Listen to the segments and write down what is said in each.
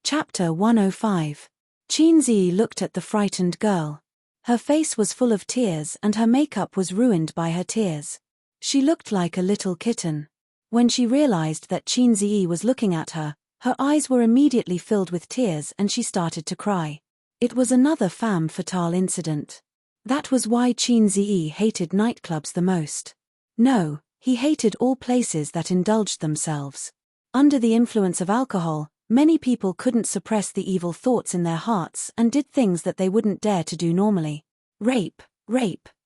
Chapter 105. Qinzi looked at the frightened girl. Her face was full of tears and her makeup was ruined by her tears. She looked like a little kitten. When she realized that Qinzi was looking at her, her eyes were immediately filled with tears and she started to cry. It was another femme fatale incident. That was why Qinzi hated nightclubs the most. No, he hated all places that indulged themselves. Under the influence of alcohol, many people couldn't suppress the evil thoughts in their hearts and did things that they wouldn't dare to do normally. Rape,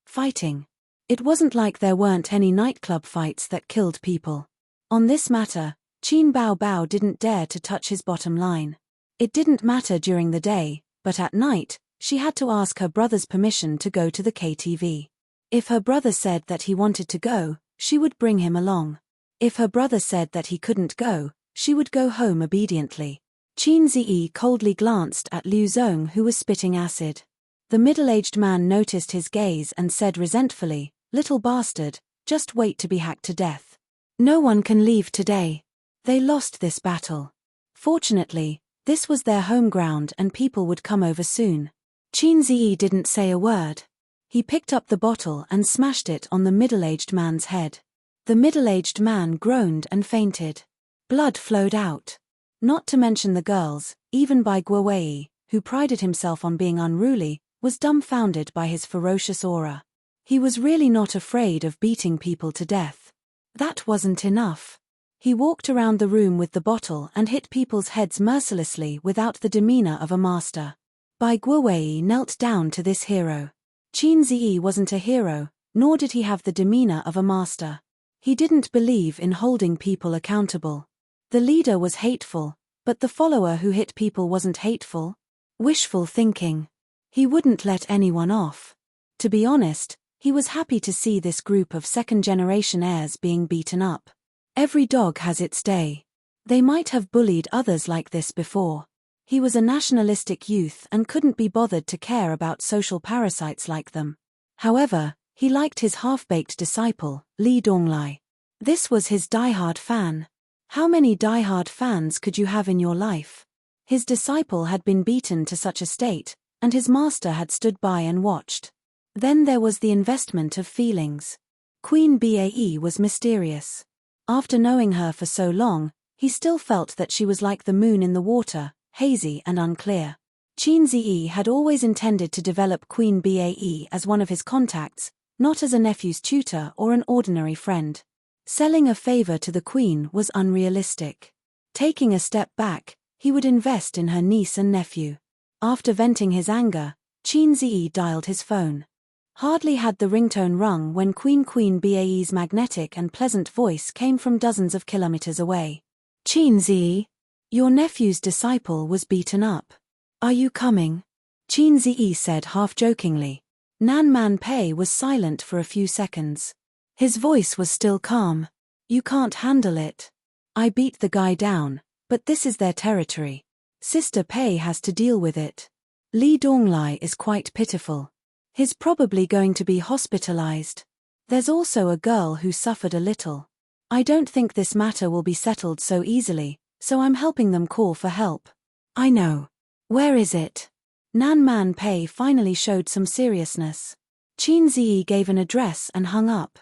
fighting. It wasn't like there weren't any nightclub fights that killed people. On this matter, Qin Bao didn't dare to touch his bottom line. It didn't matter during the day, but at night, she had to ask her brother's permission to go to the KTV. If her brother said that he wanted to go, she would bring him along. If her brother said that he couldn't go, she would go home obediently. Qinzi coldly glanced at Liu Zong, who was spitting acid. The middle-aged man noticed his gaze and said resentfully, "Little bastard, just wait to be hacked to death. No one can leave today." They lost this battle. Fortunately, this was their home ground and people would come over soon. Qinzi didn't say a word. He picked up the bottle and smashed it on the middle-aged man's head. The middle-aged man groaned and fainted. Blood flowed out. Not to mention the girls, even Bai Guowei, who prided himself on being unruly, was dumbfounded by his ferocious aura. He was really not afraid of beating people to death. That wasn't enough. He walked around the room with the bottle and hit people's heads mercilessly without the demeanor of a master. Bai Guowei knelt down to this hero. Qinzi wasn't a hero, nor did he have the demeanor of a master. He didn't believe in holding people accountable. The leader was hateful, but the follower who hit people wasn't hateful. Wishful thinking. He wouldn't let anyone off. To be honest, he was happy to see this group of second-generation heirs being beaten up. Every dog has its day. They might have bullied others like this before. He was a nationalistic youth and couldn't be bothered to care about social parasites like them. However, he liked his half-baked disciple, Li Donglai. This was his diehard fan. How many diehard fans could you have in your life? His disciple had been beaten to such a state, and his master had stood by and watched. Then there was the investment of feelings. Queen Bae was mysterious. After knowing her for so long, he still felt that she was like the moon in the water, hazy and unclear. Qinzi had always intended to develop Queen Bae as one of his contacts, not as a nephew's tutor or an ordinary friend. Selling a favor to the queen was unrealistic. Taking a step back, he would invest in her niece and nephew. After venting his anger, Qinzi dialed his phone. Hardly had the ringtone rung when Queen Bae's magnetic and pleasant voice came from dozens of kilometers away. "Qinzi, your nephew's disciple was beaten up. Are you coming?" Qinzi said half-jokingly. Nan Man Pei was silent for a few seconds. His voice was still calm. "You can't handle it. I beat the guy down, but this is their territory. Sister Pei has to deal with it. Li Donglai is quite pitiful. He's probably going to be hospitalized. There's also a girl who suffered a little. I don't think this matter will be settled so easily, so I'm helping them call for help." "I know. Where is it?" Nan Man Pei finally showed some seriousness. Qinzi gave an address and hung up.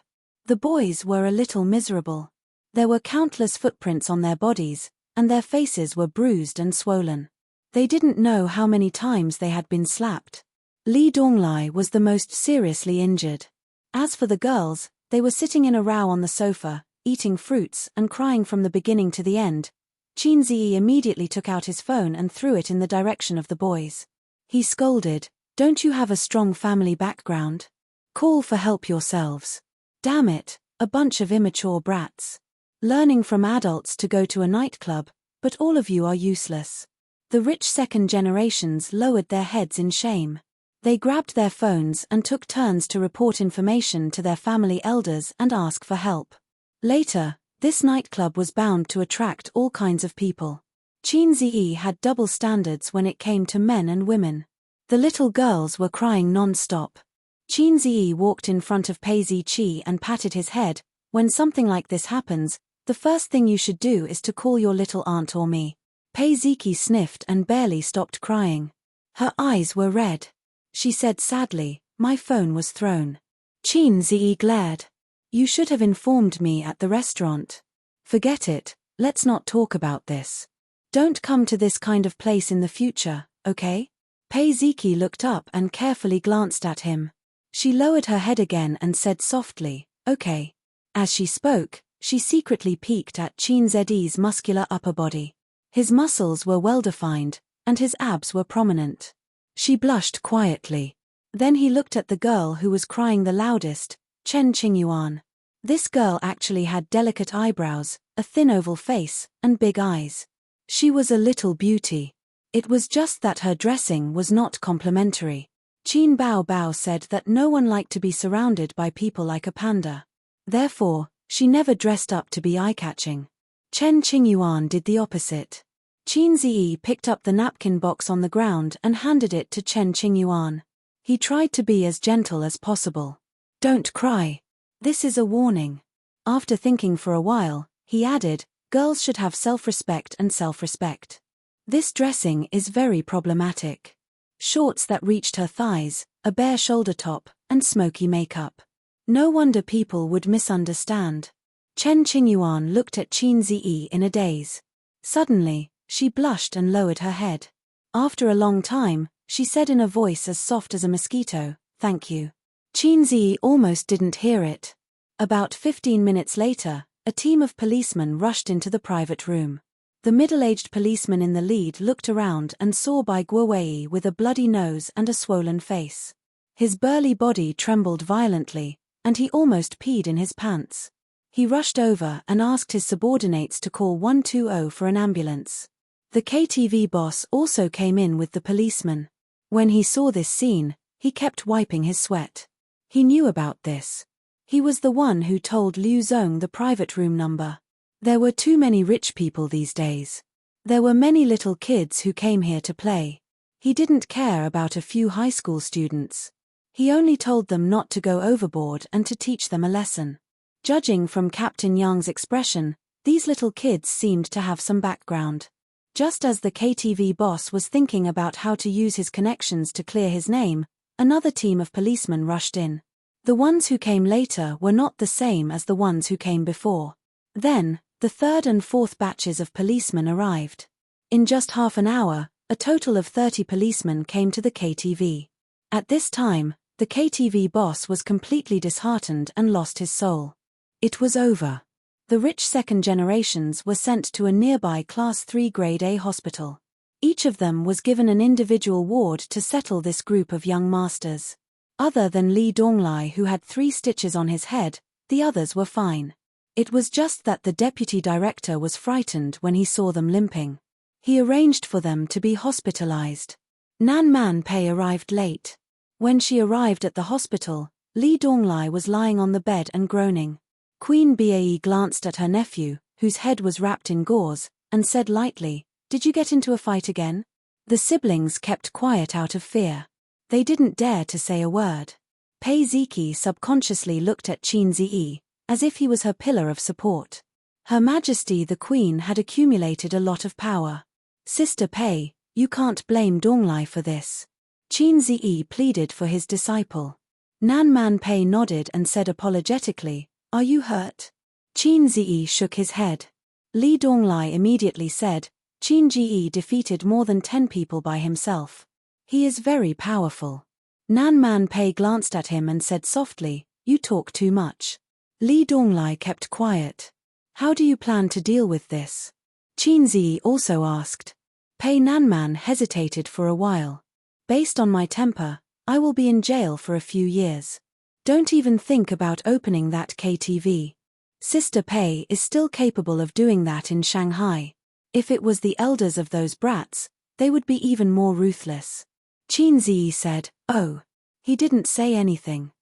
The boys were a little miserable. There were countless footprints on their bodies, and their faces were bruised and swollen. They didn't know how many times they had been slapped. Li Donglai was the most seriously injured. As for the girls, they were sitting in a row on the sofa, eating fruits and crying from the beginning to the end. Qinzi immediately took out his phone and threw it in the direction of the boys. He scolded, "Don't you have a strong family background? Call for help yourselves. Damn it, a bunch of immature brats. Learning from adults to go to a nightclub, but all of you are useless." The rich second generations lowered their heads in shame. They grabbed their phones and took turns to report information to their family elders and ask for help. Later, this nightclub was bound to attract all kinds of people. Qinzi had double standards when it came to men and women. The little girls were crying non-stop. Qinzi walked in front of Pei Ziqi and patted his head. "When something like this happens, the first thing you should do is to call your little aunt or me. Pei Ziki sniffed and barely stopped crying. Her eyes were red. She said sadly, "My phone was thrown." Qin Ziyi glared. "You should have informed me at the restaurant." "Forget it, let's not talk about this. Don't come to this kind of place in the future, okay?" Pei Ziki looked up and carefully glanced at him. She lowered her head again and said softly, "Okay." As she spoke, she secretly peeked at Qin Zi's muscular upper body. His muscles were well-defined, and his abs were prominent. She blushed quietly. Then he looked at the girl who was crying the loudest, Chen Qingyuan. This girl actually had delicate eyebrows, a thin oval face, and big eyes. She was a little beauty. It was just that her dressing was not complimentary. Qin Bao said that no one liked to be surrounded by people like a panda. Therefore, she never dressed up to be eye-catching. Chen Qingyuan did the opposite. Qin Ziyi picked up the napkin box on the ground and handed it to Chen Qingyuan. He tried to be as gentle as possible. "Don't cry. This is a warning." After thinking for a while, he added, "Girls should have self-respect and self-respect. This dressing is very problematic." Shorts that reached her thighs, a bare shoulder top, and smoky makeup. No wonder people would misunderstand. Chen Qingyuan looked at Qin Ziyi in a daze. Suddenly, she blushed and lowered her head. After a long time, she said in a voice as soft as a mosquito, "Thank you." Qin Ziyi almost didn't hear it. About 15 minutes later, a team of policemen rushed into the private room. The middle-aged policeman in the lead looked around and saw Bai Guowei with a bloody nose and a swollen face. His burly body trembled violently, and he almost peed in his pants. He rushed over and asked his subordinates to call 120 for an ambulance. The KTV boss also came in with the policeman. When he saw this scene, he kept wiping his sweat. He knew about this. He was the one who told Liu Zong the private room number. There were too many rich people these days. There were many little kids who came here to play. He didn't care about a few high school students. He only told them not to go overboard and to teach them a lesson. Judging from Captain Yang's expression, these little kids seemed to have some background. Just as the KTV boss was thinking about how to use his connections to clear his name, another team of policemen rushed in. The ones who came later were not the same as the ones who came before. Then, the third and fourth batches of policemen arrived. In just half an hour, a total of 30 policemen came to the KTV. At this time, the KTV boss was completely disheartened and lost his soul. It was over. The rich second generations were sent to a nearby Class 3 Grade A hospital. Each of them was given an individual ward to settle this group of young masters. Other than Li Donglai, who had 3 stitches on his head, the others were fine. It was just that the deputy director was frightened when he saw them limping. He arranged for them to be hospitalized. Nan Man Pei arrived late. When she arrived at the hospital, Li Donglai was lying on the bed and groaning. Queen Bae glanced at her nephew, whose head was wrapped in gauze, and said lightly, "Did you get into a fight again?" The siblings kept quiet out of fear. They didn't dare to say a word. Pei Ziki subconsciously looked at Qin Ziyi, as if he was her pillar of support. Her Majesty the Queen had accumulated a lot of power. "Sister Pei, you can't blame Donglai for this." Qin Ziyi pleaded for his disciple. Nan Man Pei nodded and said apologetically, "Are you hurt?" Qin Ziyi shook his head. Li Donglai immediately said, "Qin Ji defeated more than 10 people by himself. He is very powerful." Nan Man Pei glanced at him and said softly, "You talk too much." Li Donglai kept quiet. "How do you plan to deal with this?" Qin Ziyi also asked. Pei Nanman hesitated for a while. "Based on my temper, I will be in jail for a few years. Don't even think about opening that KTV. Sister Pei is still capable of doing that in Shanghai. If it was the elders of those brats, they would be even more ruthless." Qin Ziyi said, "Oh." He didn't say anything.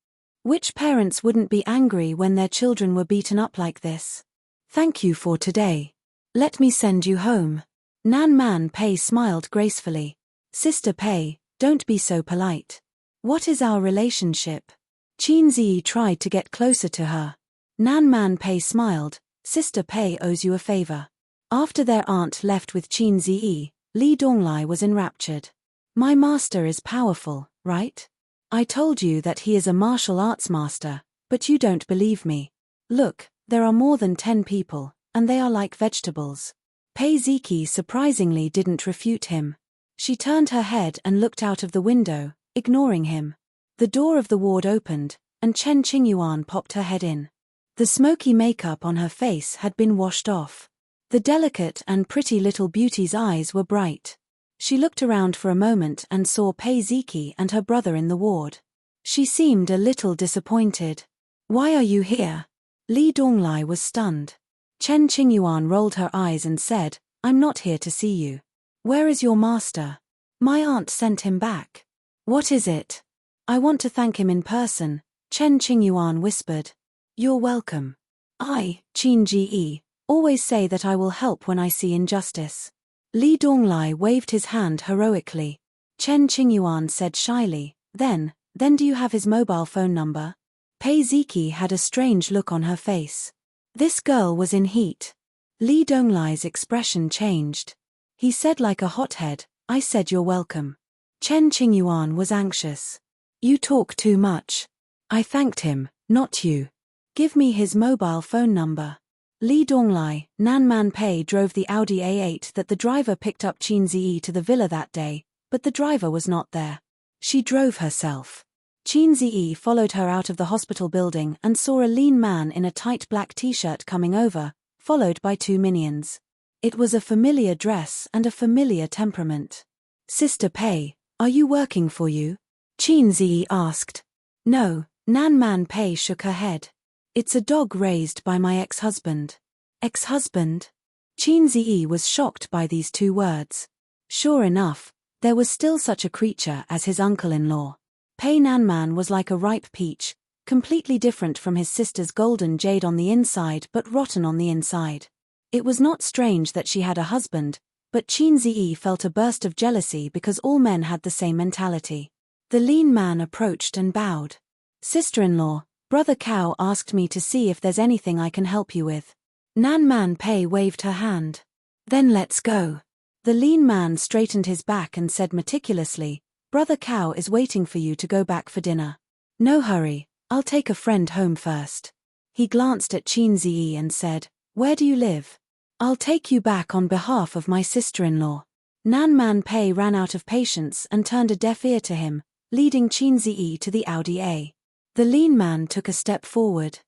Which parents wouldn't be angry when their children were beaten up like this? "Thank you for today. Let me send you home." Nan Man Pei smiled gracefully. "Sister Pei, don't be so polite. What is our relationship?" Qin Ziyi tried to get closer to her. Nan Man Pei smiled. "Sister Pei owes you a favor. After their aunt left with Qin Ziyi, Li Donglai was enraptured. My master is powerful, right? I told you that he is a martial arts master, but you don't believe me. Look, there are more than 10 people, and they are like vegetables. Pei Ziki surprisingly didn't refute him. She turned her head and looked out of the window, ignoring him. The door of the ward opened, and Chen Qingyuan popped her head in. The smoky makeup on her face had been washed off. The delicate and pretty little beauty's eyes were bright. She looked around for a moment and saw Pei Ziki and her brother in the ward. She seemed a little disappointed. Why are you here? Li Donglai was stunned. Chen Qingyuan rolled her eyes and said, I'm not here to see you. Where is your master? My aunt sent him back. What is it? I want to thank him in person, Chen Qingyuan whispered. You're welcome. I, Qin Ji, always say that I will help when I see injustice. Li Donglai waved his hand heroically. Chen Qingyuan said shyly, Then do you have his mobile phone number? Pei Ziki had a strange look on her face. This girl was in heat. Li Donglai's expression changed. He said like a hothead, I said you're welcome. Chen Qingyuan was anxious. You talk too much. I thanked him, not you. Give me his mobile phone number. Li Donglai, Nanman Pei drove the Audi A8 that the driver picked up Qin Ziyi to the villa that day, but the driver was not there. She drove herself. Qin Ziyi followed her out of the hospital building and saw a lean man in a tight black t-shirt coming over, followed by 2 minions. It was a familiar dress and a familiar temperament. Sister Pei, are you working for you? Qin Ziyi asked. No, Nanman Pei shook her head. It's a dog raised by my ex-husband. Ex-husband? Qin Ziyi was shocked by these 2 words. Sure enough, there was still such a creature as his uncle-in-law. Pei Nanman was like a ripe peach, completely different from his sister's golden jade on the inside but rotten on the inside. It was not strange that she had a husband, but Qin Ziyi felt a burst of jealousy because all men had the same mentality. The lean man approached and bowed. Sister-in-law, Brother Cao asked me to see if there's anything I can help you with. Nanman Pei waved her hand. Then let's go. The lean man straightened his back and said meticulously, Brother Cao is waiting for you to go back for dinner. No hurry, I'll take a friend home first. He glanced at Qin Ziyi and said, Where do you live? I'll take you back on behalf of my sister-in-law. Nanman Pei ran out of patience and turned a deaf ear to him, leading Qin Ziyi to the Audi A. The lean man took a step forward.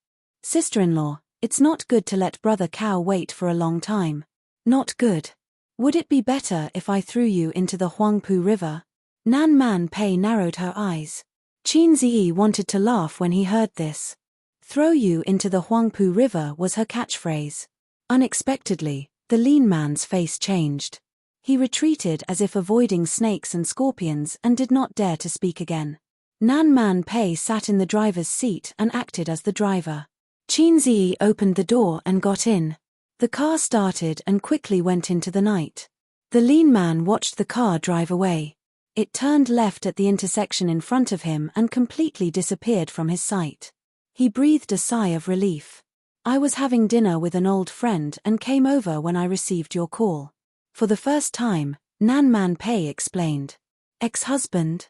Sister-in-law, it's not good to let Brother Cao wait for a long time. Not good. Would it be better if I threw you into the Huangpu River? Nanman Pei narrowed her eyes. Qin Ziyi wanted to laugh when he heard this. Throw you into the Huangpu River was her catchphrase. Unexpectedly, the lean man's face changed. He retreated as if avoiding snakes and scorpions and did not dare to speak again. Nanman Pei sat in the driver's seat and acted as the driver. Qin Ziyi opened the door and got in. The car started and quickly went into the night. The lean man watched the car drive away. It turned left at the intersection in front of him and completely disappeared from his sight. He breathed a sigh of relief. I was having dinner with an old friend and came over when I received your call. For the first time, Nanman Pei explained. Ex-husband?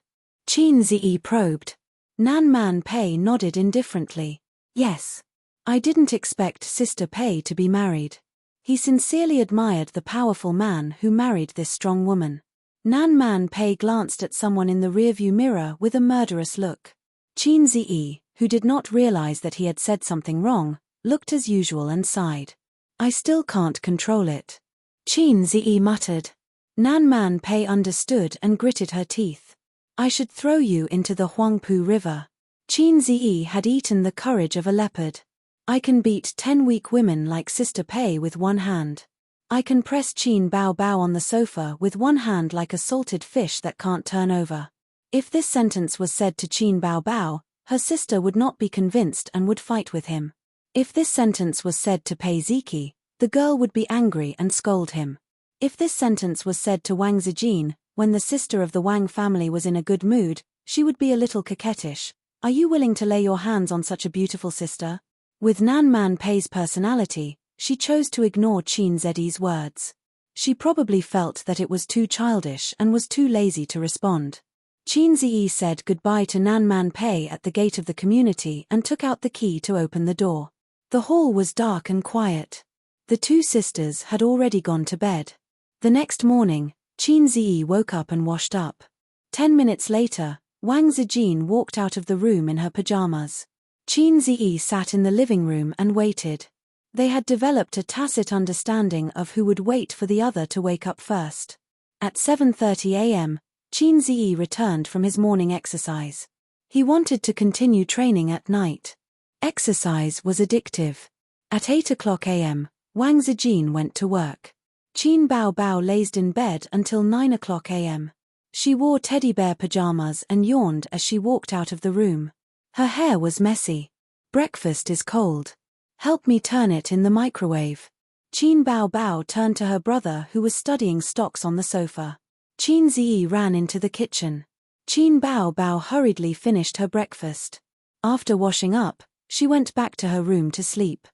Qin Ziyi probed. Nanman Pei nodded indifferently. Yes. I didn't expect Sister Pei to be married. He sincerely admired the powerful man who married this strong woman. Nanman Pei glanced at someone in the rearview mirror with a murderous look. Qin Ziyi, who did not realize that he had said something wrong, looked as usual and sighed. I still can't control it. Qin Ziyi muttered. Nanman Pei understood and gritted her teeth. I should throw you into the Huangpu River. Qin Ziyi had eaten the courage of a leopard. I can beat 10 weak women like Sister Pei with one hand. I can press Qin Bao Bao on the sofa with one hand like a salted fish that can't turn over. If this sentence was said to Qin Bao Bao, her sister would not be convinced and would fight with him. If this sentence was said to Pei Ziki, the girl would be angry and scold him. If this sentence was said to Wang Zijin, when the sister of the Wang family was in a good mood, she would be a little coquettish. Are you willing to lay your hands on such a beautiful sister? With Nanman Pei's personality, She chose to ignore Qin Ziyi's words. She probably felt that it was too childish and was too lazy to respond. Qin Ziyi said goodbye to Nan Man Pei at the gate of the community and took out the key to open the door. The hall was dark and quiet. The two sisters had already gone to bed. The next morning, Qin Ziyi woke up and washed up. 10 minutes later, Wang Zijin walked out of the room in her pajamas. Qin Ziyi sat in the living room and waited. They had developed a tacit understanding of who would wait for the other to wake up first. At 7:30 a.m., Qin Ziyi returned from his morning exercise. He wanted to continue training at night. Exercise was addictive. At 8 o'clock a.m., Wang Zijin went to work. Qin Baobao lazed in bed until 9 o'clock a.m. She wore teddy bear pajamas and yawned as she walked out of the room. Her hair was messy. Breakfast is cold. Help me turn it in the microwave. Qin Baobao turned to her brother who was studying stocks on the sofa. Qin Ziyi ran into the kitchen. Qin Baobao hurriedly finished her breakfast. After washing up, she went back to her room to sleep.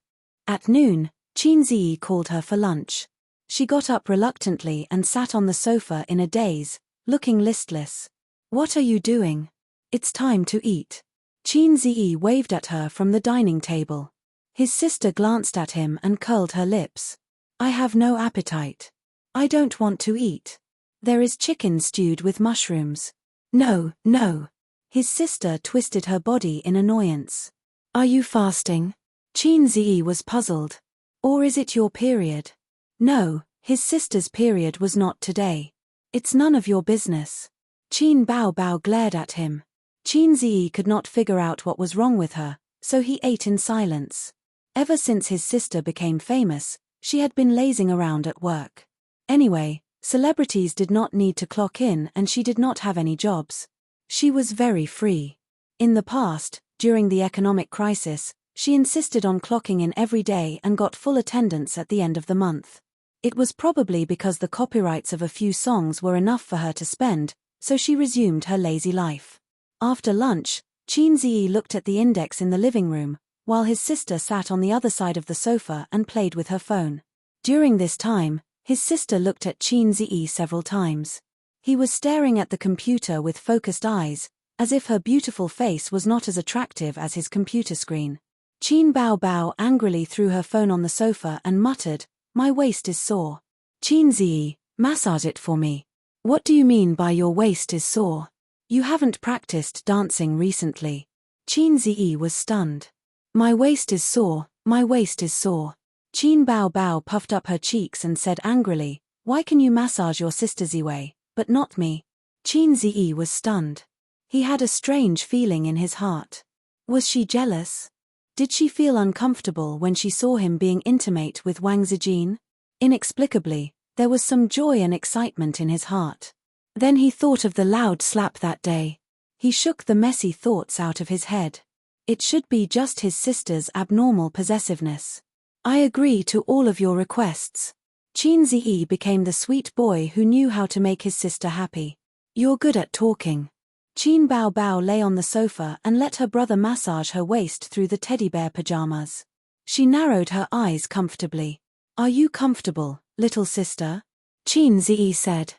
At noon, Qin Ziyi called her for lunch. She got up reluctantly and sat on the sofa in a daze, looking listless. What are you doing? It's time to eat. Qin Ziyi waved at her from the dining table. His sister glanced at him and curled her lips. I have no appetite. I don't want to eat. There is chicken stewed with mushrooms. No, no. His sister twisted her body in annoyance. Are you fasting? Qin Ziyi was puzzled. Or is it your period? No, his sister's period was not today. It's none of your business. Qin Baobao glared at him. Qin Ziyi could not figure out what was wrong with her, so he ate in silence. Ever since his sister became famous, she had been lazing around at work. Anyway, celebrities did not need to clock in and she did not have any jobs. She was very free. In the past, during the economic crisis, she insisted on clocking in every day and got full attendance at the end of the month. It was probably because the copyrights of a few songs were enough for her to spend, so she resumed her lazy life. After lunch, Qin Ziyi looked at the index in the living room, while his sister sat on the other side of the sofa and played with her phone. During this time, his sister looked at Qin Ziyi several times. He was staring at the computer with focused eyes, as if her beautiful face was not as attractive as his computer screen. Qin Baobao angrily threw her phone on the sofa and muttered, "My waist is sore." Qin Ziyi, massage it for me. What do you mean by your waist is sore? You haven't practiced dancing recently. Qin Ziyi was stunned. My waist is sore, my waist is sore. Qin Baobao puffed up her cheeks and said angrily, why can you massage your sister Ziwei, but not me? Qin Ziyi was stunned. He had a strange feeling in his heart. Was she jealous? Did she feel uncomfortable when she saw him being intimate with Wang Zijin? Inexplicably, there was some joy and excitement in his heart. Then he thought of the loud slap that day. He shook the messy thoughts out of his head. It should be just his sister's abnormal possessiveness. I agree to all of your requests. Qin Ziyi became the sweet boy who knew how to make his sister happy. You're good at talking. Qin Baobao lay on the sofa and let her brother massage her waist through the teddy bear pajamas. She narrowed her eyes comfortably. Are you comfortable, little sister? Qin Ziyi said.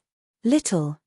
Little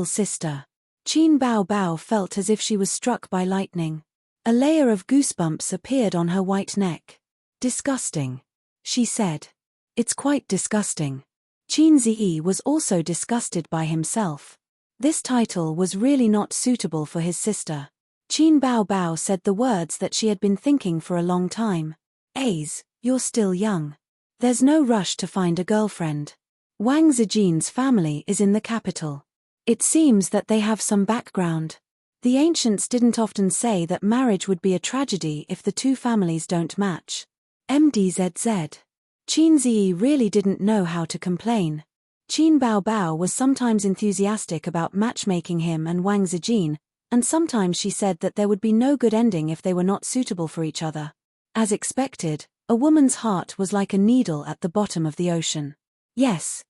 sister. Qin Baobao felt as if she was struck by lightning. A layer of goosebumps appeared on her white neck. Disgusting, she said. It's quite disgusting. Qin Ziyi was also disgusted by himself. This title was really not suitable for his sister. Qin Baobao said the words that she had been thinking for a long time. Aze, you're still young. There's no rush to find a girlfriend. Wang Zijin's family is in the capital. It seems that they have some background. The ancients didn't often say that marriage would be a tragedy if the two families don't match. MDZZ. Qin Ziyi really didn't know how to complain. Qin Baobao was sometimes enthusiastic about matchmaking him and Wang Zijin, and sometimes she said that there would be no good ending if they were not suitable for each other. As expected, a woman's heart was like a needle at the bottom of the ocean. Yes.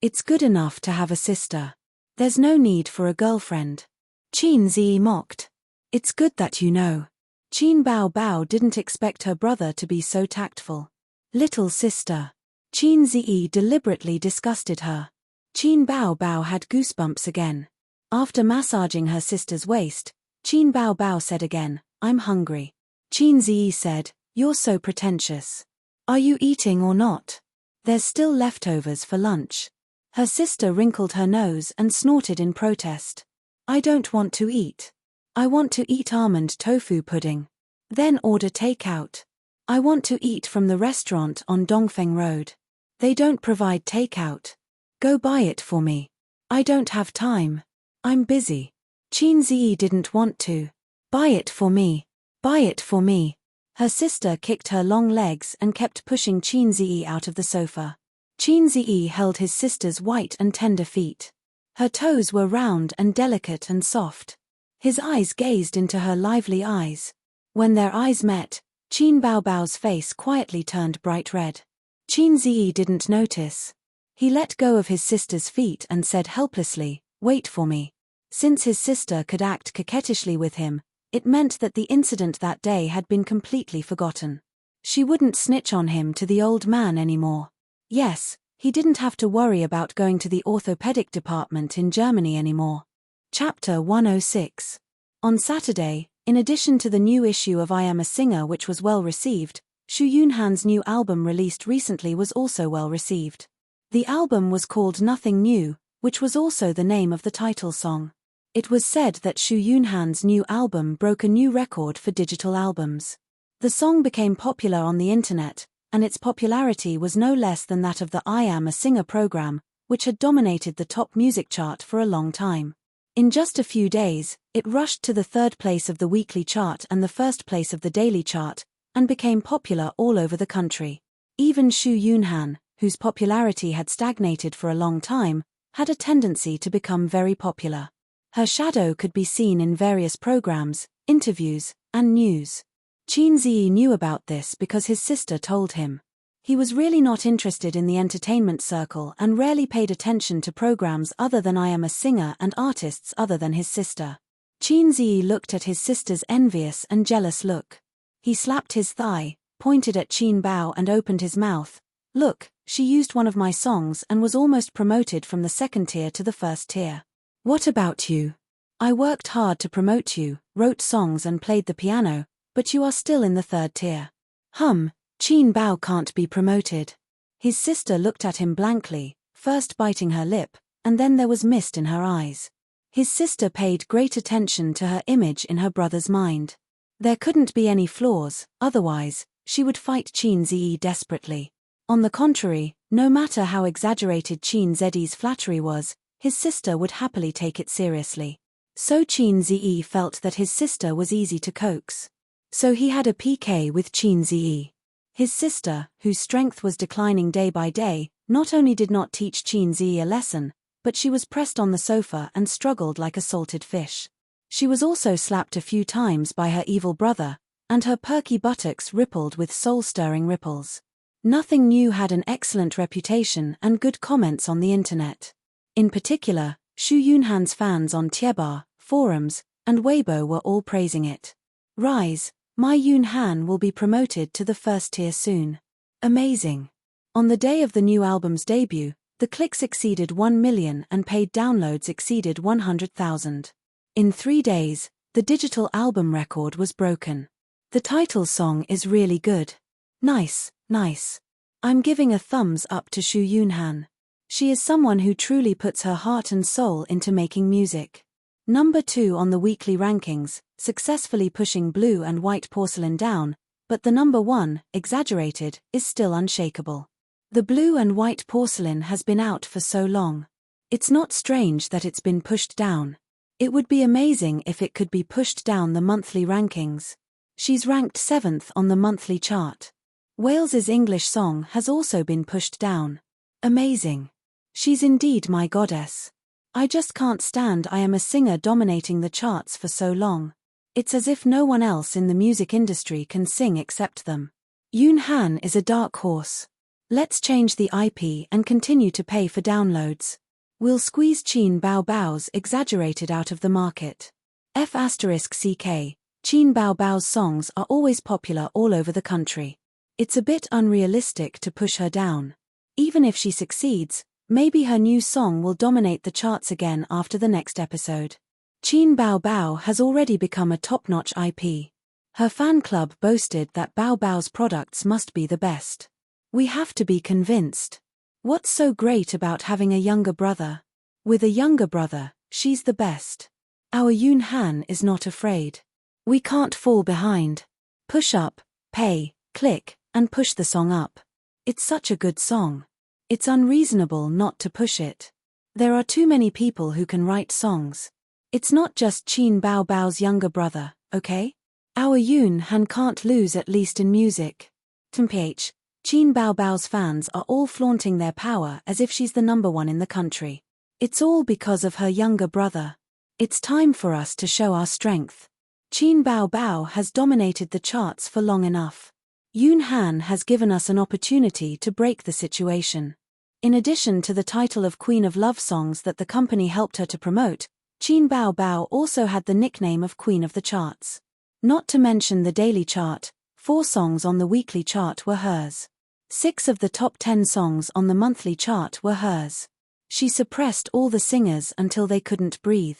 It's good enough to have a sister. There's no need for a girlfriend. Qin Ziyi mocked. It's good that you know. Qin Baobao didn't expect her brother to be so tactful. Little sister. Qin Ziyi deliberately disgusted her. Qin Bao Bao had goosebumps again. After massaging her sister's waist, Qin Bao Bao said again, I'm hungry. Qin Ziyi said, you're so pretentious. Are you eating or not? There's still leftovers for lunch. Her sister wrinkled her nose and snorted in protest. I don't want to eat. I want to eat almond tofu pudding. Then order takeout. I want to eat from the restaurant on Dongfeng Road. They don't provide takeout. Go buy it for me. I don't have time. I'm busy. Qin Ziyi didn't want to. Buy it for me. Buy it for me. Her sister kicked her long legs and kept pushing Qin Ziyi out of the sofa. Qin Ziyi held his sister's white and tender feet. Her toes were round and delicate and soft. His eyes gazed into her lively eyes. When their eyes met, Qin Bao Bao's face quietly turned bright red. Qin Ziyi didn't notice. He let go of his sister's feet and said helplessly, wait for me. Since his sister could act coquettishly with him, it meant that the incident that day had been completely forgotten. She wouldn't snitch on him to the old man anymore. Yes, he didn't have to worry about going to the orthopedic department in Germany anymore. Chapter 106. On Saturday, in addition to the new issue of I Am a Singer which was well received, Xu Yunhan's new album released recently was also well received. The album was called Nothing New, which was also the name of the title song. It was said that Xu Yunhan's new album broke a new record for digital albums. The song became popular on the internet, and its popularity was no less than that of the I Am a Singer program, which had dominated the top music chart for a long time. In just a few days, it rushed to the third place of the weekly chart and the first place of the daily chart, and became popular all over the country. Even Xu Yunhan, whose popularity had stagnated for a long time, had a tendency to become very popular. Her shadow could be seen in various programs, interviews, and news. Qin Ziyi knew about this because his sister told him. He was really not interested in the entertainment circle and rarely paid attention to programs other than I Am a Singer and artists other than his sister. Qin Ziyi looked at his sister's envious and jealous look. He slapped his thigh, pointed at Qin Bao and opened his mouth. Look, she used one of my songs and was almost promoted from the second tier to the first tier. What about you? I worked hard to promote you, wrote songs and played the piano, but you are still in the third tier. Qin Bao can't be promoted. His sister looked at him blankly, first biting her lip, and then there was mist in her eyes. His sister paid great attention to her image in her brother's mind. There couldn't be any flaws, otherwise, she would fight Qin Ziyi desperately. On the contrary, no matter how exaggerated Qin Ziyi's flattery was, his sister would happily take it seriously. So Qin Ziyi felt that his sister was easy to coax. So he had a PK with Qin Ziyi. His sister, whose strength was declining day by day, not only did not teach Qin Ziyi a lesson, but she was pressed on the sofa and struggled like a salted fish. She was also slapped a few times by her evil brother, and her perky buttocks rippled with soul-stirring ripples. Nothing New had an excellent reputation and good comments on the internet. In particular, Xu Yunhan's fans on Tiebar, forums, and Weibo were all praising it. Rise, my Yunhan will be promoted to the first tier soon. Amazing. On the day of the new album's debut, the clicks exceeded 1 million and paid downloads exceeded 100,000. In 3 days, the digital album record was broken. The title song is really good. Nice, nice. I'm giving a thumbs up to Xu Yunhan. She is someone who truly puts her heart and soul into making music. Number 2 on the weekly rankings, successfully pushing Blue and White Porcelain down, but the number 1, Exaggerated, is still unshakable. The Blue and White Porcelain has been out for so long. It's not strange that it's been pushed down. It would be amazing if it could be pushed down the monthly rankings. She's ranked 7th on the monthly chart. Wales's English song has also been pushed down. Amazing. She's indeed my goddess. I just can't stand I Am a Singer dominating the charts for so long. It's as if no one else in the music industry can sing except them. Yunhan is a dark horse. Let's change the IP and continue to pay for downloads. We'll squeeze Qin Bao Bao's Exaggerated out of the market. F*CK, Qin Bao Bao's songs are always popular all over the country. It's a bit unrealistic to push her down. Even if she succeeds, maybe her new song will dominate the charts again after the next episode. Qin Bao Bao has already become a top-notch IP. Her fan club boasted that Bao Bao's products must be the best. We have to be convinced. What's so great about having a younger brother? With a younger brother, she's the best. Our Yoon Han is not afraid. We can't fall behind. Push up, pay, click, and push the song up. It's such a good song. It's unreasonable not to push it. There are too many people who can write songs. It's not just Qin Bao Bao's younger brother, okay? Our Yoon Han can't lose, at least in music. TMPH, Qin Bao Bao's fans are all flaunting their power as if she's the #1 in the country. It's all because of her younger brother. It's time for us to show our strength. Qin Bao Bao has dominated the charts for long enough. Yoon Han has given us an opportunity to break the situation. In addition to the title of Queen of Love songs that the company helped her to promote, Qin Bao Bao also had the nickname of Queen of the Charts. Not to mention the daily chart, 4 songs on the weekly chart were hers. 6 of the top 10 songs on the monthly chart were hers. She suppressed all the singers until they couldn't breathe.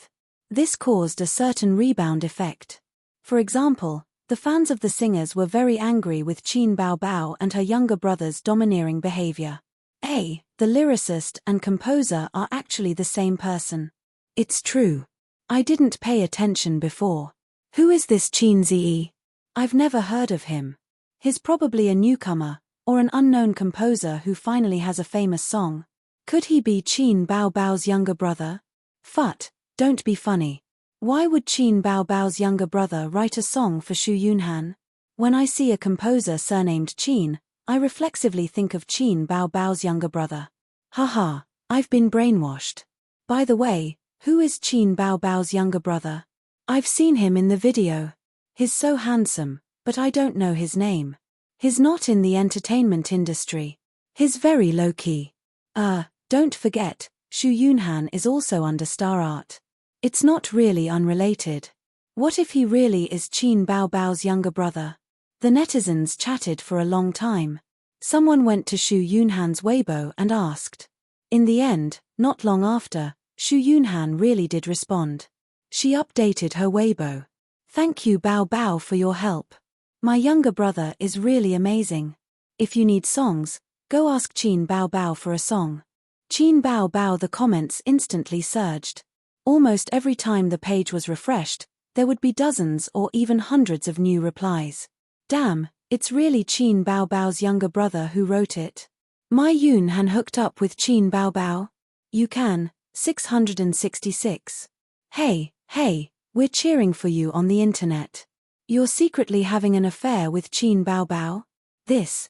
This caused a certain rebound effect. For example, the fans of the singers were very angry with Qin Bao Bao and her younger brother's domineering behavior. The lyricist and composer are actually the same person. It's true. I didn't pay attention before. Who is this Qin Zi? I've never heard of him. He's probably a newcomer, or an unknown composer who finally has a famous song. Could he be Qin Bao Bao's younger brother? Phut, don't be funny. Why would Qin Bao Bao's younger brother write a song for Shu Yunhan? When I see a composer surnamed Qin, I reflexively think of Qin Bao Bao's younger brother. Haha, I've been brainwashed. By the way, who is Qin Bao Bao's younger brother? I've seen him in the video. He's so handsome, but I don't know his name. He's not in the entertainment industry. He's very low-key. Don't forget, Shu Yunhan is also under Star Art. It's not really unrelated. What if he really is Qin Bao Bao's younger brother? The netizens chatted for a long time. Someone went to Shu Yunhan's Weibo and asked. In the end, not long after, Shu Yunhan really did respond. She updated her Weibo. Thank you Bao Bao for your help. My younger brother is really amazing. If you need songs, go ask Qin Bao Bao for a song. Qin Bao Bao. The comments instantly surged. Almost every time the page was refreshed, there would be dozens or even hundreds of new replies. Damn, it's really Qin Bao Bao's younger brother who wrote it. My Yoon Han hooked up with Qin Bao Bao? You can, 666. Hey, we're cheering for you on the internet. You're secretly having an affair with Qin Bao Bao? This.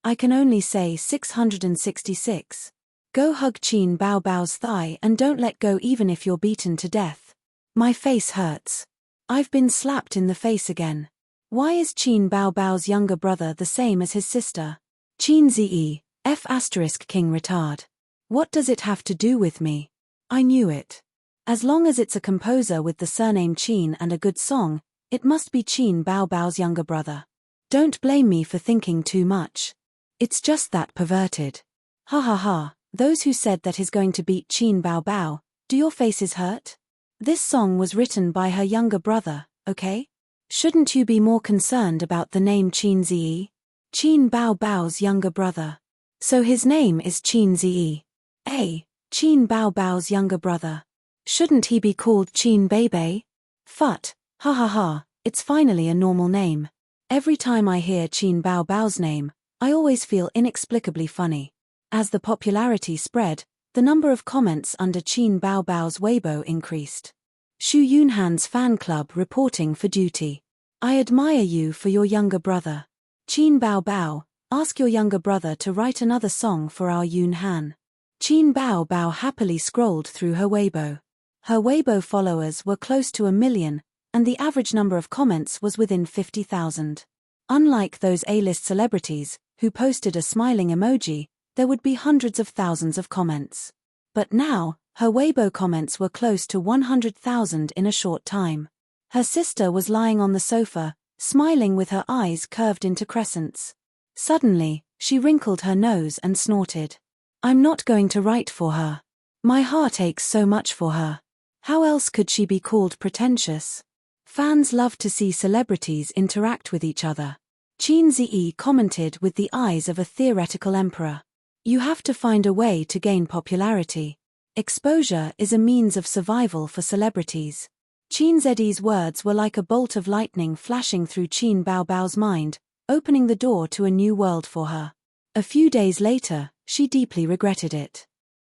I can only say 666. Go hug Qin Bao Bao's thigh and don't let go even if you're beaten to death. My face hurts. I've been slapped in the face again. Why is Qin Bao Bao's younger brother the same as his sister? Qin Zi, King retard. What does it have to do with me? I knew it. As long as it's a composer with the surname Qin and a good song, it must be Qin Bao Bao's younger brother. Don't blame me for thinking too much. It's just that perverted. Ha ha ha, those who said that he's going to beat Qin Bao Bao, do your faces hurt? This song was written by her younger brother, okay? Shouldn't you be more concerned about the name Qin Zi? Qin Bao Bao's younger brother. So his name is Qin Zi. Qin Bao Bao's younger brother. Shouldn't he be called Qin Beibei? Phut, ha ha ha, it's finally a normal name. Every time I hear Qin Bao Bao's name, I always feel inexplicably funny. As the popularity spread, the number of comments under Qin Bao Bao's Weibo increased. Shu Yunhan's fan club reporting for duty. I admire you for your younger brother. Qin Bao Bao, ask your younger brother to write another song for our Yoon Han. Qin Bao Bao happily scrolled through her Weibo. Her Weibo followers were close to 1 million, and the average number of comments was within 50,000. Unlike those A-list celebrities, who posted a smiling emoji, there would be hundreds of thousands of comments. But now, her Weibo comments were close to 100,000 in a short time. Her sister was lying on the sofa, smiling with her eyes curved into crescents. Suddenly, she wrinkled her nose and snorted. I'm not going to write for her. My heart aches so much for her. How else could she be called pretentious? Fans love to see celebrities interact with each other. Qin commented with the eyes of a theoretical emperor. You have to find a way to gain popularity. Exposure is a means of survival for celebrities. Qin words were like a bolt of lightning flashing through Qin Baobao's mind, opening the door to a new world for her. A few days later, she deeply regretted it.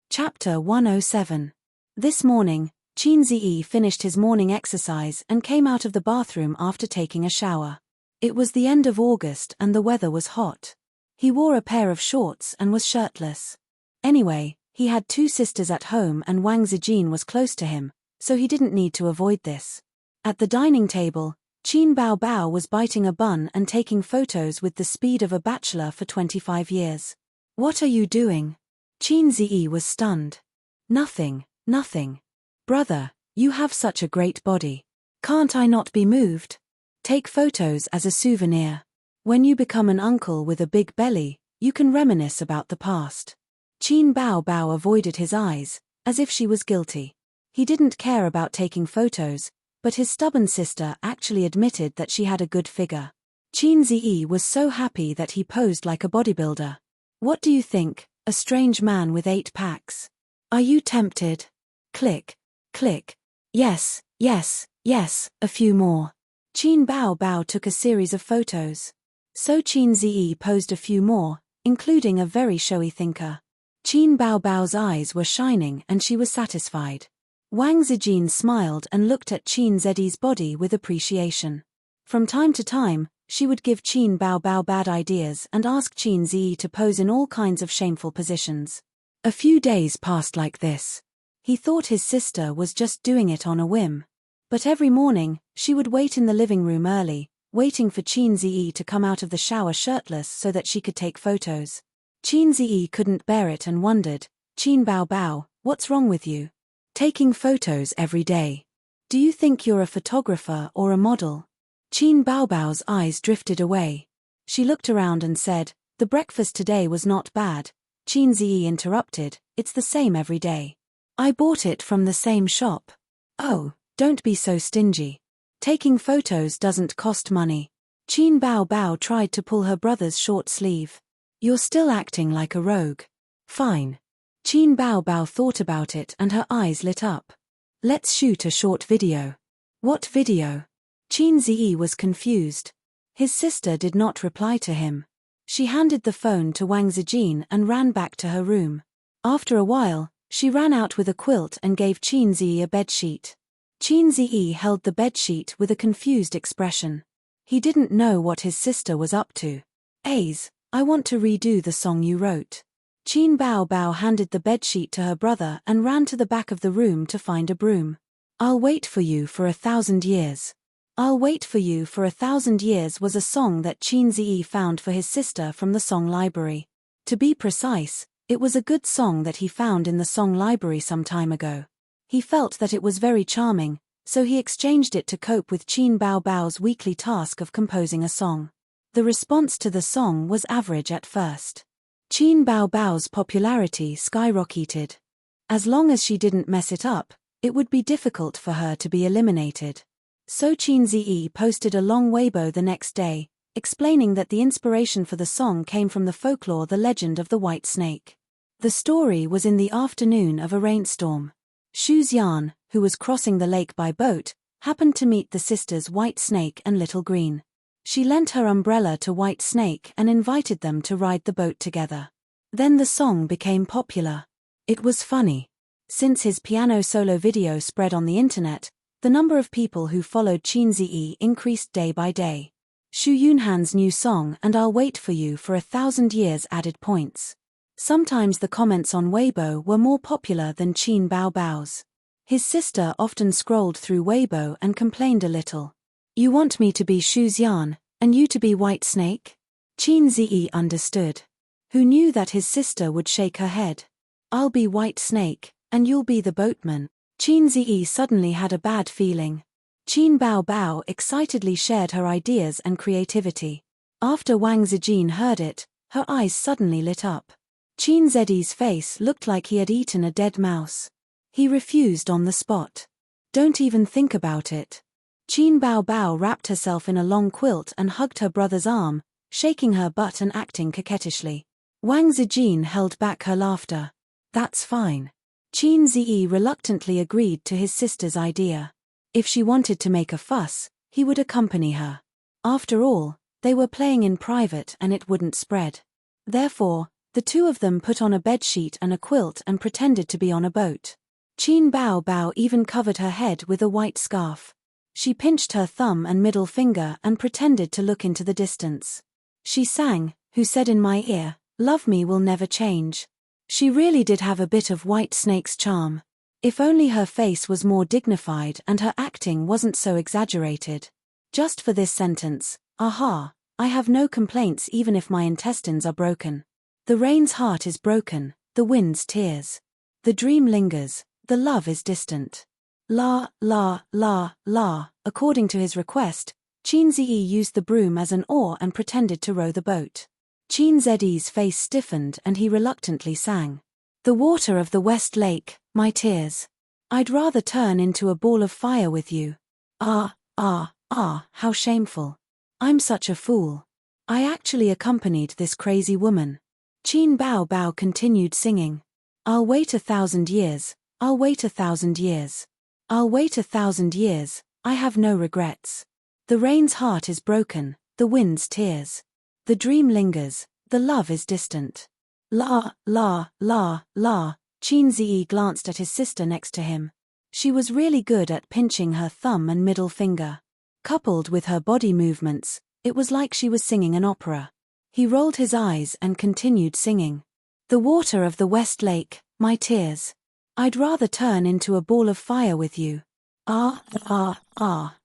Chapter 107. This morning, Qin finished his morning exercise and came out of the bathroom after taking a shower. It was the end of August and the weather was hot. He wore a pair of shorts and was shirtless. Anyway, he had 2 sisters at home and Wang Zijin was close to him, so he didn't need to avoid this. At the dining table, Qin Baobao was biting a bun and taking photos with the speed of a bachelor for 25 years. What are you doing? Qin was stunned. Nothing. Brother, you have such a great body. Can't I not be moved? Take photos as a souvenir. When you become an uncle with a big belly, you can reminisce about the past. Qin Baobao avoided his eyes, as if she was guilty. He didn't care about taking photos, but his stubborn sister actually admitted that she had a good figure. Qin was so happy that he posed like a bodybuilder. What do you think, a strange man with 8 packs? Are you tempted? Click. Yes, a few more. Qin Baobao took a series of photos. So Qin posed a few more, including a very showy thinker. Qin Baobao's eyes were shining and she was satisfied. Wang Zijin smiled and looked at Qin body with appreciation. From time to time, she would give Qin Baobao bad ideas and ask Qin to pose in all kinds of shameful positions. A few days passed like this. He thought his sister was just doing it on a whim. But every morning, she would wait in the living room early, waiting for Qin to come out of the shower shirtless so that she could take photos. Qin couldn't bear it and wondered, Qin Baobao, what's wrong with you? Taking photos every day. Do you think you're a photographer or a model? Qin Baobao's eyes drifted away. She looked around and said, the breakfast today was not bad. Qin interrupted, it's the same every day. I bought it from the same shop. Oh, don't be so stingy. Taking photos doesn't cost money. Qin Baobao tried to pull her brother's short sleeve. You're still acting like a rogue. Fine. Qin Baobao thought about it and her eyes lit up. Let's shoot a short video. What video? Qin was confused. His sister did not reply to him. She handed the phone to Wang Zijin and ran back to her room. After a while, she ran out with a quilt and gave Qin a bedsheet. Qin held the bedsheet with a confused expression. He didn't know what his sister was up to. I want to redo the song you wrote. Qin Baobao handed the bedsheet to her brother and ran to the back of the room to find a broom. I'll wait for you for 1,000 years. I'll wait for you for 1,000 years was a song that Qin found for his sister from the song library. To be precise, it was a good song that he found in the song library some time ago. He felt that it was very charming, so he exchanged it to cope with Qin Baobao's weekly task of composing a song. The response to the song was average at first. Qin Baobao's popularity skyrocketed. As long as she didn't mess it up, it would be difficult for her to be eliminated. So Qin posted a long Weibo the next day, explaining that the inspiration for the song came from the folklore The Legend of the White Snake. The story was in the afternoon of a rainstorm. Xu Xian, who was crossing the lake by boat, happened to meet the sisters White Snake and Little Green. She lent her umbrella to White Snake and invited them to ride the boat together. Then the song became popular. It was funny. Since his piano solo video spread on the internet, the number of people who followed Qin increased day by day. Xu Yunhan's new song and I'll Wait for You for 1,000 Years added points. Sometimes the comments on Weibo were more popular than Qin Baobao's. His sister often scrolled through Weibo and complained a little. You want me to be Xu Xian, and you to be White Snake? Qin understood. Who knew that his sister would shake her head? I'll be White Snake, and you'll be the boatman. Qin suddenly had a bad feeling. Qin Bao Bao excitedly shared her ideas and creativity. After Wang Zijin heard it, her eyes suddenly lit up. Qin Zedi's face looked like he had eaten a dead mouse. He refused on the spot. Don't even think about it. Qin Bao Bao wrapped herself in a long quilt and hugged her brother's arm, shaking her butt and acting coquettishly. Wang Zijin held back her laughter. That's fine. Qin Zi reluctantly agreed to his sister's idea. If she wanted to make a fuss, he would accompany her. After all, they were playing in private and it wouldn't spread. Therefore, the two of them put on a bedsheet and a quilt and pretended to be on a boat. Qin Bao Bao even covered her head with a white scarf. She pinched her thumb and middle finger and pretended to look into the distance. She sang, "Who said in my ear, love me will never change." She really did have a bit of White Snake's charm. If only her face was more dignified and her acting wasn't so exaggerated. Just for this sentence, aha, I have no complaints even if my intestines are broken. The rain's heart is broken, the wind's tears. The dream lingers, the love is distant. La, la, la, la. According to his request, Qin Zi used the broom as an oar and pretended to row the boat. Qin Zedi's face stiffened and he reluctantly sang. The water of the West Lake, my tears. I'd rather turn into a ball of fire with you. Ah, how shameful. I'm such a fool. I actually accompanied this crazy woman. Qin Bao Bao continued singing. I'll wait 1,000 years, I'll wait 1,000 years. I'll wait 1,000 years, I have no regrets. The rain's heart is broken, the wind's tears. The dream lingers, the love is distant. La, la, la, la. Qin Zi glanced at his sister next to him. She was really good at pinching her thumb and middle finger. Coupled with her body movements, it was like she was singing an opera. He rolled his eyes and continued singing. The water of the West Lake, my tears. I'd rather turn into a ball of fire with you. Ah.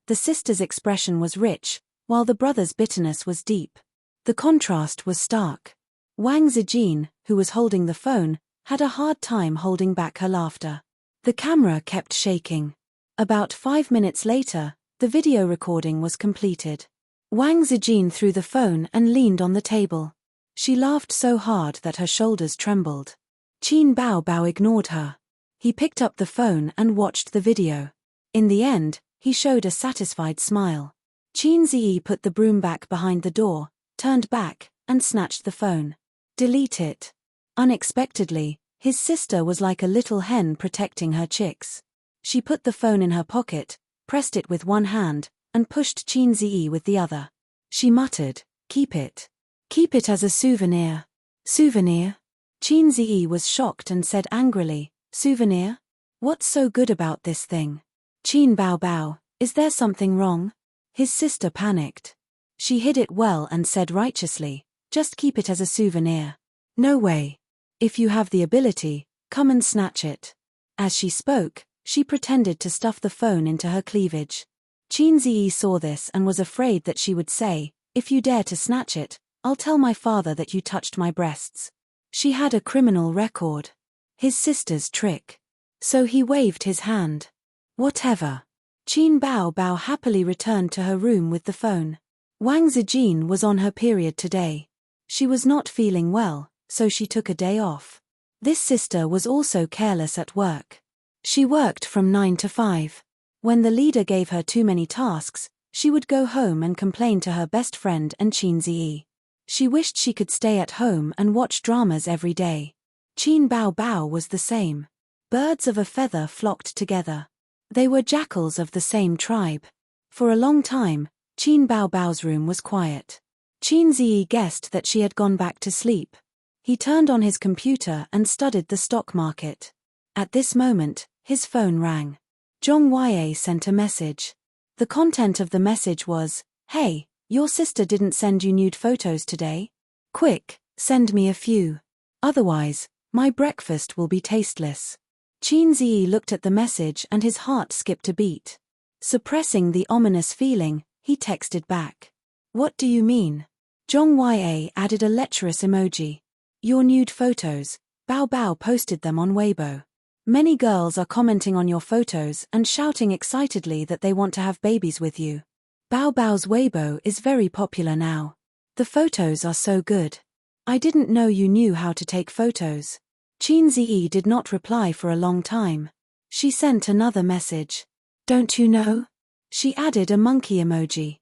The sister's expression was rich, while the brother's bitterness was deep. The contrast was stark. Wang Zijin, who was holding the phone, had a hard time holding back her laughter. The camera kept shaking. About 5 minutes later, the video recording was completed. Wang Zijin threw the phone and leaned on the table. She laughed so hard that her shoulders trembled. Qin Bao Bao ignored her. He picked up the phone and watched the video. In the end, he showed a satisfied smile. Qin Zi put the broom back behind the door, turned back, and snatched the phone. Delete it. Unexpectedly, his sister was like a little hen protecting her chicks. She put the phone in her pocket, pressed it with one hand, and pushed Qin Zi with the other. She muttered, "Keep it. Keep it as a souvenir." Souvenir? Qin Zi was shocked and said angrily, "Souvenir? What's so good about this thing? Qin Bao Bao, is there something wrong?" His sister panicked. She hid it well and said righteously, "Just keep it as a souvenir. No way. If you have the ability, come and snatch it." As she spoke, she pretended to stuff the phone into her cleavage. Qin Zi saw this and was afraid that she would say, "If you dare to snatch it, I'll tell my father that you touched my breasts." She had a criminal record. His sister's trick. So he waved his hand. Whatever. Qin Bao Bao happily returned to her room with the phone. Wang Zijin was on her period today. She was not feeling well, so she took a day off. This sister was also careless at work. She worked from 9 to 5. When the leader gave her too many tasks, she would go home and complain to her best friend and Qin Zi. She wished she could stay at home and watch dramas every day. Qin Bao Bao was the same. Birds of a feather flocked together. They were jackals of the same tribe. For a long time, Qin Bao Bao's room was quiet. Qin Zi guessed that she had gone back to sleep. He turned on his computer and studied the stock market. At this moment, his phone rang. Zhong Yue sent a message. The content of the message was, "Hey, your sister didn't send you nude photos today? Quick, send me a few. Otherwise, my breakfast will be tasteless." Qin Zi looked at the message and his heart skipped a beat. Suppressing the ominous feeling, he texted back. "What do you mean?" Zhong Yue added a lecherous emoji. "Your nude photos, Bao Bao posted them on Weibo. Many girls are commenting on your photos and shouting excitedly that they want to have babies with you. Bao Bao's Weibo is very popular now. The photos are so good. I didn't know you knew how to take photos. Qin Ziyi did not reply for a long time. She sent another message. Don't you know? She added a monkey emoji.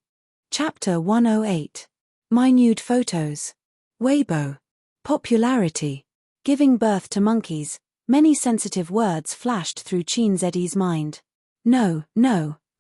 Chapter 108. My nude photos. Weibo. Popularity. Giving birth to monkeys. Many sensitive words flashed through Qin Ziyi's mind. No,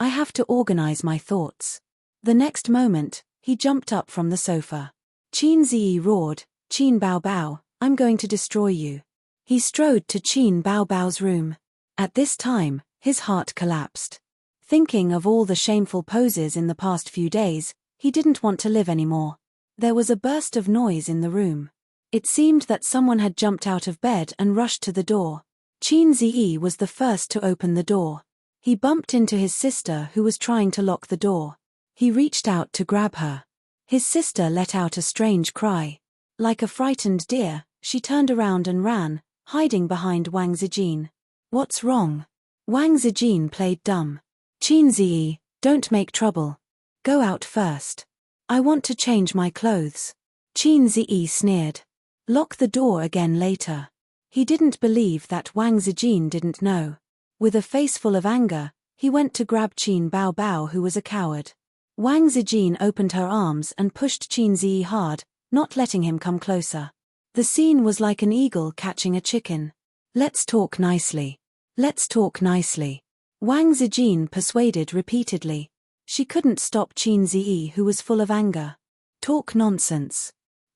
I have to organize my thoughts. The next moment, he jumped up from the sofa. Qin Ziyi roared, Qin Bao Bao, I'm going to destroy you. He strode to Qin Bao Bao's room. At this time, his heart collapsed. Thinking of all the shameful poses in the past few days, he didn't want to live anymore. There was a burst of noise in the room. It seemed that someone had jumped out of bed and rushed to the door. Qin Ziyi was the first to open the door. He bumped into his sister who was trying to lock the door. He reached out to grab her. His sister let out a strange cry. Like a frightened deer, she turned around and ran, hiding behind Wang Zijin. What's wrong? Wang Zijin played dumb. Qin Ziyi, don't make trouble. Go out first. I want to change my clothes. Qin Ziyi sneered. Lock the door again later. He didn't believe that Wang Zijin didn't know. With a face full of anger, he went to grab Qin Bao Bao, who was a coward. Wang Zijin opened her arms and pushed Qin Ziyi hard, not letting him come closer. The scene was like an eagle catching a chicken. Let's talk nicely. Let's talk nicely. Wang Zijin persuaded repeatedly. She couldn't stop Qin Ziyi, who was full of anger. Talk nonsense.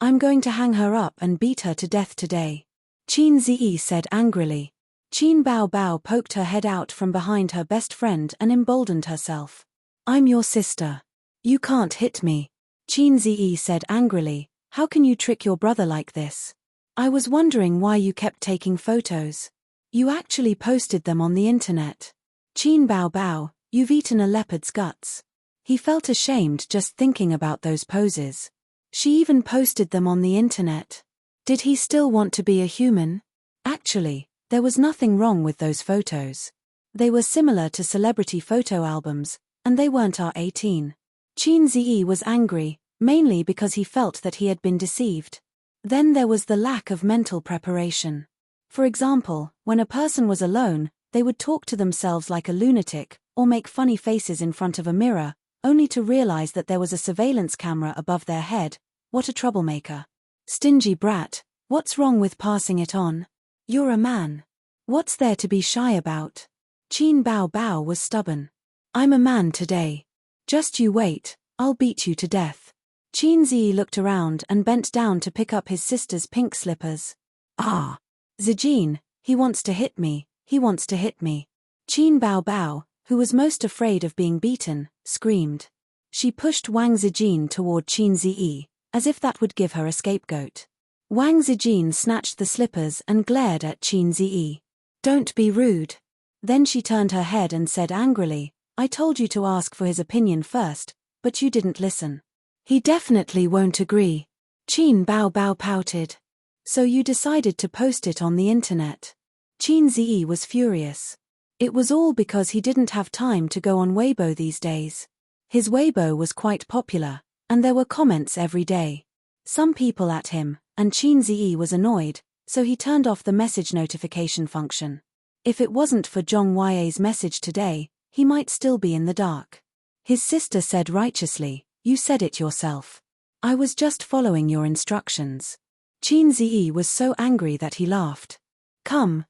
I'm going to hang her up and beat her to death today. Qin Ziyi said angrily. Qin Bao Bao poked her head out from behind her best friend and emboldened herself. I'm your sister. You can't hit me. Qin Ziyi said angrily. How can you trick your brother like this? I was wondering why you kept taking photos. You actually posted them on the internet. Qin Bao Bao, you've eaten a leopard's guts. He felt ashamed just thinking about those poses. She even posted them on the internet. Did he still want to be a human? Actually, there was nothing wrong with those photos. They were similar to celebrity photo albums, and they weren't R18. Qin Ziyi was angry, mainly because he felt that he had been deceived. Then there was the lack of mental preparation. For example, when a person was alone, they would talk to themselves like a lunatic, or make funny faces in front of a mirror, only to realize that there was a surveillance camera above their head. What a troublemaker. Stingy brat, what's wrong with passing it on? You're a man. What's there to be shy about? Qin Bao Bao was stubborn. I'm a man today. Just you wait, I'll beat you to death. Qin Ziyi looked around and bent down to pick up his sister's pink slippers. Ah! Zijin, he wants to hit me, he wants to hit me. Qin Bao Bao, who was most afraid of being beaten, screamed. She pushed Wang Zijin toward Qin Ziyi, as if that would give her a scapegoat. Wang Zijin snatched the slippers and glared at Qin Ziyi. Don't be rude. Then she turned her head and said angrily, I told you to ask for his opinion first, but you didn't listen. He definitely won't agree. Qin Bao Bao pouted. So you decided to post it on the internet. Qin Ziyi was furious. It was all because he didn't have time to go on Weibo these days. His Weibo was quite popular, and there were comments every day. Some people at him, and Qin Ziyi was annoyed, so he turned off the message notification function. If it wasn't for Zhong Yai's message today, he might still be in the dark. His sister said righteously, you said it yourself. I was just following your instructions. Qin Ziyi was so angry that he laughed. Come,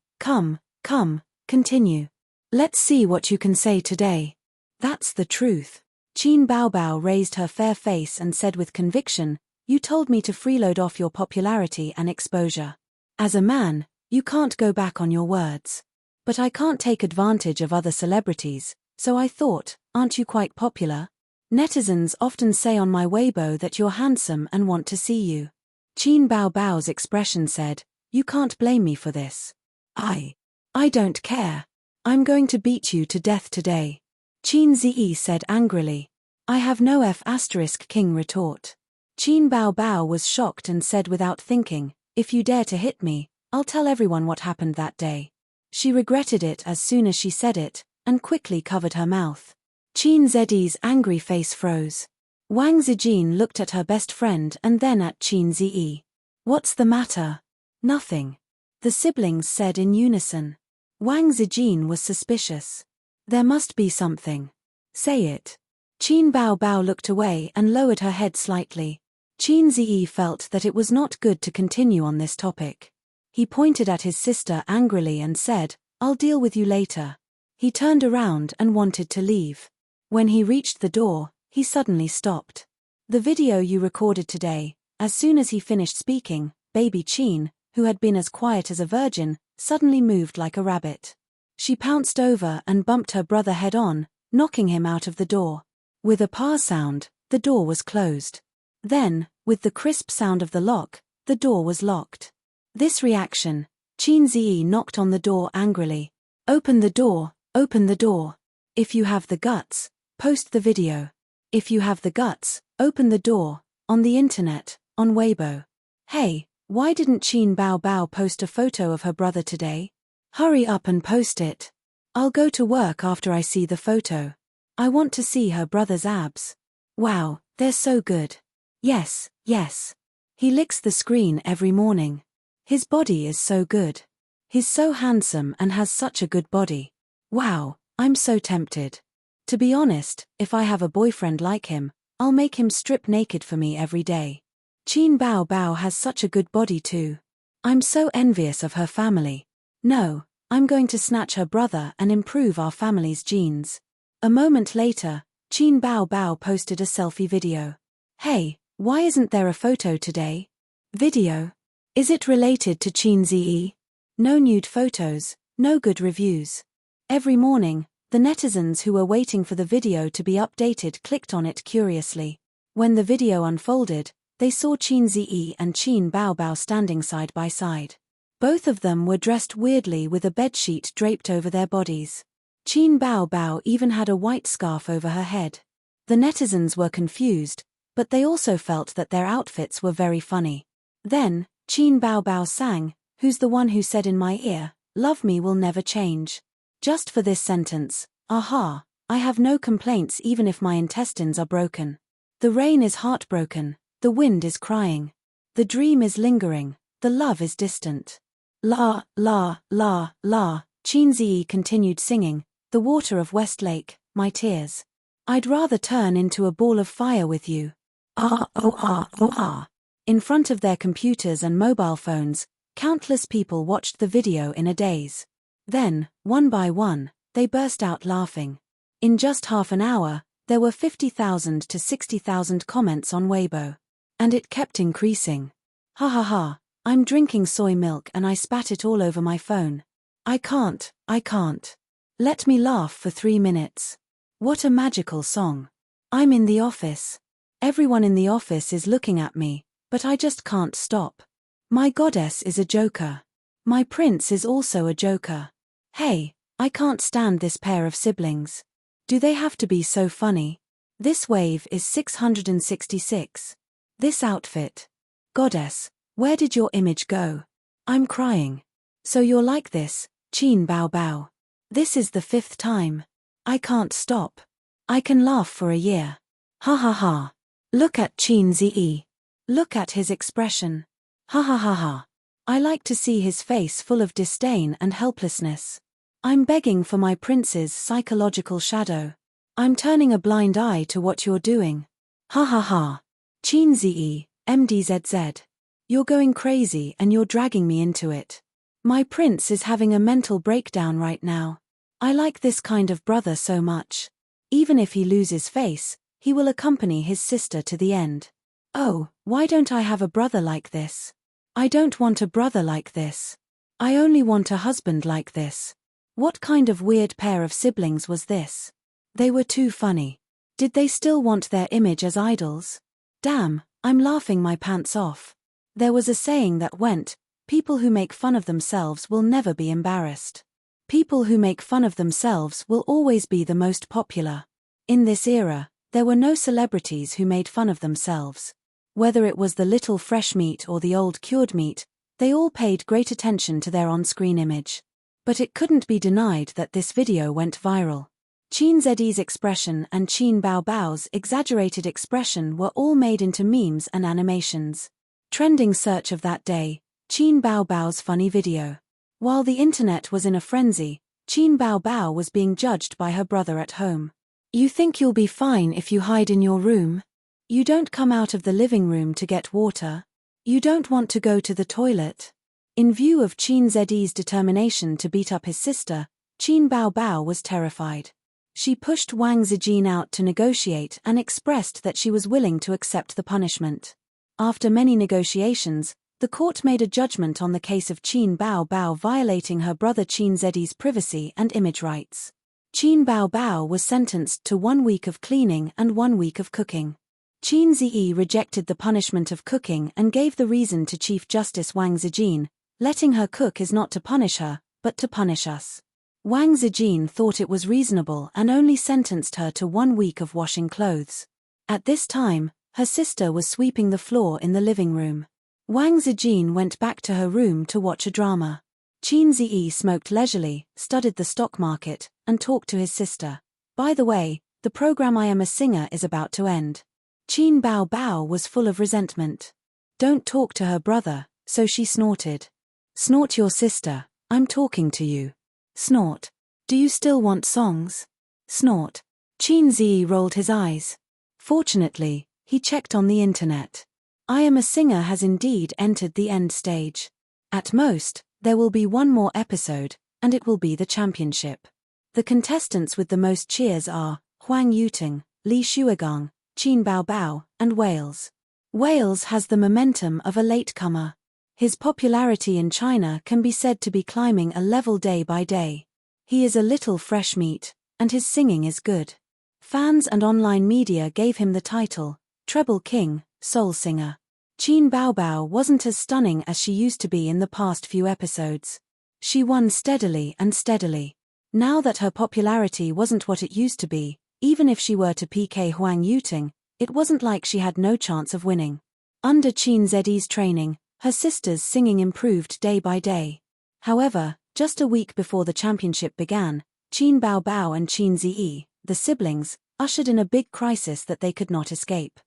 continue. Let's see what you can say today. That's the truth. Qin Bao Bao raised her fair face and said with conviction, you told me to freeload off your popularity and exposure. As a man, you can't go back on your words. But I can't take advantage of other celebrities, so I thought, aren't you quite popular? Netizens often say on my Weibo that you're handsome and want to see you. Qin Bao Bao's expression said, you can't blame me for this. I don't care. I'm going to beat you to death today. Qin Ziyi said angrily. I have no F***king retort. Qin Bao Bao was shocked and said without thinking, if you dare to hit me, I'll tell everyone what happened that day. She regretted it as soon as she said it, and quickly covered her mouth. Qin Zi's angry face froze. Wang Zijin looked at her best friend and then at Qin Zi. What's the matter? Nothing. The siblings said in unison. Wang Zijin was suspicious. There must be something. Say it. Qin Bao looked away and lowered her head slightly. Qin Zi felt that it was not good to continue on this topic. He pointed at his sister angrily and said, "I'll deal with you later." He turned around and wanted to leave. When he reached the door, he suddenly stopped. The video you recorded today, as soon as he finished speaking, baby Qin, who had been as quiet as a virgin, suddenly moved like a rabbit. She pounced over and bumped her brother head on, knocking him out of the door. With a pa sound, the door was closed. Then, with the crisp sound of the lock, the door was locked. This reaction, Qin Zi knocked on the door angrily. "Open the door, open the door. If you have the guts, post the video. If you have the guts, open the door, on the internet, on Weibo. Hey, why didn't Qin Bao post a photo of her brother today? Hurry up and post it. I'll go to work after I see the photo. I want to see her brother's abs. Wow, they're so good. Yes, yes. He licks the screen every morning. His body is so good. He's so handsome and has such a good body. Wow, I'm so tempted. To be honest, if I have a boyfriend like him, I'll make him strip naked for me every day. Qin Bao has such a good body too. I'm so envious of her family. No, I'm going to snatch her brother and improve our family's genes." A moment later, Qin Bao posted a selfie video. "Hey, why isn't there a photo today? Video? Is it related to Qin Zi? No nude photos, no good reviews." Every morning, the netizens who were waiting for the video to be updated clicked on it curiously. When the video unfolded, they saw Qin Zi and Qin Bao standing side by side. Both of them were dressed weirdly with a bedsheet draped over their bodies. Qin Bao even had a white scarf over her head. The netizens were confused, but they also felt that their outfits were very funny. Then, Qin Bao sang, "Who's the one who said in my ear, 'Love me will never change'? Just for this sentence, aha, I have no complaints even if my intestines are broken. The rain is heartbroken, the wind is crying. The dream is lingering, the love is distant. La, la, la, la." Qin Zi continued singing, "The water of Westlake, my tears. I'd rather turn into a ball of fire with you. Ah, oh ah, oh ah." In front of their computers and mobile phones, countless people watched the video in a daze. Then, one by one, they burst out laughing. In just half an hour, there were 50,000 to 60,000 comments on Weibo. And it kept increasing. "Ha ha ha, I'm drinking soy milk and I spat it all over my phone. I can't. Let me laugh for 3 minutes. What a magical song. I'm in the office. Everyone in the office is looking at me, but I just can't stop. My goddess is a joker. My prince is also a joker. Hey, I can't stand this pair of siblings. Do they have to be so funny? This wave is 666. This outfit. Goddess, where did your image go? I'm crying. So you're like this, Qin Bao. This is the 5th time. I can't stop. I can laugh for a year. Ha ha ha. Look at Qin Zi. Look at his expression. Ha ha ha ha. I like to see his face full of disdain and helplessness. I'm begging for my prince's psychological shadow. I'm turning a blind eye to what you're doing. Ha ha ha. Qin Zi, MDZZ. You're going crazy and you're dragging me into it. My prince is having a mental breakdown right now. I like this kind of brother so much. Even if he loses face, he will accompany his sister to the end. Oh, why don't I have a brother like this? I don't want a brother like this. I only want a husband like this. What kind of weird pair of siblings was this? They were too funny. Did they still want their image as idols? Damn, I'm laughing my pants off. There was a saying that went, people who make fun of themselves will never be embarrassed. People who make fun of themselves will always be the most popular. In this era, there were no celebrities who made fun of themselves. Whether it was the little fresh meat or the old cured meat, they all paid great attention to their on-screen image. But it couldn't be denied that this video went viral. Qin Zi's expression and Qin Bao's exaggerated expression were all made into memes and animations. Trending search of that day, Qin Bao's funny video. While the internet was in a frenzy, Qin Bao was being judged by her brother at home. You think you'll be fine if you hide in your room? You don't come out of the living room to get water? You don't want to go to the toilet? In view of Qin Zi's determination to beat up his sister, Qin Bao was terrified. She pushed Wang Zijin out to negotiate and expressed that she was willing to accept the punishment. After many negotiations, the court made a judgment on the case of Qin Bao violating her brother Qin Zi's privacy and image rights. Qin Bao was sentenced to 1 week of cleaning and 1 week of cooking. Qin Zi rejected the punishment of cooking and gave the reason to Chief Justice Wang Zijin: letting her cook is not to punish her, but to punish us. Wang Zijin thought it was reasonable and only sentenced her to 1 week of washing clothes. At this time, her sister was sweeping the floor in the living room. Wang Zijin went back to her room to watch a drama. Qin Zi smoked leisurely, studied the stock market, and talked to his sister. By the way, the program I Am a Singer is about to end. Qin Bao was full of resentment. Don't talk to her brother, so she snorted. Snort your sister, I'm talking to you. Snort. Do you still want songs? Snort. Qin Zi rolled his eyes. Fortunately, he checked on the internet. I Am a Singer has indeed entered the end stage. At most, there will be 1 more episode, and it will be the championship. The contestants with the most cheers are Huang Yuting, Li Shuigang, Qin Bao, and Wales. Wales has the momentum of a latecomer. His popularity in China can be said to be climbing a level day by day. He is a little fresh meat, and his singing is good. Fans and online media gave him the title, Treble King, Soul Singer. Qin Bao wasn't as stunning as she used to be in the past few episodes. She won steadily and steadily. Now that her popularity wasn't what it used to be, even if she were to PK Huang Yuting, it wasn't like she had no chance of winning. Under Qin Zi's training, her sister's singing improved day by day. However, just a week before the championship began, Qin Bao and Qin Zi, the siblings, ushered in a big crisis that they could not escape.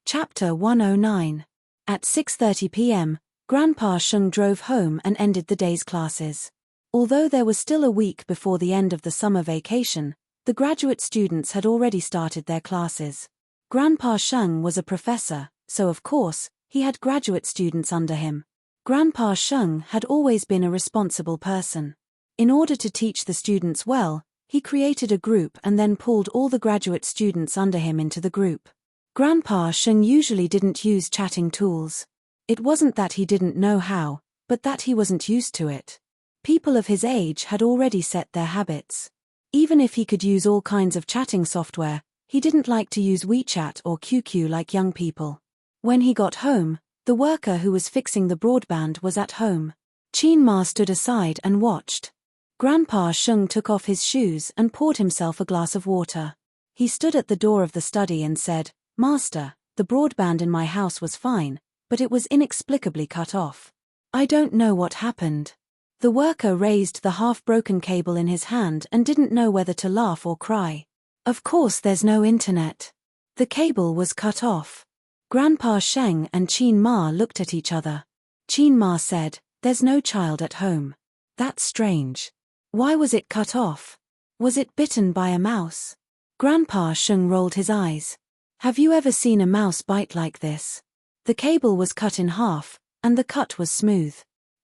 Chapter 109. At 6:30 p.m., Grandpa Sheng drove home and ended the day's classes. Although there was still a week before the end of the summer vacation, the graduate students had already started their classes. Grandpa Sheng was a professor, so of course, he had graduate students under him. Grandpa Sheng had always been a responsible person. In order to teach the students well, he created a group and then pulled all the graduate students under him into the group. Grandpa Sheng usually didn't use chatting tools. It wasn't that he didn't know how, but that he wasn't used to it. People of his age had already set their habits. Even if he could use all kinds of chatting software, he didn't like to use WeChat or QQ like young people. When he got home, the worker who was fixing the broadband was at home. Qin Ma stood aside and watched. Grandpa Sheng took off his shoes and poured himself a glass of water. He stood at the door of the study and said, "Master, the broadband in my house was fine, but it was inexplicably cut off. I don't know what happened." The worker raised the half-broken cable in his hand and didn't know whether to laugh or cry. Of course there's no internet. The cable was cut off. Grandpa Sheng and Qin Ma looked at each other. Qin Ma said, "There's no child at home. That's strange. Why was it cut off? Was it bitten by a mouse?" Grandpa Sheng rolled his eyes. "Have you ever seen a mouse bite like this?" The cable was cut in half, and the cut was smooth.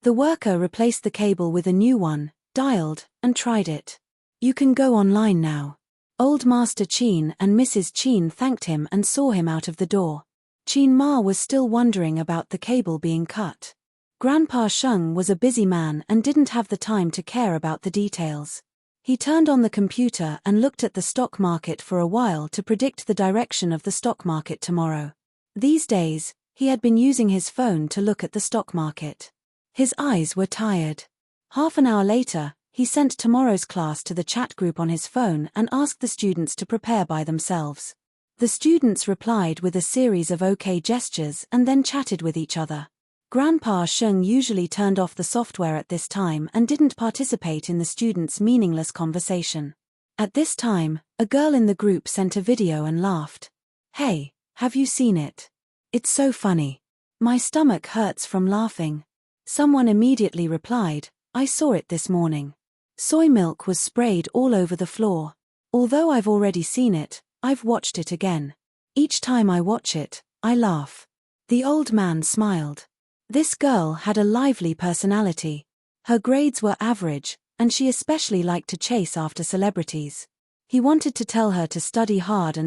The worker replaced the cable with a new one, dialed, and tried it. "You can go online now." Old Master Qin and Mrs. Qin thanked him and saw him out of the door. Qin Ma was still wondering about the cable being cut. Grandpa Sheng was a busy man and didn't have the time to care about the details. He turned on the computer and looked at the stock market for a while to predict the direction of the stock market tomorrow. These days, he had been using his phone to look at the stock market. His eyes were tired. Half an hour later, he sent tomorrow's class to the chat group on his phone and asked the students to prepare by themselves. The students replied with a series of OK gestures and then chatted with each other. Grandpa Sheng usually turned off the software at this time and didn't participate in the students' meaningless conversation. At this time, a girl in the group sent a video and laughed. "Hey, have you seen it? It's so funny. My stomach hurts from laughing." Someone immediately replied, "I saw it this morning. Soy milk was sprayed all over the floor. Although I've already seen it, I've watched it again. Each time I watch it, I laugh." The old man smiled. This girl had a lively personality. Her grades were average, and she especially liked to chase after celebrities. He wanted to tell her to study hard,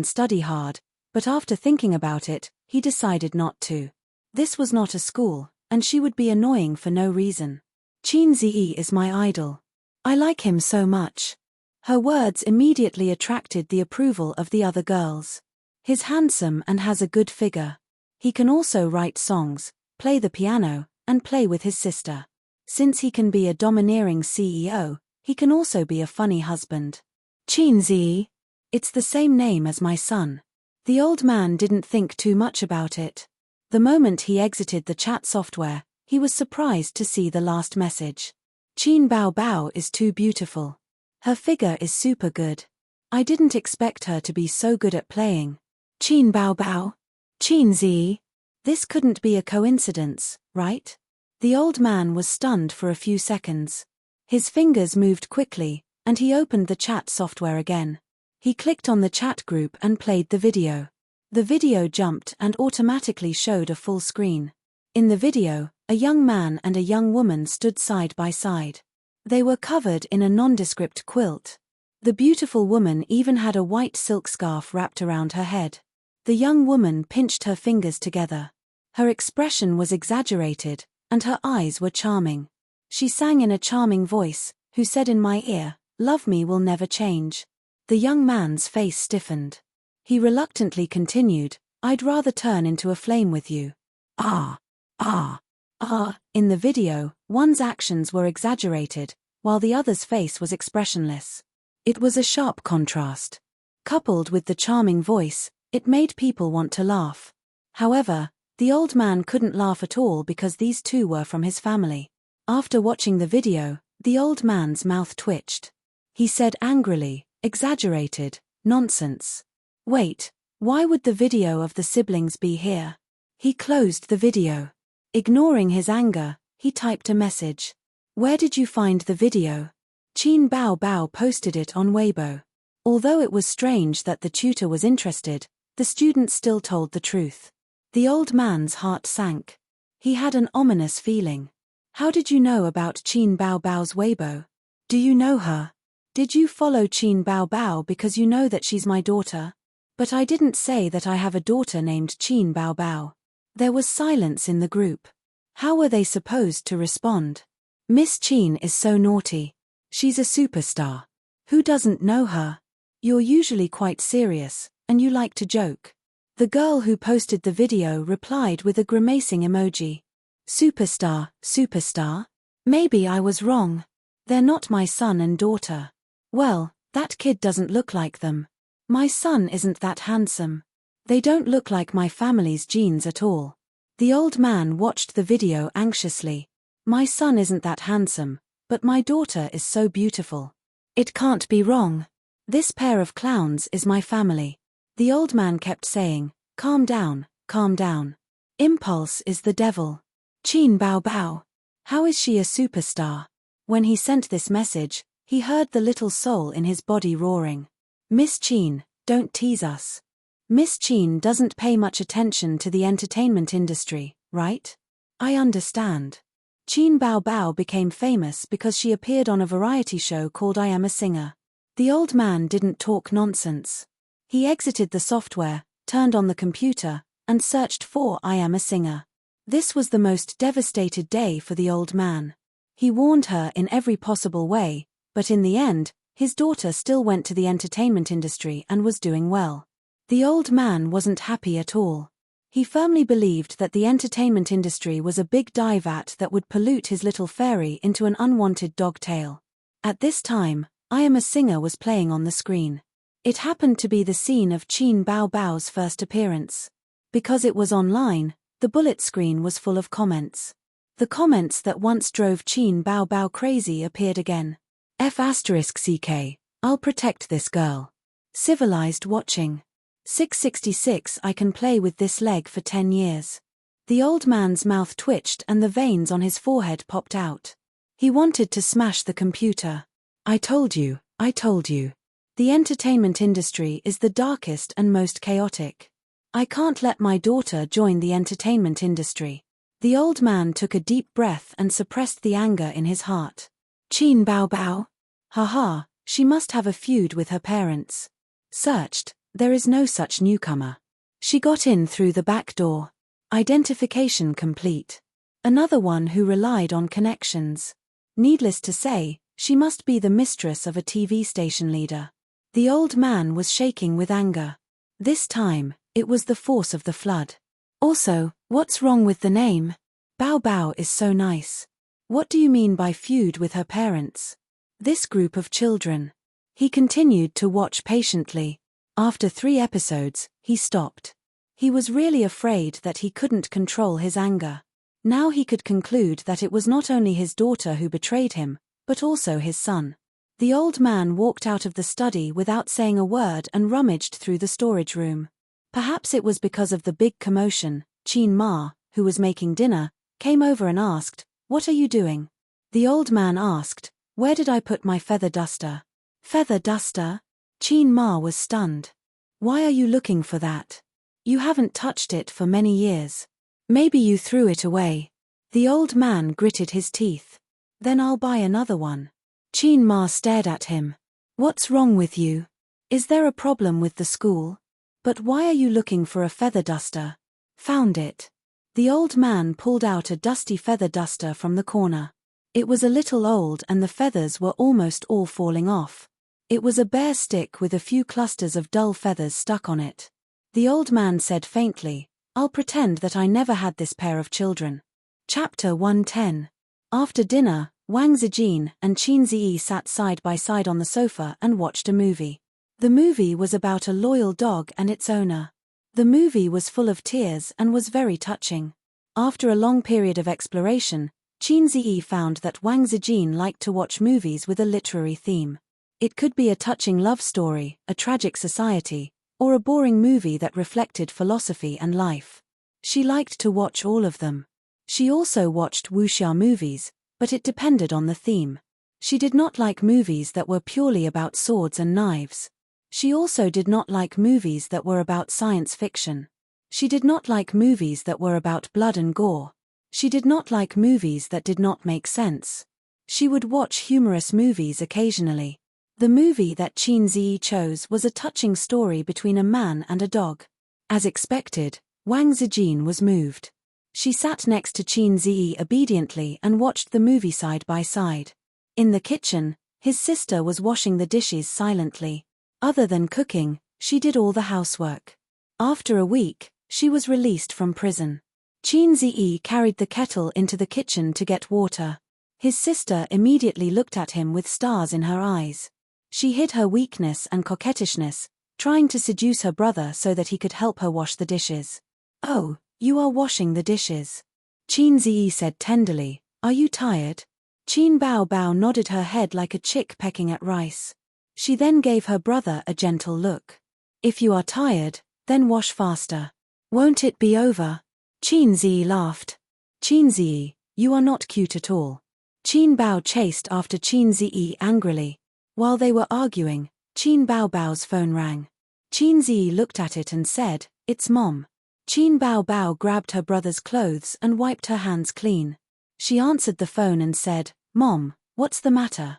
but after thinking about it, he decided not to. This was not a school, and she would be annoying for no reason. "Qin Ziyi is my idol. I like him so much." Her words immediately attracted the approval of the other girls. "He's handsome and has a good figure. He can also write songs, play the piano, and play with his sister. Since he can be a domineering CEO, he can also be a funny husband. Qin Ziyi. It's the same name as my son." The old man didn't think too much about it. The moment he exited the chat software, he was surprised to see the last message. "Qin Bao Bao is too beautiful. Her figure is super good. I didn't expect her to be so good at playing. Qin Bao Bao. Qin Ziyi. This couldn't be a coincidence, right?" The old man was stunned for a few seconds. His fingers moved quickly, and he opened the chat software again. He clicked on the chat group and played the video. The video jumped and automatically showed a full screen. In the video, a young man and a young woman stood side by side. They were covered in a nondescript quilt. The beautiful woman even had a white silk scarf wrapped around her head. The young woman pinched her fingers together. Her expression was exaggerated, and her eyes were charming. She sang in a charming voice, "Who said in my ear, 'Love me will never change.'" The young man's face stiffened. He reluctantly continued, "I'd rather turn into a flame with you." Ah. In the video, one's actions were exaggerated, while the other's face was expressionless. It was a sharp contrast. Coupled with the charming voice, it made people want to laugh. However, the old man couldn't laugh at all because these two were from his family. After watching the video, the old man's mouth twitched. He said angrily, "Exaggerated, nonsense. Wait, why would the video of the siblings be here?" He closed the video. Ignoring his anger, he typed a message. "Where did you find the video?" Qin Bao Bao posted it on Weibo. Although it was strange that the tutor was interested, the student still told the truth. The old man's heart sank. He had an ominous feeling. "How did you know about Qin Bao Bao's Weibo? Do you know her? Did you follow Qin Bao Bao because you know that she's my daughter?" "But I didn't say that I have a daughter named Qin Bao Bao." There was silence in the group. How were they supposed to respond? "Miss Qin is so naughty. She's a superstar. Who doesn't know her? You're usually quite serious, and you like to joke." The girl who posted the video replied with a grimacing emoji. Superstar? Maybe I was wrong. They're not my son and daughter." "Well, that kid doesn't look like them. My son isn't that handsome. They don't look like my family's genes at all." The old man watched the video anxiously. "My son isn't that handsome, but my daughter is so beautiful. It can't be wrong. This pair of clowns is my family." The old man kept saying, calm down. Impulse is the devil. Qin Bao Bao. How is she a superstar?" When he sent this message, he heard the little soul in his body roaring. "Miss Qin, don't tease us. Miss Qin doesn't pay much attention to the entertainment industry, right? I understand." Qin Bao Bao became famous because she appeared on a variety show called I Am a Singer. The old man didn't talk nonsense. He exited the software, turned on the computer, and searched for I Am a Singer. This was the most devastated day for the old man. He warned her in every possible way, but in the end, his daughter still went to the entertainment industry and was doing well. The old man wasn't happy at all. He firmly believed that the entertainment industry was a big dye vat that would pollute his little fairy into an unwanted dog tail. At this time, I Am a Singer was playing on the screen. It happened to be the scene of Qin Bao Bao's first appearance. Because it was online, The bullet screen was full of comments. The comments that once drove Qin Bao Bao crazy appeared again. F***CK, I'll protect this girl. Civilized watching. 666 I can play with this leg for 10 years. The old man's mouth twitched and the veins on his forehead popped out. He wanted to smash the computer. I told you. The entertainment industry is the darkest and most chaotic. I can't let my daughter join the entertainment industry. The old man took a deep breath and suppressed the anger in his heart. Qin Bao Bao? Haha, she must have a feud with her parents. Searched, there is no such newcomer. She got in through the back door. Identification complete. Another one who relied on connections. Needless to say, she must be the mistress of a TV station leader. The old man was shaking with anger. This time, it was the force of the flood. Also, what's wrong with the name? Bao Bao is so nice. What do you mean by feud with her parents? This group of children. He continued to watch patiently. After 3 episodes, he stopped. He was really afraid that he couldn't control his anger. Now he could conclude that it was not only his daughter who betrayed him, but also his son. The old man walked out of the study without saying a word and rummaged through the storage room. Perhaps it was because of the big commotion. Qin Ma, who was making dinner, came over and asked, "What are you doing?" The old man asked, "Where did I put my feather duster?" Feather duster? Qin Ma was stunned. "Why are you looking for that? You haven't touched it for many years. Maybe you threw it away." The old man gritted his teeth. "Then I'll buy another one." Qin Ma stared at him. "What's wrong with you? Is there a problem with the school? But why are you looking for a feather duster?" "Found it." The old man pulled out a dusty feather duster from the corner. It was a little old and the feathers were almost all falling off. It was a bare stick with a few clusters of dull feathers stuck on it. The old man said faintly, "I'll pretend that I never had this pair of children." Chapter 110. After dinner, Wang Zijin and Qin Ziyi sat side by side on the sofa and watched a movie. The movie was about a loyal dog and its owner. The movie was full of tears and was very touching. After a long period of exploration, Qin Ziyi found that Wang Zijin liked to watch movies with a literary theme. It could be a touching love story, a tragic society, or a boring movie that reflected philosophy and life. She liked to watch all of them. She also watched wuxia movies, but it depended on the theme. She did not like movies that were purely about swords and knives. She also did not like movies that were about science fiction. She did not like movies that were about blood and gore. She did not like movies that did not make sense. She would watch humorous movies occasionally. The movie that Qin Ziyi chose was a touching story between a man and a dog. As expected, Wang Zijin was moved. She sat next to Qin Ziyi obediently and watched the movie side by side. In the kitchen, his sister was washing the dishes silently. Other than cooking, she did all the housework. After a week, she was released from prison. Qin Ziyi carried the kettle into the kitchen to get water. His sister immediately looked at him with stars in her eyes. She hid her weakness and coquettishness, trying to seduce her brother so that he could help her wash the dishes. "Oh, you are washing the dishes," Qin Ziyi said tenderly. "Are you tired?" Qin Bao Bao nodded her head like a chick pecking at rice. She then gave her brother a gentle look. "If you are tired, then wash faster. Won't it be over?" Qin Ziyi laughed. "Qin Ziyi, you are not cute at all." Qin Bao chased after Qin Ziyi angrily. While they were arguing, Qin Bao Bao's phone rang. Qin Ziyi looked at it and said, "It's Mom." Qin Bao Bao grabbed her brother's clothes and wiped her hands clean. She answered the phone and said, "Mom, what's the matter?"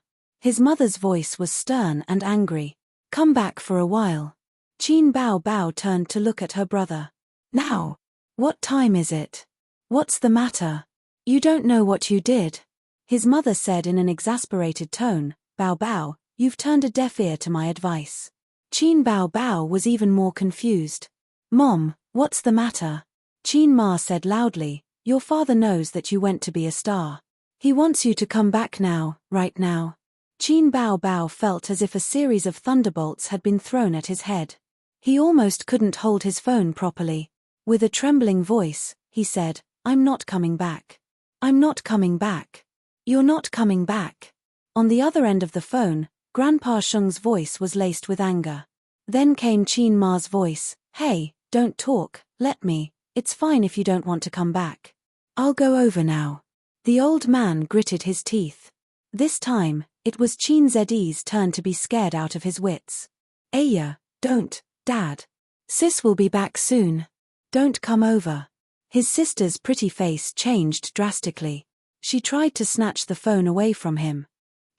His mother's voice was stern and angry. "Come back for a while." Qin Bao Bao turned to look at her brother. "Now? What time is it? What's the matter? You don't know what you did." His mother said in an exasperated tone, "Bao Bao, you've turned a deaf ear to my advice." Qin Bao Bao was even more confused. "Mom, what's the matter?" Qin Ma said loudly, "Your father knows that you went to be a star. He wants you to come back now, right now." Qin Bao Bao felt as if a series of thunderbolts had been thrown at his head. He almost couldn't hold his phone properly. With a trembling voice, he said, I'm not coming back. I'm not coming back. You're not coming back. On the other end of the phone, Grandpa Shung's voice was laced with anger. Then came Qin Ma's voice, hey, don't talk, let me, it's fine if you don't want to come back. I'll go over now. The old man gritted his teeth. This time, it was Qin Z's turn to be scared out of his wits. Aya, don't, Dad. Sis will be back soon. Don't come over. His sister's pretty face changed drastically. She tried to snatch the phone away from him.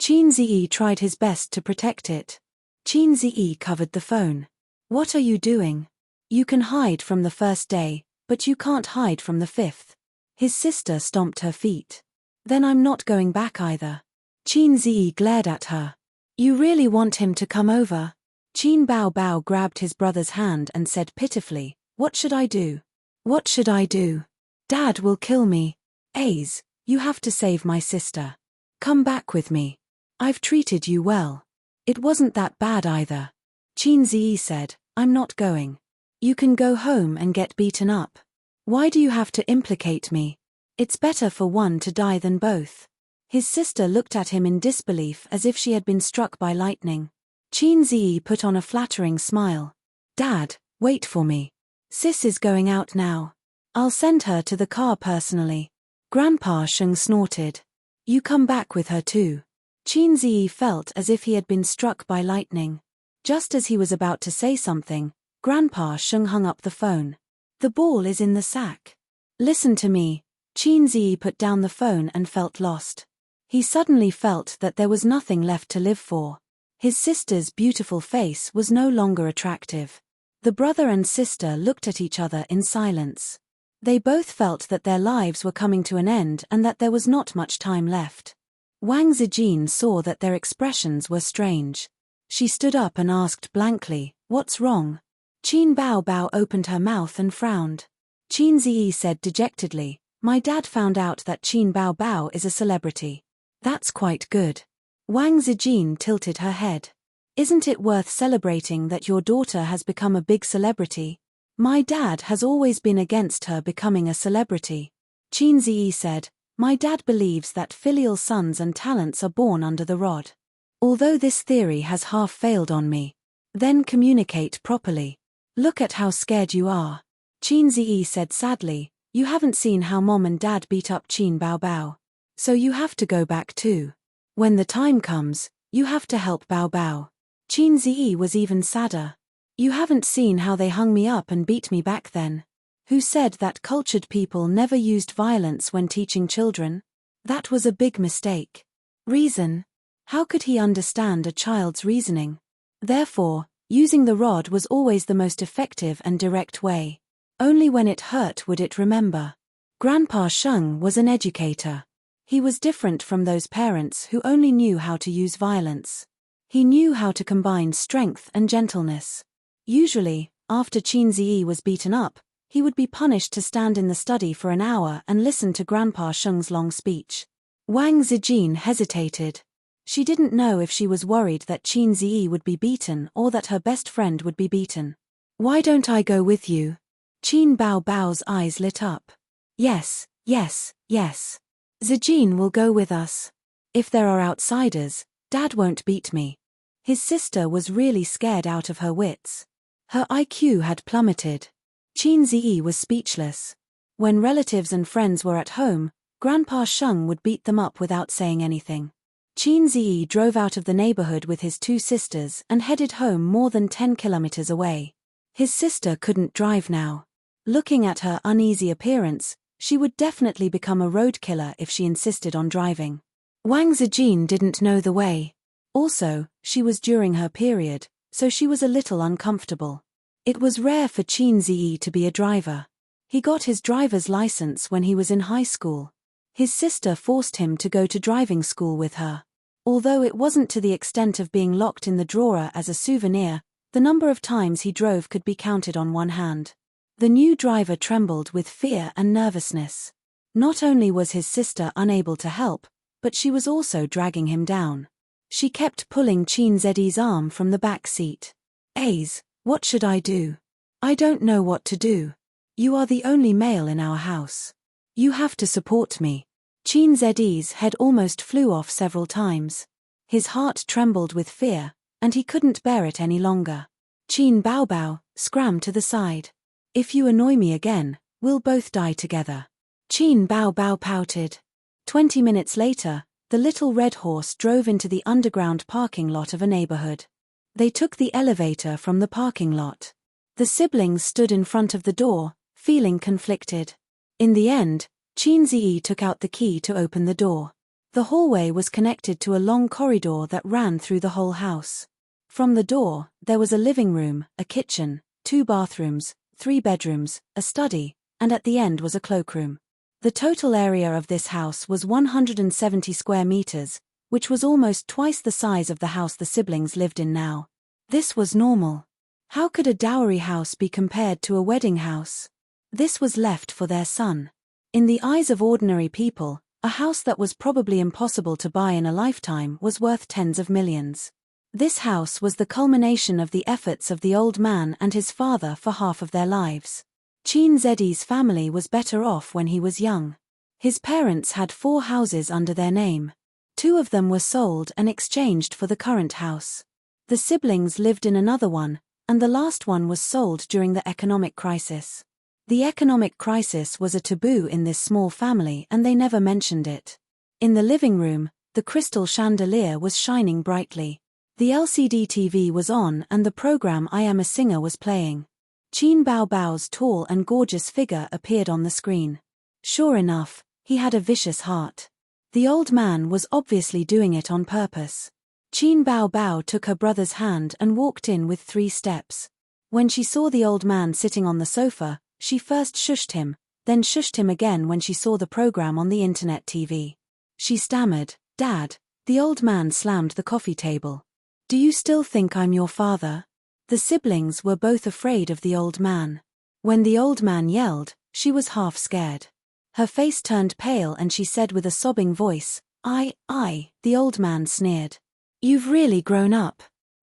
Qin Zi tried his best to protect it. Qin Zi covered the phone. What are you doing? You can hide from the first day, but you can't hide from the fifth. His sister stomped her feet. Then I'm not going back either. Qin Zi glared at her. You really want him to come over? Qin Bao Bao grabbed his brother's hand and said pitifully, what should I do? What should I do? Dad will kill me. Aze, you have to save my sister. Come back with me. I've treated you well. It wasn't that bad either. Qin Zi said, I'm not going. You can go home and get beaten up. Why do you have to implicate me? It's better for one to die than both. His sister looked at him in disbelief as if she had been struck by lightning. Qin Zi put on a flattering smile. Dad, wait for me. Sis is going out now. I'll send her to the car personally. Grandpa Sheng snorted. You come back with her too. Qin Zi felt as if he had been struck by lightning. Just as he was about to say something, Grandpa Sheng hung up the phone. The ball is in the sack. Listen to me. Qin Zi put down the phone and felt lost. He suddenly felt that there was nothing left to live for. His sister's beautiful face was no longer attractive. The brother and sister looked at each other in silence. They both felt that their lives were coming to an end and that there was not much time left. Wang Zijin saw that their expressions were strange. She stood up and asked blankly, what's wrong? Qin Bao Bao opened her mouth and frowned. Qin Zi said dejectedly, my dad found out that Qin Bao Bao is a celebrity. That's quite good. Wang Zijin tilted her head. Isn't it worth celebrating that your daughter has become a big celebrity? My dad has always been against her becoming a celebrity. Qin Zi said, my dad believes that filial sons and talents are born under the rod. Although this theory has half failed on me. Then communicate properly. Look at how scared you are. Qin Zi said sadly, you haven't seen how Mom and Dad beat up Qin Bao Bao. So you have to go back too. When the time comes, you have to help Bao Bao. Qin Zi was even sadder. You haven't seen how they hung me up and beat me back then. Who said that cultured people never used violence when teaching children? That was a big mistake. Reason? How could he understand a child's reasoning? Therefore, using the rod was always the most effective and direct way. Only when it hurt would it remember. Grandpa Sheng was an educator. He was different from those parents who only knew how to use violence. He knew how to combine strength and gentleness. Usually, after Qin Zi was beaten up, he would be punished to stand in the study for an hour and listen to Grandpa Sheng's long speech. Wang Zijin hesitated. She didn't know if she was worried that Qin Zi would be beaten or that her best friend would be beaten. Why don't I go with you? Qin Bao Bao's eyes lit up. Yes, yes, yes. Zijin will go with us. If there are outsiders, Dad won't beat me. His sister was really scared out of her wits. Her IQ had plummeted. Qin Zi was speechless. When relatives and friends were at home, Grandpa Sheng would beat them up without saying anything. Qin Zi drove out of the neighborhood with his two sisters and headed home more than 10 kilometers away. His sister couldn't drive now. Looking at her uneasy appearance, she would definitely become a road killer if she insisted on driving. Wang Zijin didn't know the way. Also, she was during her period, so she was a little uncomfortable. It was rare for Qin Zi to be a driver. He got his driver's license when he was in high school. His sister forced him to go to driving school with her. Although it wasn't to the extent of being locked in the drawer as a souvenir, the number of times he drove could be counted on one hand. The new driver trembled with fear and nervousness. Not only was his sister unable to help, but she was also dragging him down. She kept pulling Qin Zi's arm from the back seat. Aze, what should I do? I don't know what to do. You are the only male in our house. You have to support me. Qin Zi's head almost flew off several times. His heart trembled with fear, and he couldn't bear it any longer. Qin Baobao scrammed to the side. If you annoy me again, we'll both die together. Qin Baobao pouted. 20 minutes later, the little red horse drove into the underground parking lot of a neighborhood. They took the elevator from the parking lot. The siblings stood in front of the door, feeling conflicted. In the end, Qin Zi took out the key to open the door. The hallway was connected to a long corridor that ran through the whole house. From the door, there was a living room, a kitchen, 2 bathrooms, 3 bedrooms, a study, and at the end was a cloakroom. The total area of this house was 170 square meters, which was almost twice the size of the house the siblings lived in now. This was normal. How could a dowry house be compared to a wedding house? This was left for their son. In the eyes of ordinary people, a house that was probably impossible to buy in a lifetime was worth tens of millions. This house was the culmination of the efforts of the old man and his father for half of their lives. Qin Zi's family was better off when he was young. His parents had 4 houses under their name. 2 of them were sold and exchanged for the current house. The siblings lived in another one, and the last one was sold during the economic crisis. The economic crisis was a taboo in this small family and they never mentioned it. In the living room, the crystal chandelier was shining brightly. The LCD TV was on and the program I Am a Singer was playing. Qin Baobao's tall and gorgeous figure appeared on the screen. Sure enough, he had a vicious heart. The old man was obviously doing it on purpose. Qin Baobao took her brother's hand and walked in with 3 steps. When she saw the old man sitting on the sofa, she first shushed him, then shushed him again when she saw the program on the internet TV. She stammered, "Dad." The old man slammed the coffee table. "Do you still think I'm your father?" The siblings were both afraid of the old man. When the old man yelled, she was half scared. Her face turned pale and she said with a sobbing voice, I. The old man sneered. "You've really grown up.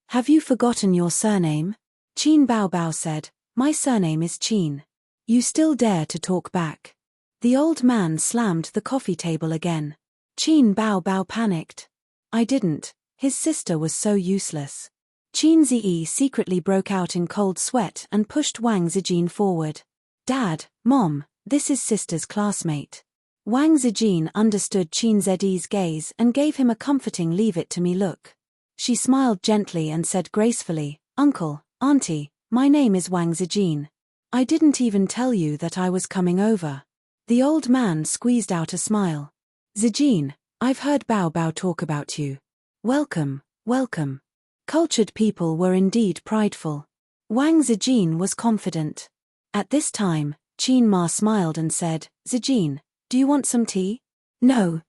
Have you forgotten your surname?" Qin Baobao said, "My surname is Qin. You still dare to talk back." The old man slammed the coffee table again. Qin Baobao panicked. "I didn't." His sister was so useless. Qin Zi secretly broke out in cold sweat and pushed Wang Zijin forward. "Dad, Mom, this is sister's classmate." Wang Zijin understood Qin Zi's gaze and gave him a comforting leave-it-to-me look. She smiled gently and said gracefully, "Uncle, Auntie, my name is Wang Zijin. I didn't even tell you that I was coming over." The old man squeezed out a smile. "Zijin, I've heard Bao talk about you. Welcome, welcome." Cultured people were indeed prideful. Wang Zijin was confident. At this time, Qin Ma smiled and said, "Zijin, do you want some tea?" No.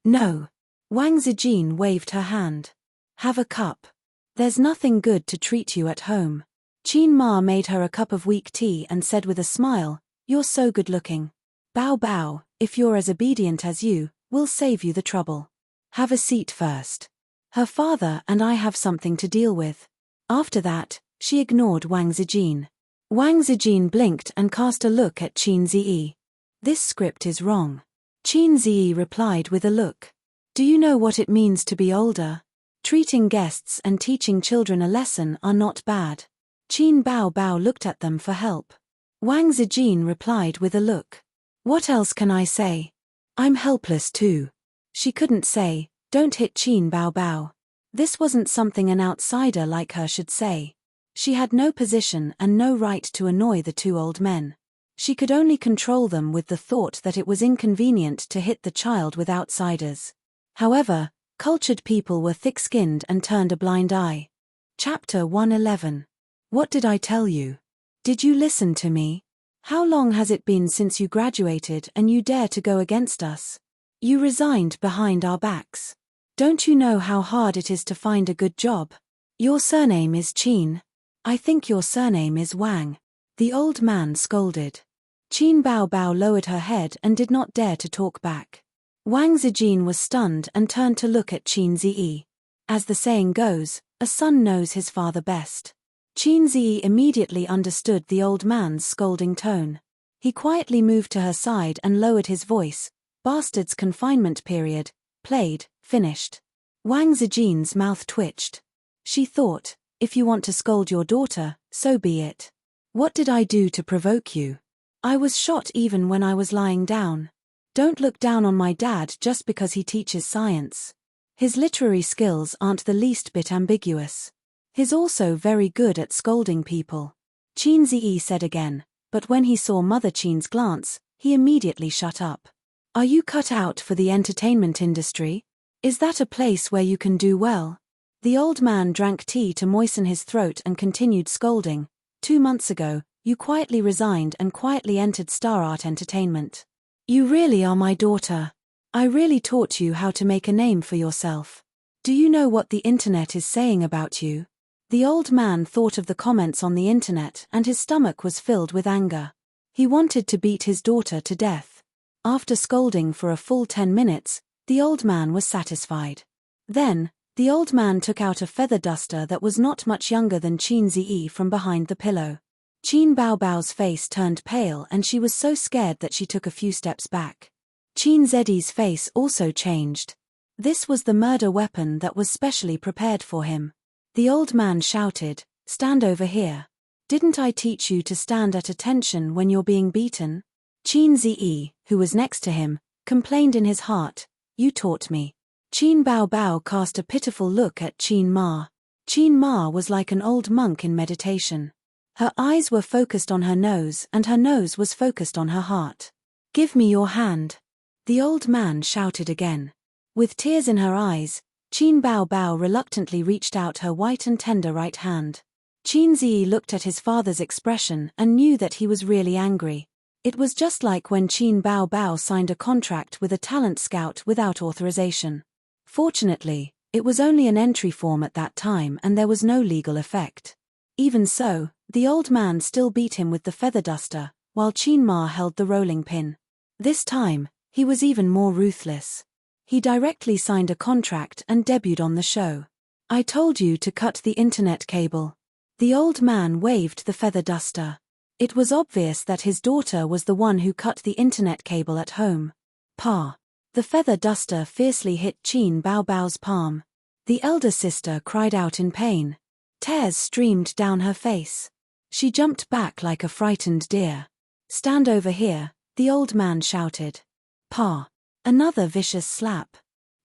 Wang Zijin waved her hand. "Have a cup. There's nothing good to treat you at home." Qin Ma made her a cup of weak tea and said with a smile, "You're so good-looking. Bao, if you're as obedient as you, we'll save you the trouble. Have a seat first. Her father and I have something to deal with." After that, she ignored Wang Zijin. Wang Zijin blinked and cast a look at Qin Zi. "This script is wrong." Qin Zi replied with a look. "Do you know what it means to be older? Treating guests and teaching children a lesson are not bad." Qin Baobao looked at them for help. Wang Zijin replied with a look. "What else can I say? I'm helpless too." She couldn't say, "Don't hit Qin Baobao." This wasn't something an outsider like her should say. She had no position and no right to annoy the 2 old men. She could only control them with the thought that it was inconvenient to hit the child with outsiders. However, cultured people were thick-skinned and turned a blind eye. Chapter 111. What did I tell you? Did you listen to me? How long has it been since you graduated and you dare to go against us? You resigned behind our backs. Don't you know how hard it is to find a good job? Your surname is Qin. I think your surname is Wang." The old man scolded. Qin Baobao lowered her head and did not dare to talk back. Wang Zijin was stunned and turned to look at Qin Zi. As the saying goes, a son knows his father best. Qin Zi immediately understood the old man's scolding tone. He quietly moved to her side and lowered his voice. Bastard's confinement period. Played, finished. Wang Zijin's mouth twitched. She thought, if you want to scold your daughter, so be it. What did I do to provoke you? I was shot even when I was lying down. Don't look down on my dad just because he teaches science. His literary skills aren't the least bit ambiguous. He's also very good at scolding people. Qin Ziyi said again, but when he saw Mother Qin's glance, he immediately shut up. Are you cut out for the entertainment industry? Is that a place where you can do well? The old man drank tea to moisten his throat and continued scolding. 2 months ago, you quietly resigned and quietly entered Star Art Entertainment. You really are my daughter. I really taught you how to make a name for yourself. Do you know what the internet is saying about you? The old man thought of the comments on the internet and his stomach was filled with anger. He wanted to beat his daughter to death. After scolding for a full 10 minutes, the old man was satisfied. Then, the old man took out a feather duster that was not much younger than Qin Ziyi from behind the pillow. Qin Baobao's face turned pale and she was so scared that she took a few steps back. Qin Ziyi's face also changed. This was the murder weapon that was specially prepared for him. The old man shouted, "Stand over here. Didn't I teach you to stand at attention when you're being beaten?" Qin Ziyi, who was next to him, complained in his heart, "You taught me." Qin Baobao cast a pitiful look at Qin Ma. Qin Ma was like an old monk in meditation. Her eyes were focused on her nose and her nose was focused on her heart. "Give me your hand." The old man shouted again. With tears in her eyes, Qin Baobao reluctantly reached out her white and tender right hand. Qin Ziyi looked at his father's expression and knew that he was really angry. It was just like when Qin Baobao signed a contract with a talent scout without authorization. Fortunately, it was only an entry form at that time and there was no legal effect. Even so, the old man still beat him with the feather duster, while Qin Ma held the rolling pin. This time, he was even more ruthless. He directly signed a contract and debuted on the show. "I told you to cut the internet cable." The old man waved the feather duster. It was obvious that his daughter was the one who cut the internet cable at home. Pa! The feather duster fiercely hit Qin Baobao's palm. The elder sister cried out in pain. Tears streamed down her face. She jumped back like a frightened deer. "Stand over here," the old man shouted. Pa! Another vicious slap.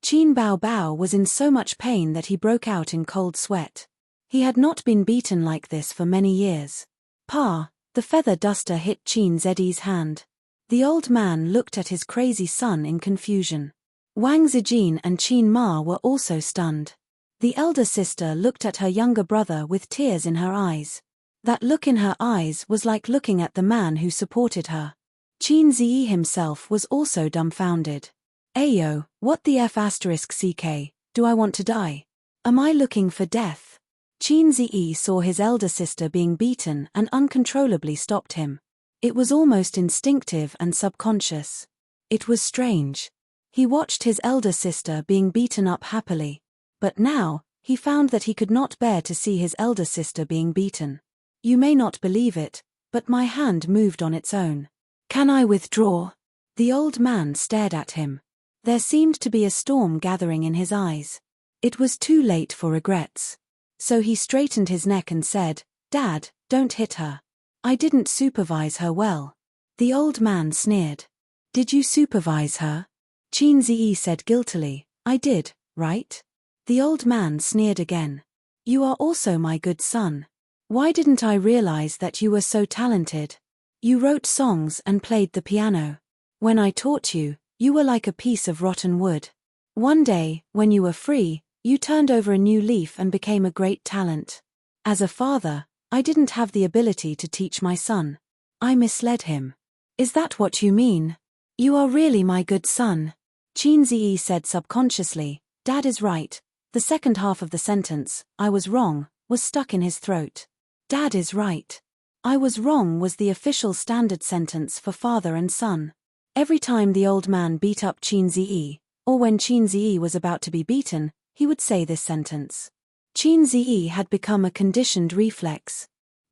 Qin Baobao was in so much pain that he broke out in cold sweat. He had not been beaten like this for many years. Pa! The feather duster hit Qin Ziyi's hand. The old man looked at his crazy son in confusion. Wang Zijin and Qin Ma were also stunned. The elder sister looked at her younger brother with tears in her eyes. That look in her eyes was like looking at the man who supported her. Qin Ziyi himself was also dumbfounded. "Ayo, what the f***ck, do I want to die? Am I looking for death?" Qin Ziyi saw his elder sister being beaten and uncontrollably stopped him. It was almost instinctive and subconscious. It was strange. He watched his elder sister being beaten up happily. But now, he found that he could not bear to see his elder sister being beaten. "You may not believe it, but my hand moved on its own. Can I withdraw?" The old man stared at him. There seemed to be a storm gathering in his eyes. It was too late for regrets. So he straightened his neck and said, "Dad, don't hit her. I didn't supervise her well." The old man sneered. "Did you supervise her?" Qin Ziyi said guiltily, "I did, right?" The old man sneered again. "You are also my good son. Why didn't I realize that you were so talented? You wrote songs and played the piano. When I taught you, you were like a piece of rotten wood. One day, when you were free, you turned over a new leaf and became a great talent. As a father, I didn't have the ability to teach my son. I misled him. Is that what you mean? You are really my good son." Qin Ziyi said subconsciously, "Dad is right." The second half of the sentence, "I was wrong," was stuck in his throat. "Dad is right. I was wrong" was the official standard sentence for father and son. Every time the old man beat up Qin Ziyi, or when Qin Ziyi was about to be beaten, he would say this sentence. Qin Ziyi had become a conditioned reflex.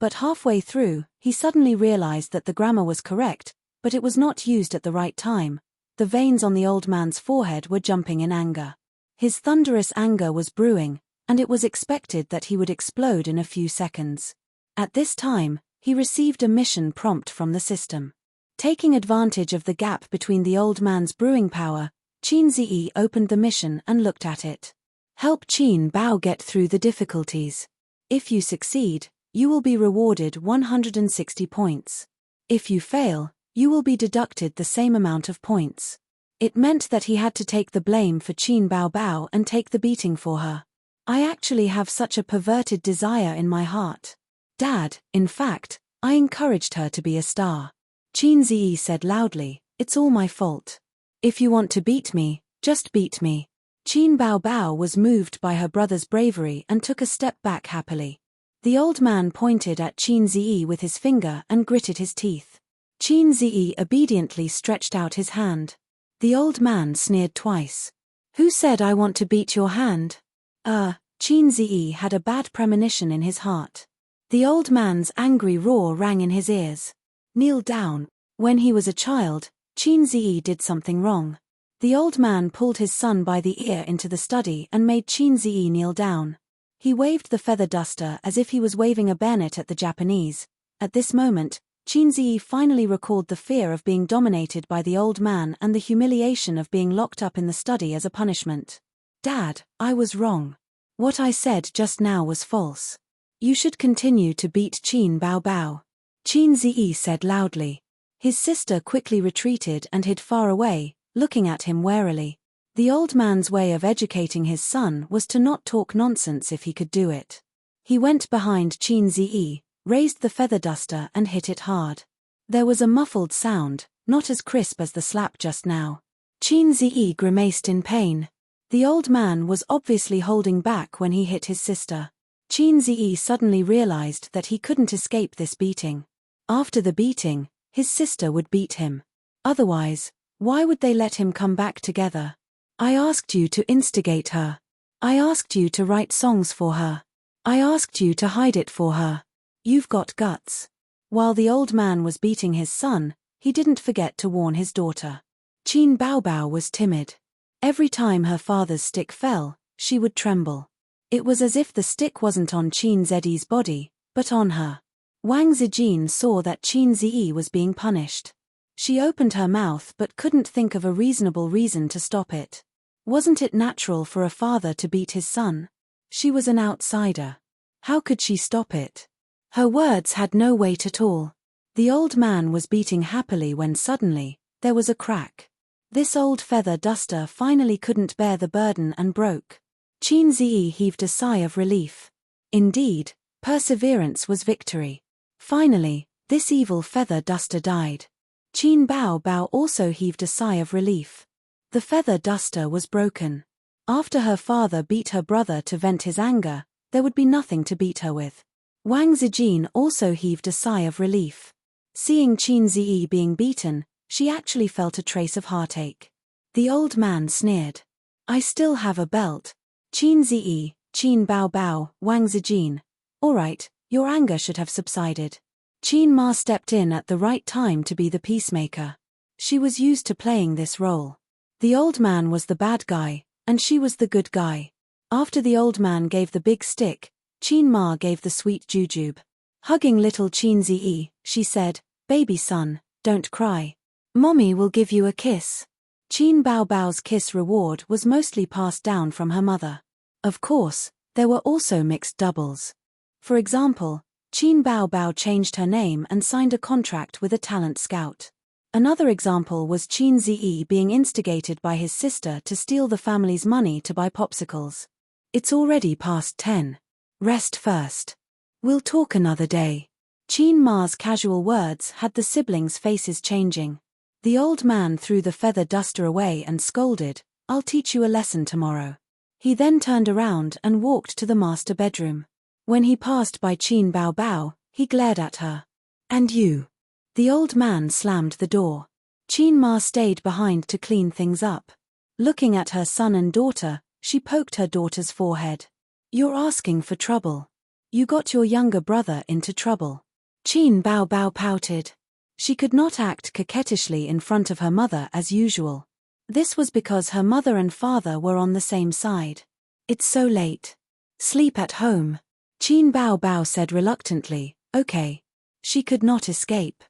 But halfway through, he suddenly realized that the grammar was correct, but it was not used at the right time. The veins on the old man's forehead were jumping in anger. His thunderous anger was brewing, and it was expected that he would explode in a few seconds. At this time, he received a mission prompt from the system. Taking advantage of the gap between the old man's brewing power, Qin Ziyi opened the mission and looked at it. Help Qin Bao get through the difficulties. If you succeed, you will be rewarded 160 points. If you fail, you will be deducted the same amount of points. It meant that he had to take the blame for Qin Bao Bao and take the beating for her. I actually have such a perverted desire in my heart. Dad, in fact, I encouraged her to be a star. Qin Ziyi said loudly, it's all my fault. If you want to beat me, just beat me. Qin Bao Bao was moved by her brother's bravery and took a step back happily. The old man pointed at Qin Ziyi with his finger and gritted his teeth. Qin Ziyi obediently stretched out his hand. The old man sneered twice. Who said I want to beat your hand? Qin Ziyi had a bad premonition in his heart. The old man's angry roar rang in his ears. Kneel down. When he was a child, Qin Ziyi did something wrong. The old man pulled his son by the ear into the study and made Qin Ziyi kneel down. He waved the feather duster as if he was waving a bayonet at the Japanese. At this moment, Qin Ziyi finally recalled the fear of being dominated by the old man and the humiliation of being locked up in the study as a punishment. Dad, I was wrong. What I said just now was false. You should continue to beat Qin Bao Bao. Qin Ziyi said loudly. His sister quickly retreated and hid far away, looking at him warily. The old man's way of educating his son was to not talk nonsense if he could do it. He went behind Qin Ziyi, raised the feather duster and hit it hard. There was a muffled sound, not as crisp as the slap just now. Qin Ziyi grimaced in pain. The old man was obviously holding back when he hit his sister. Qin Ziyi suddenly realized that he couldn't escape this beating. After the beating, his sister would beat him. Otherwise, why would they let him come back together? I asked you to instigate her. I asked you to write songs for her. I asked you to hide it for her. You've got guts. While the old man was beating his son, he didn't forget to warn his daughter. Qin Bao Bao was timid. Every time her father's stick fell, she would tremble. It was as if the stick wasn't on Qin Ziyi's body, but on her. Wang Zijin saw that Qin Ziyi was being punished. She opened her mouth but couldn't think of a reasonable reason to stop it. Wasn't it natural for a father to beat his son? She was an outsider. How could she stop it? Her words had no weight at all. The old man was beating happily when suddenly, there was a crack. This old feather duster finally couldn't bear the burden and broke. Qin Ziyi heaved a sigh of relief. Indeed, perseverance was victory. Finally, this evil feather duster died. Qin Bao Bao also heaved a sigh of relief. The feather duster was broken. After her father beat her brother to vent his anger, there would be nothing to beat her with. Wang Zijin also heaved a sigh of relief. Seeing Qin Ziyi being beaten, she actually felt a trace of heartache. The old man sneered. I still have a belt. Qin Ziyi, Qin Bao Bao, Wang Zijin. All right, your anger should have subsided. Qin Ma stepped in at the right time to be the peacemaker. She was used to playing this role. The old man was the bad guy, and she was the good guy. After the old man gave the big stick, Qin Ma gave the sweet jujube. Hugging little Qin Ziyi, she said, Baby son, don't cry. Mommy will give you a kiss. Qin Bao Bao's kiss reward was mostly passed down from her mother. Of course, there were also mixed doubles. For example, Qin Bao Bao changed her name and signed a contract with a talent scout. Another example was Qin Ziyi being instigated by his sister to steal the family's money to buy popsicles. It's already past 10. Rest first. We'll talk another day. Qin Ma's casual words had the siblings' faces changing. The old man threw the feather duster away and scolded, I'll teach you a lesson tomorrow. He then turned around and walked to the master bedroom. When he passed by Qin Bao Bao, he glared at her. And you? The old man slammed the door. Qin Ma stayed behind to clean things up. Looking at her son and daughter, she poked her daughter's forehead. You're asking for trouble. You got your younger brother into trouble. Qin Bao Bao pouted. She could not act coquettishly in front of her mother as usual. This was because her mother and father were on the same side. It's so late. Sleep at home. Qin Bao Bao said reluctantly, okay. She could not escape.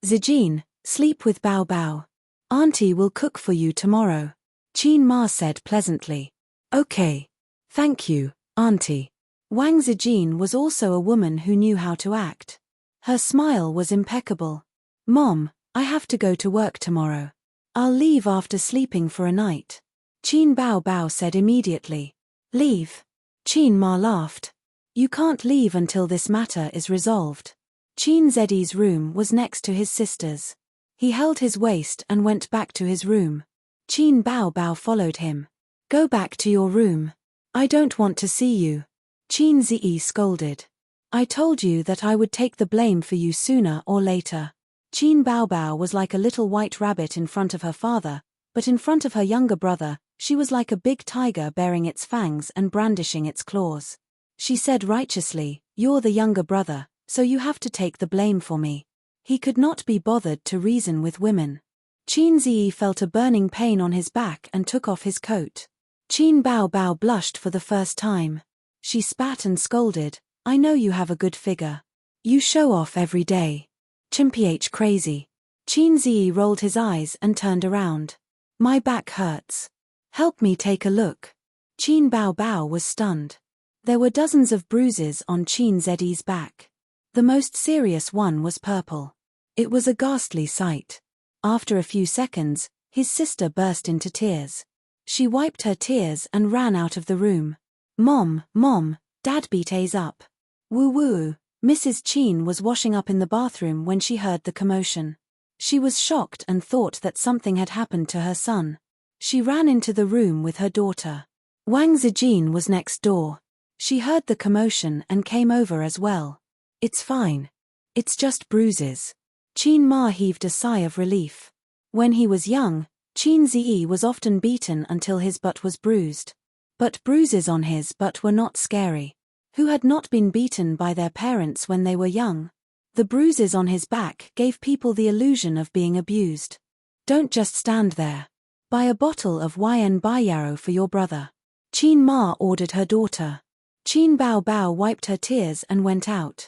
Zijin, sleep with Bao Bao. Auntie will cook for you tomorrow. Qin Ma said pleasantly. Okay. Thank you, Auntie. Wang Zijin was also a woman who knew how to act. Her smile was impeccable. Mom, I have to go to work tomorrow. I'll leave after sleeping for a night. Qin Bao Bao said immediately. Leave? Qin Ma laughed. You can't leave until this matter is resolved. Qin Zedi's room was next to his sister's. He held his waist and went back to his room. Qin Bao Bao followed him. Go back to your room. I don't want to see you. Qin Zi scolded. I told you that I would take the blame for you sooner or later. Qin Bao Bao was like a little white rabbit in front of her father, but in front of her younger brother, she was like a big tiger baring its fangs and brandishing its claws. She said righteously, you're the younger brother, so you have to take the blame for me. He could not be bothered to reason with women. Qin Zi felt a burning pain on his back and took off his coat. Qin Bao Bao blushed for the first time. She spat and scolded, I know you have a good figure. You show off every day. Chimph crazy. Qin Zi rolled his eyes and turned around. My back hurts. Help me take a look. Qin Bao Bao was stunned. There were dozens of bruises on Qin Zedi's back. The most serious one was purple. It was a ghastly sight. After a few seconds, his sister burst into tears. She wiped her tears and ran out of the room. Mom, Dad beat A's up. Woo. Mrs. Qin was washing up in the bathroom when she heard the commotion. She was shocked and thought that something had happened to her son. She ran into the room with her daughter. Wang Zijin was next door. She heard the commotion and came over as well. It's fine. It's just bruises. Qin Ma heaved a sigh of relief. When he was young, Qin Zi was often beaten until his butt was bruised. But bruises on his butt were not scary. Who had not been beaten by their parents when they were young? The bruises on his back gave people the illusion of being abused. Don't just stand there. Buy a bottle of Yan Bai Yarrow for your brother. Qin Ma ordered her daughter. Qin Bao Bao wiped her tears and went out.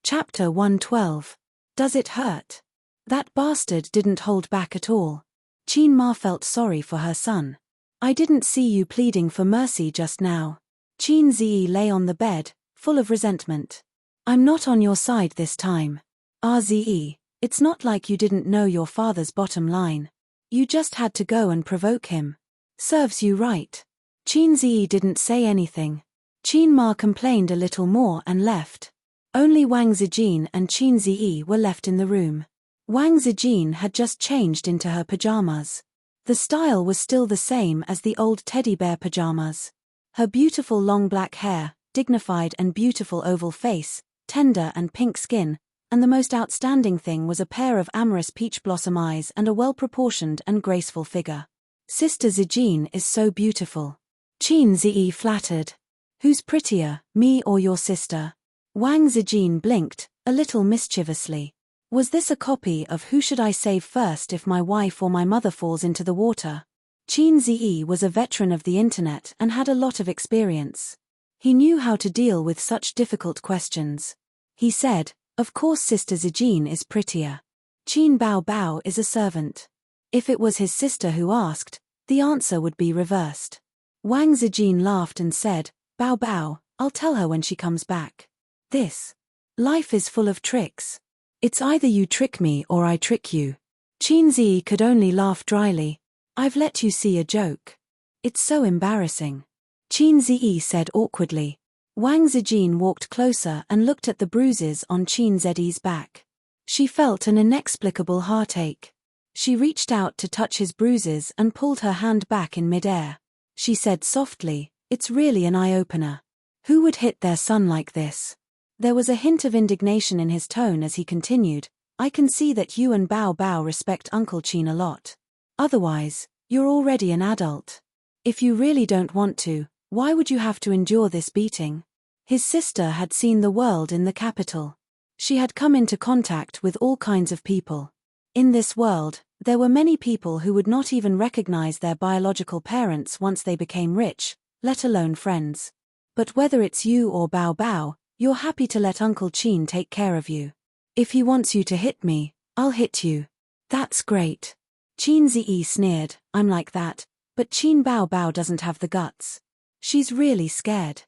Chapter 112. Does it hurt? That bastard didn't hold back at all. Qin Ma felt sorry for her son. I didn't see you pleading for mercy just now. Qin Zi lay on the bed, full of resentment. I'm not on your side this time. Zi, it's not like you didn't know your father's bottom line. You just had to go and provoke him. Serves you right. Qin Zi didn't say anything. Qin Ma complained a little more and left. Only Wang Zijin and Qin Zi were left in the room. Wang Zijin had just changed into her pajamas. The style was still the same as the old teddy bear pajamas. Her beautiful long black hair, dignified and beautiful oval face, tender and pink skin, and the most outstanding thing was a pair of amorous peach blossom eyes and a well-proportioned and graceful figure. Sister Zijin is so beautiful. Qin Zi flattered. Who's prettier, me or your sister? Wang Zijin blinked, a little mischievously. Was this a copy of Who Should I Save First If My Wife or My Mother Falls into the Water? Qin Zi was a veteran of the internet and had a lot of experience. He knew how to deal with such difficult questions. He said, of course Sister Zijin is prettier. Qin Bao Bao is a servant. If it was his sister who asked, the answer would be reversed. Wang Zijin laughed and said, Bao Bao, I'll tell her when she comes back. This life is full of tricks. It's either you trick me or I trick you. Qin Zi could only laugh dryly. I've let you see a joke. It's so embarrassing. Qin Zi said awkwardly. Wang Zijin walked closer and looked at the bruises on Qin Zedi's back. She felt an inexplicable heartache. She reached out to touch his bruises and pulled her hand back in midair. She said softly, it's really an eye-opener. Who would hit their son like this? There was a hint of indignation in his tone as he continued, I can see that you and Bao Bao respect Uncle Qin a lot. Otherwise, you're already an adult. If you really don't want to, why would you have to endure this beating? His sister had seen the world in the capital. She had come into contact with all kinds of people. In this world, there were many people who would not even recognize their biological parents once they became rich, let alone friends. But whether it's you or Bao Bao, you're happy to let Uncle Chin take care of you. If he wants you to hit me, I'll hit you. That's great. Chin Zi sneered, I'm like that, but Chin Bao Bao doesn't have the guts. She's really scared.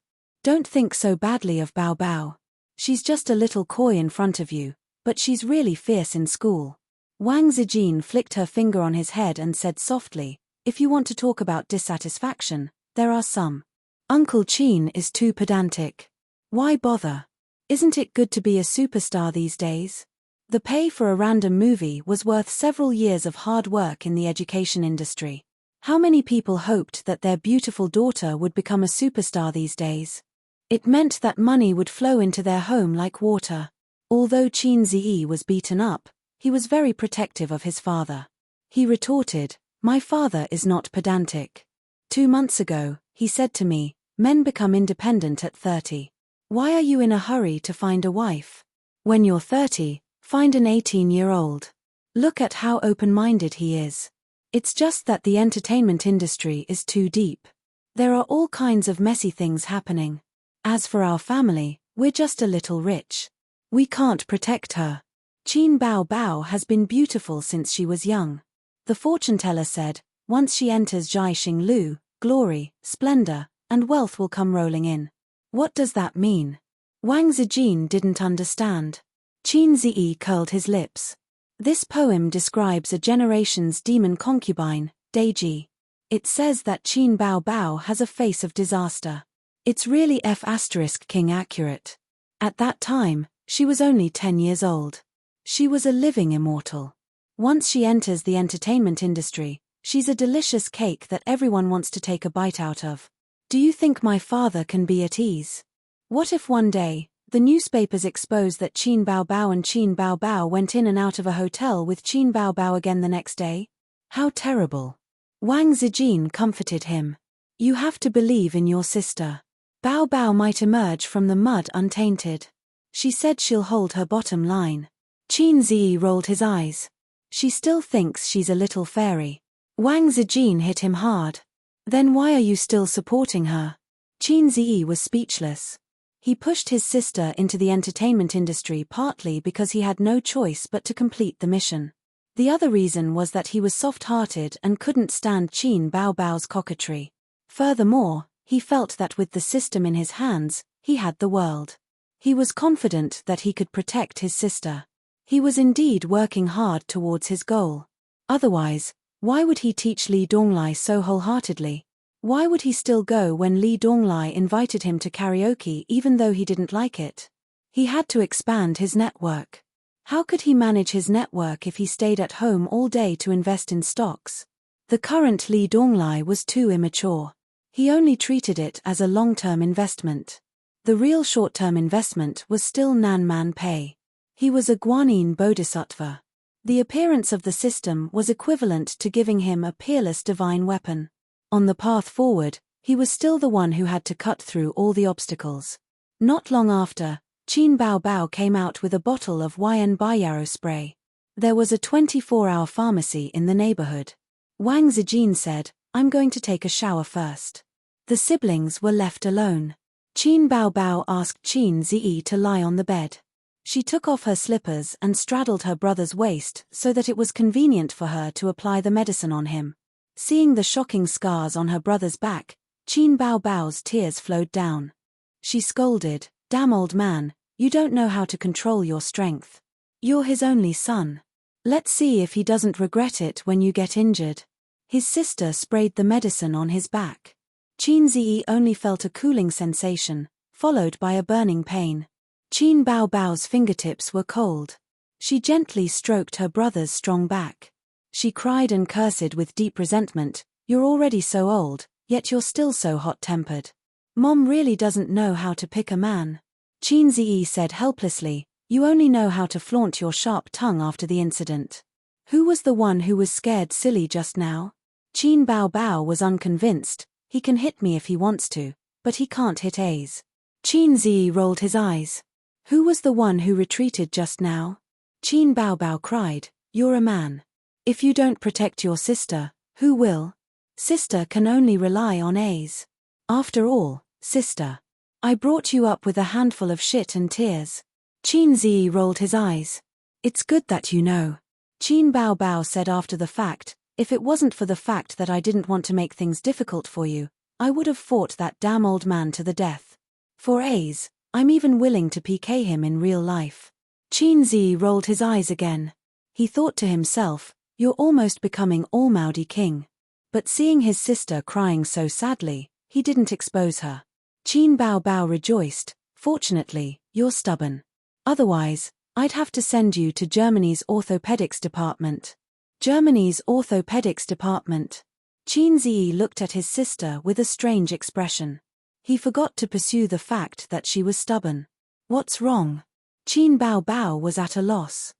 Don't think so badly of Bao Bao. She's just a little coy in front of you, but she's really fierce in school. Wang Zijin flicked her finger on his head and said softly, if you want to talk about dissatisfaction, there are some. Uncle Chin is too pedantic. Why bother? Isn't it good to be a superstar these days? The pay for a random movie was worth several years of hard work in the education industry. How many people hoped that their beautiful daughter would become a superstar these days? It meant that money would flow into their home like water. Although Chin Zi was beaten up, he was very protective of his father. He retorted, my father is not pedantic. 2 months ago, he said to me, men become independent at 30. Why are you in a hurry to find a wife? When you're 30, find an 18-year-old. Look at how open-minded he is. It's just that the entertainment industry is too deep. There are all kinds of messy things happening. As for our family, we're just a little rich. We can't protect her. Chin Bao Bao has been beautiful since she was young. The fortune teller said, once she enters Jai Xing Lu, glory, splendor, and wealth will come rolling in. What does that mean? Wang Zijin didn't understand. Chin Zi curled his lips. This poem describes a generation's demon concubine, Deji. It says that Chin Bao Bao has a face of disaster. It's really F***king accurate. At that time, she was only 10 years old. She was a living immortal. Once she enters the entertainment industry, she's a delicious cake that everyone wants to take a bite out of. Do you think my father can be at ease? What if one day, the newspapers expose that Chin Bao Bao and Chin Bao Bao went in and out of a hotel with Chin Bao Bao again the next day? How terrible. Wang Zijin comforted him. You have to believe in your sister. Bao Bao might emerge from the mud untainted. She said she'll hold her bottom line. Chin Zi rolled his eyes. She still thinks she's a little fairy. Wang Zijin hit him hard. Then why are you still supporting her? Chin Zi was speechless. He pushed his sister into the entertainment industry partly because he had no choice but to complete the mission. The other reason was that he was soft-hearted and couldn't stand Chin Bao Bao's coquetry. Furthermore, he felt that with the system in his hands, he had the world. He was confident that he could protect his sister. He was indeed working hard towards his goal. Otherwise, why would he teach Li Donglai so wholeheartedly? Why would he still go when Li Donglai invited him to karaoke even though he didn't like it? He had to expand his network. How could he manage his network if he stayed at home all day to invest in stocks? The current Li Donglai was too immature. He only treated it as a long-term investment. The real short-term investment was still Nan Man Pei. He was a Guanyin Bodhisattva. The appearance of the system was equivalent to giving him a peerless divine weapon. On the path forward, he was still the one who had to cut through all the obstacles. Not long after, Chin Bao Bao came out with a bottle of Yan Baiyaro spray. There was a 24-hour pharmacy in the neighborhood. Wang Zijin said, I'm going to take a shower first. The siblings were left alone. Chin Bao Bao asked Chin Zi to lie on the bed. She took off her slippers and straddled her brother's waist so that it was convenient for her to apply the medicine on him. Seeing the shocking scars on her brother's back, Chin Bao Bao's tears flowed down. She scolded, damn old man, you don't know how to control your strength. You're his only son. Let's see if he doesn't regret it when you get injured. His sister sprayed the medicine on his back. Chin Zi only felt a cooling sensation, followed by a burning pain. Chin Bao Bao's fingertips were cold. She gently stroked her brother's strong back. She cried and cursed with deep resentment, you're already so old, yet you're still so hot-tempered. Mom really doesn't know how to pick a man. Chin Zi said helplessly, you only know how to flaunt your sharp tongue after the incident. Who was the one who was scared silly just now? Chin Bao Bao was unconvinced, he can hit me if he wants to, but he can't hit A's. Qin Zi rolled his eyes. Who was the one who retreated just now? Qin Baobao cried, you're a man. If you don't protect your sister, who will? Sister can only rely on A's. After all, sister. I brought you up with a handful of shit and tears. Qin Zi rolled his eyes. It's good that you know. Qin Baobao said after the fact, if it wasn't for the fact that I didn't want to make things difficult for you, I would have fought that damn old man to the death. For A's, I'm even willing to PK him in real life. Qin Zi rolled his eyes again. He thought to himself, you're almost becoming Almighty King. But seeing his sister crying so sadly, he didn't expose her. Qin Baobao rejoiced, fortunately, you're stubborn. Otherwise, I'd have to send you to Germany's orthopedics department. Germany's orthopedics department. Qin Zi looked at his sister with a strange expression. He forgot to pursue the fact that she was stubborn. What's wrong? Qin Baobao was at a loss.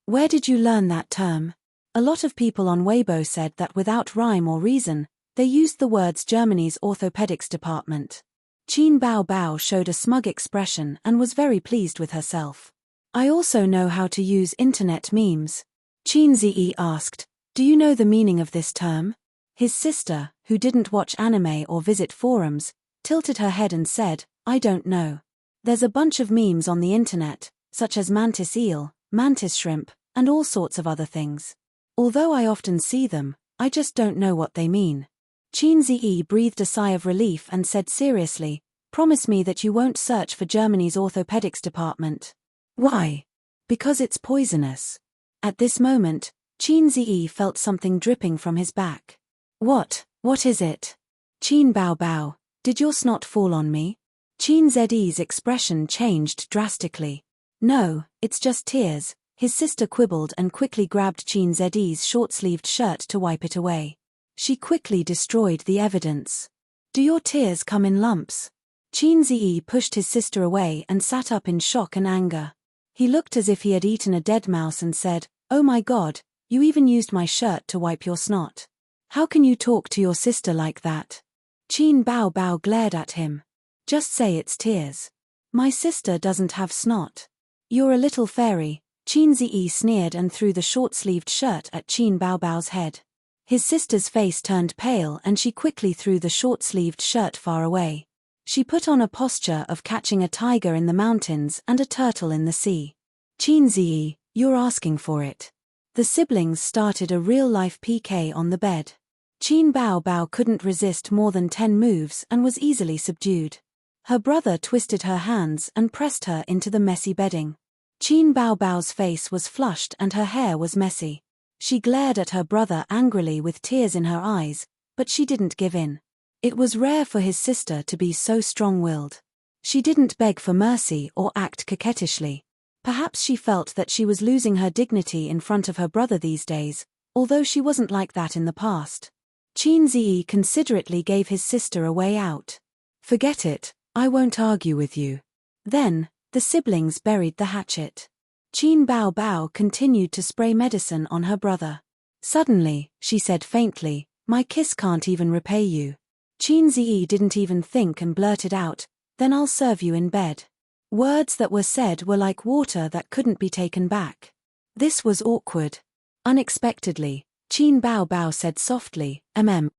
Where did you learn that term? A lot of people on Weibo said that without rhyme or reason, they used the words Germany's orthopedics department. Qin Baobao showed a smug expression and was very pleased with herself. I also know how to use internet memes. Qin Zi asked, do you know the meaning of this term? His sister, who didn't watch anime or visit forums, tilted her head and said, I don't know. There's a bunch of memes on the internet, such as mantis eel, mantis shrimp, and all sorts of other things. Although I often see them, I just don't know what they mean. Qin Zi breathed a sigh of relief and said seriously, promise me that you won't search for Germany's orthopedics department. Why? Because it's poisonous. At this moment, Qin Zi felt something dripping from his back. What is it? Qin Baobao, did your snot fall on me? Qin Zi's expression changed drastically. No, it's just tears, his sister quibbled and quickly grabbed Qin Zi's short-sleeved shirt to wipe it away. She quickly destroyed the evidence. Do your tears come in lumps? Qin Zi pushed his sister away and sat up in shock and anger. He looked as if he had eaten a dead mouse and said, oh my God, you even used my shirt to wipe your snot. How can you talk to your sister like that? Qin Baobao glared at him. Just say it's tears. My sister doesn't have snot. You're a little fairy, Qin Zi sneered and threw the short-sleeved shirt at Qin Baobao's head. His sister's face turned pale and she quickly threw the short-sleeved shirt far away. She put on a posture of catching a tiger in the mountains and a turtle in the sea. Qin Zi, you're asking for it. The siblings started a real-life PK on the bed. Qin Baobao couldn't resist more than 10 moves and was easily subdued. Her brother twisted her hands and pressed her into the messy bedding. Qin Baobao's face was flushed and her hair was messy. She glared at her brother angrily with tears in her eyes, but she didn't give in. It was rare for his sister to be so strong-willed. She didn't beg for mercy or act coquettishly. Perhaps she felt that she was losing her dignity in front of her brother these days, although she wasn't like that in the past. Qin Zi considerately gave his sister a way out. Forget it, I won't argue with you. Then, the siblings buried the hatchet. Qin Baobao continued to spray medicine on her brother. Suddenly, she said faintly, my kiss can't even repay you. Qin Zi didn't even think and blurted out, then I'll serve you in bed. Words that were said were like water that couldn't be taken back. This was awkward. Unexpectedly, Qin Baobao said softly, mm.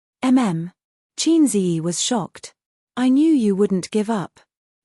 Qin Zi was shocked. I knew you wouldn't give up.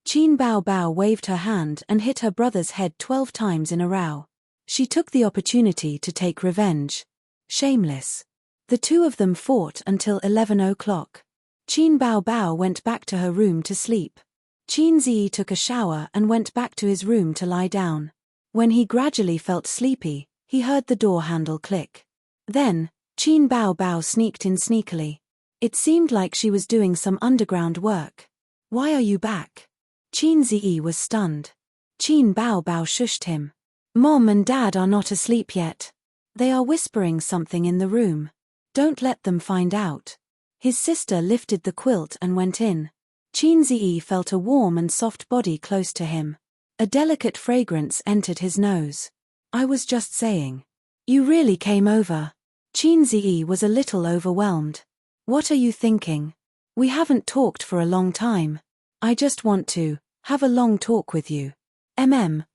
Qin Baobao waved her hand and hit her brother's head 12 times in a row. She took the opportunity to take revenge. Shameless. The two of them fought until 11 o'clock. Qin Baobao went back to her room to sleep. Qin Zi took a shower and went back to his room to lie down. When he gradually felt sleepy, he heard the door handle click. Then, Qin Baobao sneaked in sneakily. It seemed like she was doing some underground work. Why are you back? Qin Zi was stunned. Qin Baobao shushed him. Mom and Dad are not asleep yet. They are whispering something in the room. Don't let them find out. His sister lifted the quilt and went in. Qin Zi felt a warm and soft body close to him. A delicate fragrance entered his nose. I was just saying. You really came over. Qin Zi was a little overwhelmed. What are you thinking? We haven't talked for a long time. I just want to have a long talk with you. A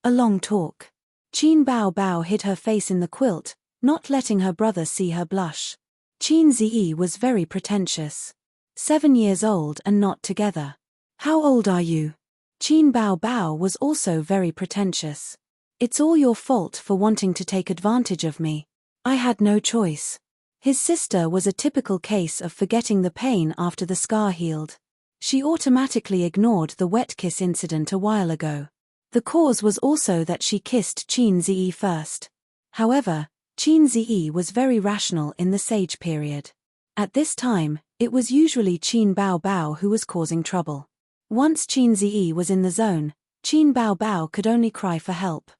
long talk. Qin Bao Bao hid her face in the quilt, not letting her brother see her blush. Qin Ziyi was very pretentious. 7 years old and not together. How old are you? Qin Bao Bao was also very pretentious. It's all your fault for wanting to take advantage of me. I had no choice. His sister was a typical case of forgetting the pain after the scar healed. She automatically ignored the wet kiss incident a while ago. The cause was also that she kissed Qin Ziyi first. However, Qin Ziyi was very rational in the sage period. At this time, it was usually Qin Bao Bao who was causing trouble. Once Qin Ziyi was in the zone, Qin Bao Bao could only cry for help.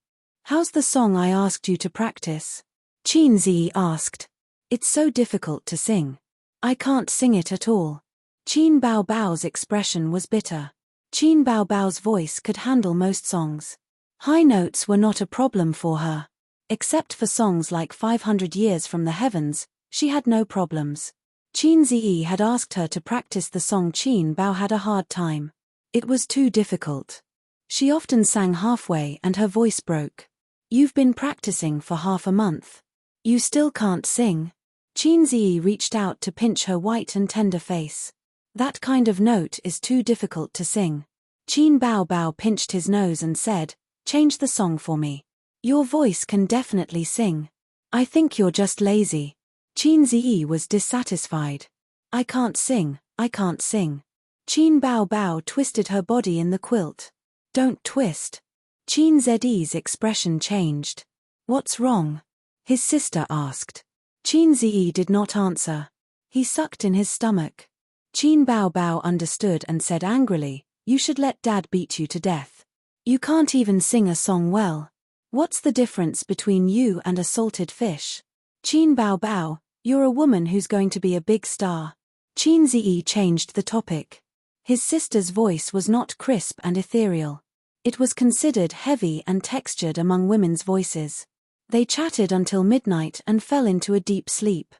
How's the song I asked you to practice? Qin Ziyi asked. It's so difficult to sing. I can't sing it at all. Qin Bao Bao's expression was bitter. Qin Bao Bao's voice could handle most songs. High notes were not a problem for her. Except for songs like 500 Years from the Heavens, she had no problems. Qin Ziyi had asked her to practice the song. Qin Bao had a hard time. It was too difficult. She often sang halfway and her voice broke. You've been practicing for half a month. You still can't sing? Qin Ziyi reached out to pinch her white and tender face. That kind of note is too difficult to sing. Qin Bao Bao pinched his nose and said, change the song for me. Your voice can definitely sing. I think you're just lazy. Qin Ziyi was dissatisfied. I can't sing, I can't sing. Qin Bao Bao twisted her body in the quilt. Don't twist. Qin Ziyi's expression changed. What's wrong? His sister asked. Qin Ziyi did not answer. He sucked in his stomach. Qin Bao Bao understood and said angrily, you should let Dad beat you to death. You can't even sing a song well. What's the difference between you and a salted fish? Qin Bao Bao, you're a woman who's going to be a big star. Qin Ziyi changed the topic. His sister's voice was not crisp and ethereal. It was considered heavy and textured among women's voices. They chatted until midnight and fell into a deep sleep.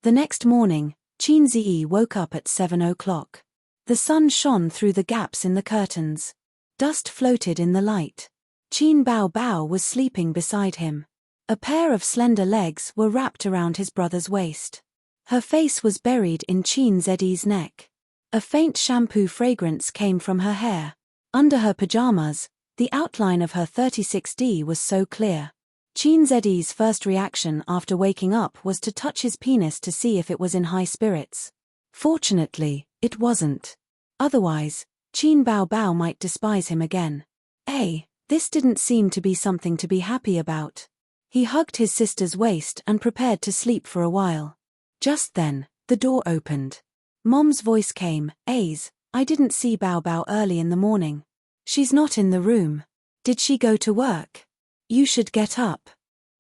The next morning, Qin Ziyi woke up at 7 o'clock. The sun shone through the gaps in the curtains. Dust floated in the light. Qin Bao Bao was sleeping beside him. A pair of slender legs were wrapped around his brother's waist. Her face was buried in Qin Ziyi's neck. A faint shampoo fragrance came from her hair. Under her pajamas, the outline of her 36D was so clear. Qin Ziyi's first reaction after waking up was to touch his penis to see if it was in high spirits. Fortunately, it wasn't. Otherwise, Qin Bao Bao might despise him again. This didn't seem to be something to be happy about. He hugged his sister's waist and prepared to sleep for a while. Just then, the door opened. Mom's voice came, I didn't see Bao Bao early in the morning. She's not in the room. Did she go to work? You should get up.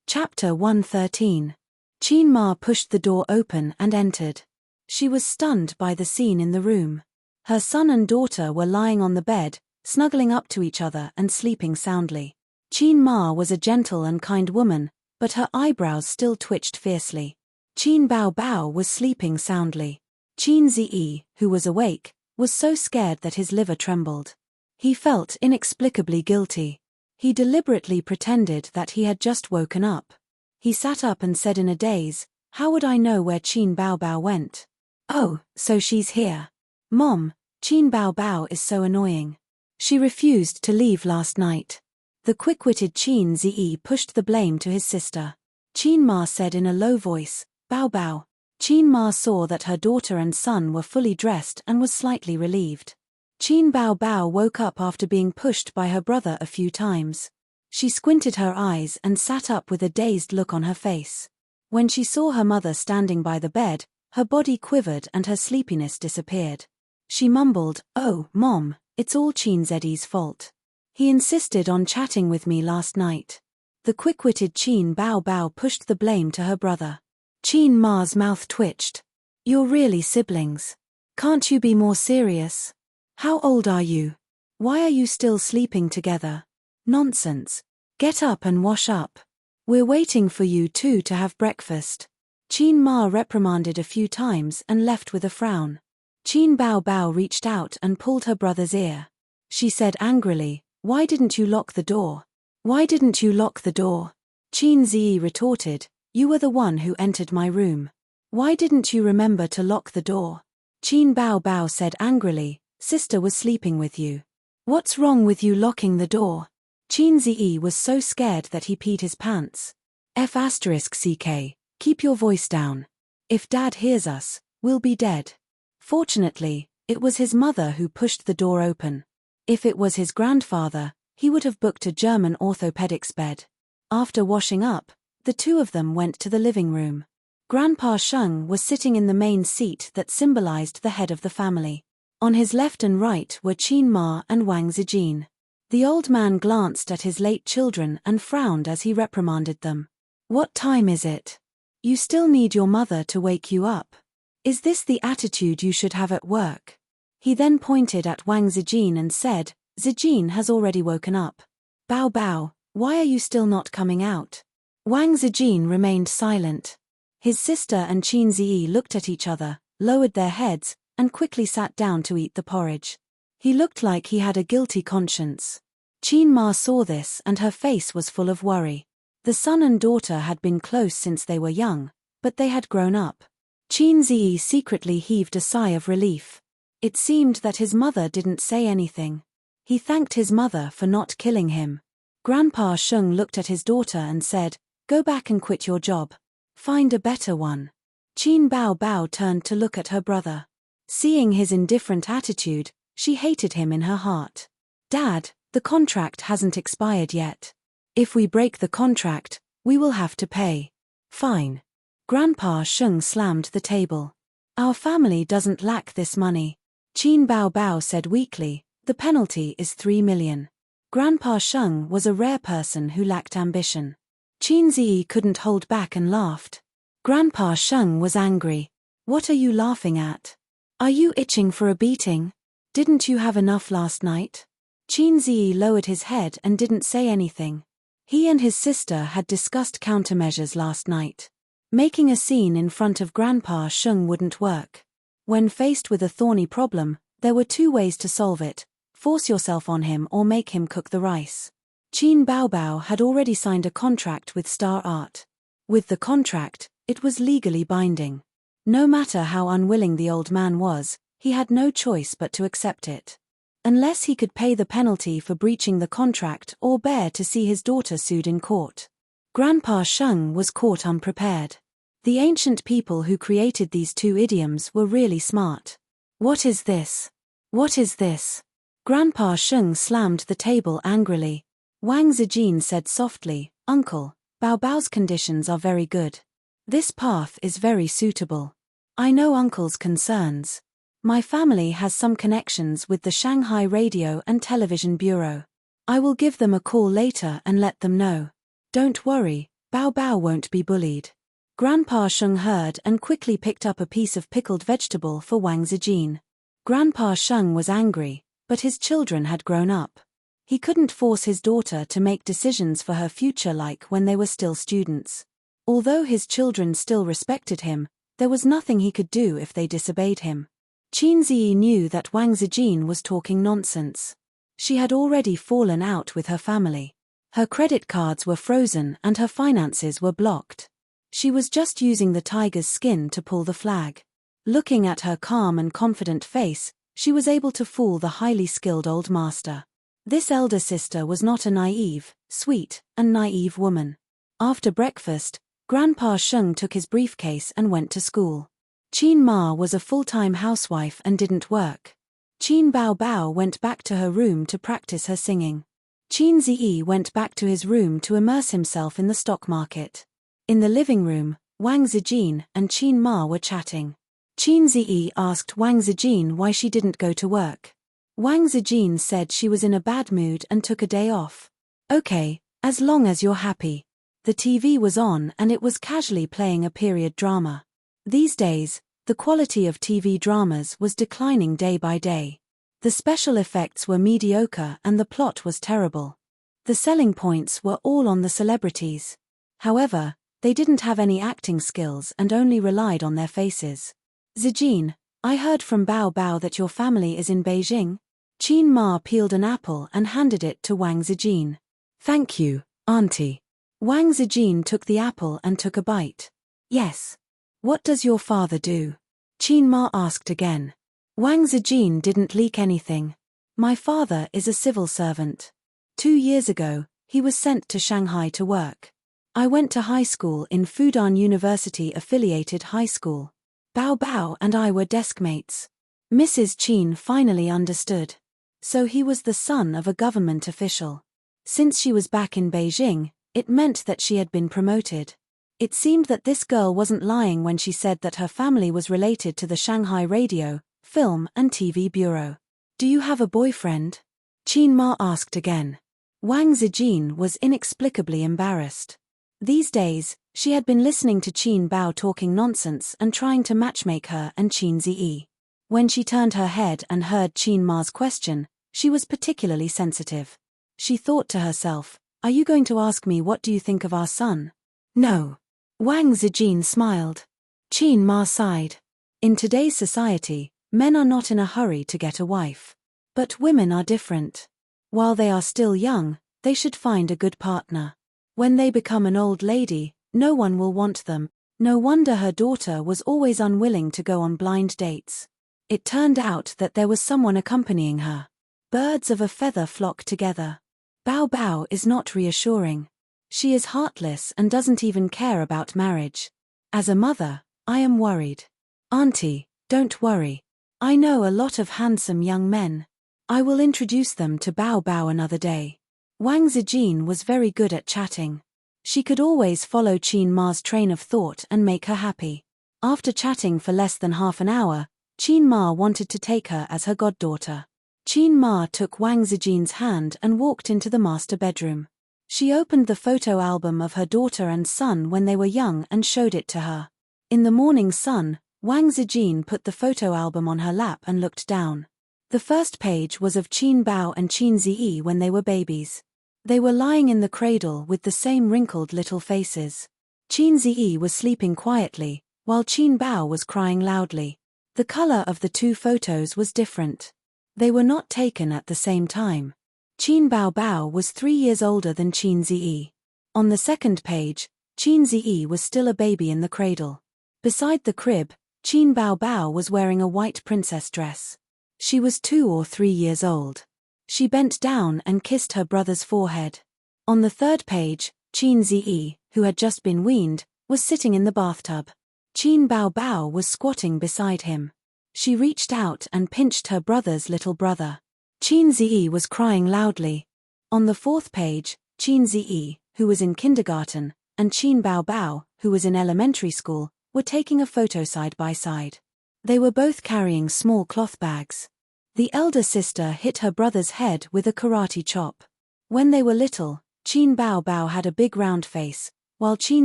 Chapter 113. Qin Ma pushed the door open and entered. She was stunned by the scene in the room. Her son and daughter were lying on the bed, snuggling up to each other and sleeping soundly. Qin Ma was a gentle and kind woman, but her eyebrows still twitched fiercely. Qin Bao Bao was sleeping soundly. Qin Ziyi, who was awake, was so scared that his liver trembled. He felt inexplicably guilty. He deliberately pretended that he had just woken up. He sat up and said in a daze, how would I know where Qin Bao Bao went? Oh, so she's here. Mom, Qin Bao Bao is so annoying. She refused to leave last night. The quick-witted Qin Ziyi pushed the blame to his sister. Qin Ma said in a low voice, Bao Bao. Qin Ma saw that her daughter and son were fully dressed and was slightly relieved. Qin Bao Bao woke up after being pushed by her brother a few times. She squinted her eyes and sat up with a dazed look on her face. When she saw her mother standing by the bed, her body quivered and her sleepiness disappeared. She mumbled, Oh, Mom, it's all Qin Ziyi's fault. He insisted on chatting with me last night. The quick-witted Qin Bao Bao pushed the blame to her brother. Qin Ma's mouth twitched. You're really siblings. Can't you be more serious? How old are you? Why are you still sleeping together? Nonsense. Get up and wash up. We're waiting for you two to have breakfast. Qin Ma reprimanded a few times and left with a frown. Qin Bao Bao reached out and pulled her brother's ear. she said angrily. Why didn't you lock the door? Why didn't you lock the door? Qin Ziyi retorted, you were the one who entered my room. Why didn't you remember to lock the door? Qin Bao Bao said angrily, sister was sleeping with you. What's wrong with you locking the door? Qin Ziyi was so scared that he peed his pants. F***ck, keep your voice down. If Dad hears us, we'll be dead. Fortunately, it was his mother who pushed the door open. If it was his grandfather, he would have booked a German orthopedics bed. After washing up, the two of them went to the living room. Grandpa Sheng was sitting in the main seat that symbolized the head of the family. On his left and right were Qin Ma and Wang Zijin. The old man glanced at his late children and frowned as he reprimanded them. What time is it? You still need your mother to wake you up. Is this the attitude you should have at work? He then pointed at Wang Zijin and said, Zijin has already woken up. Bao Bao, why are you still not coming out? Wang Zijin remained silent. His sister and Qin Ziyi looked at each other, lowered their heads, and quickly sat down to eat the porridge. He looked like he had a guilty conscience. Qin Ma saw this and her face was full of worry. The son and daughter had been close since they were young, but they had grown up. Qin Ziyi secretly heaved a sigh of relief. It seemed that his mother didn't say anything. He thanked his mother for not killing him. Grandpa Sheng looked at his daughter and said, go back and quit your job. Find a better one. Qin Bao Bao turned to look at her brother. Seeing his indifferent attitude, she hated him in her heart. Dad, the contract hasn't expired yet. If we break the contract, we will have to pay. Fine. Grandpa Sheng slammed the table. Our family doesn't lack this money. Qin Bao Bao said weakly, the penalty is 3 million. Grandpa Sheng was a rare person who lacked ambition. Qin Ziyi couldn't hold back and laughed. Grandpa Sheng was angry. What are you laughing at? Are you itching for a beating? Didn't you have enough last night? Qin Ziyi lowered his head and didn't say anything. He and his sister had discussed countermeasures last night. Making a scene in front of Grandpa Sheng wouldn't work. When faced with a thorny problem, there were two ways to solve it: force yourself on him or make him cook the rice. Qin Bao Bao had already signed a contract with Star Art. With the contract, it was legally binding. No matter how unwilling the old man was, he had no choice but to accept it. Unless he could pay the penalty for breaching the contract or bear to see his daughter sued in court. Grandpa Sheng was caught unprepared. The ancient people who created these two idioms were really smart. What is this? What is this? Grandpa Sheng slammed the table angrily. Wang Zijin said softly, Uncle, Bao Bao's conditions are very good. This path is very suitable. I know Uncle's concerns. My family has some connections with the Shanghai Radio and Television Bureau. I will give them a call later and let them know. Don't worry, Bao Bao won't be bullied. Grandpa Sheng heard and quickly picked up a piece of pickled vegetable for Wang Zijin. Grandpa Sheng was angry, but his children had grown up. He couldn't force his daughter to make decisions for her future like when they were still students. Although his children still respected him, there was nothing he could do if they disobeyed him. Qin Ziyi knew that Wang Zijin was talking nonsense. She had already fallen out with her family. Her credit cards were frozen and her finances were blocked. She was just using the tiger's skin to pull the flag. Looking at her calm and confident face, she was able to fool the highly skilled old master. This elder sister was not a naive, sweet, and naive woman. After breakfast, Grandpa Sheng took his briefcase and went to school. Qin Ma was a full-time housewife and didn't work. Qin Bao Bao went back to her room to practice her singing. Qin Ziyi went back to his room to immerse himself in the stock market. In the living room, Wang Zijin and Qin Ma were chatting. Qin Ziyi asked Wang Zijin why she didn't go to work. Wang Zijin said she was in a bad mood and took a day off. Okay, as long as you're happy. The TV was on and it was casually playing a period drama. These days, the quality of TV dramas was declining day by day. The special effects were mediocre and the plot was terrible. The selling points were all on the celebrities. However, they didn't have any acting skills and only relied on their faces. Zijin, I heard from Bao Bao that your family is in Beijing. Qin Ma peeled an apple and handed it to Wang Zijin. Thank you, Auntie. Wang Zijin took the apple and took a bite. Yes. What does your father do? Qin Ma asked again. Wang Zijin didn't leak anything. My father is a civil servant. 2 years ago, he was sent to Shanghai to work. I went to high school in Fudan University-affiliated high school. Bao Bao and I were deskmates. Mrs. Qin finally understood. So he was the son of a government official. Since she was back in Beijing, it meant that she had been promoted. It seemed that this girl wasn't lying when she said that her family was related to the Shanghai Radio, Film and TV Bureau. Do you have a boyfriend? Qin Ma asked again. Wang Zijin was inexplicably embarrassed. These days, she had been listening to Qin Bao talking nonsense and trying to matchmake her and Qin Ziyi. When she turned her head and heard Qin Ma's question, she was particularly sensitive. She thought to herself, are you going to ask me what do you think of our son? No. Wang Zijin smiled. Qin Ma sighed. In today's society, men are not in a hurry to get a wife. But women are different. While they are still young, they should find a good partner. When they become an old lady, no one will want them. No wonder her daughter was always unwilling to go on blind dates. It turned out that there was someone accompanying her. Birds of a feather flock together. Bao Bao is not reassuring. She is heartless and doesn't even care about marriage. As a mother, I am worried. Auntie, don't worry. I know a lot of handsome young men. I will introduce them to Bao Bao another day. Wang Zijin was very good at chatting. She could always follow Qin Ma's train of thought and make her happy. After chatting for less than half an hour, Qin Ma wanted to take her as her goddaughter. Qin Ma took Wang Zijin's hand and walked into the master bedroom. She opened the photo album of her daughter and son when they were young and showed it to her. In the morning sun, Wang Zijin put the photo album on her lap and looked down. The first page was of Qin Bao and Qin Ziyi when they were babies. They were lying in the cradle with the same wrinkled little faces. Qin Ziyi was sleeping quietly, while Qin Bao was crying loudly. The color of the two photos was different. They were not taken at the same time. Qin Bao Bao was 3 years older than Qin Ziyi. On the second page, Qin Ziyi was still a baby in the cradle. Beside the crib, Qin Bao Bao was wearing a white princess dress. She was 2 or 3 years old. She bent down and kissed her brother's forehead. On the third page, Qin Ziyi, who had just been weaned, was sitting in the bathtub. Qin Bao Bao was squatting beside him. She reached out and pinched her brother's little brother. Qin Ziyi was crying loudly. On the fourth page, Qin Ziyi, who was in kindergarten, and Qin Bao Bao, who was in elementary school, were taking a photo side by side. They were both carrying small cloth bags. The elder sister hit her brother's head with a karate chop. When they were little, Qin Bao Bao had a big round face, while Qin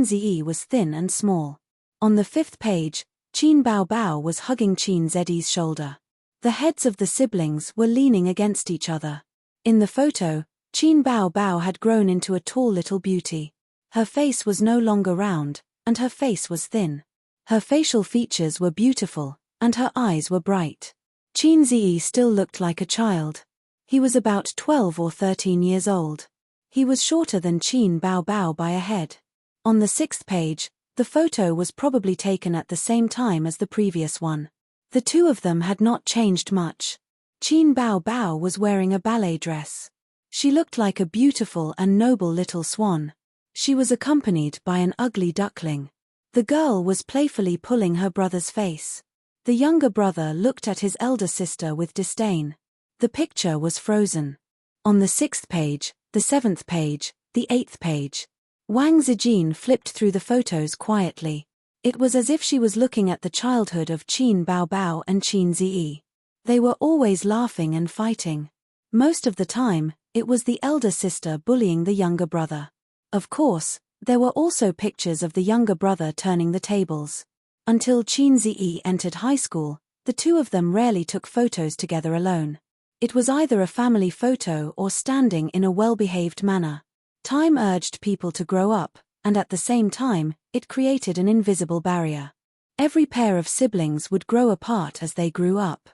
Ziyi was thin and small. On the fifth page, Qin Bao Bao was hugging Qin Ziyi's shoulder. The heads of the siblings were leaning against each other. In the photo, Qin Bao Bao had grown into a tall little beauty. Her face was no longer round, and her face was thin. Her facial features were beautiful, and her eyes were bright. Qin Ziyi still looked like a child. He was about 12 or 13 years old. He was shorter than Qin Bao Bao by a head. On the sixth page, the photo was probably taken at the same time as the previous one. The two of them had not changed much. Qin Bao Bao was wearing a ballet dress. She looked like a beautiful and noble little swan. She was accompanied by an ugly duckling. The girl was playfully pulling her brother's face. The younger brother looked at his elder sister with disdain. The picture was frozen. On the sixth page, the seventh page, the eighth page, Wang Zijin flipped through the photos quietly. It was as if she was looking at the childhood of Qin Bao Bao and Qin Ziyi. They were always laughing and fighting. Most of the time, it was the elder sister bullying the younger brother. Of course, there were also pictures of the younger brother turning the tables. Until Qin Ziyi entered high school, the two of them rarely took photos together alone. It was either a family photo or standing in a well-behaved manner. Time urged people to grow up, and at the same time, it created an invisible barrier. Every pair of siblings would grow apart as they grew up.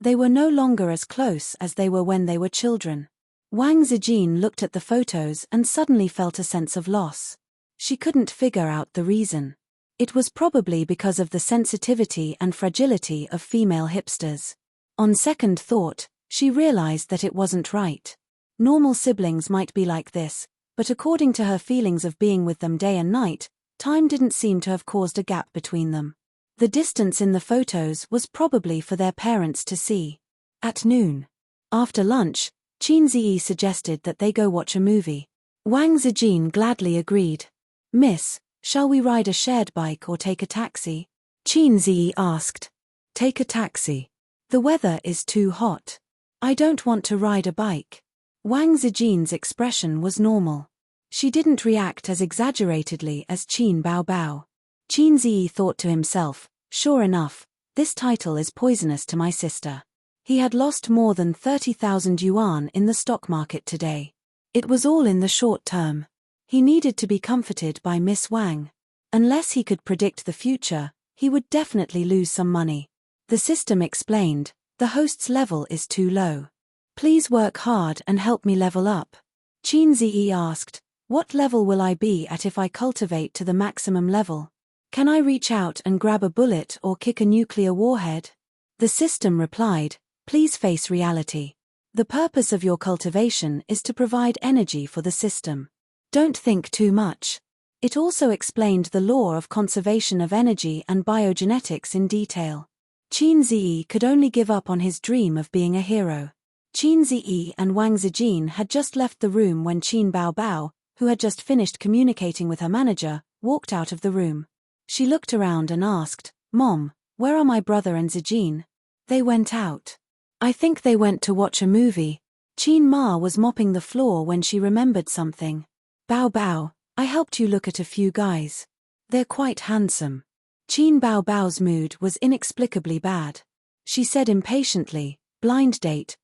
They were no longer as close as they were when they were children. Wang Zijin looked at the photos and suddenly felt a sense of loss. She couldn't figure out the reason. It was probably because of the sensitivity and fragility of female hipsters. On second thought, she realized that it wasn't right. Normal siblings might be like this, but according to her feelings of being with them day and night, time didn't seem to have caused a gap between them. The distance in the photos was probably for their parents to see. At noon. After lunch, Qin Ziyi suggested that they go watch a movie. Wang Zijin gladly agreed. "Miss, shall we ride a shared bike or take a taxi?" Qin Ziyi asked. "Take a taxi. The weather is too hot. I don't want to ride a bike." Wang Zijin's expression was normal. She didn't react as exaggeratedly as Qin Baobao. Qin Ziyi thought to himself, "Sure enough, this title is poisonous to my sister." He had lost more than 30,000 yuan in the stock market today. It was all in the short term. He needed to be comforted by Miss Wang. Unless he could predict the future, he would definitely lose some money. The system explained, "The host's level is too low. Please work hard and help me level up." Qin Ziyi asked, "What level will I be at if I cultivate to the maximum level? Can I reach out and grab a bullet or kick a nuclear warhead?" The system replied, "Please face reality. The purpose of your cultivation is to provide energy for the system. Don't think too much." It also explained the law of conservation of energy and biogenetics in detail. Qin Ziyi could only give up on his dream of being a hero. Qin Ziyi and Wang Zijin had just left the room when Qin Baobao, who had just finished communicating with her manager, walked out of the room. She looked around and asked, "Mom, where are my brother and Zijin?" "They went out. I think they went to watch a movie." Qin Ma was mopping the floor when she remembered something. "Baobao, I helped you look at a few guys. They're quite handsome." Qin Baobao's mood was inexplicably bad. She said impatiently, blind date.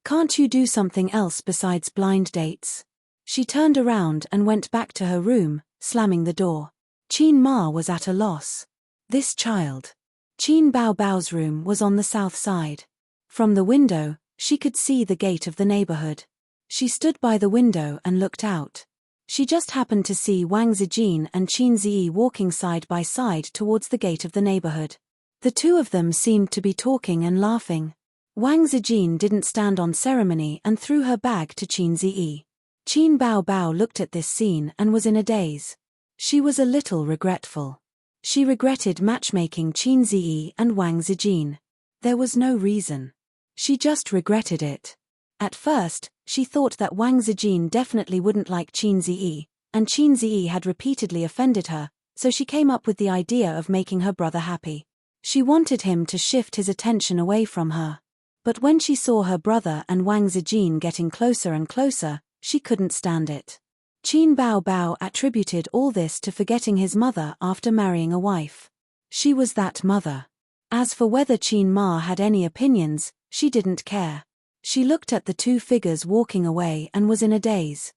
Can't you do something else besides blind dates?" She turned around and went back to her room, slamming the door. Qin Ma was at a loss. This child. Qin Baobao's room was on the south side. From the window, she could see the gate of the neighborhood. She stood by the window and looked out. She just happened to see Wang Zijin and Qin Ziyi walking side by side towards the gate of the neighborhood. The two of them seemed to be talking and laughing. Wang Zijin didn't stand on ceremony and threw her bag to Qin Ziyi. Qin Baobao looked at this scene and was in a daze. She was a little regretful. She regretted matchmaking Qin Ziyi and Wang Zijin. There was no reason. She just regretted it. At first, she thought that Wang Zijin definitely wouldn't like Qin Ziyi, and Qin Ziyi had repeatedly offended her, so she came up with the idea of making her brother happy. She wanted him to shift his attention away from her. But when she saw her brother and Wang Zijin getting closer and closer, she couldn't stand it. Qin Baobao attributed all this to forgetting his mother after marrying a wife. She was that mother. As for whether Qin Ma had any opinions, she didn't care. She looked at the two figures walking away and was in a daze.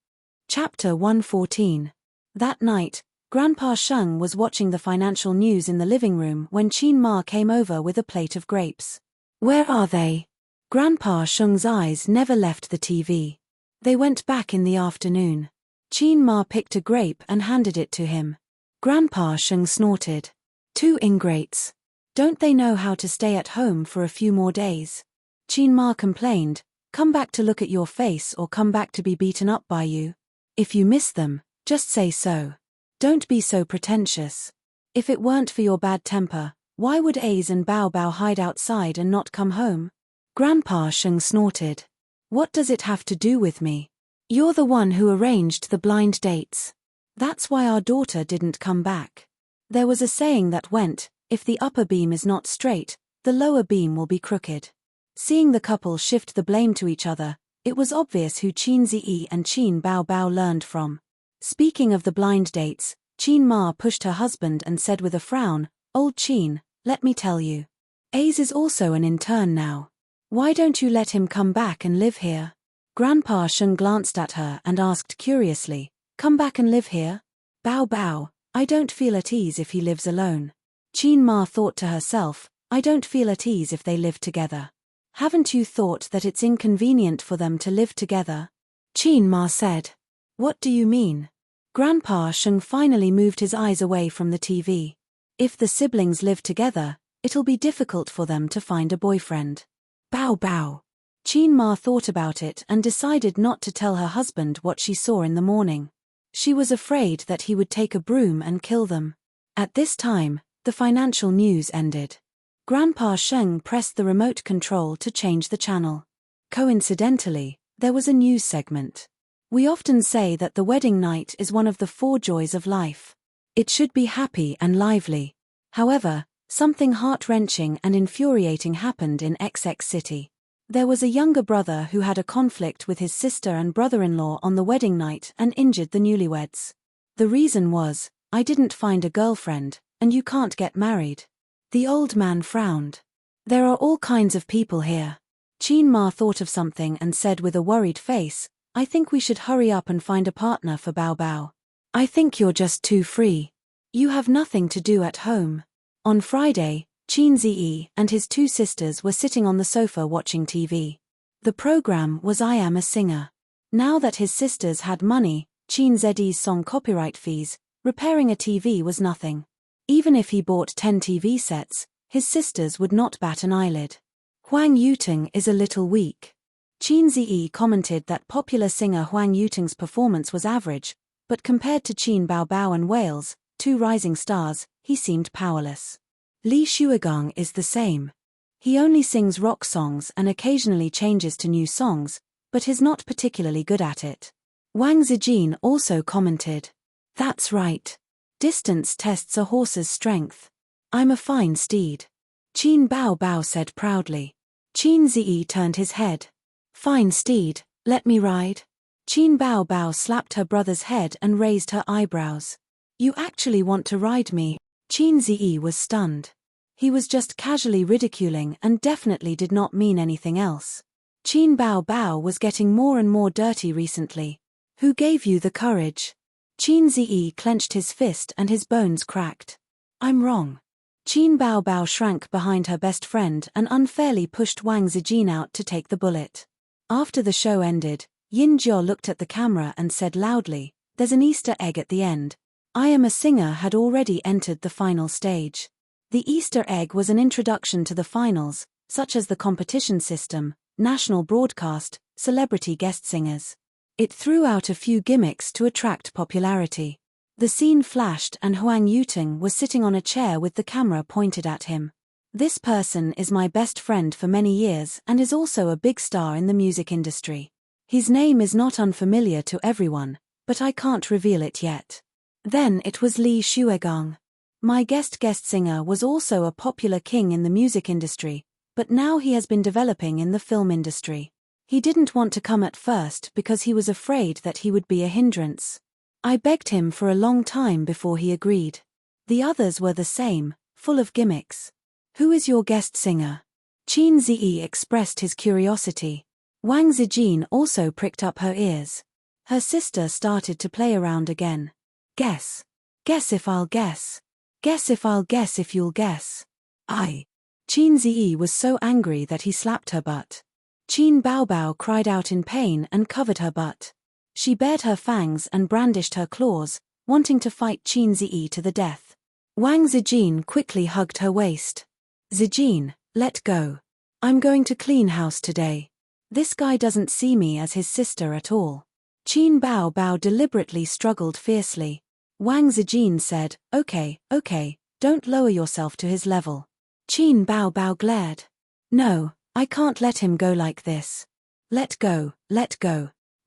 Chapter 114. That night, Grandpa Sheng was watching the financial news in the living room when Qin Ma came over with a plate of grapes. "Where are they?" Grandpa Sheng's eyes never left the TV. "They went back in the afternoon." Qin Ma picked a grape and handed it to him. Grandpa Sheng snorted. "Two ingrates. Don't they know how to stay at home for a few more days?" Qin Ma complained, "Come back to look at your face or come back to be beaten up by you. If you miss them, just say so. Don't be so pretentious. If it weren't for your bad temper, why would Ace and Bao Bao hide outside and not come home?" Grandpa Sheng snorted. "What does it have to do with me? You're the one who arranged the blind dates. That's why our daughter didn't come back. There was a saying that went, if the upper beam is not straight, the lower beam will be crooked." Seeing the couple shift the blame to each other, it was obvious who Qin Ziyi and Qin Bao Bao learned from. Speaking of the blind dates, Qin Ma pushed her husband and said with a frown, "Old Qin, let me tell you. Ace is also an intern now. Why don't you let him come back and live here?" Grandpa Sheng glanced at her and asked curiously, "Come back and live here? Bao Bao, I don't feel at ease if he lives alone." Qin Ma thought to herself, I don't feel at ease if they live together. Haven't you thought that it's inconvenient for them to live together? Qin Ma said. What do you mean? Grandpa Sheng finally moved his eyes away from the TV. If the siblings live together, it'll be difficult for them to find a boyfriend. Bao Bao. Qin Ma thought about it and decided not to tell her husband what she saw in the morning. She was afraid that he would take a broom and kill them. At this time, the financial news ended. Grandpa Sheng pressed the remote control to change the channel. Coincidentally, there was a news segment. We often say that the wedding night is one of the 4 joys of life. It should be happy and lively. However, something heart-wrenching and infuriating happened in XX City. There was a younger brother who had a conflict with his sister and brother-in-law on the wedding night and injured the newlyweds. The reason was, I didn't find a girlfriend, and you can't get married. The old man frowned. There are all kinds of people here. Qin Ma thought of something and said with a worried face, I think we should hurry up and find a partner for Bao Bao. I think you're just too free. You have nothing to do at home. On Friday, Qin Ziyi and his 2 sisters were sitting on the sofa watching TV. The program was I Am a Singer. Now that his sisters had money, Qin Ziyi's song copyright fees, repairing a TV was nothing. Even if he bought 10 TV sets, his sisters would not bat an eyelid. Huang Yuting is a little weak. Qin Ziyi commented that popular singer Huang Yuting's performance was average, but compared to Qin Bao Bao and Wales, 2 rising stars, he seemed powerless. Li Shuigang is the same. He only sings rock songs and occasionally changes to new songs, but is not particularly good at it. Wang Zijin also commented. That's right. Distance tests a horse's strength. I'm a fine steed. Qin Bao Bao said proudly. Qin Ziyi turned his head. Fine steed, let me ride. Qin Bao Bao slapped her brother's head and raised her eyebrows. You actually want to ride me? Qin Ziyi was stunned. He was just casually ridiculing and definitely did not mean anything else. Qin Bao Bao was getting more and more dirty recently. Who gave you the courage? Qin Ziyi clenched his fist and his bones cracked. I'm wrong. Qin Bao Bao shrank behind her best friend and unfairly pushed Wang Zijin out to take the bullet. After the show ended, Yin Jiao looked at the camera and said loudly, there's an Easter egg at the end. I Am a Singer had already entered the final stage. The Easter egg was an introduction to the finals, such as the competition system, national broadcast, celebrity guest singers. It threw out a few gimmicks to attract popularity. The scene flashed and Huang Yuting was sitting on a chair with the camera pointed at him. This person is my best friend for many years and is also a big star in the music industry. His name is not unfamiliar to everyone, but I can't reveal it yet. Then it was Li Shuigang. My guest singer was also a popular king in the music industry, but now he has been developing in the film industry. He didn't want to come at first because he was afraid that he would be a hindrance. I begged him for a long time before he agreed. The others were the same, full of gimmicks. Who is your guest singer? Qin Ziyi expressed his curiosity. Wang Zijin also pricked up her ears. Her sister started to play around again. Guess. Guess if I'll guess. Guess if I'll guess if you'll guess. Qin Ziyi was so angry that he slapped her butt. Qin Bao Bao cried out in pain and covered her butt. She bared her fangs and brandished her claws, wanting to fight Qin Ziyi to the death. Wang Zijin quickly hugged her waist. Zijin, let go. I'm going to clean house today. This guy doesn't see me as his sister at all. Qin Bao Bao deliberately struggled fiercely. Wang Zijin said, okay, don't lower yourself to his level. Qin Bao Bao glared. No, I can't let him go like this. Let go.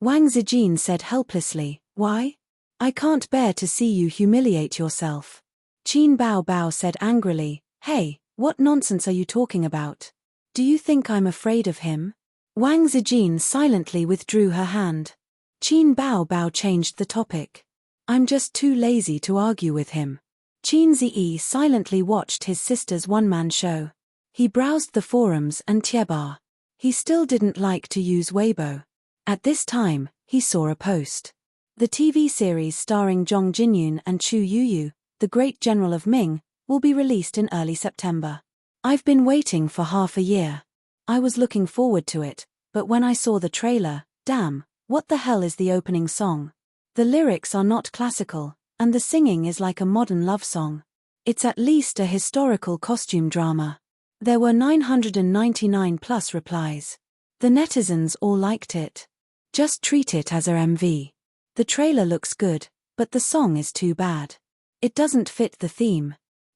Wang Zijin said helplessly, why? I can't bear to see you humiliate yourself. Qin Bao Bao said angrily, hey, what nonsense are you talking about? Do you think I'm afraid of him? Wang Zijin silently withdrew her hand. Qin Bao Bao changed the topic. I'm just too lazy to argue with him. Qin Ziyi silently watched his sister's one-man show. He browsed the forums and Tiebar. He still didn't like to use Weibo. At this time, he saw a post. The TV series starring Zhong Jinyun and Chu Yuyu, The Great General of Ming, will be released in early September. I've been waiting for half a year. I was looking forward to it, but when I saw the trailer, damn, what the hell is the opening song? The lyrics are not classical, and the singing is like a modern love song. It's at least a historical costume drama. There were 999 plus replies. The netizens all liked it. Just treat it as a MV. The trailer looks good, but the song is too bad. It doesn't fit the theme.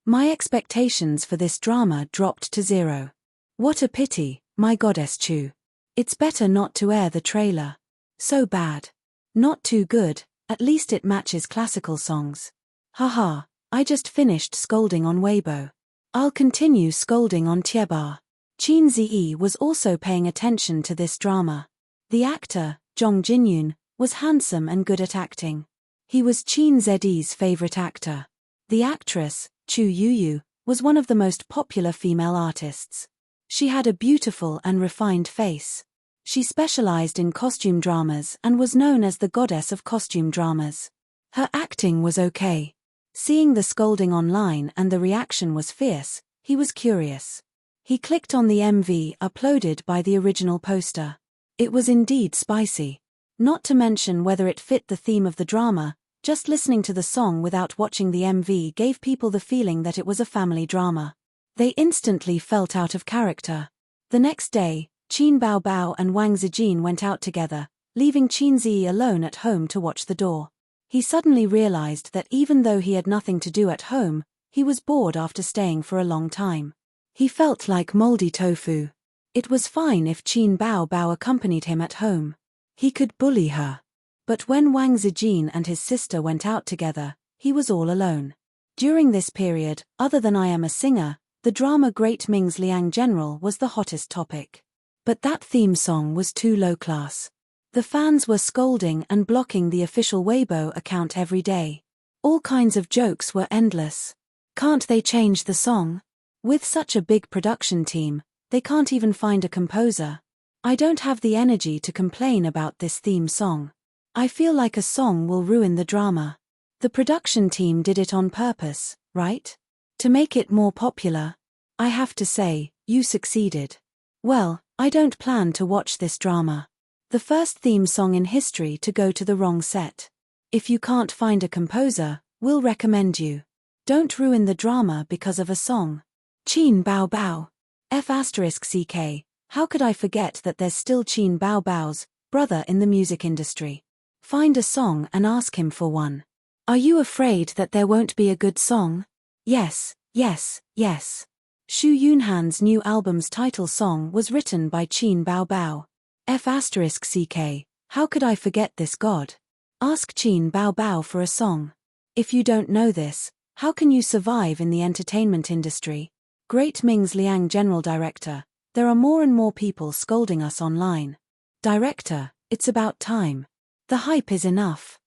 My expectations for this drama dropped to 0. What a pity, my goddess Chu. It's better not to air the trailer. So bad. Not too good, at least it matches classical songs. Haha, I just finished scolding on Weibo. I'll continue scolding on Tiebar. Chin Zi was also paying attention to this drama. The actor, Jong Jin-yoon, was handsome and good at acting. He was Chin Zi's favorite actor. The actress, Chu Yu, was one of the most popular female artists. She had a beautiful and refined face. She specialized in costume dramas and was known as the goddess of costume dramas. Her acting was okay. Seeing the scolding online and the reaction was fierce, he was curious. He clicked on the MV uploaded by the original poster. It was indeed spicy. Not to mention whether it fit the theme of the drama, just listening to the song without watching the MV gave people the feeling that it was a family drama. They instantly felt out of character. The next day, Qin Baobao and Wang Zijin went out together, leaving Qin Zi alone at home to watch the door. He suddenly realized that even though he had nothing to do at home, he was bored after staying for a long time. He felt like moldy tofu. It was fine if Qin Baobao accompanied him at home. He could bully her. But when Wang Zijin and his sister went out together, he was all alone. During this period, other than I Am a Singer, the drama Great Ming's Liang General was the hottest topic. But that theme song was too low class. The fans were scolding and blocking the official Weibo account every day. All kinds of jokes were endless. Can't they change the song? With such a big production team, they can't even find a composer. I don't have the energy to complain about this theme song. I feel like a song will ruin the drama. The production team did it on purpose, right? To make it more popular. I have to say, you succeeded. Well, I don't plan to watch this drama. The first theme song in history to go to the wrong set. If you can't find a composer, we'll recommend you. Don't ruin the drama because of a song. Qin Baobao. F***ck. How could I forget that there's still Qin Baobao's brother in the music industry? Find a song and ask him for one. Are you afraid that there won't be a good song? Yes, yes, yes. Xu Yunhan's new album's title song was written by Qin Baobao. F***ck. How could I forget this god? Ask Qin Baobao for a song. If you don't know this, how can you survive in the entertainment industry? Great Ming's Liang General Director, there are more and more people scolding us online. Director, it's about time. The hype is enough.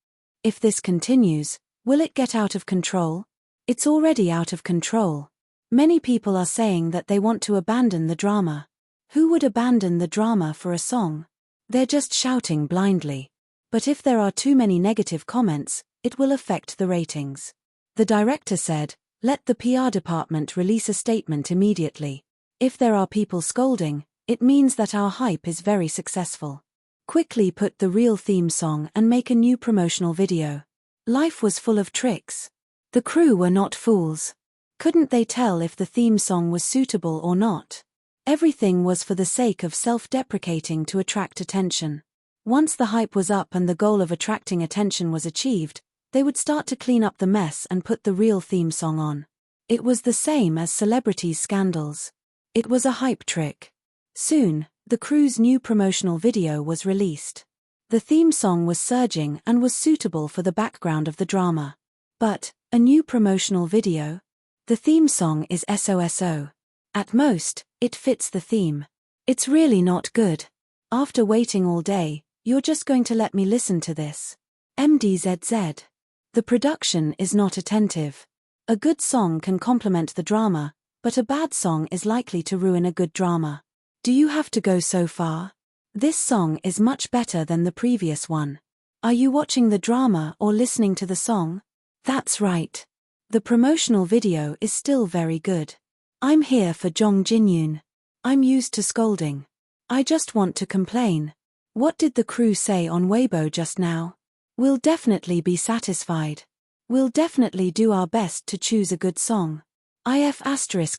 If this continues, will it get out of control? It's already out of control. Many people are saying that they want to abandon the drama. Who would abandon the drama for a song? They're just shouting blindly. But if there are too many negative comments, it will affect the ratings. The director said, let the PR department release a statement immediately. If there are people scolding, it means that our hype is very successful. Quickly put the real theme song and make a new promotional video. Life was full of tricks. The crew were not fools. Couldn't they tell if the theme song was suitable or not? Everything was for the sake of self-deprecating to attract attention. Once the hype was up and the goal of attracting attention was achieved, they would start to clean up the mess and put the real theme song on. It was the same as celebrities' scandals. It was a hype trick. Soon, the crew's new promotional video was released. The theme song was surging and was suitable for the background of the drama. But, a new promotional video? The theme song is SOSO. At most, it fits the theme. It's really not good. After waiting all day, you're just going to let me listen to this. MDZZ. The production is not attentive. A good song can complement the drama, but a bad song is likely to ruin a good drama. Do you have to go so far? This song is much better than the previous one. Are you watching the drama or listening to the song? That's right. The promotional video is still very good. I'm here for Jong Jinyun. I'm used to scolding. I just want to complain. What did the crew say on Weibo just now? We'll definitely be satisfied. We'll definitely do our best to choose a good song. If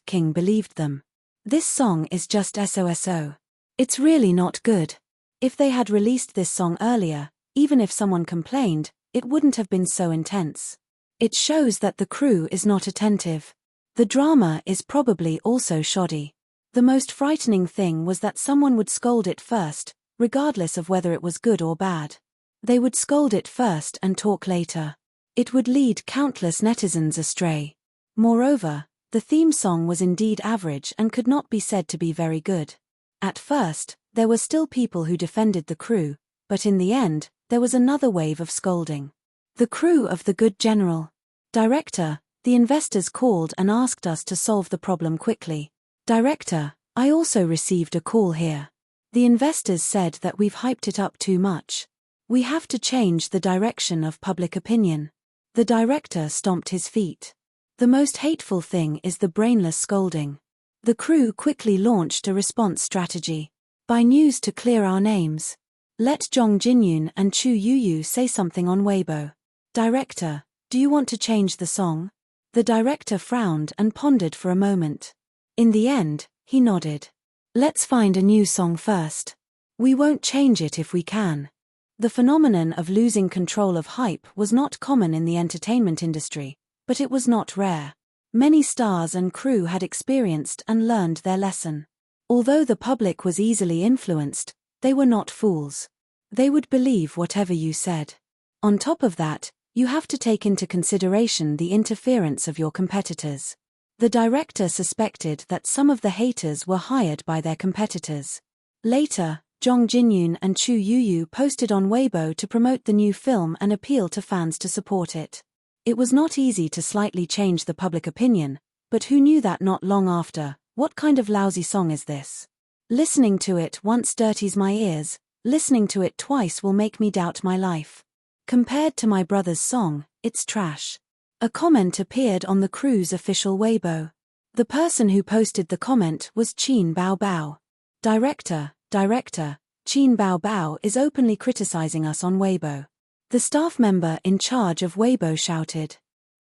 King believed them. This song is just SOSO. It's really not good. If they had released this song earlier, even if someone complained, it wouldn't have been so intense. It shows that the crew is not attentive. The drama is probably also shoddy. The most frightening thing was that someone would scold it first, regardless of whether it was good or bad. They would scold it first and talk later. It would lead countless netizens astray. Moreover, the theme song was indeed average and could not be said to be very good. At first, there were still people who defended the crew, but in the end, there was another wave of scolding. The crew of the good general. Director, the investors called and asked us to solve the problem quickly. Director, I also received a call here. The investors said that we've hyped it up too much. We have to change the direction of public opinion. The director stomped his feet. The most hateful thing is the brainless scolding. The crew quickly launched a response strategy. Buy news to clear our names. Let Jong Jinyun and Chu Yuyu say something on Weibo. Director, do you want to change the song? The director frowned and pondered for a moment. In the end, he nodded. Let's find a new song first. We won't change it if we can. The phenomenon of losing control of hype was not common in the entertainment industry, but it was not rare. Many stars and crew had experienced and learned their lesson. Although the public was easily influenced, they were not fools. They would believe whatever you said. On top of that, you have to take into consideration the interference of your competitors. The director suspected that some of the haters were hired by their competitors. Later, Jong Jinyun and Chu Yuyu posted on Weibo to promote the new film and appeal to fans to support it. It was not easy to slightly change the public opinion, but who knew that not long after? What kind of lousy song is this? Listening to it once dirties my ears, listening to it twice will make me doubt my life. Compared to my brother's song, it's trash. A comment appeared on the crew's official Weibo. The person who posted the comment was Qin Bao Bao. Director, Qin Bao Bao is openly criticizing us on Weibo. The staff member in charge of Weibo shouted.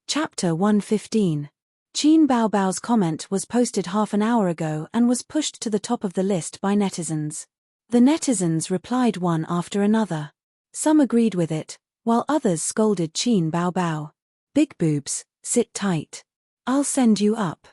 Chapter 115. Qin Bao Bao's comment was posted half an hour ago and was pushed to the top of the list by netizens. The netizens replied one after another. Some agreed with it, while others scolded Qin Bao Bao. Big boobs, sit tight. I'll send you up.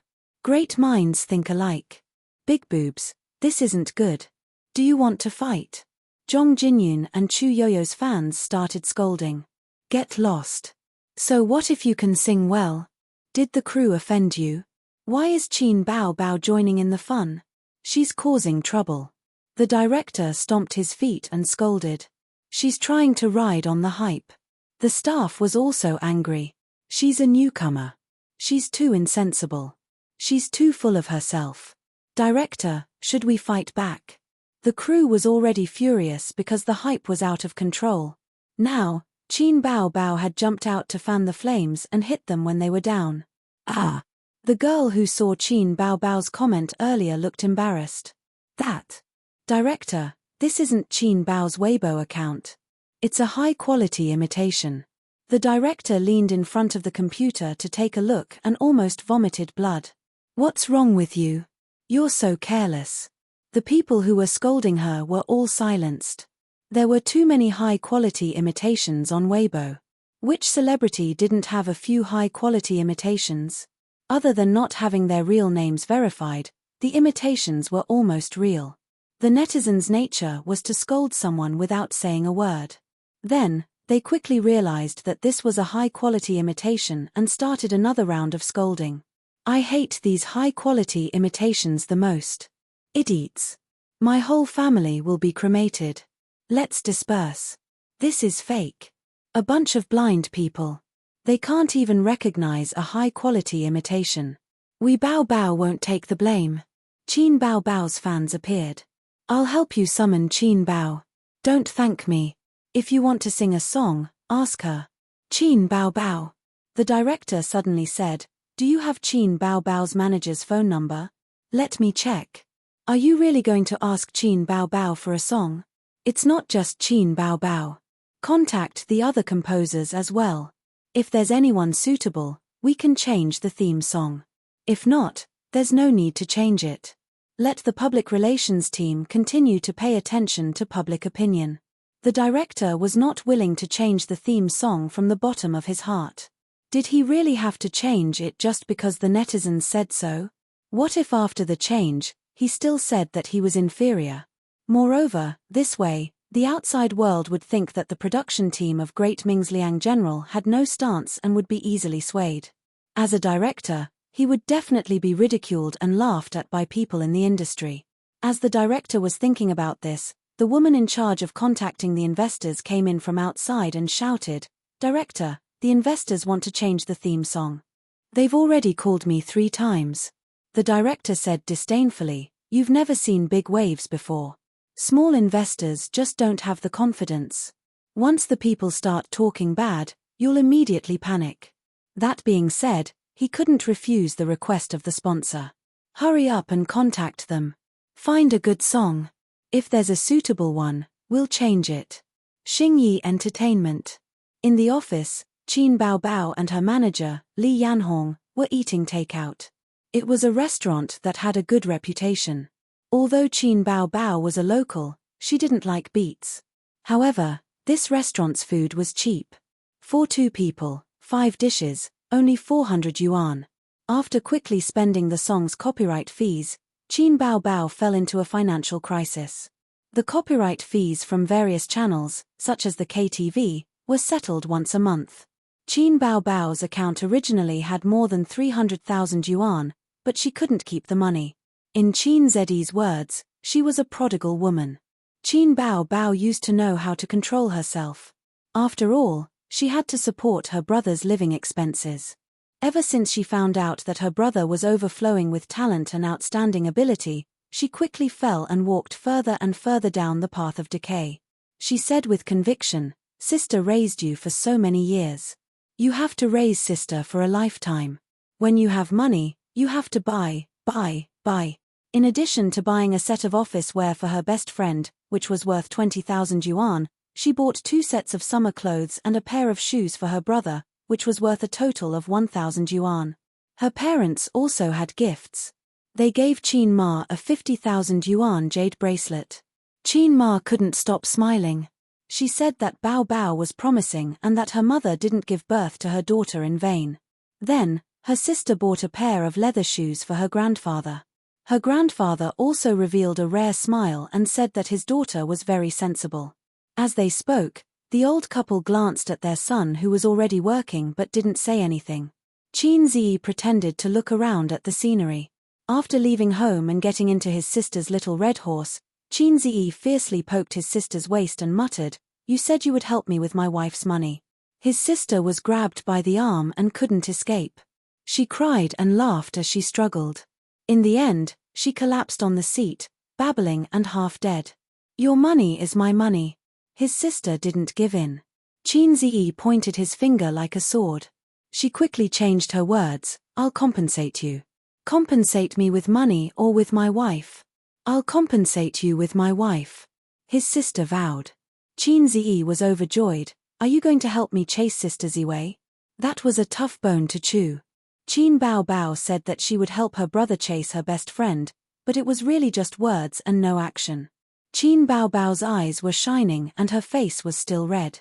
Great minds think alike. Big boobs, this isn't good. Do you want to fight? Jong Jinyun and Chu Yoyo's fans started scolding. Get lost. So what if you can sing well? Did the crew offend you? Why is Qin Bao Bao joining in the fun? She's causing trouble. The director stomped his feet and scolded. She's trying to ride on the hype. The staff was also angry. She's a newcomer. She's too insensible. She's too full of herself. Director, should we fight back? The crew was already furious because the hype was out of control. Now, Qin Bao Bao had jumped out to fan the flames and hit them when they were down. Ah! The girl who saw Qin Bao Bao's comment earlier looked embarrassed. That. Director, this isn't Qin Bao's Weibo account. It's a high-quality imitation. The director leaned in front of the computer to take a look and almost vomited blood. What's wrong with you? You're so careless. The people who were scolding her were all silenced. There were too many high-quality imitations on Weibo. Which celebrity didn't have a few high-quality imitations? Other than not having their real names verified, the imitations were almost real. The netizens' nature was to scold someone without saying a word. Then, they quickly realized that this was a high-quality imitation and started another round of scolding. I hate these high-quality imitations the most. Idiots. My whole family will be cremated. Let's disperse. This is fake. A bunch of blind people. They can't even recognize a high-quality imitation. We Bao Bao won't take the blame. Qin Bao Bao's fans appeared. I'll help you summon Qin Bao. Don't thank me. If you want to sing a song, ask her. Qin Bao Bao. The director suddenly said, Do you have Qin Bao Bao's manager's phone number? Let me check. Are you really going to ask Qin Bao Bao for a song? It's not just Qin Bao Bao. Contact the other composers as well. If there's anyone suitable, we can change the theme song. If not, there's no need to change it. Let the public relations team continue to pay attention to public opinion. The director was not willing to change the theme song from the bottom of his heart. Did he really have to change it just because the netizens said so? What if after the change, he still said that he was inferior? Moreover, this way, the outside world would think that the production team of Great Ming's Liang General had no stance and would be easily swayed. As a director, he would definitely be ridiculed and laughed at by people in the industry. As the director was thinking about this, the woman in charge of contacting the investors came in from outside and shouted, "Director, the investors want to change the theme song. They've already called me 3 times. The director said disdainfully, "You've never seen big waves before. Small investors just don't have the confidence. Once the people start talking bad, you'll immediately panic." That being said, he couldn't refuse the request of the sponsor. Hurry up and contact them. Find a good song. If there's a suitable one, we'll change it. Xingyi Entertainment. In the office, Qin Bao Bao and her manager, Li Yanhong, were eating takeout. It was a restaurant that had a good reputation. Although Qin Bao Bao was a local, she didn't like beets. However, this restaurant's food was cheap. For 2 people, 5 dishes, only 400 yuan. After quickly spending the song's copyright fees, Qin Bao Bao fell into a financial crisis. The copyright fees from various channels, such as the KTV, were settled once a month. Qin Bao Bao's account originally had more than 300,000 yuan, but she couldn't keep the money. In Qin Zedi's words, she was a prodigal woman. Qin Bao Bao used to know how to control herself. After all, she had to support her brother's living expenses. Ever since she found out that her brother was overflowing with talent and outstanding ability, she quickly fell and walked further and further down the path of decay. She said with conviction, "Sister raised you for so many years. You have to raise sister for a lifetime. When you have money, you have to buy. In addition to buying a set of office wear for her best friend, which was worth 20,000 yuan, she bought 2 sets of summer clothes and a pair of shoes for her brother, which was worth a total of 1,000 yuan. Her parents also had gifts. They gave Qin Ma a 50,000 yuan jade bracelet. Qin Ma couldn't stop smiling. She said that Bao Bao was promising and that her mother didn't give birth to her daughter in vain. Then, her sister bought a pair of leather shoes for her grandfather. Her grandfather also revealed a rare smile and said that his daughter was very sensible. As they spoke, the old couple glanced at their son who was already working but didn't say anything. Qin Zi pretended to look around at the scenery. After leaving home and getting into his sister's little red horse, Qin Zi fiercely poked his sister's waist and muttered, "You said you would help me with my wife's money." His sister was grabbed by the arm and couldn't escape. She cried and laughed as she struggled. In the end, she collapsed on the seat, babbling and half dead. "Your money is my money." His sister didn't give in. Qin Zi pointed his finger like a sword. She quickly changed her words, "I'll compensate you. Compensate me with money or with my wife." "I'll compensate you with my wife," his sister vowed. Qin Zi was overjoyed. "Are you going to help me chase Sister Ziwei?" That was a tough bone to chew. Qin Bao Bao said that she would help her brother chase her best friend, but it was really just words and no action. Qin Bao Bao's eyes were shining and her face was still red.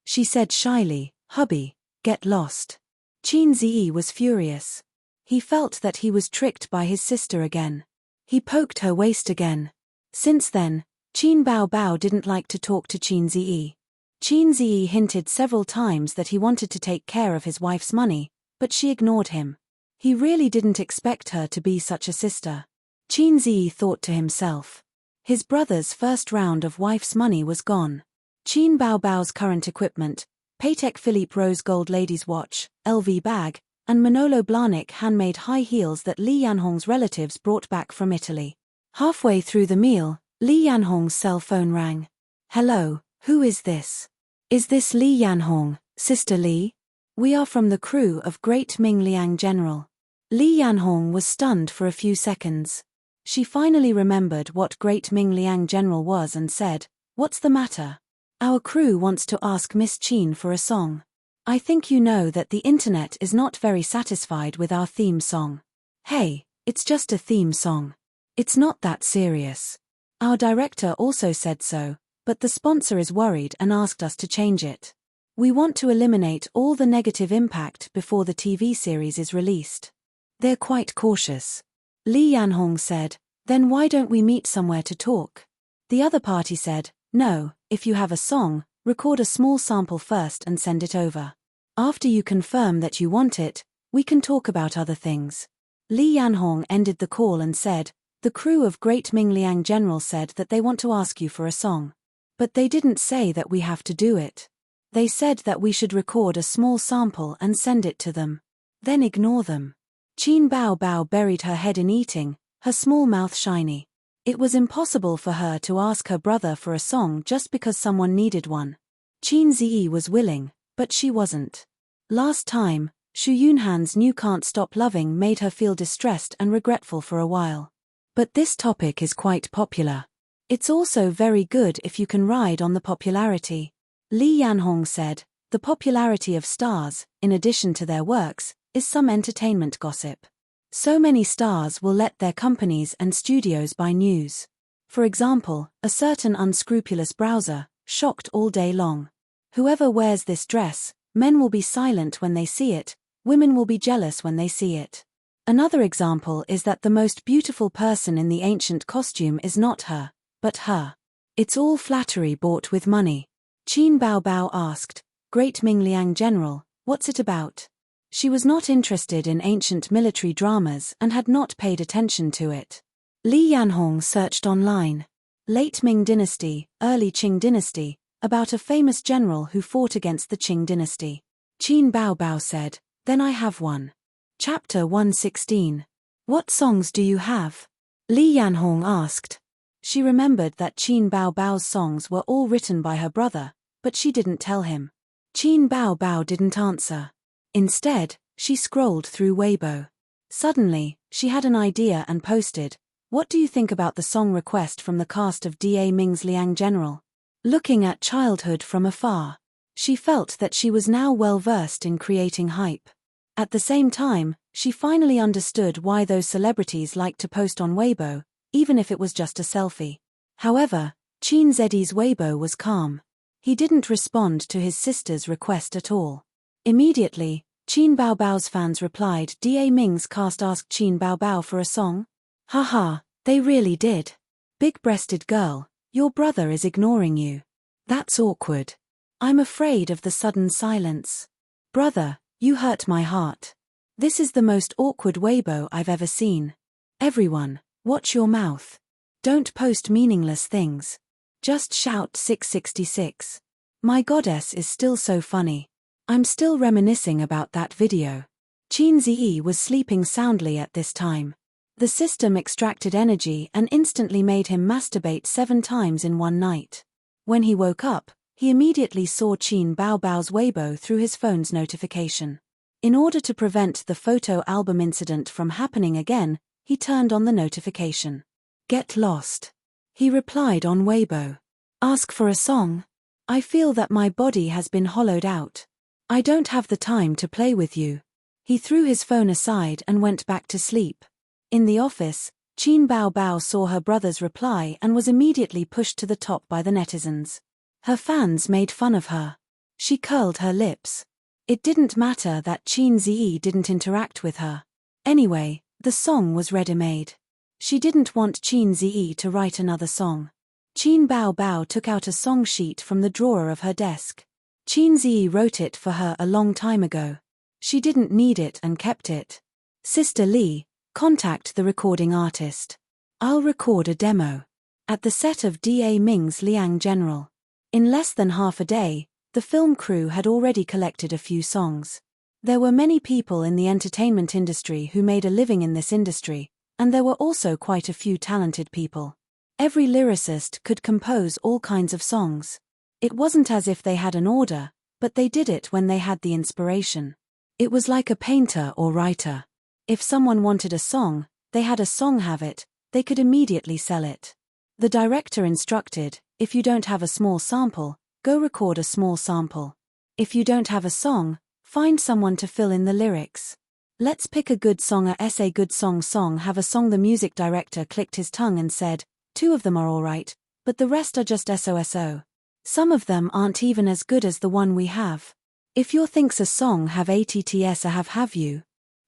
She said shyly, "Hubby, get lost." Qin Zi was furious. He felt that he was tricked by his sister again. He poked her waist again. Since then, Qin Bao Bao didn't like to talk to Qin Zi. Qin Zi hinted several times that he wanted to take care of his wife's money, but she ignored him. He really didn't expect her to be such a sister. Qin Zi thought to himself. His brother's first round of wife's money was gone. Qin Bao Bao's current equipment, Patek Philippe rose gold ladies watch, LV bag, and Manolo Blahnik handmade high heels that Li Yanhong's relatives brought back from Italy. Halfway through the meal, Li Yanhong's cell phone rang. "Hello, who is this?" "Is this Li Yanhong, Sister Li? We are from the crew of Great Ming Liang General. Li Yanhong was stunned for a few seconds. She finally remembered what Great Ming Liang General was and said, "What's the matter? Our crew wants to ask Miss Qin for a song. I think you know that the internet is not very satisfied with our theme song. Hey, it's just a theme song. It's not that serious. Our director also said so, but the sponsor is worried and asked us to change it. We want to eliminate all the negative impact before the TV series is released. They're quite cautious." Li Yanhong said, "Then why don't we meet somewhere to talk?" The other party said, "No, if you have a song, record a small sample first and send it over. After you confirm that you want it, we can talk about other things." Li Yanhong ended the call and said, "The crew of Great Ming Liang General said that they want to ask you for a song. But they didn't say that we have to do it. They said that we should record a small sample and send it to them. Then ignore them." Qin Bao Bao buried her head in eating, her small mouth shiny. It was impossible for her to ask her brother for a song just because someone needed one. Qin Ziyi was willing, but she wasn't. Last time, Xu Yunhan's new Can't Stop Loving made her feel distressed and regretful for a while. But this topic is quite popular. It's also very good if you can ride on the popularity. Li Yanhong said, "The popularity of stars, in addition to their works, is some entertainment gossip. So many stars will let their companies and studios buy news. For example, a certain unscrupulous browser, shocked all day long. Whoever wears this dress, men will be silent when they see it, women will be jealous when they see it. Another example is that the most beautiful person in the ancient costume is not her, but her. It's all flattery bought with money." Qin Bao Bao asked, "Great Ming Liang General, what's it about?" She was not interested in ancient military dramas and had not paid attention to it. Li Yanhong searched online. Late Ming Dynasty, Early Qing Dynasty, about a famous general who fought against the Qing Dynasty. Qin Bao Bao said, "Then I have one." Chapter 116. "What songs do you have?" Li Yanhong asked. She remembered that Qin Bao Bao's songs were all written by her brother, but she didn't tell him. Qin Bao Bao didn't answer. Instead, she scrolled through Weibo. Suddenly, she had an idea and posted, "What do you think about the song request from the cast of Da Ming's Liang General?" Looking at childhood from afar, she felt that she was now well versed in creating hype. At the same time, she finally understood why those celebrities liked to post on Weibo, even if it was just a selfie. However, Qin Zedi's Weibo was calm. He didn't respond to his sister's request at all. Immediately, Qin Bao Bao's fans replied, "Da Ming's cast asked Qin Bao Bao for a song? Haha, they really did. Big-breasted girl, your brother is ignoring you. That's awkward. I'm afraid of the sudden silence. Brother, you hurt my heart. This is the most awkward Weibo I've ever seen. Everyone, watch your mouth. Don't post meaningless things. Just shout 666. My goddess is still so funny. I'm still reminiscing about that video." Qin Ziyi was sleeping soundly at this time. The system extracted energy and instantly made him masturbate 7 times in one night. When he woke up, he immediately saw Qin Bao Bao's Weibo through his phone's notification. In order to prevent the photo album incident from happening again, he turned on the notification. "Get lost." He replied on Weibo. "Ask for a song? I feel that my body has been hollowed out. I don't have the time to play with you." He threw his phone aside and went back to sleep. In the office, Qin Bao Bao saw her brother's reply and was immediately pushed to the top by the netizens. Her fans made fun of her. She curled her lips. It didn't matter that Qin Ziyi didn't interact with her. Anyway, the song was ready-made. She didn't want Qin Ziyi to write another song. Qin Bao Bao took out a song sheet from the drawer of her desk. Qin Ziyi wrote it for her a long time ago. She didn't need it and kept it. "Sister Li, contact the recording artist. I'll record a demo. At the set of Da Ming's Liang General." In less than half a day, the film crew had already collected a few songs. There were many people in the entertainment industry who made a living in this industry, and there were also quite a few talented people. Every lyricist could compose all kinds of songs. It wasn't as if they had an order, but they did it when they had the inspiration. It was like a painter or writer. If someone wanted a song, they had a song have it, they could immediately sell it. The director instructed, if you don't have a small sample, go record a small sample. If you don't have a song, find someone to fill in the lyrics. Let's pick a good song. A good song have a song. The music director clicked his tongue and said, 2 of them are alright, but the rest are just so. Some of them aren't even as good as the one we have. If your thinks a song have atts a have you.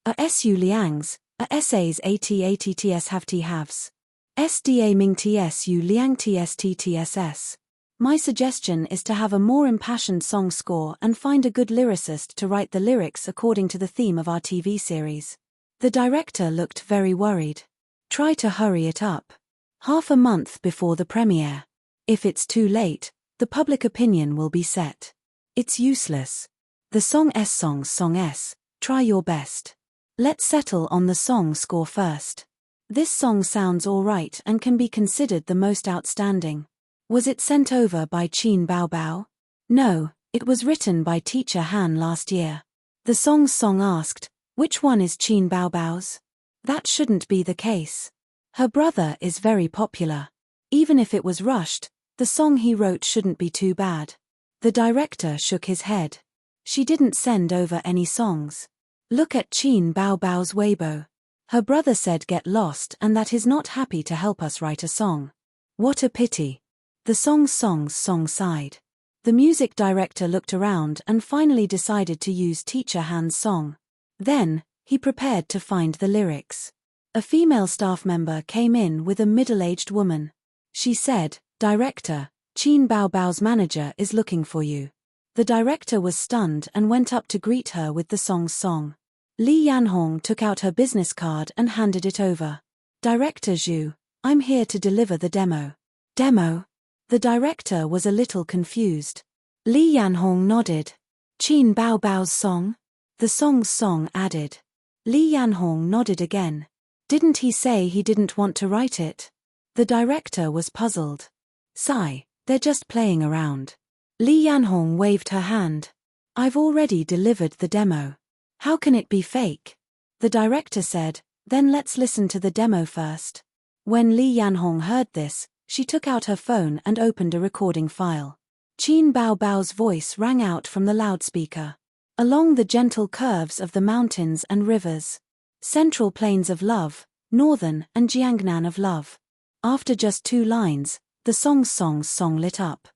A su liangs, a says atts have t haves. Sda ming tsu liang tstss. My suggestion is to have a more impassioned song score and find a good lyricist to write the lyrics according to the theme of our TV series. The director looked very worried. Try to hurry it up. Half a month before the premiere. If it's too late, the public opinion will be set. It's useless. The song S, try your best. Let's settle on the song score first. This song sounds alright and can be considered the most outstanding. Was it sent over by Qin Baobao? No, it was written by Teacher Han last year. The song asked, which one is Qin Baobao's? That shouldn't be the case. Her brother is very popular. Even if it was rushed, the song he wrote shouldn't be too bad. The director shook his head. She didn't send over any songs. Look at Qin Baobao's Weibo. Her brother said get lost and that he's not happy to help us write a song. What a pity. The song sighed. The music director looked around and finally decided to use Teacher Han's song. Then, he prepared to find the lyrics. A female staff member came in with a middle-aged woman. She said, Director, Qin Baobao's manager is looking for you. The director was stunned and went up to greet her with the song. Li Yanhong took out her business card and handed it over. Director Zhu, I'm here to deliver the demo. Demo? The director was a little confused. Li Yanhong nodded. Qin Baobao's song? The song added. Li Yanhong nodded again. Didn't he say he didn't want to write it? The director was puzzled. Sigh, they're just playing around. Li Yanhong waved her hand. I've already delivered the demo. How can it be fake? The director said, then let's listen to the demo first. When Li Yanhong heard this, she took out her phone and opened a recording file. Qin Baobao's voice rang out from the loudspeaker. Along the gentle curves of the mountains and rivers. Central plains of love, northern and Jiangnan of love. After just 2 lines, the song lit up.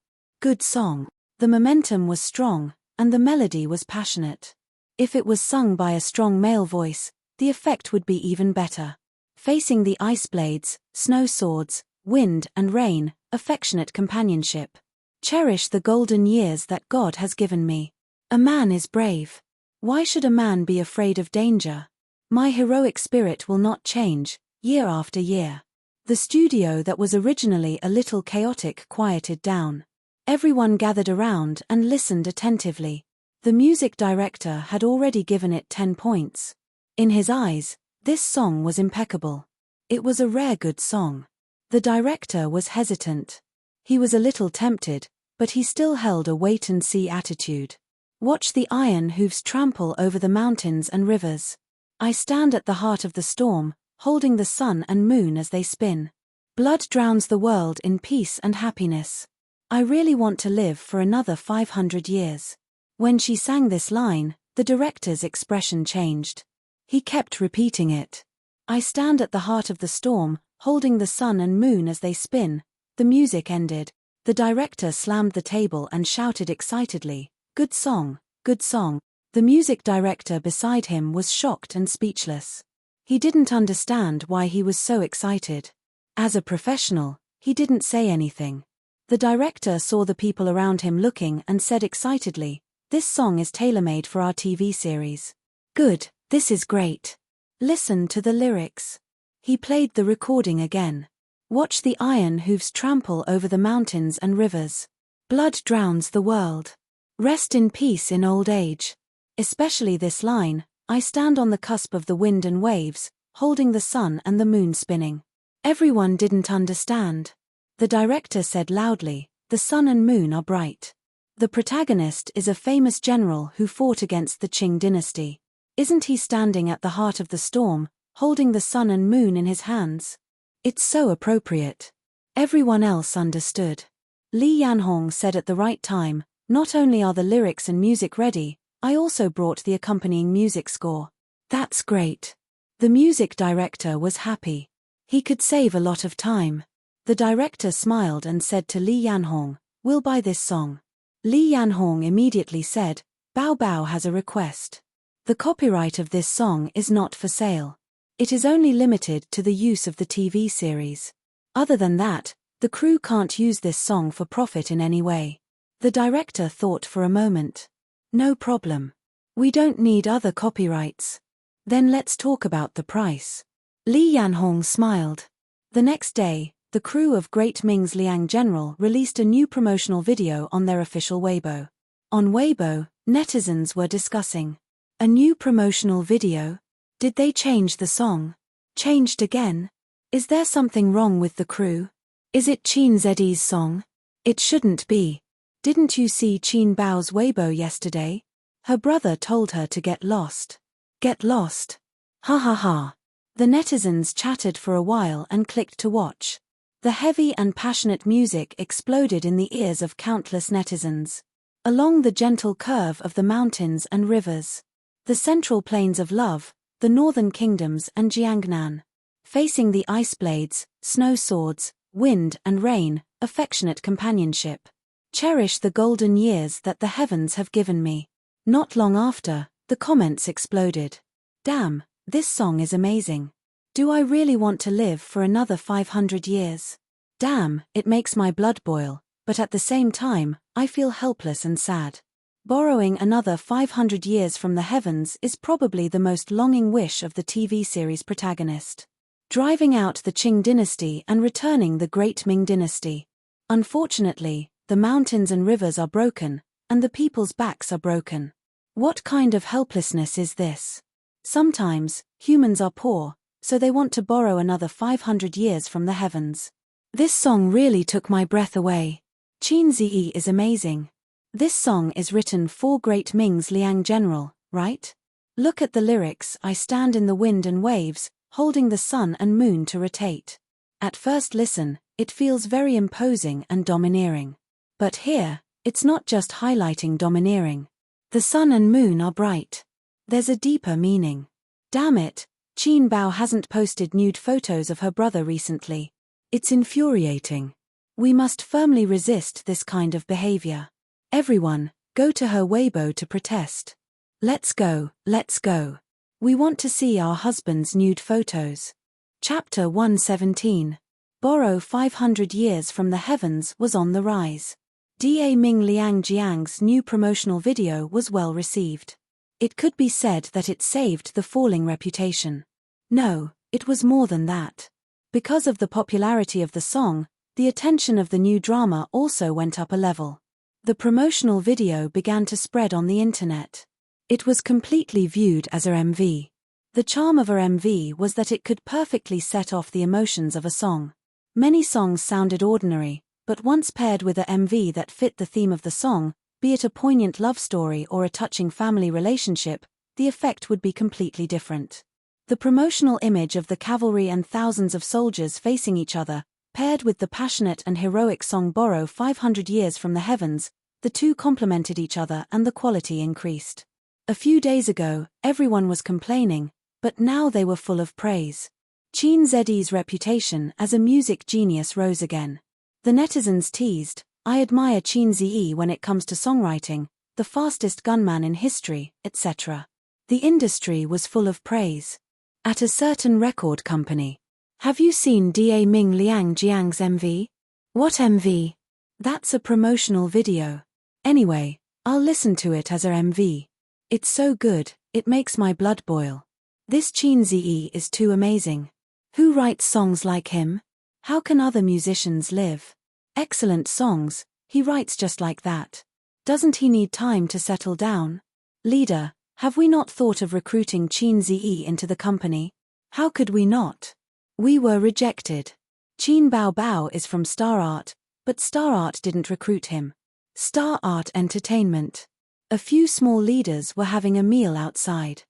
Good song. The momentum was strong, and the melody was passionate. If it was sung by a strong male voice, the effect would be even better. Facing the ice blades, snow swords, wind and rain, affectionate companionship. Cherish the golden years that God has given me. A man is brave. Why should a man be afraid of danger? My heroic spirit will not change, year after year. The studio that was originally a little chaotic quieted down. Everyone gathered around and listened attentively. The music director had already given it 10 points. In his eyes, this song was impeccable. It was a rare good song. The director was hesitant. He was a little tempted, but he still held a wait-and-see attitude. Watch the iron hooves trample over the mountains and rivers. I stand at the heart of the storm, holding the sun and moon as they spin. Blood drowns the world in peace and happiness. I really want to live for another 500 years. When she sang this line, the director's expression changed. He kept repeating it. I stand at the heart of the storm, holding the sun and moon as they spin. The music ended. The director slammed the table and shouted excitedly, "Good song, good song." The music director beside him was shocked and speechless. He didn't understand why he was so excited. As a professional, he didn't say anything. The director saw the people around him looking and said excitedly, "This song is tailor-made for our TV series. Good, this is great. Listen to the lyrics." He played the recording again. Watch the iron hooves trample over the mountains and rivers. Blood drowns the world. Rest in peace in old age. Especially this line, I stand on the cusp of the wind and waves, holding the sun and the moon spinning. Everyone didn't understand. The director said loudly, "The sun and moon are bright." The protagonist is a famous general who fought against the Qing dynasty. Isn't he standing at the heart of the storm, holding the sun and moon in his hands? It's so appropriate. Everyone else understood. Li Yanhong said at the right time, not only are the lyrics and music ready, I also brought the accompanying music score. That's great. The music director was happy. He could save a lot of time. The director smiled and said to Li Yanhong, "We'll buy this song." Li Yanhong immediately said, "Bao Bao has a request. The copyright of this song is not for sale. It is only limited to the use of the TV series. Other than that, the crew can't use this song for profit in any way." The director thought for a moment. "No problem. We don't need other copyrights. Then let's talk about the price." Li Yanhong smiled. The next day, the crew of Great Ming's Liang General released a new promotional video on their official Weibo. On Weibo, netizens were discussing. A new promotional video? Did they change the song? Changed again? Is there something wrong with the crew? Is it Qin Zedi's song? It shouldn't be. Didn't you see Qin Bao's Weibo yesterday? Her brother told her to get lost. Get lost? Ha ha ha. The netizens chatted for a while and clicked to watch. The heavy and passionate music exploded in the ears of countless netizens. Along the gentle curve of the mountains and rivers. The central plains of love, the northern kingdoms and Jiangnan. Facing the ice blades, snow swords, wind and rain, affectionate companionship. Cherish the golden years that the heavens have given me. Not long after, the comments exploded. Damn, this song is amazing. Do I really want to live for another 500 years? Damn, it makes my blood boil, but at the same time, I feel helpless and sad. Borrowing another 500 years from the heavens is probably the most longing wish of the TV series protagonist. Driving out the Qing dynasty and returning the Great Ming dynasty. Unfortunately, the mountains and rivers are broken, and the people's backs are broken. What kind of helplessness is this? Sometimes, humans are poor, so they want to borrow another 500 years from the heavens. This song really took my breath away. Qin Zi is amazing. This song is written for Great Ming's Liang General, right? Look at the lyrics. I stand in the wind and waves, holding the sun and moon to rotate. At first listen, it feels very imposing and domineering. But here, it's not just highlighting domineering. The sun and moon are bright. There's a deeper meaning. Damn it, Qin Bao hasn't posted nude photos of her brother recently. It's infuriating. We must firmly resist this kind of behavior. Everyone, go to her Weibo to protest. Let's go, let's go. We want to see our husband's nude photos. Chapter 117. Borrow 500 years from the heavens was on the rise. Da Ming Liang Jiang's new promotional video was well received. It could be said that it saved the falling reputation. No, it was more than that. Because of the popularity of the song, the attention of the new drama also went up a level. The promotional video began to spread on the internet. It was completely viewed as a MV. The charm of a MV was that it could perfectly set off the emotions of a song. Many songs sounded ordinary, but once paired with a MV that fit the theme of the song, be it a poignant love story or a touching family relationship, the effect would be completely different. The promotional image of the cavalry and thousands of soldiers facing each other, paired with the passionate and heroic song Borrow 500 Years from the Heavens, the two complemented each other and the quality increased. A few days ago, everyone was complaining, but now they were full of praise. Qin Zedi's reputation as a music genius rose again. The netizens teased, "I admire Qin Zi when it comes to songwriting, the fastest gunman in history, etc." The industry was full of praise. At a certain record company. Have you seen Da Ming Liang Jiang's MV? What MV? That's a promotional video. Anyway, I'll listen to it as a MV. It's so good, it makes my blood boil. This Qin Zi is too amazing. Who writes songs like him? How can other musicians live? Excellent songs, he writes just like that. Doesn't he need time to settle down? Leader, have we not thought of recruiting Qin Zi into the company? How could we not? We were rejected. Qin Bao Bao is from Star Art, but Star Art didn't recruit him. Star Art Entertainment. A few small leaders were having a meal outside.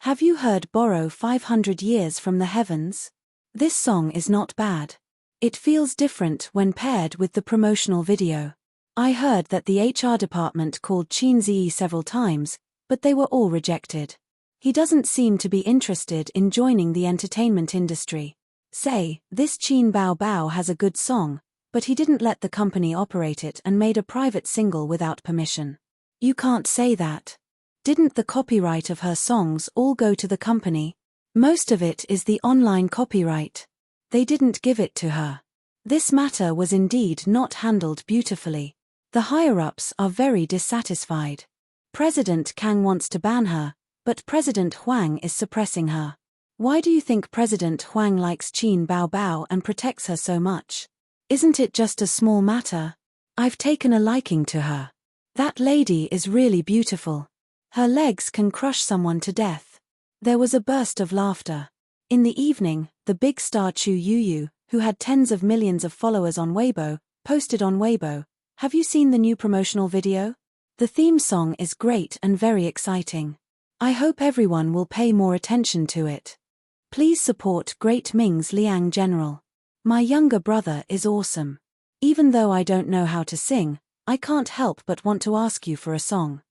Have you heard Borrow 500 Years from the Heavens? This song is not bad. It feels different when paired with the promotional video. I heard that the HR department called Chinzi several times, but they were all rejected. He doesn't seem to be interested in joining the entertainment industry. Say, this Chin Bao Bao has a good song, but he didn't let the company operate it and made a private single without permission. You can't say that. Didn't the copyright of her songs all go to the company? Most of it is the online copyright. They didn't give it to her. This matter was indeed not handled beautifully. The higher-ups are very dissatisfied. President Kang wants to ban her, but President Huang is suppressing her. Why do you think President Huang likes Chin Bao Bao and protects her so much? Isn't it just a small matter? I've taken a liking to her. That lady is really beautiful. Her legs can crush someone to death. There was a burst of laughter. In the evening, the big star Chu Yuyu, who had tens of millions of followers on Weibo, posted on Weibo, "Have you seen the new promotional video? The theme song is great and very exciting. I hope everyone will pay more attention to it. Please support Great Ming's Liang General. My younger brother is awesome. Even though I don't know how to sing, I can't help but want to ask you for a song."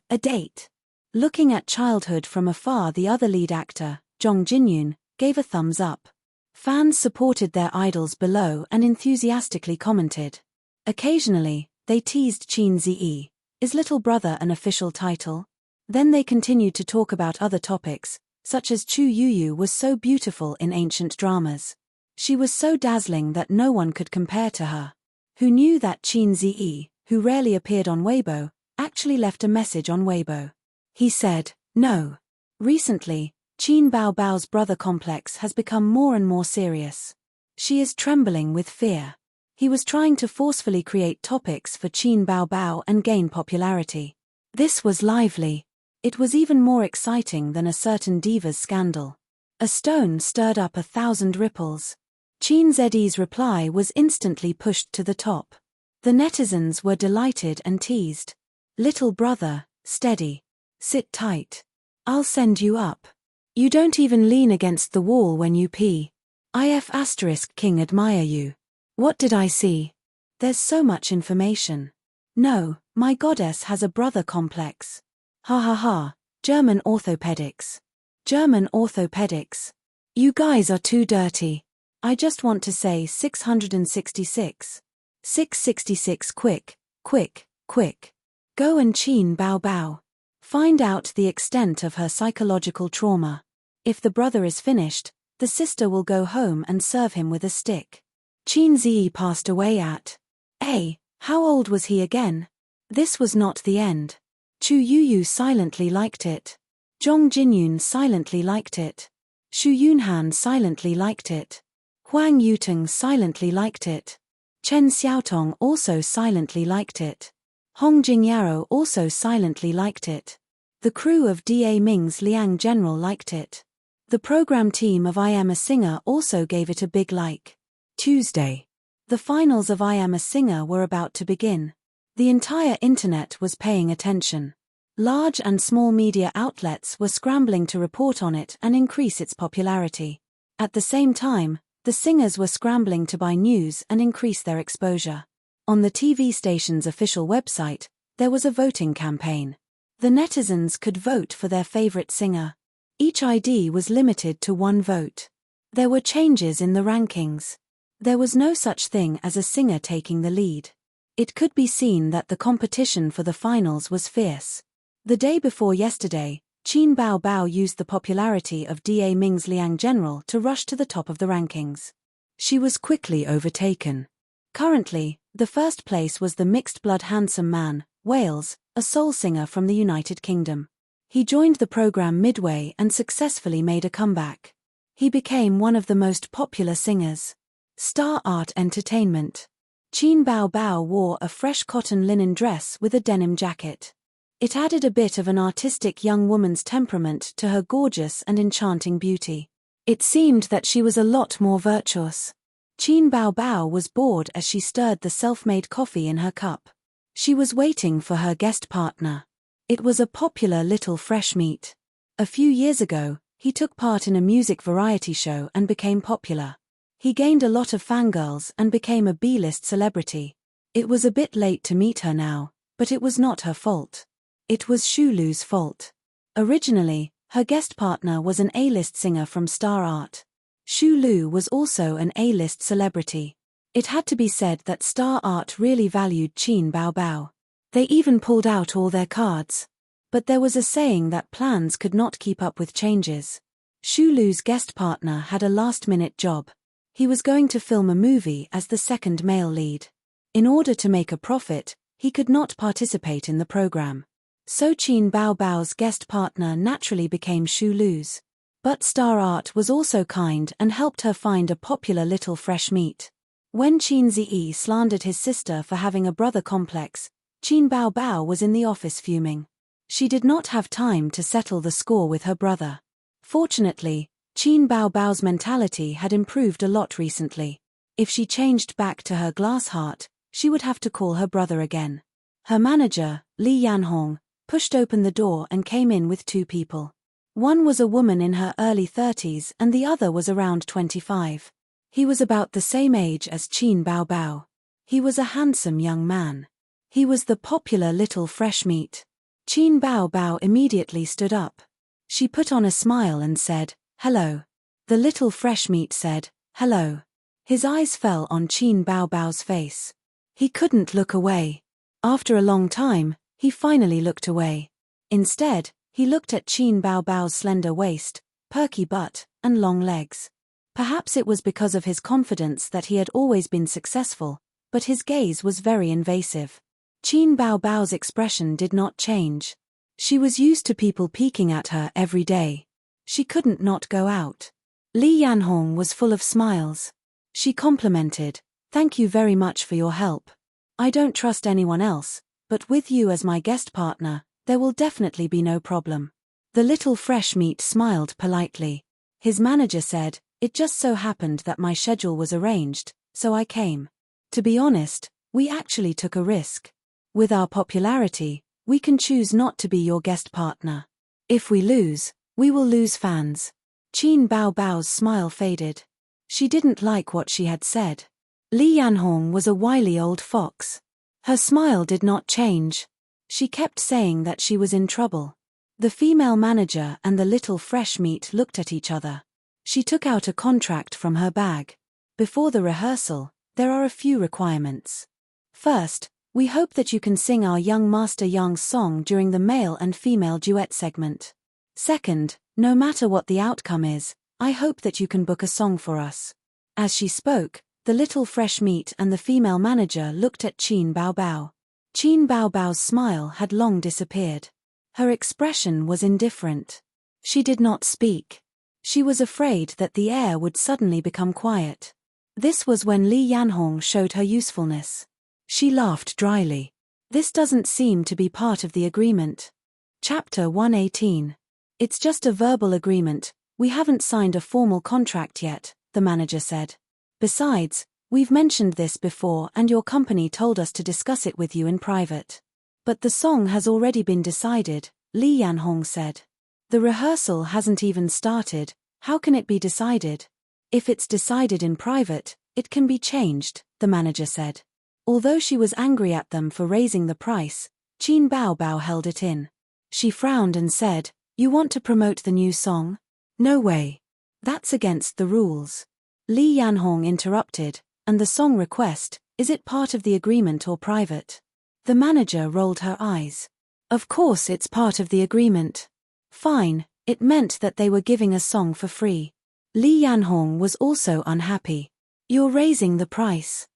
A date. Looking at childhood from afar, the other lead actor, Jong Jin-yoon, gave a thumbs up. Fans supported their idols below and enthusiastically commented. Occasionally, they teased Chin Zi. Is Little Brother an official title? Then they continued to talk about other topics, such as Chu Yuyu was so beautiful in ancient dramas. She was so dazzling that no one could compare to her. Who knew that Chin Zi, who rarely appeared on Weibo, actually left a message on Weibo? He said, "No." Recently, Chin Bao Bao's brother complex has become more and more serious. She is trembling with fear. He was trying to forcefully create topics for Chin Bao Bao and gain popularity. This was lively. It was even more exciting than a certain diva's scandal. A stone stirred up 1,000 ripples. Chin Zi's reply was instantly pushed to the top. The netizens were delighted and teased. "Little brother, steady. Sit tight. I'll send you up. You don't even lean against the wall when you pee. If King admire you." What did I see? There's so much information. No, my goddess has a brother complex. Ha ha ha, German orthopedics. German orthopedics. You guys are too dirty. I just want to say 666. 666 quick, quick, quick. Go and Chin Bao Bao. Find out the extent of her psychological trauma. If the brother is finished, the sister will go home and serve him with a stick. Chin Zi passed away at. How old was he again? This was not the end. Chu Yuyu silently liked it. Jong Jin-yoon silently liked it. Xu Yunhan silently liked it. Huang Yuteng silently liked it. Chen Xiaotong also silently liked it. Hong Jingyaro also silently liked it. The crew of Da Ming's Liang General liked it. The program team of I Am a Singer also gave it a big like. Tuesday. The finals of I Am a Singer were about to begin. The entire internet was paying attention. Large and small media outlets were scrambling to report on it and increase its popularity. At the same time, the singers were scrambling to buy news and increase their exposure. On the TV station's official website, there was a voting campaign. The netizens could vote for their favorite singer. Each ID was limited to 1 vote. There were changes in the rankings. There was no such thing as a singer taking the lead. It could be seen that the competition for the finals was fierce. The day before yesterday, Chin Bao Bao used the popularity of Da Ming's Liang General to rush to the top of the rankings. She was quickly overtaken. Currently, the first place was the mixed-blood handsome man, Wales, a soul singer from the United Kingdom. He joined the program midway and successfully made a comeback. He became one of the most popular singers. Star Art Entertainment. Chin Bao Bao wore a fresh cotton linen dress with a denim jacket. It added a bit of an artistic young woman's temperament to her gorgeous and enchanting beauty. It seemed that she was a lot more virtuous. Chin Bao Bao was bored as she stirred the self-made coffee in her cup. She was waiting for her guest partner. It was a popular little fresh meat. A few years ago, he took part in a music variety show and became popular. He gained a lot of fangirls and became a B-list celebrity. It was a bit late to meet her now, but it was not her fault. It was Shulu's fault. Originally, her guest partner was an A-list singer from Star Art. Shulu was also an A-list celebrity. It had to be said that Star Art really valued Qin Bao Bao. They even pulled out all their cards. But there was a saying that plans could not keep up with changes. Shulu's guest partner had a last-minute job. He was going to film a movie as the second male lead. In order to make a profit, he could not participate in the program. So Qin Bao Bao's guest partner naturally became Shulu's. But Star Art was also kind and helped her find a popular little fresh meat. When Qin Zi slandered his sister for having a brother complex, Qin Bao Bao was in the office fuming. She did not have time to settle the score with her brother. Fortunately, Qin Bao Bao's mentality had improved a lot recently. If she changed back to her glass heart, she would have to call her brother again. Her manager, Li Yanhong, pushed open the door and came in with two people. One was a woman in her early 30s and the other was around 25. He was about the same age as Qin Bao Bao. He was a handsome young man. He was the popular little fresh meat. Qin Bao Bao immediately stood up. She put on a smile and said, "Hello." The little fresh meat said, "Hello." His eyes fell on Qin Bao Bao's face. He couldn't look away. After a long time, he finally looked away. Instead, he looked at Qin Bao Bao's slender waist, perky butt, and long legs. Perhaps it was because of his confidence that he had always been successful, but his gaze was very invasive. Qin Bao Bao's expression did not change. She was used to people peeking at her every day. She couldn't not go out. Li Yanhong was full of smiles. She complimented, "Thank you very much for your help. I don't trust anyone else, but with you as my guest partner, there will definitely be no problem." The little fresh meat smiled politely. His manager said, "It just so happened that my schedule was arranged, so I came. To be honest, we actually took a risk. With our popularity, we can choose not to be your guest partner. If we lose, we will lose fans." Qin Bao Bao's smile faded. She didn't like what she had said. Li Yanhong was a wily old fox. Her smile did not change. She kept saying that she was in trouble. The female manager and the little fresh meat looked at each other. She took out a contract from her bag. "Before the rehearsal, there are a few requirements. First, we hope that you can sing our Young Master Young's song during the male and female duet segment. Second, no matter what the outcome is, I hope that you can book a song for us." As she spoke, the little fresh meat and the female manager looked at Qin Bao Bao. Qin Bao Bao's smile had long disappeared. Her expression was indifferent. She did not speak. She was afraid that the air would suddenly become quiet. This was when Li Yanhong showed her usefulness. She laughed dryly. "This doesn't seem to be part of the agreement." Chapter 118. "It's just a verbal agreement, we haven't signed a formal contract yet," the manager said. "Besides, we've mentioned this before and your company told us to discuss it with you in private." "But the song has already been decided," Li Yanhong said. "The rehearsal hasn't even started, how can it be decided?" "If it's decided in private, it can be changed," the manager said. Although she was angry at them for raising the price, Qin Bao Bao held it in. She frowned and said, "You want to promote the new song? No way. That's against the rules." Li Yanhong interrupted, "And the song request, is it part of the agreement or private?" The manager rolled her eyes. "Of course it's part of the agreement." Fine, it meant that they were giving a song for free. Li Yanhong was also unhappy. "You're raising the price.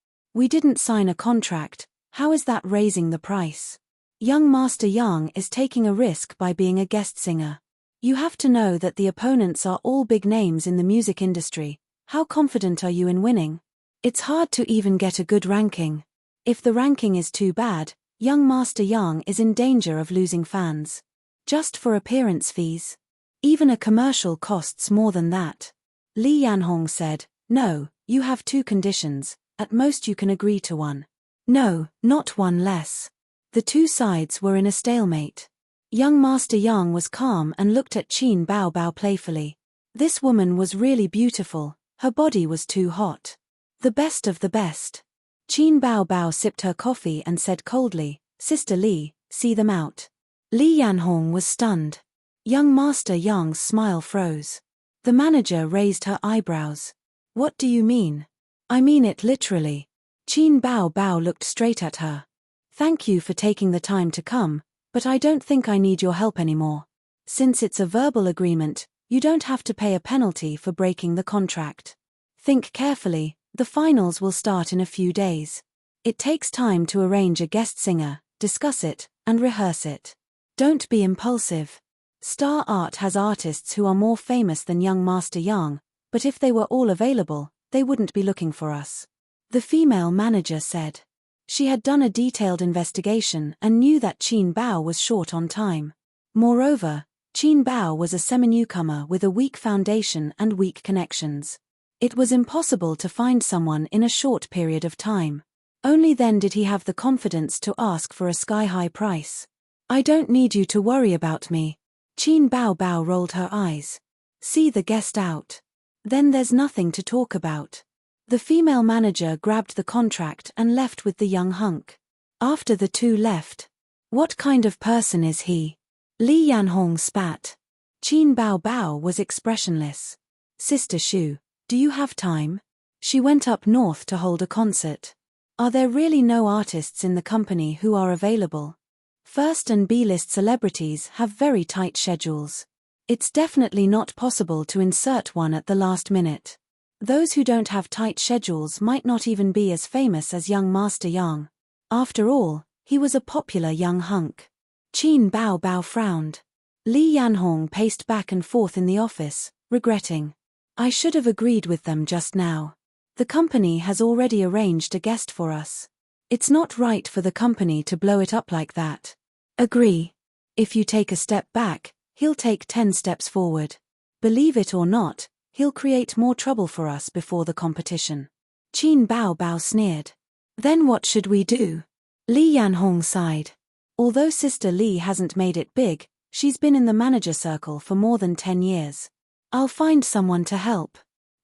We didn't sign a contract, how is that raising the price? Young Master Yang is taking a risk by being a guest singer. You have to know that the opponents are all big names in the music industry. How confident are you in winning? It's hard to even get a good ranking. If the ranking is too bad, young Master Yang is in danger of losing fans. Just for appearance fees. Even a commercial costs more than that." Li Yanhong said, "No, you have two conditions. At most you can agree to one." "No, not one less." The two sides were in a stalemate. Young Master Yang was calm and looked at Qin Bao Bao playfully. This woman was really beautiful, her body was too hot. The best of the best. Qin Bao Bao sipped her coffee and said coldly, Sister Li, see them out. Li Yanhong was stunned. Young Master Yang's smile froze. The manager raised her eyebrows. What do you mean? I mean it literally. Qin Bao Bao looked straight at her. Thank you for taking the time to come, but I don't think I need your help anymore. Since it's a verbal agreement, you don't have to pay a penalty for breaking the contract. Think carefully, the finals will start in a few days. It takes time to arrange a guest singer, discuss it, and rehearse it. Don't be impulsive. Star Art has artists who are more famous than young Master Yang, but if they were all available, they wouldn't be looking for us. The female manager said. She had done a detailed investigation and knew that Qin Bao was short on time. Moreover, Qin Bao was a semi-newcomer with a weak foundation and weak connections. It was impossible to find someone in a short period of time. Only then did he have the confidence to ask for a sky-high price. I don't need you to worry about me. Qin Bao Bao rolled her eyes. See the guest out. Then there's nothing to talk about. The female manager grabbed the contract and left with the young hunk. After the two left. What kind of person is he? Li Yanhong spat. Qin Bao Bao was expressionless. Sister Shu, do you have time? She went up north to hold a concert. Are there really no artists in the company who are available? First and B-list celebrities have very tight schedules. It's definitely not possible to insert one at the last minute. Those who don't have tight schedules might not even be as famous as young Master Yang. After all, he was a popular young hunk. Qin Bao Bao frowned. Li Yanhong paced back and forth in the office, regretting. I should have agreed with them just now. The company has already arranged a guest for us. It's not right for the company to blow it up like that. Agree. If you take a step back, he'll take 10 steps forward. Believe it or not, he'll create more trouble for us before the competition. Qin Bao Bao sneered. Then what should we do? Li Yanhong sighed. Although Sister Li hasn't made it big, she's been in the manager circle for more than 10 years. I'll find someone to help.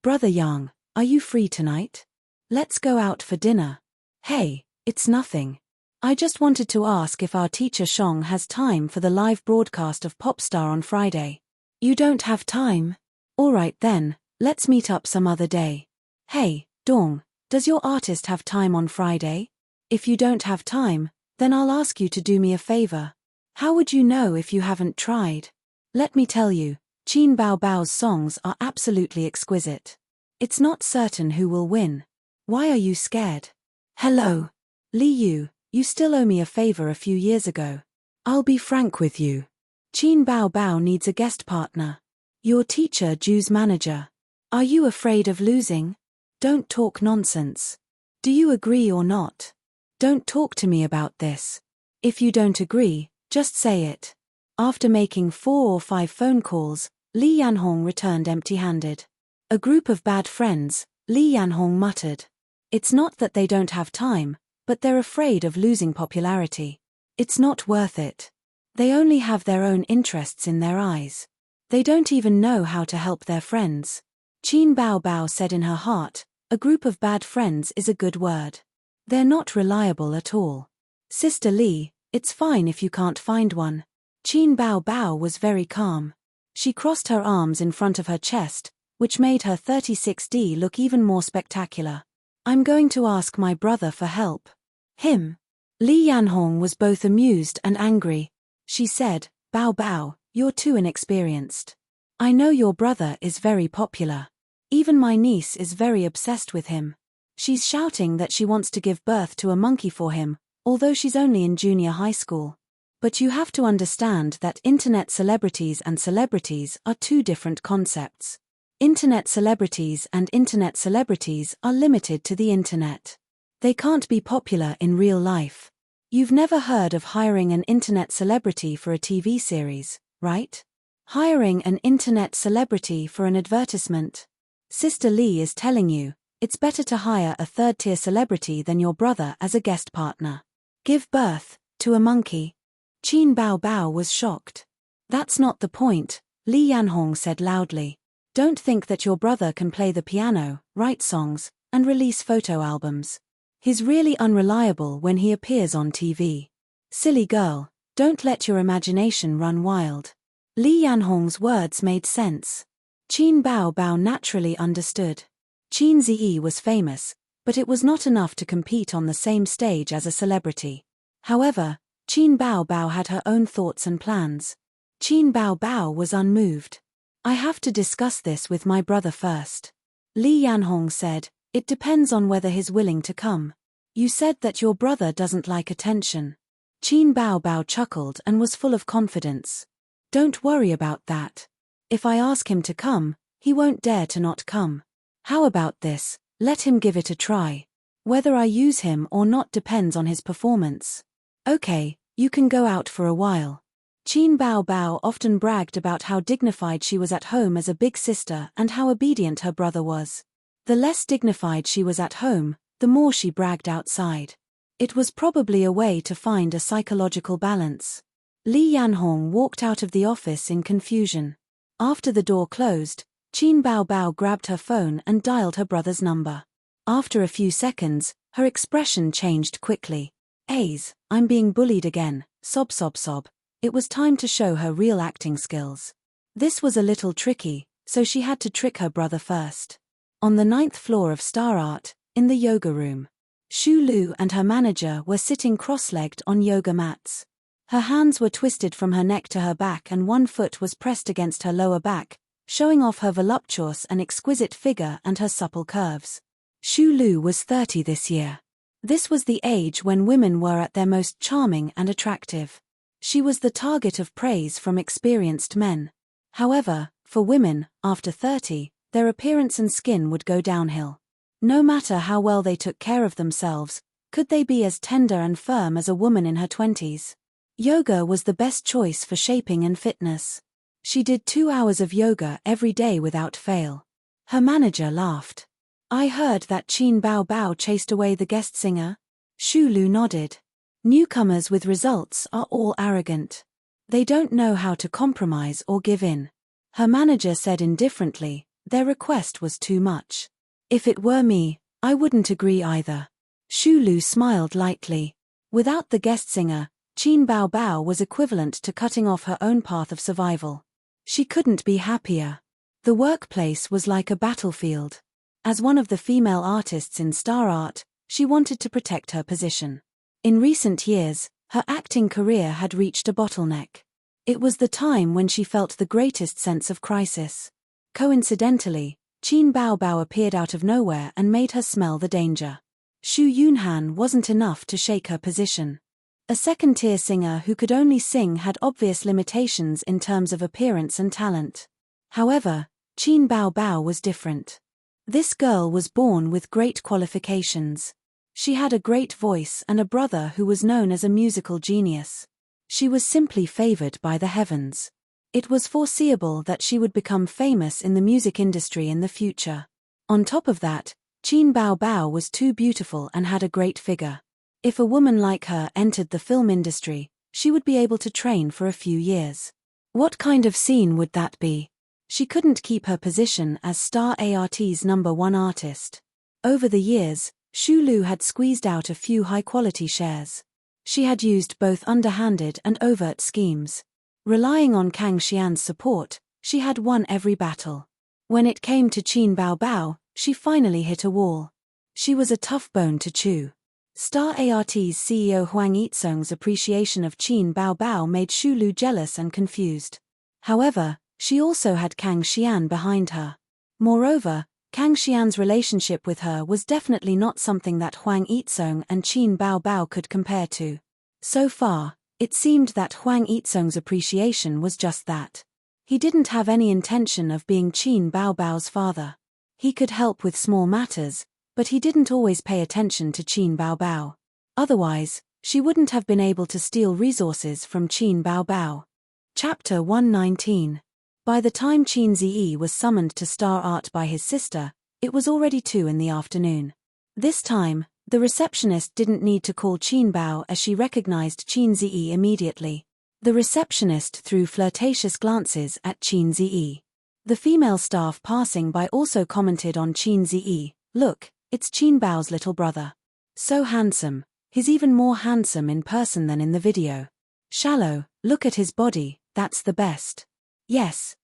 Brother Yang, are you free tonight? Let's go out for dinner. Hey, it's nothing. I just wanted to ask if our teacher Shong has time for the live broadcast of Popstar on Friday. You don't have time? Alright then, let's meet up some other day. Hey, Dong, does your artist have time on Friday? If you don't have time, then I'll ask you to do me a favor. How would you know if you haven't tried? Let me tell you, Qin Bao Bao's songs are absolutely exquisite. It's not certain who will win. Why are you scared? Hello. Li Yu, you still owe me a favor a few years ago. I'll be frank with you. Qin Bao Bao needs a guest partner. Your teacher Ju's manager. Are you afraid of losing? Don't talk nonsense. Do you agree or not? Don't talk to me about this. If you don't agree, just say it. After making 4 or 5 phone calls, Li Yanhong returned empty-handed. A group of bad friends, Li Yanhong muttered. It's not that they don't have time, but they're afraid of losing popularity. It's not worth it. They only have their own interests in their eyes. They don't even know how to help their friends. Qin Bao Bao said in her heart, a group of bad friends is a good word. They're not reliable at all. Sister Li, it's fine if you can't find one. Qin Bao Bao was very calm. She crossed her arms in front of her chest, which made her 36D look even more spectacular. I'm going to ask my brother for help. Him? Li Yanhong was both amused and angry. She said, Bao Bao, you're too inexperienced. I know your brother is very popular. Even my niece is very obsessed with him. She's shouting that she wants to give birth to a monkey for him, although she's only in junior high school. But you have to understand that internet celebrities and celebrities are two different concepts. Internet celebrities and internet celebrities are limited to the internet. They can't be popular in real life. You've never heard of hiring an internet celebrity for a TV series, right? Hiring an internet celebrity for an advertisement. Sister Li is telling you, it's better to hire a third-tier celebrity than your brother as a guest partner. Give birth to a monkey. Qin Bao Bao was shocked. That's not the point, Li Yanhong said loudly. Don't think that your brother can play the piano, write songs, and release photo albums. He's really unreliable when he appears on TV. Silly girl, don't let your imagination run wild. Li Yanhong's words made sense. Qin Bao Bao naturally understood. Qin Ziyi was famous, but it was not enough to compete on the same stage as a celebrity. However, Qin Bao Bao had her own thoughts and plans. Qin Bao Bao was unmoved. I have to discuss this with my brother first. Li Yanhong said, it depends on whether he's willing to come. You said that your brother doesn't like attention. Qin Bao Bao chuckled and was full of confidence. Don't worry about that. If I ask him to come, he won't dare to not come. How about this, let him give it a try. Whether I use him or not depends on his performance. Okay, you can go out for a while. Qin Bao Bao often bragged about how dignified she was at home as a big sister and how obedient her brother was. The less dignified she was at home, the more she bragged outside. It was probably a way to find a psychological balance. Li Yanhong walked out of the office in confusion. After the door closed, Qin Bao Bao grabbed her phone and dialed her brother's number. After a few seconds, her expression changed quickly. Aze, I'm being bullied again, sob sob sob. It was time to show her real acting skills. This was a little tricky, so she had to trick her brother first. On the 9th floor of Star Art, in the yoga room, Xu Lu and her manager were sitting cross-legged on yoga mats. Her hands were twisted from her neck to her back and one foot was pressed against her lower back, showing off her voluptuous and exquisite figure and her supple curves. Xu Lu was 30 this year. This was the age when women were at their most charming and attractive. She was the target of praise from experienced men. However, for women, after 30, their appearance and skin would go downhill. No matter how well they took care of themselves, could they be as tender and firm as a woman in her 20s? Yoga was the best choice for shaping and fitness. She did 2 hours of yoga every day without fail. Her manager laughed. I heard that Qin Bao Bao chased away the guest singer? Xu Lu nodded. Newcomers with results are all arrogant. They don't know how to compromise or give in. Her manager said indifferently, their request was too much. If it were me, I wouldn't agree either. Xu Lu smiled lightly. Without the guest singer, Qin Bao Bao was equivalent to cutting off her own path of survival. She couldn't be happier. The workplace was like a battlefield. As one of the female artists in Star Art, she wanted to protect her position. In recent years, her acting career had reached a bottleneck. It was the time when she felt the greatest sense of crisis. Coincidentally, Qin Bao Bao appeared out of nowhere and made her smell the danger. Xu Yunhan wasn't enough to shake her position. A second-tier singer who could only sing had obvious limitations in terms of appearance and talent. However, Qin Bao Bao was different. This girl was born with great qualifications. She had a great voice and a brother who was known as a musical genius. She was simply favored by the heavens. It was foreseeable that she would become famous in the music industry in the future. On top of that, Qin Bao Bao was too beautiful and had a great figure. If a woman like her entered the film industry, she would be able to train for a few years. What kind of scene would that be? She couldn't keep her position as Star Art's #1 artist. Over the years, Xu Lu had squeezed out a few high-quality shares. She had used both underhanded and overt schemes. Relying on Kang Xian's support, she had won every battle. When it came to Qin Bao Bao, she finally hit a wall. She was a tough bone to chew. Star Art's CEO Huang Yitsong's appreciation of Qin Bao Bao made Xu Lu jealous and confused. However, she also had Kang Xian behind her. Moreover, Kang Xian's relationship with her was definitely not something that Huang Yitsong and Qin Bao Bao could compare to. So far, it seemed that Huang Yitsong's appreciation was just that. He didn't have any intention of being Qin Bao Bao's father. He could help with small matters, but he didn't always pay attention to Qin Bao Bao. Otherwise, she wouldn't have been able to steal resources from Qin Bao Bao. Chapter 119. By the time Qin Ziyi was summoned to Star Art by his sister, it was already 2 in the afternoon. This time, the receptionist didn't need to call Qin Bao as she recognized Qin Ziyi immediately. The receptionist threw flirtatious glances at Qin Ziyi. The female staff passing by also commented on Qin Ziyi. Look, it's Qin Bao's little brother. So handsome, he's even more handsome in person than in the video. Shallow, look at his body, that's the best. Yes,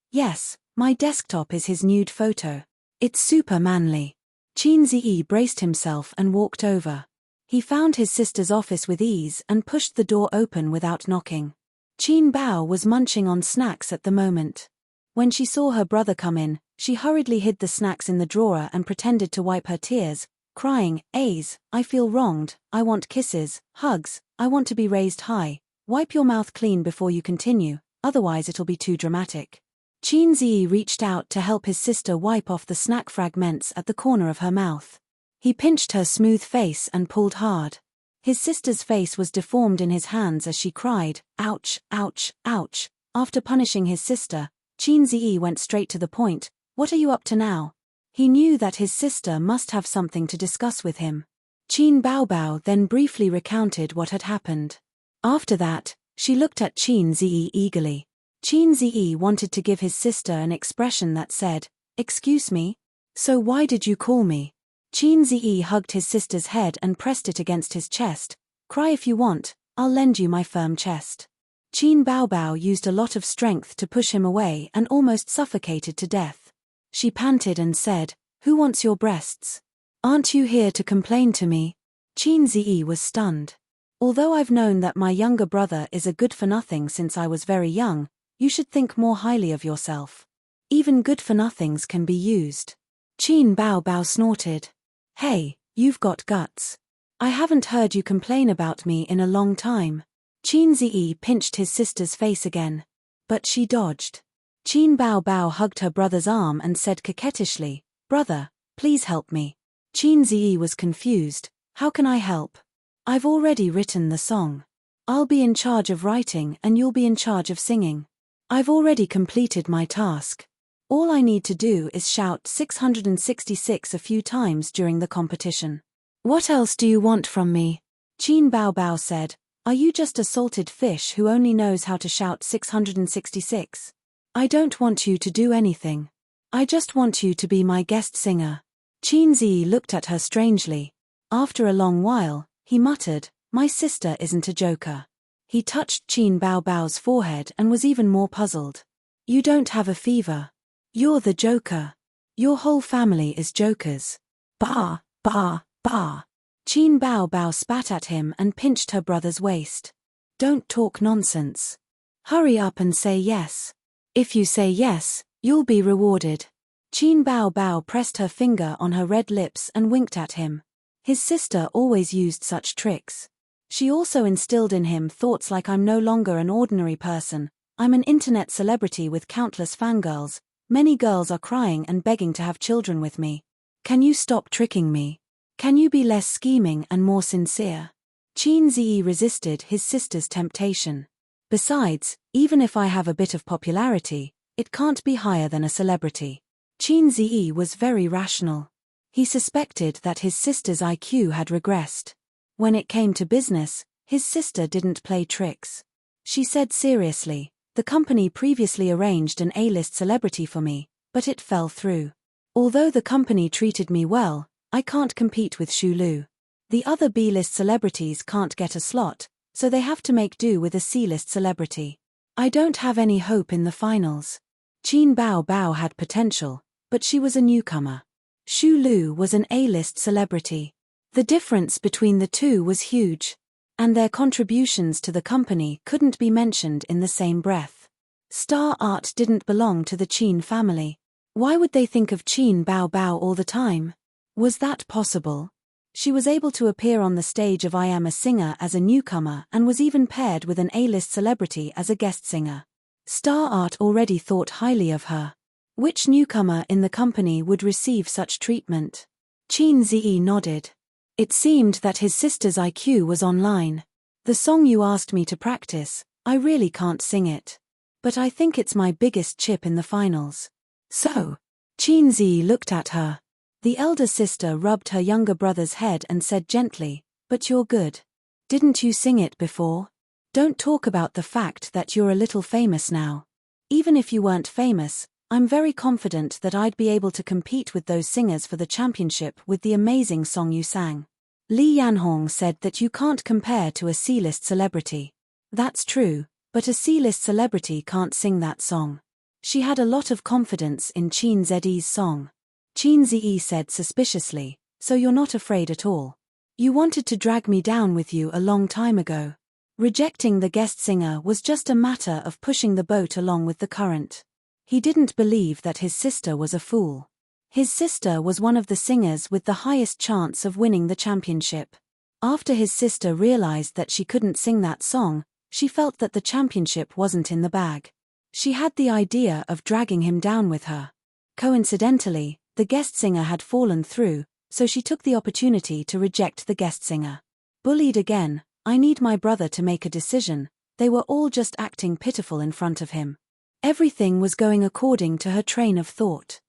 my desktop is his nude photo. It's super manly. Qin Ziyi braced himself and walked over. He found his sister's office with ease and pushed the door open without knocking. Qin Bao was munching on snacks at the moment. When she saw her brother come in, she hurriedly hid the snacks in the drawer and pretended to wipe her tears, crying, "Aze, I feel wronged, I want kisses, hugs, I want to be raised high. Wipe your mouth clean before you continue, otherwise it'll be too dramatic." Qin Ziyi reached out to help his sister wipe off the snack fragments at the corner of her mouth. He pinched her smooth face and pulled hard. His sister's face was deformed in his hands as she cried, "Ouch, ouch, ouch." After punishing his sister, Qin Ziyi went straight to the point. "What are you up to now?" He knew that his sister must have something to discuss with him. Qin Baobao then briefly recounted what had happened. After that, she looked at Qin Ziyi eagerly. Qin Ziyi wanted to give his sister an expression that said, "Excuse me? So why did you call me?" Qin Ziyi hugged his sister's head and pressed it against his chest. "Cry if you want, I'll lend you my firm chest." Qin Baobao used a lot of strength to push him away and almost suffocated to death. She panted and said, "Who wants your breasts? Aren't you here to complain to me?" Qin Ziyi was stunned. "Although I've known that my younger brother is a good-for-nothing since I was very young, you should think more highly of yourself. Even good-for-nothings can be used." Qin Baobao snorted. "Hey, you've got guts. I haven't heard you complain about me in a long time." Qin Ziyi pinched his sister's face again. But she dodged. Qin Baobao hugged her brother's arm and said coquettishly, "Brother, please help me." Qin Ziyi was confused. "How can I help? I've already written the song. I'll be in charge of writing and you'll be in charge of singing. I've already completed my task. All I need to do is shout 666 a few times during the competition. What else do you want from me?" Qin Baobao said, "Are you just a salted fish who only knows how to shout 666? I don't want you to do anything. I just want you to be my guest singer." Qin Ziyi looked at her strangely. After a long while, he muttered, "My sister isn't a joker." He touched Qin Baobao's forehead and was even more puzzled. "You don't have a fever. You're the joker. Your whole family is jokers." "Bah, bah, bah." Qin Baobao spat at him and pinched her brother's waist. "Don't talk nonsense. Hurry up and say yes. If you say yes, you'll be rewarded." Qin Baobao pressed her finger on her red lips and winked at him. His sister always used such tricks. She also instilled in him thoughts like, "I'm no longer an ordinary person, I'm an internet celebrity with countless fangirls. Many girls are crying and begging to have children with me. Can you stop tricking me? Can you be less scheming and more sincere?" Qin Ziyi resisted his sister's temptation. "Besides, even if I have a bit of popularity, it can't be higher than a celebrity." Qin Ziyi was very rational. He suspected that his sister's IQ had regressed. When it came to business, his sister didn't play tricks. She said seriously, "The company previously arranged an A-list celebrity for me, but it fell through. Although the company treated me well, I can't compete with Xu Lu. The other B-list celebrities can't get a slot, so they have to make do with a C-list celebrity. I don't have any hope in the finals." Qin Baobao had potential, but she was a newcomer. Xu Lu was an A-list celebrity. The difference between the two was huge, and their contributions to the company couldn't be mentioned in the same breath. Star art didn't belong to the Qin family. Why would they think of Qin Baobao all the time? Was that possible? She was able to appear on the stage of I Am a Singer as a newcomer and was even paired with an A-list celebrity as a guest singer. Star art already thought highly of her. Which newcomer in the company would receive such treatment? Qin Ziyi nodded. It seemed that his sister's IQ was online. "The song you asked me to practice, I really can't sing it. But I think it's my biggest chip in the finals." "So?" Qin Ziyi looked at her. The elder sister rubbed her younger brother's head and said gently, "But you're good. Didn't you sing it before?" Don't talk about the fact that you're a little famous now. Even if you weren't famous, I'm very confident that I'd be able to compete with those singers for the championship with the amazing song you sang. Li Yanhong said that you can't compare to a C-list celebrity. That's true, but a C-list celebrity can't sing that song. She had a lot of confidence in Qin Zi's song. Qin Zi said suspiciously, so you're not afraid at all. You wanted to drag me down with you a long time ago. Rejecting the guest singer was just a matter of pushing the boat along with the current. He didn't believe that his sister was a fool. His sister was one of the singers with the highest chance of winning the championship. After his sister realized that she couldn't sing that song, she felt that the championship wasn't in the bag. She had the idea of dragging him down with her. Coincidentally, the guest singer had fallen through, so she took the opportunity to reject the guest singer. Bullied again, I need my brother to make a decision. They were all just acting pitiful in front of him. Everything was going according to her train of thought.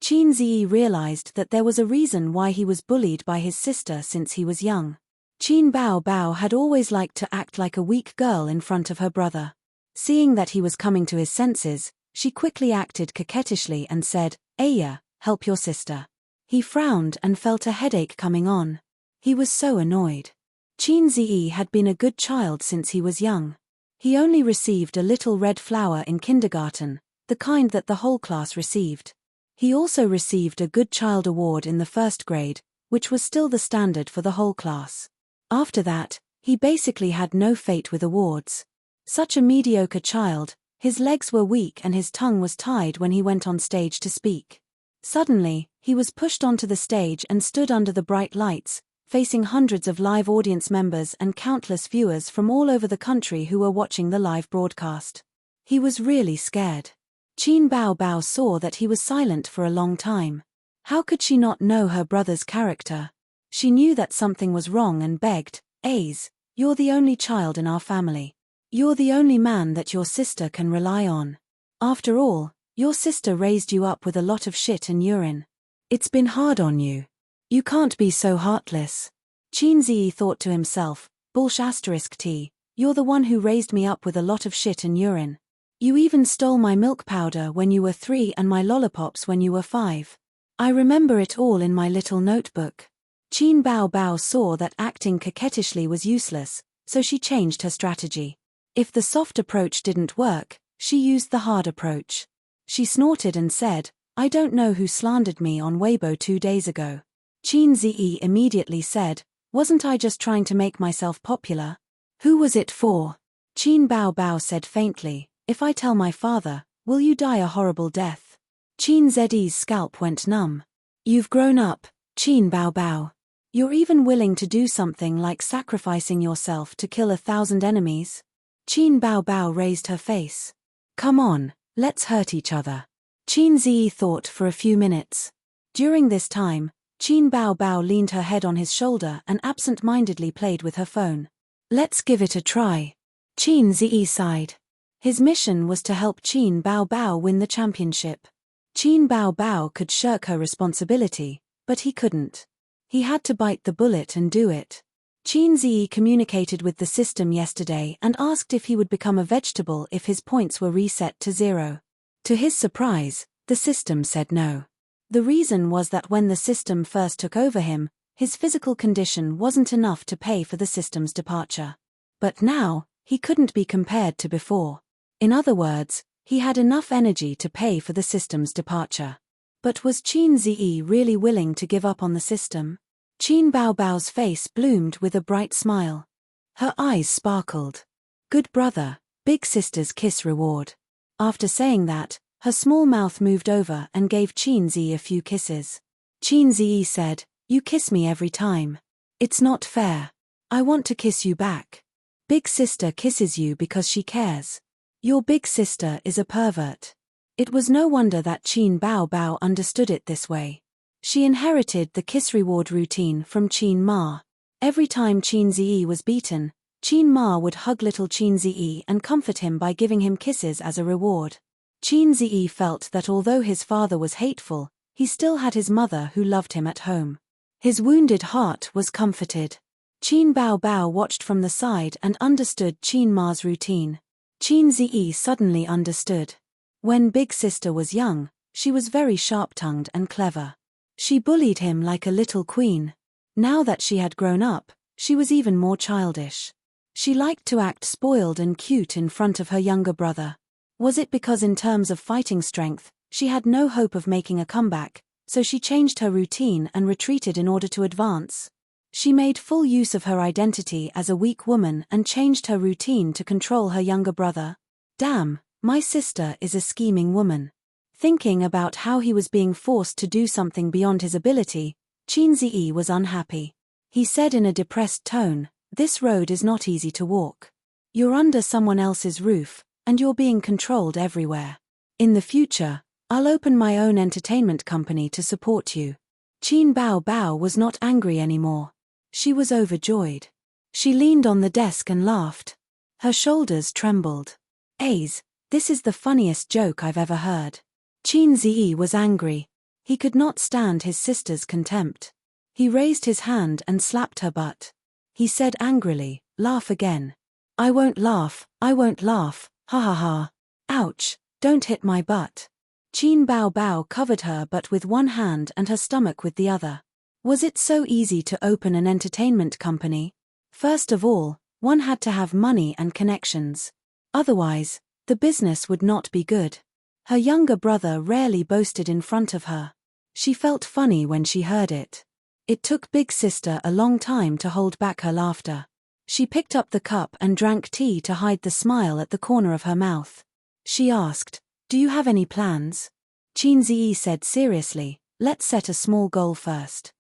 Qin Zi realized that there was a reason why he was bullied by his sister since he was young. Qin Bao Bao had always liked to act like a weak girl in front of her brother. Seeing that he was coming to his senses, she quickly acted coquettishly and said, "Aya, help your sister." He frowned and felt a headache coming on. He was so annoyed. Qin Zi had been a good child since he was young. He only received a little red flower in kindergarten, the kind that the whole class received. He also received a Good Child Award in the first grade, which was still the standard for the whole class. After that, he basically had no fate with awards. Such a mediocre child, his legs were weak and his tongue was tied when he went on stage to speak. Suddenly, he was pushed onto the stage and stood under the bright lights, facing hundreds of live audience members and countless viewers from all over the country who were watching the live broadcast. He was really scared. Qin Bao Bao saw that he was silent for a long time. How could she not know her brother's character? She knew that something was wrong and begged, "Aze, you're the only child in our family. You're the only man that your sister can rely on. After all, your sister raised you up with a lot of shit and urine. It's been hard on you. You can't be so heartless." Qin Zi thought to himself, "T, you're the one who raised me up with a lot of shit and urine. You even stole my milk powder when you were 3 and my lollipops when you were 5. I remember it all in my little notebook." Qin Bao Bao saw that acting coquettishly was useless, so she changed her strategy. If the soft approach didn't work, she used the hard approach. She snorted and said, "I don't know who slandered me on Weibo 2 days ago." Qin Zi immediately said, "Wasn't I just trying to make myself popular? Who was it for?" Qin Bao Bao said faintly, "If I tell my father, will you die a horrible death?" Qin Zi's scalp went numb. "You've grown up, Qin Bao Bao. You're even willing to do something like sacrificing yourself to kill 1,000 enemies?" Qin Bao Bao raised her face. "Come on, let's hurt each other." Qin Zi thought for a few minutes. During this time, Qin Bao Bao leaned her head on his shoulder and absent-mindedly played with her phone. "Let's give it a try." Qin Zi sighed. His mission was to help Qin Bao Bao win the championship. Qin Bao Bao could shirk her responsibility, but he couldn't. He had to bite the bullet and do it. Qin Zi communicated with the system yesterday and asked if he would become a vegetable if his points were reset to 0. To his surprise, the system said no. The reason was that when the system first took over him, his physical condition wasn't enough to pay for the system's departure. But now, he couldn't be compared to before. In other words, he had enough energy to pay for the system's departure. But was Qin Zi really willing to give up on the system? Qin Bao Bao's face bloomed with a bright smile. Her eyes sparkled. "Good brother, big sister's kiss reward." After saying that, her small mouth moved over and gave Qin Zi a few kisses. Qin Zi said, "You kiss me every time. It's not fair. I want to kiss you back. Big sister kisses you because she cares. Your big sister is a pervert." It was no wonder that Qin Bao Bao understood it this way. She inherited the kiss reward routine from Qin Ma. Every time Qin Zi was beaten, Qin Ma would hug little Qin Zi and comfort him by giving him kisses as a reward. Qin Zi felt that although his father was hateful, he still had his mother who loved him at home. His wounded heart was comforted. Qin Bao Bao watched from the side and understood Qin Ma's routine. Qin Ziyi suddenly understood. When big sister was young, she was very sharp-tongued and clever. She bullied him like a little queen. Now that she had grown up, she was even more childish. She liked to act spoiled and cute in front of her younger brother. Was it because in terms of fighting strength, she had no hope of making a comeback, so she changed her routine and retreated in order to advance? She made full use of her identity as a weak woman and changed her routine to control her younger brother. Damn, my sister is a scheming woman. Thinking about how he was being forced to do something beyond his ability, Qin Ziyi was unhappy. He said in a depressed tone, "This road is not easy to walk. You're under someone else's roof, and you're being controlled everywhere. In the future, I'll open my own entertainment company to support you." Qin Bao Bao was not angry anymore. She was overjoyed. She leaned on the desk and laughed. Her shoulders trembled. "Aze, this is the funniest joke I've ever heard." Qin Ziyi was angry. He could not stand his sister's contempt. He raised his hand and slapped her butt. He said angrily, "Laugh again." I won't laugh, ha ha ha. Ouch, don't hit my butt." Qin Bao Bao covered her butt with one hand and her stomach with the other. Was it so easy to open an entertainment company? First of all, one had to have money and connections. Otherwise, the business would not be good. Her younger brother rarely boasted in front of her. She felt funny when she heard it. It took big sister a long time to hold back her laughter. She picked up the cup and drank tea to hide the smile at the corner of her mouth. She asked, "Do you have any plans?" Qin Ziyi said seriously, "Let's set a small goal first.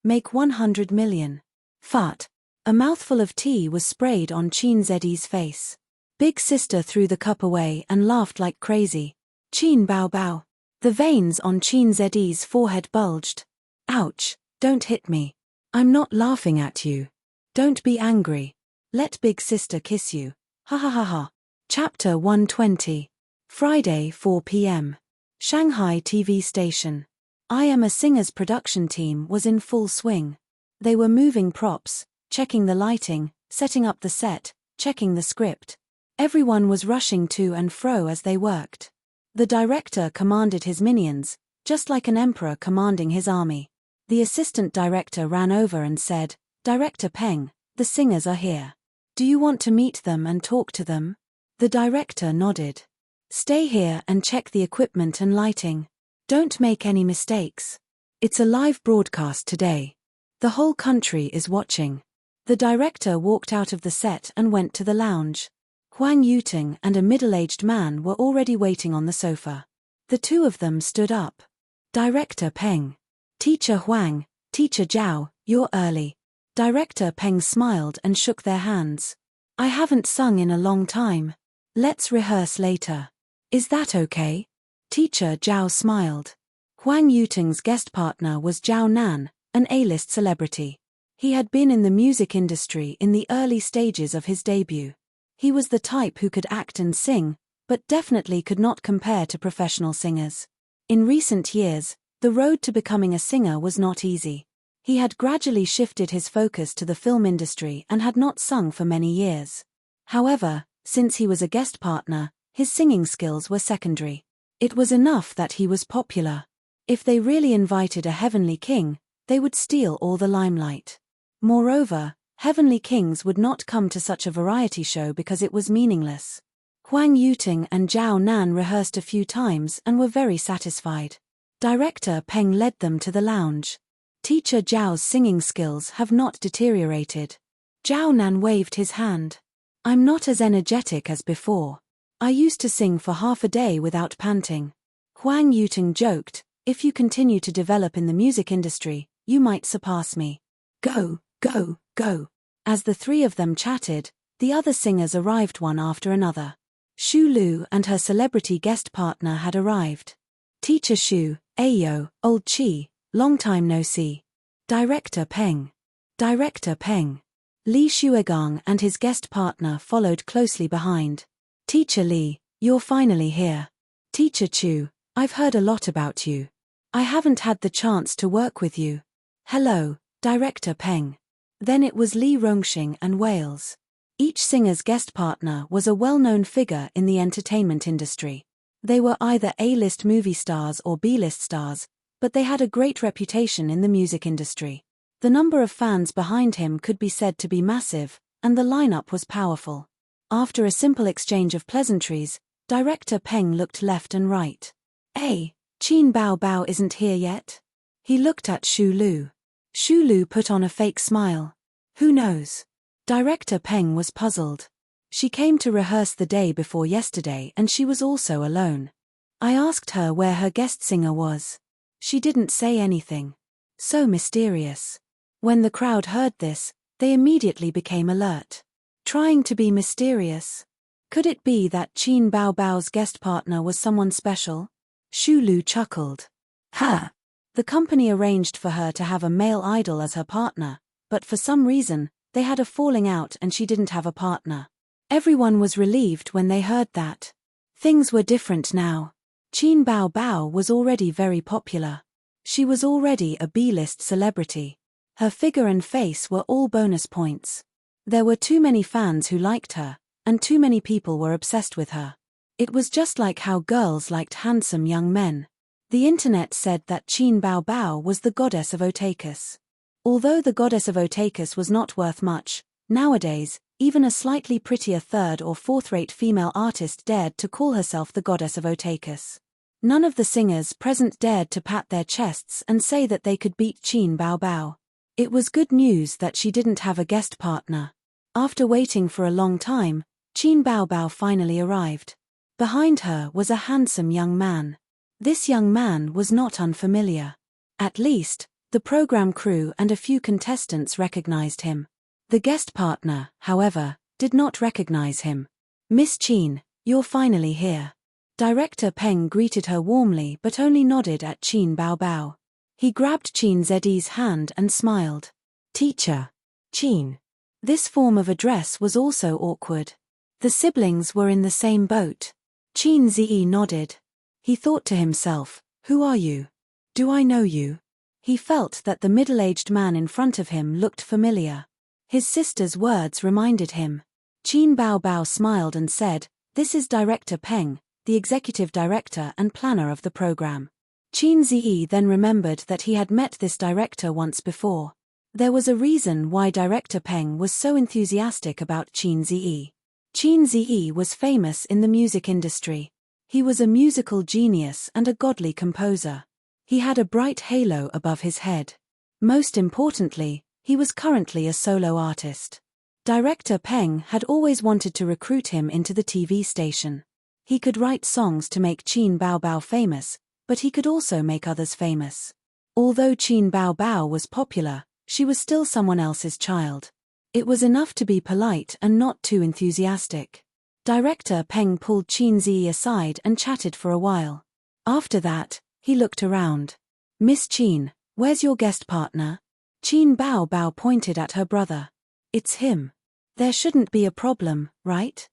Make 100 million. Fart. A mouthful of tea was sprayed on Qin Ziyi's face. Big sister threw the cup away and laughed like crazy. Qin Bao Bao. The veins on Qin Ziyi's forehead bulged. "Ouch, don't hit me. I'm not laughing at you. Don't be angry. Let big sister kiss you. Ha ha ha ha." Chapter 120. Friday, 4 p.m. Shanghai TV station. I Am a Singer's production team was in full swing. They were moving props, checking the lighting, setting up the set, checking the script. Everyone was rushing to and fro as they worked. The director commanded his minions, just like an emperor commanding his army. The assistant director ran over and said, "Director Peng, the singers are here. Do you want to meet them and talk to them?" The director nodded. "Stay here and check the equipment and lighting. Don't make any mistakes. It's a live broadcast today. The whole country is watching." The director walked out of the set and went to the lounge. Huang Yuting and a middle-aged man were already waiting on the sofa. The two of them stood up. "Director Peng." "Teacher Huang, Teacher Zhao, you're early." Director Peng smiled and shook their hands. "I haven't sung in a long time. Let's rehearse later. Is that okay?" Teacher Zhao smiled. Huang Yuting's guest partner was Zhao Nan, an A-list celebrity. He had been in the music industry in the early stages of his debut. He was the type who could act and sing, but definitely could not compare to professional singers. In recent years, the road to becoming a singer was not easy. He had gradually shifted his focus to the film industry and had not sung for many years. However, since he was a guest partner, his singing skills were secondary. It was enough that he was popular. If they really invited a heavenly king, they would steal all the limelight. Moreover, heavenly kings would not come to such a variety show because it was meaningless. Huang Yuting and Zhao Nan rehearsed a few times and were very satisfied. Director Peng led them to the lounge. Teacher Zhao's singing skills have not deteriorated. Zhao Nan waved his hand. "I'm not as energetic as before. I used to sing for half a day without panting." Huang Yuting joked, "If you continue to develop in the music industry, you might surpass me. Go, go, go." As the three of them chatted, the other singers arrived one after another. Xu Lu and her celebrity guest partner had arrived. Teacher Xu, "Ayo, old Chi, long time no see." Director Peng. Director Peng. Li Xuegang and his guest partner followed closely behind. Teacher Li, "You're finally here." Teacher Chu, "I've heard a lot about you. I haven't had the chance to work with you." "Hello, Director Peng." Then it was Li Rongxing and Wales. Each singer's guest partner was a well-known figure in the entertainment industry. They were either A-list movie stars or B-list stars, but they had a great reputation in the music industry. The number of fans behind him could be said to be massive, and the lineup was powerful. After a simple exchange of pleasantries, Director Peng looked left and right. "Hey, Qin Bao Bao isn't here yet?" He looked at Shu Lu. Shu Lu put on a fake smile. "Who knows?" Director Peng was puzzled. She came to rehearse the day before yesterday and she was also alone. I asked her where her guest singer was. She didn't say anything. So mysterious. When the crowd heard this, they immediately became alert. Trying to be mysterious. Could it be that Qin Bao Bao's guest partner was someone special? Shu Lu chuckled. Ha! The company arranged for her to have a male idol as her partner, but for some reason, they had a falling out and she didn't have a partner. Everyone was relieved when they heard that. Things were different now. Qin Bao Bao was already very popular. She was already a B-list celebrity. Her figure and face were all bonus points. There were too many fans who liked her, and too many people were obsessed with her. It was just like how girls liked handsome young men. The internet said that Qin Bao Bao was the goddess of otakus. Although the goddess of otakus was not worth much, nowadays, even a slightly prettier third or fourth-rate female artist dared to call herself the goddess of otakus. None of the singers present dared to pat their chests and say that they could beat Qin Bao Bao. It was good news that she didn't have a guest partner. After waiting for a long time, Qin Bao Bao finally arrived. Behind her was a handsome young man. This young man was not unfamiliar. At least, the program crew and a few contestants recognized him. The guest partner, however, did not recognize him. "Miss Qin, you're finally here." Director Peng greeted her warmly but only nodded at Qin Bao Bao. He grabbed Qin Zedi's hand and smiled. "Teacher. Qin." This form of address was also awkward. The siblings were in the same boat. Qin Zi nodded. He thought to himself, "Who are you? Do I know you?" He felt that the middle-aged man in front of him looked familiar. His sister's words reminded him. Qin Bao Bao smiled and said, "This is Director Peng, the executive director and planner of the program." Qin Zi then remembered that he had met this director once before. There was a reason why Director Peng was so enthusiastic about Qin Zi. Qin Zi was famous in the music industry. He was a musical genius and a godly composer. He had a bright halo above his head. Most importantly, he was currently a solo artist. Director Peng had always wanted to recruit him into the TV station. He could write songs to make Qin Bao Bao famous, but he could also make others famous. Although Qin Bao Bao was popular, she was still someone else's child. It was enough to be polite and not too enthusiastic. Director Peng pulled Qin Zi aside and chatted for a while. After that, he looked around. "Miss Qin, where's your guest partner?" Qin Bao Bao pointed at her brother. "It's him. There shouldn't be a problem, right?"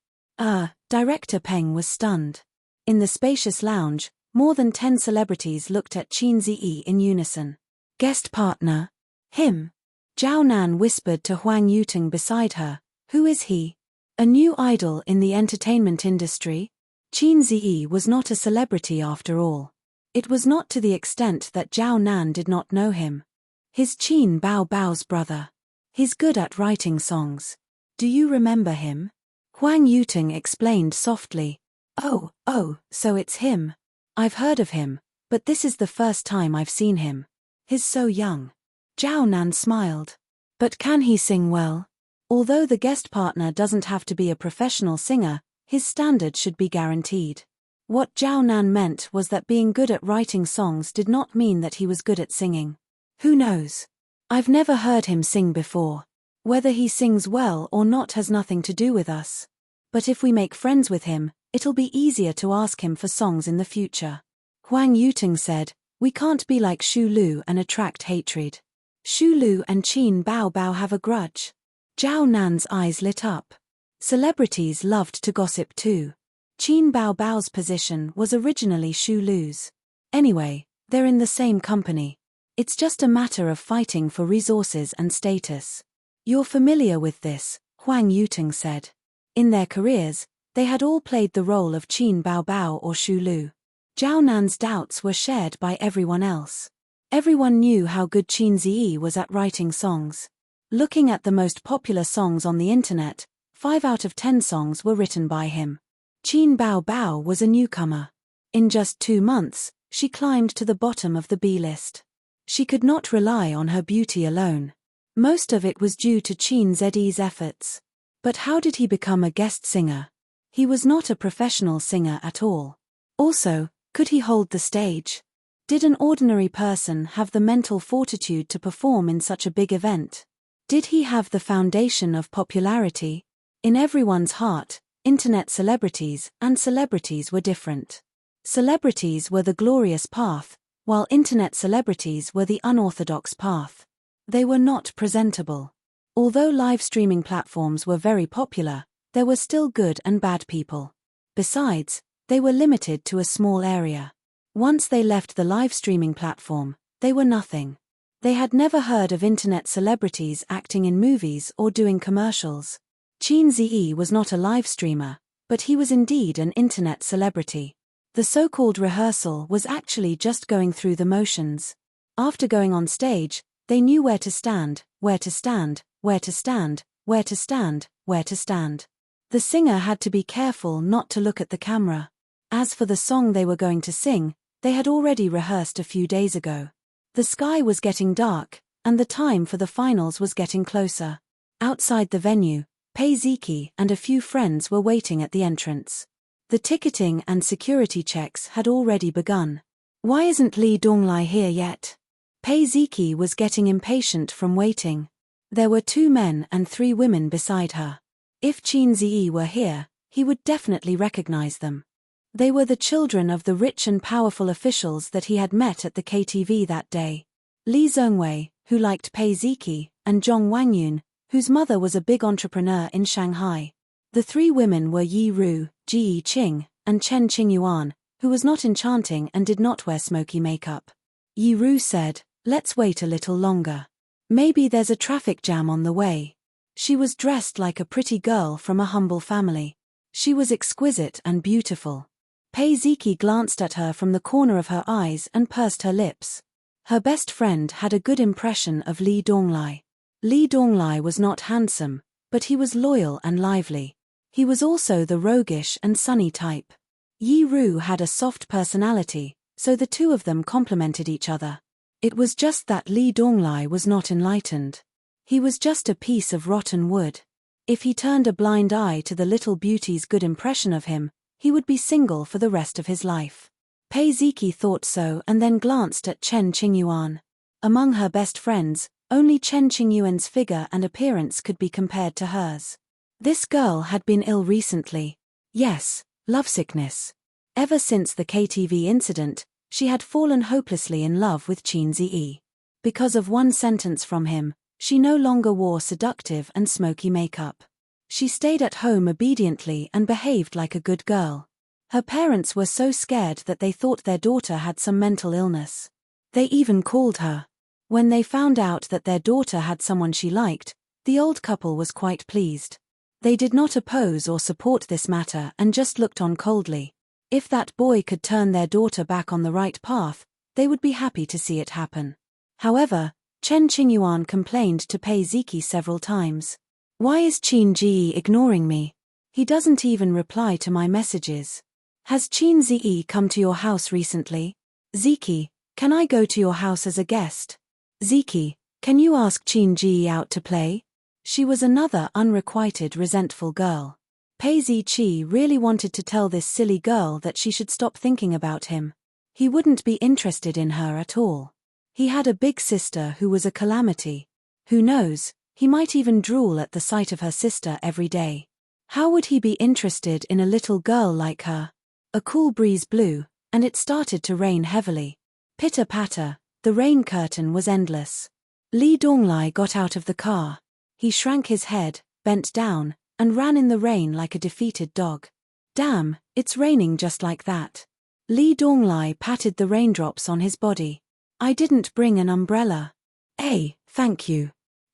Director Peng was stunned. In the spacious lounge, more than 10 celebrities looked at Qin Zi in unison. "Guest partner? Him?" Zhao Nan whispered to Huang Yuteng beside her. "Who is he? A new idol in the entertainment industry?" Qin Zi was not a celebrity after all. It was not to the extent that Zhao Nan did not know him. He's Qin Bao Bao's brother. He's good at writing songs. Do you remember him? Huang Yuteng explained softly. Oh, so it's him. I've heard of him, but this is the first time I've seen him. He's so young." Zhao Nan smiled. "But can he sing well? Although the guest partner doesn't have to be a professional singer, his standard should be guaranteed." What Zhao Nan meant was that being good at writing songs did not mean that he was good at singing. "Who knows? I've never heard him sing before. Whether he sings well or not has nothing to do with us. But if we make friends with him, it'll be easier to ask him for songs in the future." Huang Yuteng said, "We can't be like Shu Lu and attract hatred. Shu Lu and Qin Bao Bao have a grudge." Zhao Nan's eyes lit up. Celebrities loved to gossip too. Qin Bao Bao's position was originally Shu Lu's. Anyway, they're in the same company. It's just a matter of fighting for resources and status. You're familiar with this, Huang Yuteng said. In their careers, they had all played the role of Qin Baobao or Shu Lu. Zhao Nan's doubts were shared by everyone else. Everyone knew how good Qin Ziyi was at writing songs. Looking at the most popular songs on the internet, 5 out of 10 songs were written by him. Qin Baobao was a newcomer. In just 2 months, she climbed to the bottom of the B-list. She could not rely on her beauty alone. Most of it was due to Qin Ziyi's efforts. But how did he become a guest singer? He was not a professional singer at all. Also, could he hold the stage? Did an ordinary person have the mental fortitude to perform in such a big event? Did he have the foundation of popularity? In everyone's heart, internet celebrities and celebrities were different. Celebrities were the glorious path, while internet celebrities were the unorthodox path. They were not presentable. Although live streaming platforms were very popular, there were still good and bad people. Besides, they were limited to a small area. Once they left the live streaming platform, they were nothing. They had never heard of internet celebrities acting in movies or doing commercials. Qin Ziyi was not a live streamer, but he was indeed an internet celebrity. The so-called rehearsal was actually just going through the motions. After going on stage, they knew where to stand, where to stand, where to stand, where to stand, where to stand. The singer had to be careful not to look at the camera. As for the song they were going to sing, they had already rehearsed a few days ago. The sky was getting dark, and the time for the finals was getting closer. Outside the venue, Pei Ziki and a few friends were waiting at the entrance. The ticketing and security checks had already begun. Why isn't Li Donglai here yet? Pei Ziki was getting impatient from waiting. There were 2 men and 3 women beside her. If Qin Ziyi were here, he would definitely recognize them. They were the children of the rich and powerful officials that he had met at the KTV that day. Li Zhongwei, who liked Pei Ziki, and Zhong Wangyun, whose mother was a big entrepreneur in Shanghai. The 3 women were Yi Ru, Ji Yiqing, and Chen Qingyuan, who was not enchanting and did not wear smoky makeup. Yi Ru said, "Let's wait a little longer. Maybe there's a traffic jam on the way." She was dressed like a pretty girl from a humble family. She was exquisite and beautiful. Pei Ziki glanced at her from the corner of her eyes and pursed her lips. Her best friend had a good impression of Li Donglai. Li Donglai was not handsome, but he was loyal and lively. He was also the roguish and sunny type. Yi Ru had a soft personality, so the 2 of them complemented each other. It was just that Li Donglai was not enlightened. He was just a piece of rotten wood. If he turned a blind eye to the little beauty's good impression of him, he would be single for the rest of his life. Pei Ziki thought so and then glanced at Chen Qingyuan. Among her best friends, only Chen Qingyuan's figure and appearance could be compared to hers. This girl had been ill recently. Yes, lovesickness. Ever since the KTV incident, she had fallen hopelessly in love with Qin Ziyi. Because of one sentence from him, she no longer wore seductive and smoky makeup. She stayed at home obediently and behaved like a good girl. Her parents were so scared that they thought their daughter had some mental illness. They even called her. When they found out that their daughter had someone she liked, the old couple was quite pleased. They did not oppose or support this matter and just looked on coldly. If that boy could turn their daughter back on the right path, they would be happy to see it happen. However, Chen Qingyuan complained to Pei Ziki several times. "Why is Qin Ziyi ignoring me? He doesn't even reply to my messages. Has Qin Ziyi come to your house recently? Ziki, can I go to your house as a guest? Ziki, can you ask Qin Ziyi out to play?" She was another unrequited resentful girl. Pei Ziqi really wanted to tell this silly girl that she should stop thinking about him. He wouldn't be interested in her at all. He had a big sister who was a calamity. Who knows, he might even drool at the sight of her sister every day. How would he be interested in a little girl like her? A cool breeze blew, and it started to rain heavily. Pitter-patter, the rain curtain was endless. Li Donglai got out of the car. He shrank his head, bent down, and ran in the rain like a defeated dog. "Damn, it's raining just like that." Li Donglai patted the raindrops on his body. "I didn't bring an umbrella." "Thank you."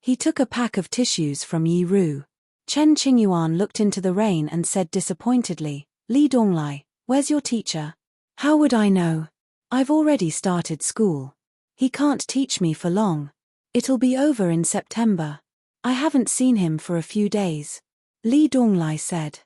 He took a pack of tissues from Yi Ru. Chen Qingyuan looked into the rain and said disappointedly, Li Donglai, where's your teacher? How would I know? I've already started school. He can't teach me for long. It'll be over in September. I haven't seen him for a few days. Li Donglai said.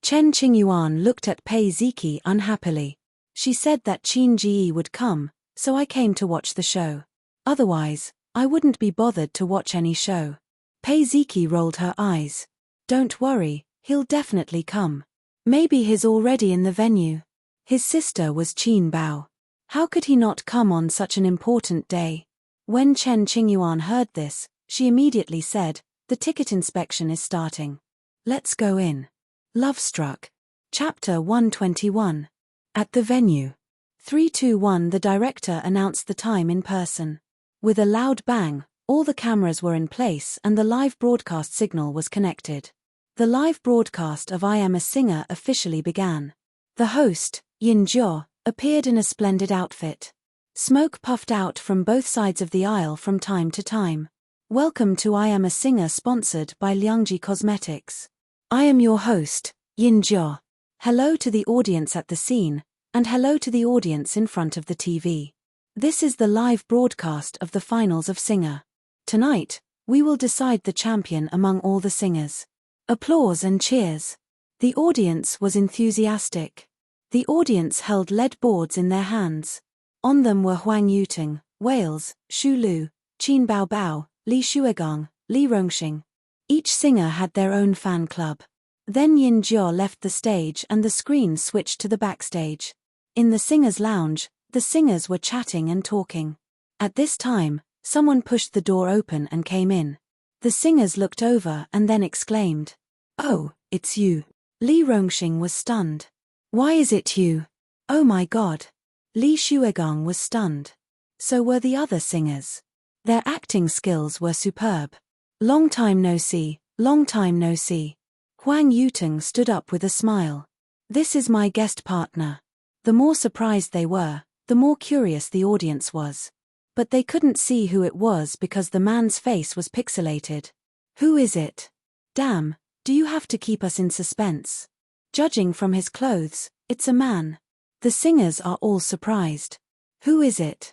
Chen Qingyuan looked at Pei Ziki unhappily. She said that Qin Ji would come, so I came to watch the show. Otherwise, I wouldn't be bothered to watch any show. Pei Ziki rolled her eyes. Don't worry, he'll definitely come. Maybe he's already in the venue. His sister was Qin Bao. How could he not come on such an important day? When Chen Qingyuan heard this, she immediately said, the ticket inspection is starting. Let's go in. Love Struck. Chapter 121. At the venue. 321. The director announced the time in person. With a loud bang, all the cameras were in place and the live broadcast signal was connected. The live broadcast of I Am a Singer officially began. The host, Yin Jiao, appeared in a splendid outfit. Smoke puffed out from both sides of the aisle from time to time. Welcome to I Am a Singer, sponsored by Liangji Cosmetics. I am your host, Yin Jiao. Hello to the audience at the scene, and hello to the audience in front of the TV. This is the live broadcast of the finals of Singer. Tonight, we will decide the champion among all the singers. Applause and cheers. The audience was enthusiastic. The audience held lead boards in their hands. On them were Huang Yuteng, Wales, Xu Lu, Qin Bao Bao, Li Shuigang, Li Rongxing. Each singer had their own fan club. Then Yin Jiao left the stage and the screen switched to the backstage. In the singers' lounge, the singers were chatting and talking. At this time, someone pushed the door open and came in. The singers looked over and then exclaimed, "Oh, it's you." Li Rongxing was stunned. "Why is it you? Oh my God." Li Shuigang was stunned. So were the other singers. Their acting skills were superb. Long time no see, long time no see. Huang Yuteng stood up with a smile. This is my guest partner. The more surprised they were, the more curious the audience was. But they couldn't see who it was because the man's face was pixelated. Who is it? Damn, do you have to keep us in suspense? Judging from his clothes, it's a man. The singers are all surprised. Who is it?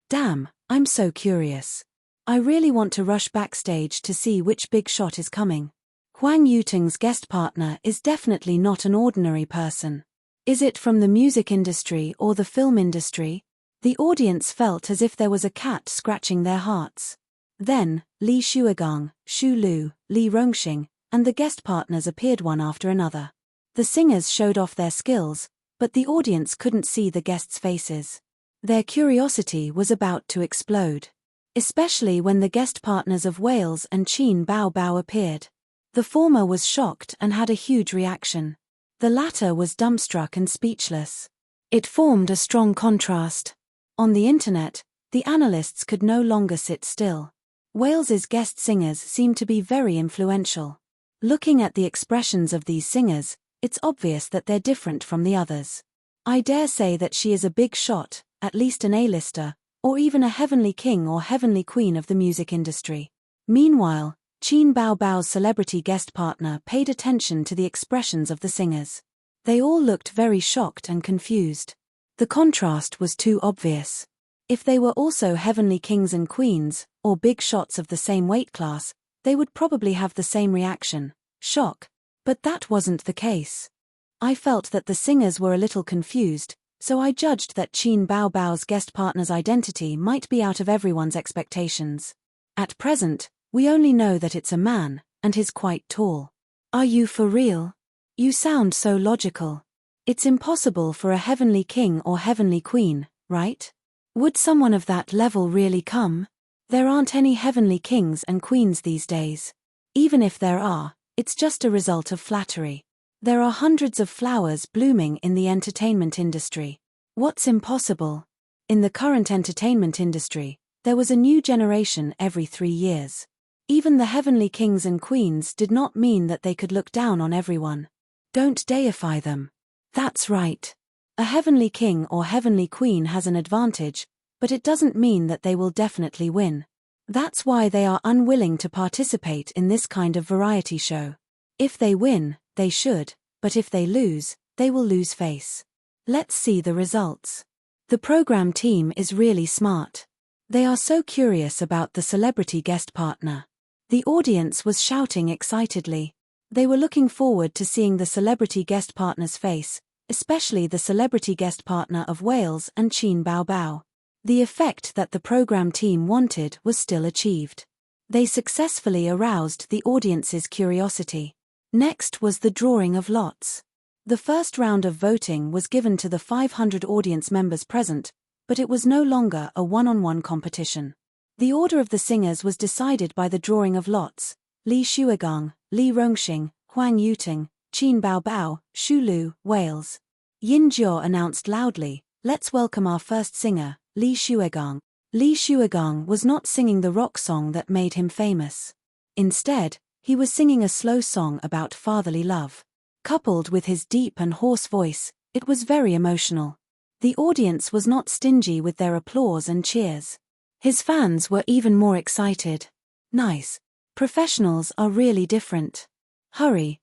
Damn, I'm so curious. I really want to rush backstage to see which big shot is coming. Huang Yuteng's guest partner is definitely not an ordinary person. Is it from the music industry or the film industry? The audience felt as if there was a cat scratching their hearts. Then, Li Shuigang, Xu Lu, Li Rongxing, and the guest partners appeared one after another. The singers showed off their skills, but the audience couldn't see the guests' faces. Their curiosity was about to explode. Especially when the guest partners of Wales and Qin Bao Bao appeared. The former was shocked and had a huge reaction. The latter was dumbstruck and speechless. It formed a strong contrast. On the internet, the analysts could no longer sit still. Wales's guest singers seemed to be very influential. Looking at the expressions of these singers, it's obvious that they're different from the others. I dare say that she is a big shot, at least an A-lister, or even a heavenly king or heavenly queen of the music industry. Meanwhile, Qin Bao Bao's celebrity guest partner paid attention to the expressions of the singers. They all looked very shocked and confused. The contrast was too obvious. If they were also heavenly kings and queens, or big shots of the same weight class, they would probably have the same reaction, shock. But that wasn't the case. I felt that the singers were a little confused, so I judged that Qin Bao Bao's guest partner's identity might be out of everyone's expectations. At present, we only know that it's a man, and he's quite tall. Are you for real? You sound so logical. It's impossible for a heavenly king or heavenly queen, right? Would someone of that level really come? There aren't any heavenly kings and queens these days. Even if there are, it's just a result of flattery. There are hundreds of flowers blooming in the entertainment industry. What's impossible? In the current entertainment industry, there was a new generation every 3 years. Even the heavenly kings and queens did not mean that they could look down on everyone. Don't deify them. That's right. A heavenly king or heavenly queen has an advantage, but it doesn't mean that they will definitely win. That's why they are unwilling to participate in this kind of variety show. If they win, they should, but if they lose, they will lose face. Let's see the results. The program team is really smart. They are so curious about the celebrity guest partner. The audience was shouting excitedly. They were looking forward to seeing the celebrity guest partner's face, especially the celebrity guest partner of Wales and Qin Bao Bao. The effect that the program team wanted was still achieved. They successfully aroused the audience's curiosity. Next was the drawing of lots. The first round of voting was given to the 500 audience members present, but it was no longer a one-on-one competition. The order of the singers was decided by the drawing of lots: Li Xuegang, Li Rongxing, Huang Yuting, Qin Bao Bao, Shu Lu, Wales. Yin Jiao announced loudly, "Let's welcome our first singer, Li Xuegang." Li Xuegang was not singing the rock song that made him famous. Instead, he was singing a slow song about fatherly love. Coupled with his deep and hoarse voice, it was very emotional. The audience was not stingy with their applause and cheers. His fans were even more excited. Nice. Professionals are really different. Hurry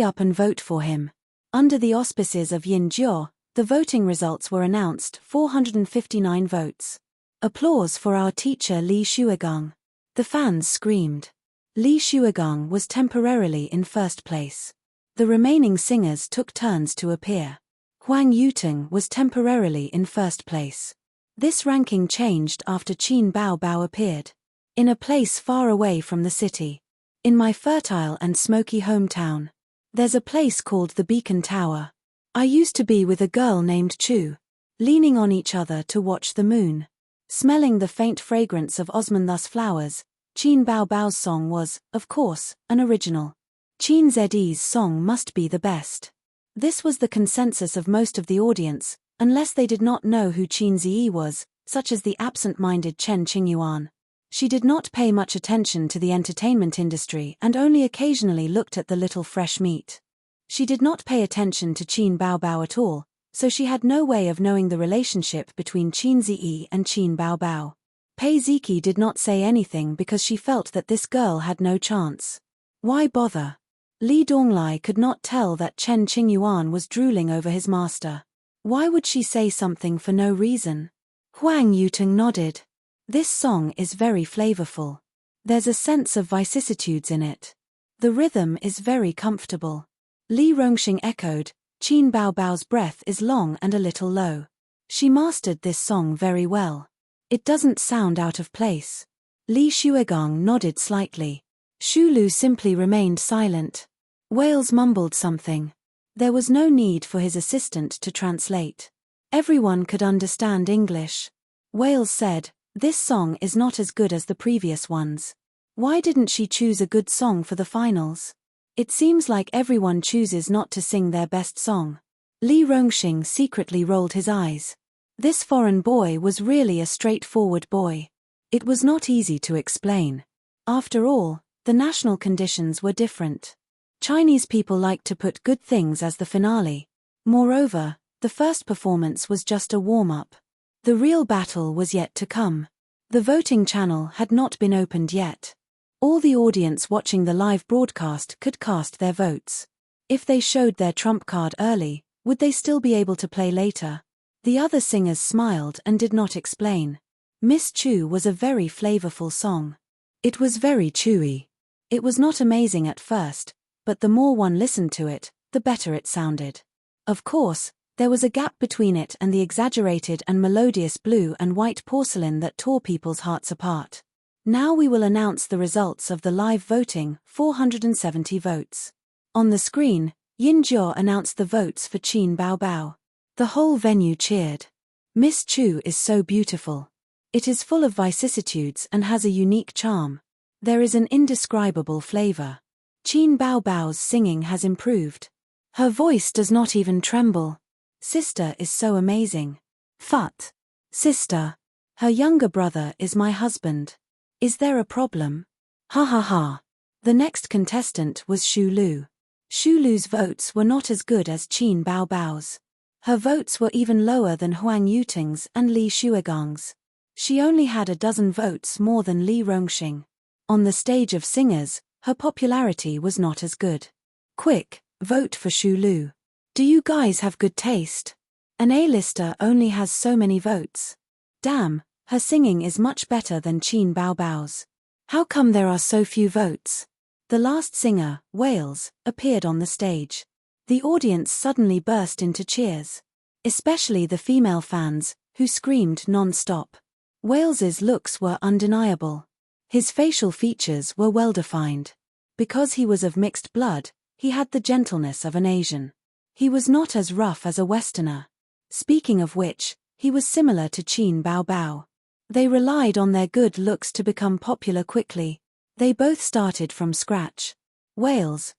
up and vote for him. Under the auspices of Yin Jiao, the voting results were announced: 459 votes. Applause for our teacher Li Xuegang. The fans screamed. Li Xuegang was temporarily in first place. The remaining singers took turns to appear. Huang Yuting was temporarily in first place. This ranking changed after Qin Bao Bao appeared. In a place far away from the city. In my fertile and smoky hometown. There's a place called the Beacon Tower. I used to be with a girl named Chu. Leaning on each other to watch the moon. Smelling the faint fragrance of osmanthus flowers, Qin Bao Bao's song was, of course, an original. Qin Ze's song must be the best. This was the consensus of most of the audience, unless they did not know who Qin Zi was, such as the absent-minded Chen Qingyuan. She did not pay much attention to the entertainment industry and only occasionally looked at the little fresh meat. She did not pay attention to Qin Bao Bao at all, so she had no way of knowing the relationship between Qin Zi and Qin Bao Bao. Pei Ziki did not say anything because she felt that this girl had no chance. Why bother? Li Donglai could not tell that Chen Qingyuan was drooling over his master. Why would she say something for no reason? Huang Yuting nodded. This song is very flavorful. There's a sense of vicissitudes in it. The rhythm is very comfortable. Li Rongxing echoed, Qin Bao Bao's breath is long and a little low. She mastered this song very well. It doesn't sound out of place. Li Xuegang nodded slightly. Shu Lu simply remained silent. Wales mumbled something. There was no need for his assistant to translate. Everyone could understand English. Wales said, "This song is not as good as the previous ones. Why didn't she choose a good song for the finals? It seems like everyone chooses not to sing their best song." Li Rongxing secretly rolled his eyes. This foreign boy was really a straightforward boy. It was not easy to explain. After all, the national conditions were different. Chinese people like to put good things as the finale. Moreover, the first performance was just a warm-up. The real battle was yet to come. The voting channel had not been opened yet. All the audience watching the live broadcast could cast their votes. If they showed their trump card early, would they still be able to play later? The other singers smiled and did not explain. Miss Chu was a very flavorful song. It was very chewy. It was not amazing at first, but the more one listened to it, the better it sounded. Of course, there was a gap between it and the exaggerated and melodious blue and white porcelain that tore people's hearts apart. Now we will announce the results of the live voting, 470 votes. On the screen, Yin Jiao announced the votes for Qin Bao Bao. The whole venue cheered. Miss Chu is so beautiful. It is full of vicissitudes and has a unique charm. There is an indescribable flavor. Qin Bao Bao's singing has improved. Her voice does not even tremble. Sister is so amazing. Fut. Sister. Her younger brother is my husband. Is there a problem? Ha ha ha. The next contestant was Shu Lu. Shu Lu's votes were not as good as Qin Bao Bao's. Her votes were even lower than Huang Yuting's and Li Xuegang's. She only had a dozen votes more than Li Rongxing. On the stage of singers, her popularity was not as good. Quick, vote for Xu Lu. Do you guys have good taste? An A-lister only has so many votes. Damn, her singing is much better than Qin Baobao's. How come there are so few votes? The last singer, Wales, appeared on the stage. The audience suddenly burst into cheers. Especially the female fans, who screamed non-stop. Wales's looks were undeniable. His facial features were well-defined. Because he was of mixed blood, he had the gentleness of an Asian. He was not as rough as a Westerner. Speaking of which, he was similar to Qin Baobao. They relied on their good looks to become popular quickly. They both started from scratch. Wales,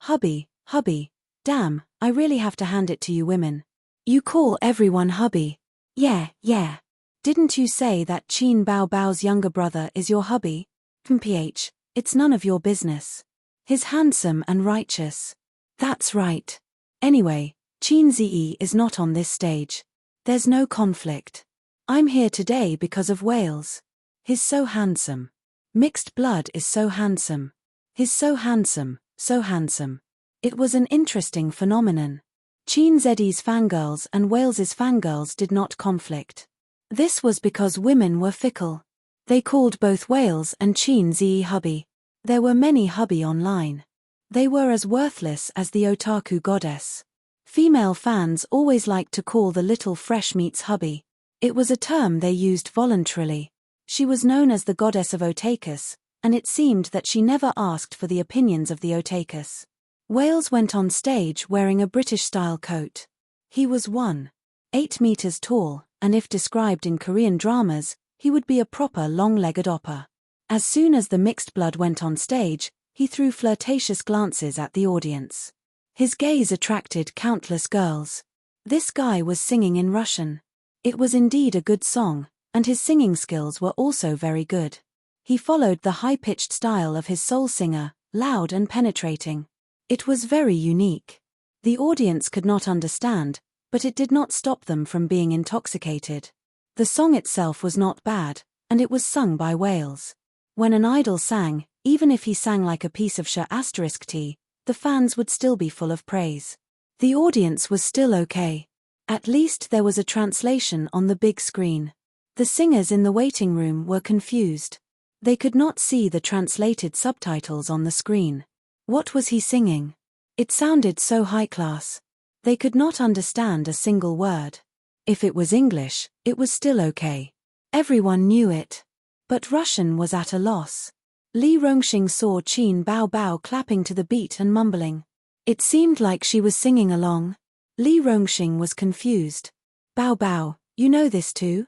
hubby, damn, I really have to hand it to you women. You call everyone hubby. Yeah. Didn't you say that Qin Baobao's younger brother is your hubby? PH, it's none of your business. He's handsome and righteous. That's right. Anyway, Qin Zi is not on this stage. There's no conflict. I'm here today because of Wales. He's so handsome. Mixed blood is so handsome. He's so handsome. It was an interesting phenomenon. Qin Zi's fangirls and Wales's fangirls did not conflict. This was because women were fickle. They called both Wales and Qin Zi hubby. There were many hubby online. They were as worthless as the otaku goddess. Female fans always liked to call the little fresh meats hubby. It was a term they used voluntarily. She was known as the goddess of otakus, and it seemed that she never asked for the opinions of the otakus. Wales went on stage wearing a British-style coat. He was 1.8 meters tall, and if described in Korean dramas, he would be a proper long-legged oppa. As soon as the mixed blood went on stage, he threw flirtatious glances at the audience. His gaze attracted countless girls. This guy was singing in Russian. It was indeed a good song, and his singing skills were also very good. He followed the high-pitched style of his soul singer, loud and penetrating. It was very unique. The audience could not understand, but it did not stop them from being intoxicated. The song itself was not bad, and it was sung by Wales. When an idol sang, even if he sang like a piece of **t, the fans would still be full of praise. The audience was still okay. At least there was a translation on the big screen. The singers in the waiting room were confused. They could not see the translated subtitles on the screen. What was he singing? It sounded so high-class. They could not understand a single word. If it was English, it was still okay. Everyone knew it. But Russian was at a loss. Li Rongxing saw Qin Baobao clapping to the beat and mumbling. It seemed like she was singing along. Li Rongxing was confused. Baobao, you know this too?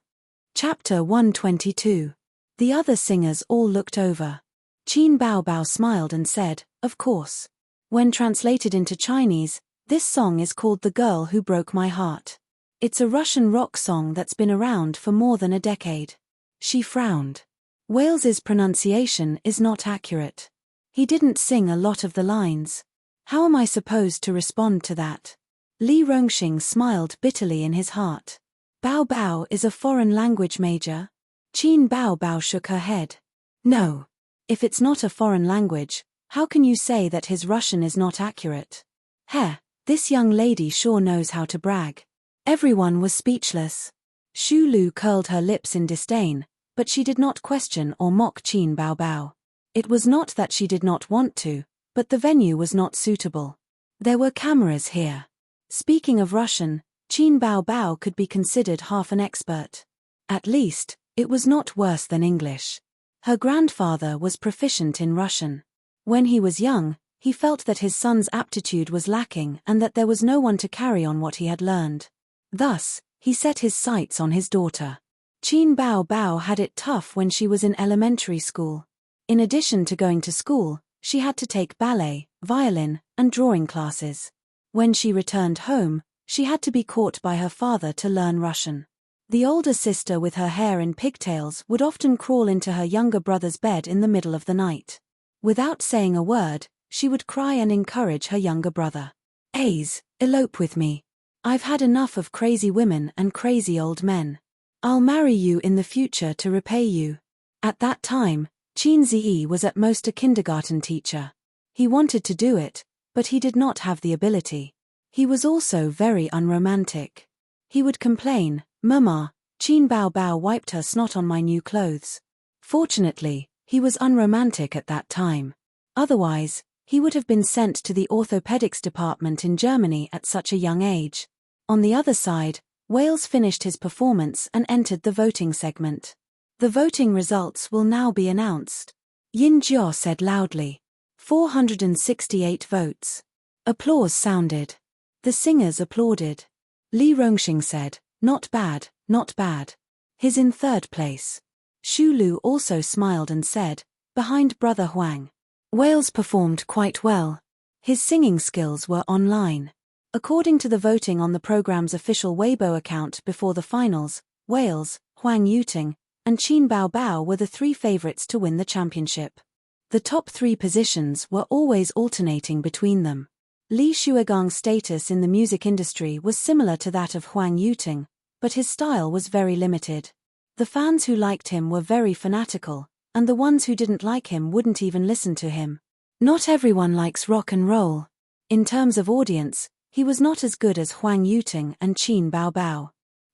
Chapter 122. The other singers all looked over. Qin Baobao smiled and said, of course. When translated into Chinese, this song is called The Girl Who Broke My Heart. It's a Russian rock song that's been around for more than a decade. She frowned. Wales's pronunciation is not accurate. He didn't sing a lot of the lines. How am I supposed to respond to that? Li Rongxing smiled bitterly in his heart. Bao Bao is a foreign language major. Qin Baobao shook her head. No. If it's not a foreign language, how can you say that his Russian is not accurate? Heh, this young lady sure knows how to brag. Everyone was speechless. Xu Lu curled her lips in disdain, but she did not question or mock Qin Baobao. It was not that she did not want to, but the venue was not suitable. There were cameras here. Speaking of Russian, Qin Baobao could be considered half an expert. At least, it was not worse than English. Her grandfather was proficient in Russian. When he was young, he felt that his son's aptitude was lacking and that there was no one to carry on what he had learned. Thus, he set his sights on his daughter. Qin Baobao had it tough when she was in elementary school. In addition to going to school, she had to take ballet, violin, and drawing classes. When she returned home, she had to be caught by her father to learn Russian. The older sister with her hair in pigtails would often crawl into her younger brother's bed in the middle of the night. Without saying a word, she would cry and encourage her younger brother. Aze, elope with me. I've had enough of crazy women and crazy old men. I'll marry you in the future to repay you. At that time, Qin Ziyi was at most a kindergarten teacher. He wanted to do it, but he did not have the ability. He was also very unromantic. He would complain, "Mama, Qin Bao Bao wiped her snot on my new clothes." Fortunately, he was unromantic at that time. Otherwise, he would have been sent to the orthopedics department in Germany at such a young age. On the other side, Wales finished his performance and entered the voting segment. The voting results will now be announced. Yin Jiao said loudly. 468 votes. Applause sounded. The singers applauded. Li Rongxing said, "Not bad, not bad. He's in third place." Xu Lu also smiled and said, "Behind brother Huang." Wales performed quite well. His singing skills were online. According to the voting on the program's official Weibo account before the finals, Wales, Huang Yuting, and Qin Bao Bao were the three favorites to win the championship. The top three positions were always alternating between them. Li Shuagang's status in the music industry was similar to that of Huang Yuting, but his style was very limited. The fans who liked him were very fanatical, and the ones who didn't like him wouldn't even listen to him. Not everyone likes rock and roll. In terms of audience, he was not as good as Huang Yuting and Qin Bao Bao.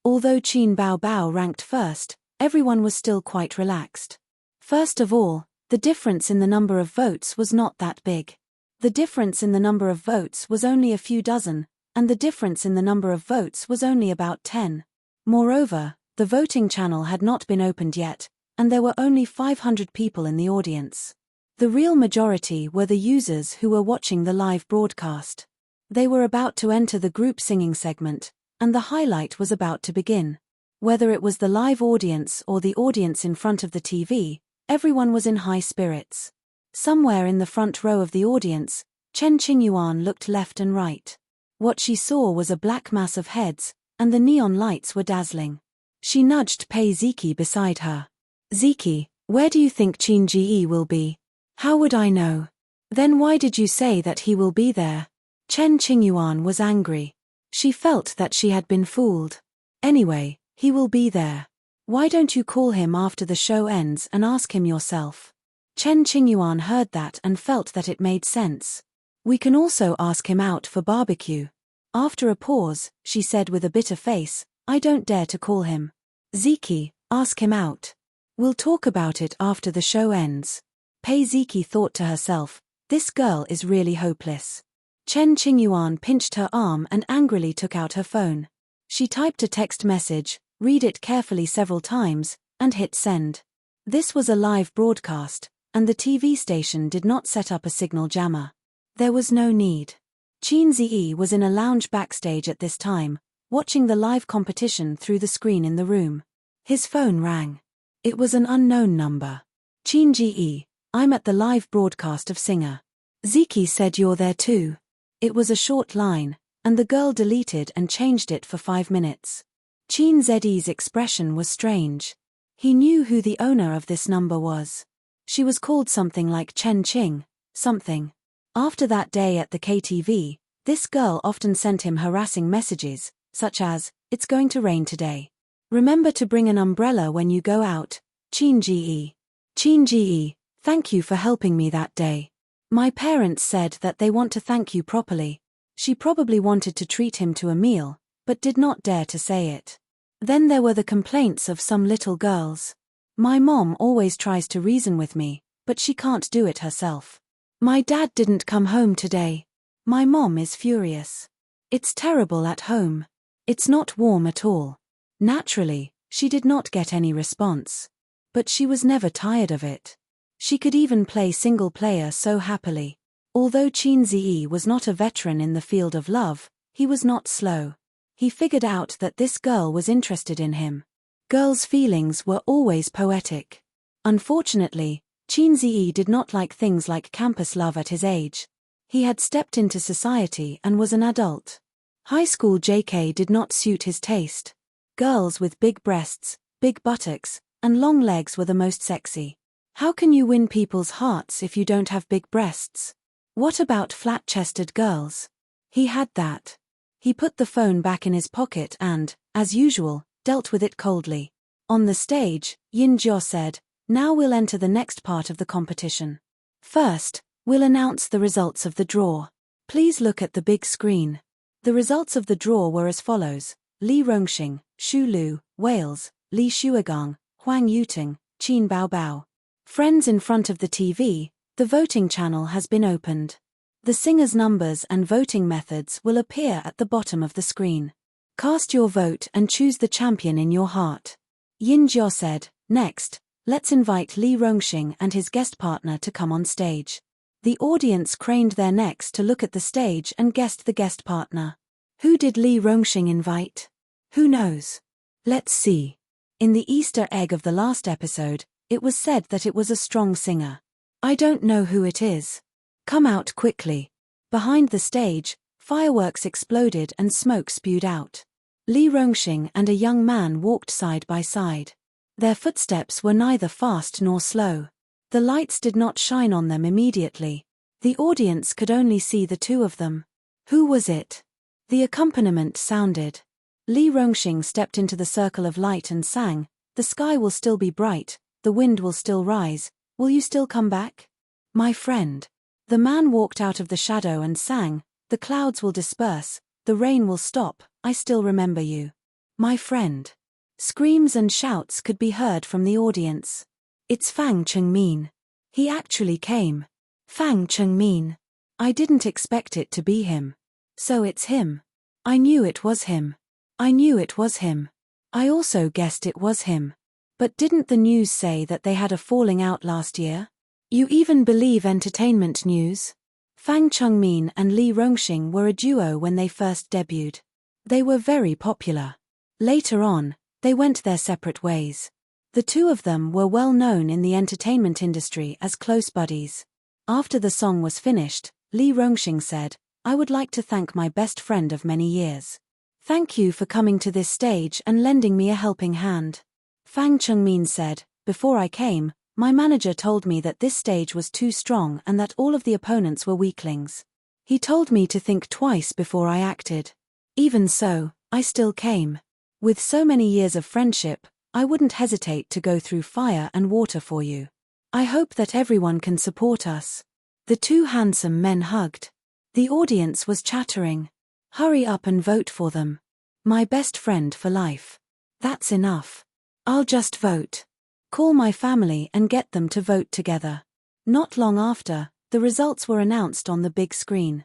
Although Qin Bao Bao ranked first, everyone was still quite relaxed. First of all, the difference in the number of votes was not that big. The difference in the number of votes was only a few dozen, and the difference in the number of votes was only about 10. Moreover, the voting channel had not been opened yet, and there were only 500 people in the audience. The real majority were the users who were watching the live broadcast. They were about to enter the group singing segment, and the highlight was about to begin. Whether it was the live audience or the audience in front of the TV, everyone was in high spirits. Somewhere in the front row of the audience, Chen Qingyuan looked left and right. What she saw was a black mass of heads, and the neon lights were dazzling. She nudged Pei Ziki beside her. "Ziki, where do you think Qin Ji will be?" "How would I know?" "Then why did you say that he will be there?" Chen Qingyuan was angry. She felt that she had been fooled. "Anyway, he will be there. Why don't you call him after the show ends and ask him yourself?" Chen Qingyuan heard that and felt that it made sense. "We can also ask him out for barbecue." After a pause, she said with a bitter face, "I don't dare to call him. Ziki, ask him out. We'll talk about it after the show ends." Pei Ziki thought to herself, "This girl is really hopeless." Chen Qingyuan pinched her arm and angrily took out her phone. She typed a text message, read it carefully several times, and hit send. This was a live broadcast, and the TV station did not set up a signal jammer. There was no need. Qin Ziyi was in a lounge backstage at this time, watching the live competition through the screen in the room. His phone rang. It was an unknown number. "Qin Ji, I'm at the live broadcast of Singer." "Ziki said you're there too." It was a short line, and the girl deleted and changed it for 5 minutes. Qin Zi's expression was strange. He knew who the owner of this number was. She was called something like Chen Qing, something. After that day at the KTV, this girl often sent him harassing messages, such as, "It's going to rain today. Remember to bring an umbrella when you go out, Qin Ji. Qin Ji, thank you for helping me that day. My parents said that they want to thank you properly." She probably wanted to treat him to a meal, but did not dare to say it. Then there were the complaints of some little girls. "My mom always tries to reason with me, but she can't do it herself. My dad didn't come home today. My mom is furious. It's terrible at home. It's not warm at all." Naturally, she did not get any response. But she was never tired of it. She could even play single player so happily. Although Qin Ziyi was not a veteran in the field of love, he was not slow. He figured out that this girl was interested in him. Girls' feelings were always poetic. Unfortunately, Qin Ziyi did not like things like campus love at his age. He had stepped into society and was an adult. High school JK did not suit his taste. Girls with big breasts, big buttocks, and long legs were the most sexy. How can you win people's hearts if you don't have big breasts? What about flat-chested girls? He had that. He put the phone back in his pocket and, as usual, dealt with it coldly. On the stage, Yin Jiao said, "Now we'll enter the next part of the competition. First, we'll announce the results of the draw. Please look at the big screen." The results of the draw were as follows: Li Rongxing, Xu Lu, Wales; Li Shuigang, Huang Yuting, Qin Baobao. Friends in front of the TV, the voting channel has been opened. The singers' numbers and voting methods will appear at the bottom of the screen. Cast your vote and choose the champion in your heart. Yin Jiao said, "Next, let's invite Li Rongxing and his guest partner to come on stage." The audience craned their necks to look at the stage and guessed the guest partner. Who did Li Rongxing invite? Who knows? Let's see. In the Easter egg of the last episode, it was said that it was a strong singer. I don't know who it is. Come out quickly. Behind the stage, fireworks exploded and smoke spewed out. Li Rongxing and a young man walked side by side. Their footsteps were neither fast nor slow. The lights did not shine on them immediately. The audience could only see the two of them. Who was it? The accompaniment sounded. Li Rongxing stepped into the circle of light and sang, "The sky will still be bright, the wind will still rise, will you still come back? My friend." The man walked out of the shadow and sang, "The clouds will disperse, the rain will stop, I still remember you. My friend." Screams and shouts could be heard from the audience. It's Fang Chengmin. He actually came. Fang Chengmin. I didn't expect it to be him. So it's him. I knew it was him. I knew it was him. I also guessed it was him. But didn't the news say that they had a falling out last year? You even believe entertainment news? Fang Chengmin and Li Rongxing were a duo when they first debuted. They were very popular. Later on, they went their separate ways. The two of them were well known in the entertainment industry as close buddies. After the song was finished, Li Rongxing said, "I would like to thank my best friend of many years. Thank you for coming to this stage and lending me a helping hand." Fang Chengmin said, "Before I came, my manager told me that this stage was too strong and that all of the opponents were weaklings. He told me to think twice before I acted. Even so, I still came. With so many years of friendship, I wouldn't hesitate to go through fire and water for you. I hope that everyone can support us." The two handsome men hugged. The audience was chattering. "Hurry up and vote for them. My best friend for life. That's enough. I'll just vote. Call my family and get them to vote together." Not long after, the results were announced on the big screen.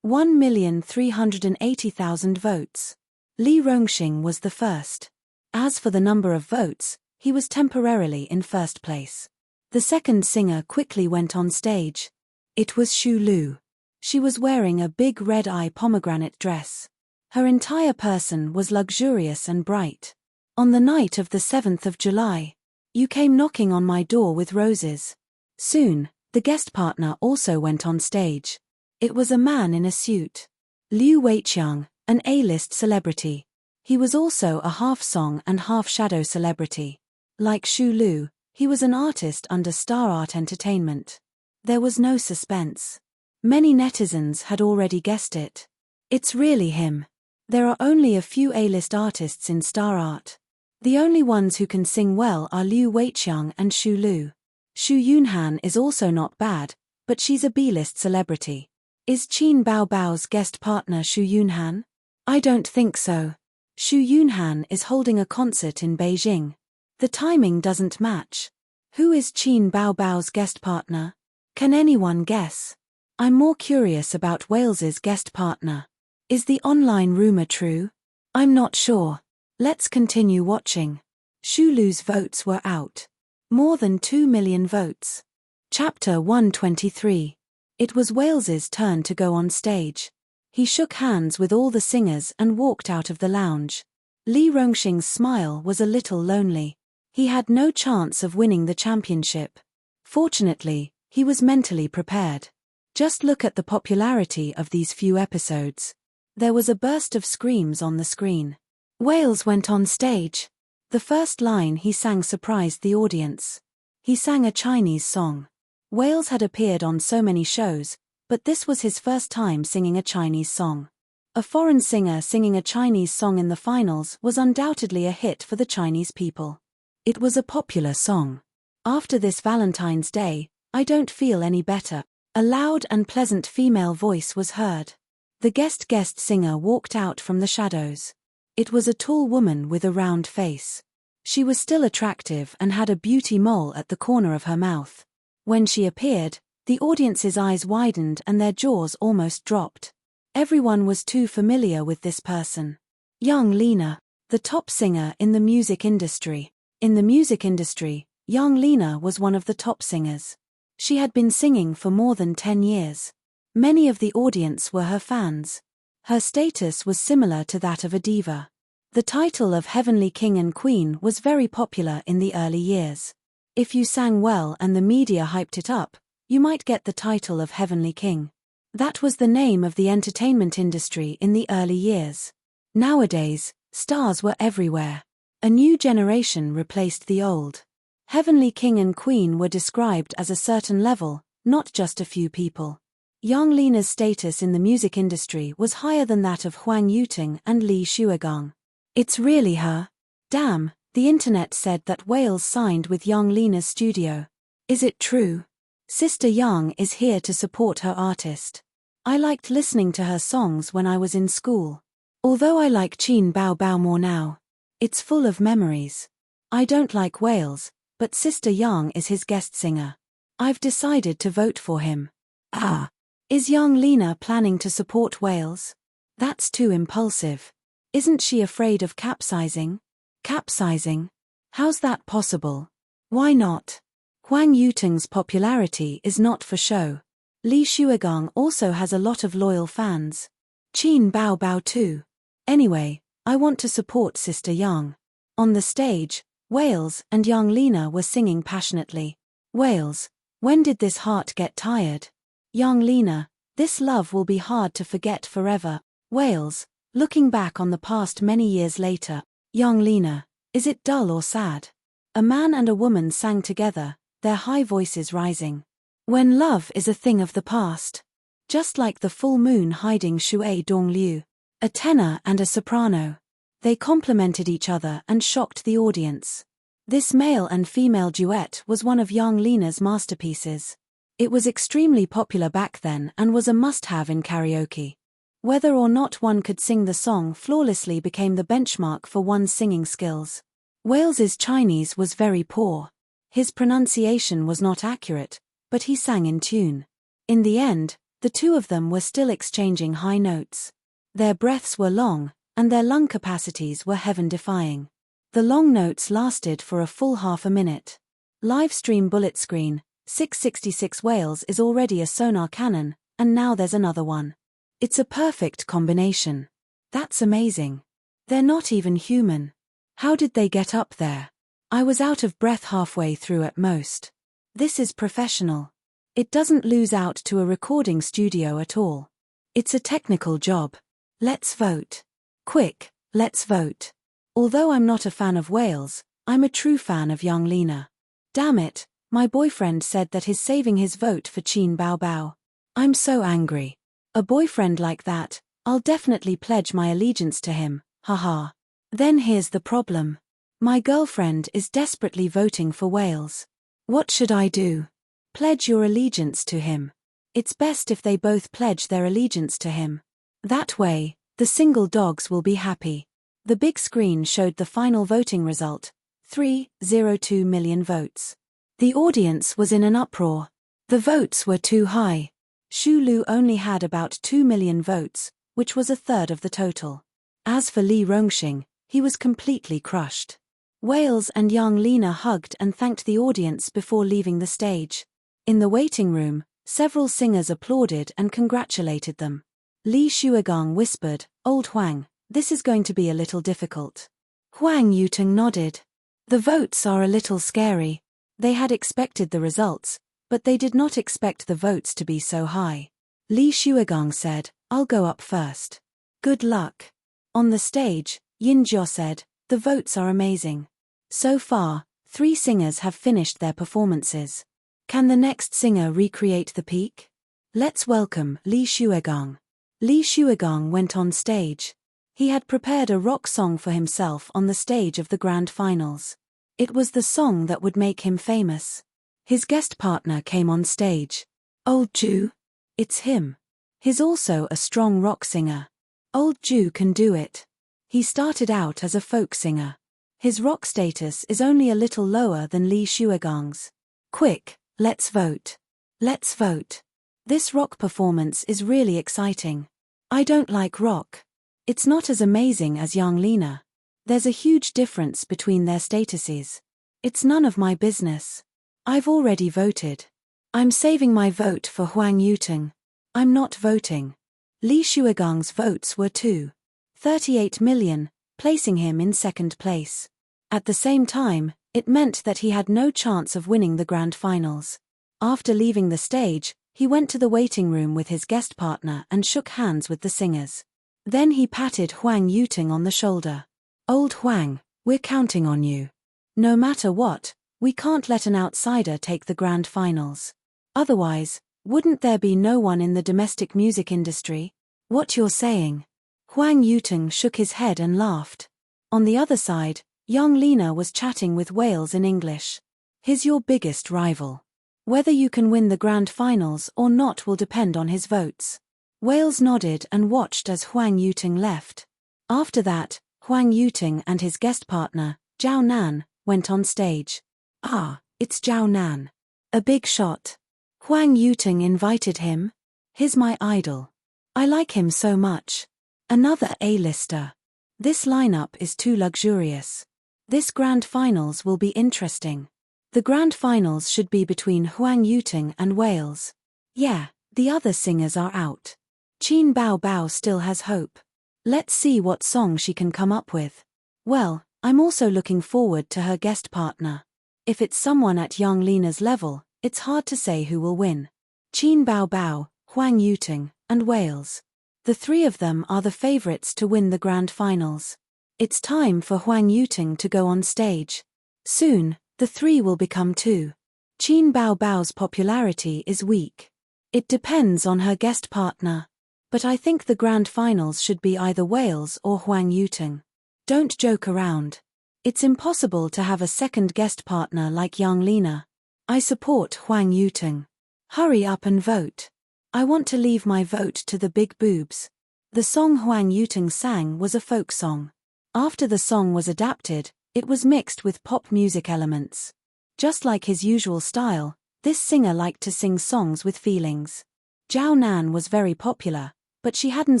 1,380,000 votes. Li Rongxing was the first. As for the number of votes, he was temporarily in first place. The second singer quickly went on stage. It was Xu Lu. She was wearing a big red-eye pomegranate dress. Her entire person was luxurious and bright. "On the night of the 7th of July, you came knocking on my door with roses." Soon, the guest partner also went on stage. It was a man in a suit. Liu Weiqiang, an A-list celebrity. He was also a half-song and half-shadow celebrity. Like Xu Lu, he was an artist under Star Art Entertainment. There was no suspense. Many netizens had already guessed it. It's really him. There are only a few A-list artists in Star Art. The only ones who can sing well are Liu Weiqiang and Xu Lu. Xu Yunhan is also not bad, but she's a B-list celebrity. Is Qin Baobao's guest partner Xu Yunhan? I don't think so. Xu Yunhan is holding a concert in Beijing. The timing doesn't match. Who is Qin Baobao's guest partner? Can anyone guess? I'm more curious about Wales's guest partner. Is the online rumor true? I'm not sure. Let's continue watching. Xu Lu's votes were out. More than 2 million votes. Chapter 123. It was Wales's turn to go on stage. He shook hands with all the singers and walked out of the lounge. Li Rongxing's smile was a little lonely. He had no chance of winning the championship. Fortunately, he was mentally prepared. Just look at the popularity of these few episodes. There was a burst of screams on the screen. Wales went on stage. The first line he sang surprised the audience. He sang a Chinese song. Wales had appeared on so many shows, but this was his first time singing a Chinese song. A foreign singer singing a Chinese song in the finals was undoubtedly a hit for the Chinese people. It was a popular song. After this Valentine's Day, I don't feel any better. A loud and pleasant female voice was heard. The guest singer walked out from the shadows. It was a tall woman with a round face. She was still attractive and had a beauty mole at the corner of her mouth. When she appeared, the audience's eyes widened and their jaws almost dropped. Everyone was too familiar with this person. Young Lena, the top singer in the music industry. In the music industry, young Lena was one of the top singers. She had been singing for more than 10 years. Many of the audience were her fans. Her status was similar to that of a diva. The title of Heavenly King and Queen was very popular in the early years. If you sang well and the media hyped it up, you might get the title of Heavenly King. That was the name of the entertainment industry in the early years. Nowadays, stars were everywhere. A new generation replaced the old. Heavenly King and Queen were described as a certain level, not just a few people. Young Lena's status in the music industry was higher than that of Huang Yuting and Li Xuegang. It's really her? Damn, the internet said that Wales signed with Young Lena's studio. Is it true? Sister Yang is here to support her artist. I liked listening to her songs when I was in school. Although I like Qin Bao Bao more now. It's full of memories. I don't like Wales, but Sister Yang is his guest singer. I've decided to vote for him. Ah. Is Young Lena planning to support Wales? That's too impulsive. Isn't she afraid of capsizing? Capsizing? How's that possible? Why not? Huang Yuting's popularity is not for show. Li Xuegang also has a lot of loyal fans. Qin Bao Bao too. Anyway, I want to support Sister Yang. On the stage, Wales and Young Lena were singing passionately. Wales, when did this heart get tired? Young Lena, this love will be hard to forget forever. Wales, looking back on the past many years later. Young Lena, is it dull or sad? A man and a woman sang together, their high voices rising. When love is a thing of the past. Just like the full moon hiding Shui Dong Liu. A tenor and a soprano. They complemented each other and shocked the audience. This male and female duet was one of Young Lena's masterpieces. It was extremely popular back then and was a must-have in karaoke. Whether or not one could sing the song flawlessly became the benchmark for one's singing skills. Wales's Chinese was very poor. His pronunciation was not accurate, but he sang in tune. In the end, the two of them were still exchanging high notes. Their breaths were long, and their lung capacities were heaven-defying. The long notes lasted for a full half a minute. Livestream bullet screen, 666 Wales is already a sonar cannon, and now there's another one. It's a perfect combination. That's amazing. They're not even human. How did they get up there? I was out of breath halfway through at most. This is professional. It doesn't lose out to a recording studio at all. It's a technical job. Let's vote. Quick, let's vote. Although I'm not a fan of Wales, I'm a true fan of Young Lena. Damn it, my boyfriend said that he's saving his vote for Qin Bao Bao. I'm so angry. A boyfriend like that, I'll definitely pledge my allegiance to him, haha. Then here's the problem. My girlfriend is desperately voting for Wales. What should I do? Pledge your allegiance to him. It's best if they both pledge their allegiance to him. That way, the single dogs will be happy. The big screen showed the final voting result, 302 million votes. The audience was in an uproar. The votes were too high. Xu Lu only had about 2 million votes, which was a third of the total. As for Li Rongxing, he was completely crushed. Wales and Young Lena hugged and thanked the audience before leaving the stage. In the waiting room, several singers applauded and congratulated them. Li Xuegang whispered, "Old Huang, this is going to be a little difficult." Huang Yuting nodded. The votes are a little scary. They had expected the results, but they did not expect the votes to be so high. Li Xuegang said, "I'll go up first." Good luck. On the stage, Yin Jiao said, "The votes are amazing. So far, 3 singers have finished their performances. Can the next singer recreate the peak? Let's welcome Li Xuegang." Li Xuegang went on stage. He had prepared a rock song for himself on the stage of the grand finals. It was the song that would make him famous. His guest partner came on stage. Old Jew? It's him. He's also a strong rock singer. Old Jew can do it. He started out as a folk singer. His rock status is only a little lower than Lee Shuagang's. Quick, let's vote. Let's vote. This rock performance is really exciting. I don't like rock. It's not as amazing as Yang Lina. There's a huge difference between their statuses. It's none of my business. I've already voted. I'm saving my vote for Huang Yuteng. I'm not voting. Li Shuagang's votes were 2.38 million, placing him in second place. At the same time, it meant that he had no chance of winning the grand finals. After leaving the stage, he went to the waiting room with his guest partner and shook hands with the singers. Then he patted Huang Yuteng on the shoulder. Old Huang, we're counting on you. No matter what, we can't let an outsider take the grand finals. Otherwise, wouldn't there be no one in the domestic music industry? What you're saying? Huang Yuteng shook his head and laughed. On the other side, young Lina was chatting with Wales in English. He's your biggest rival. Whether you can win the grand finals or not will depend on his votes. Wales nodded and watched as Huang Yuteng left. After that, Huang Yuteng and his guest partner, Zhao Nan, went on stage. Ah, it's Zhao Nan. A big shot. Huang Yuteng invited him. He's my idol. I like him so much. Another A-lister. This lineup is too luxurious. This grand finals will be interesting. The grand finals should be between Huang Yuteng and Wales. Yeah, the other singers are out. Qin Bao Bao still has hope. Let's see what song she can come up with. Well, I'm also looking forward to her guest partner. If it's someone at young Lina's level, it's hard to say who will win. Qin Bao Bao, Huang Yuteng, and Wales. The three of them are the favorites to win the grand finals. It's time for Huang Yuteng to go on stage. Soon, the three will become two. Qin Bao Bao's popularity is weak. It depends on her guest partner. But I think the grand finals should be either Wales or Huang Yuteng. Don't joke around. It's impossible to have a second guest partner like young Lina. I support Huang Yuteng. Hurry up and vote. I want to leave my vote to the big boobs. The song Huang Yuteng sang was a folk song. After the song was adapted, it was mixed with pop music elements. Just like his usual style, this singer liked to sing songs with feelings. Zhao Nan was very popular, but she hadn't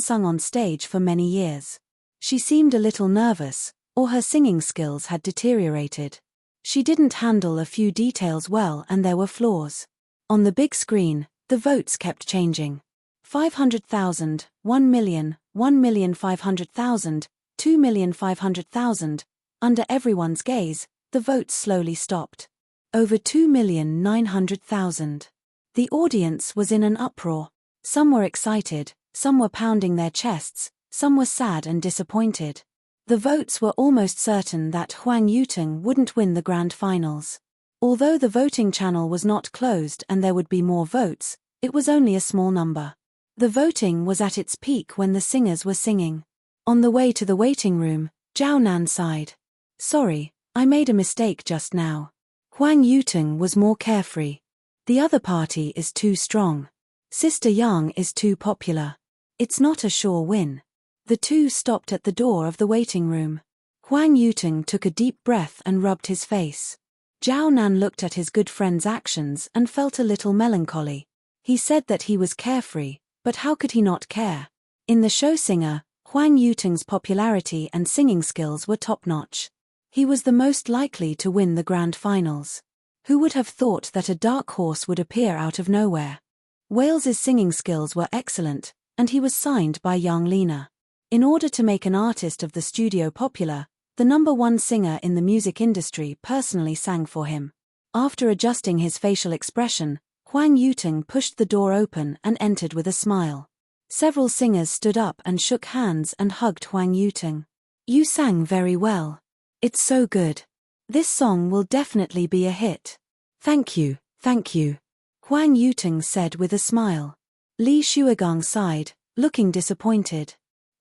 sung on stage for many years. She seemed a little nervous, or her singing skills had deteriorated. She didn't handle a few details well and there were flaws. On the big screen, the votes kept changing. 500,000, 1 million, 1,500,000, 2,500,000. Under everyone's gaze, the votes slowly stopped. Over 2,900,000. The audience was in an uproar. Some were excited, some were pounding their chests, some were sad and disappointed. The votes were almost certain that Huang Yuteng wouldn't win the grand finals. Although the voting channel was not closed and there would be more votes, it was only a small number. The voting was at its peak when the singers were singing. On the way to the waiting room, Zhao Nan sighed. Sorry, I made a mistake just now. Huang Yuteng was more carefree. The other party is too strong. Sister Yang is too popular. It's not a sure win. The two stopped at the door of the waiting room. Huang Yuteng took a deep breath and rubbed his face. Zhao Nan looked at his good friend's actions and felt a little melancholy. He said that he was carefree, but how could he not care? In the show singer, Huang Yuteng's popularity and singing skills were top-notch. He was the most likely to win the grand finals. Who would have thought that a dark horse would appear out of nowhere? Wales's singing skills were excellent, and he was signed by young Lina. In order to make an artist of the studio popular, the #1 singer in the music industry personally sang for him. After adjusting his facial expression, Huang Yuteng pushed the door open and entered with a smile. Several singers stood up and shook hands and hugged Huang Yuteng. You sang very well. It's so good. This song will definitely be a hit. Thank you, Huang Yuteng said with a smile. Li Shuagang sighed, looking disappointed.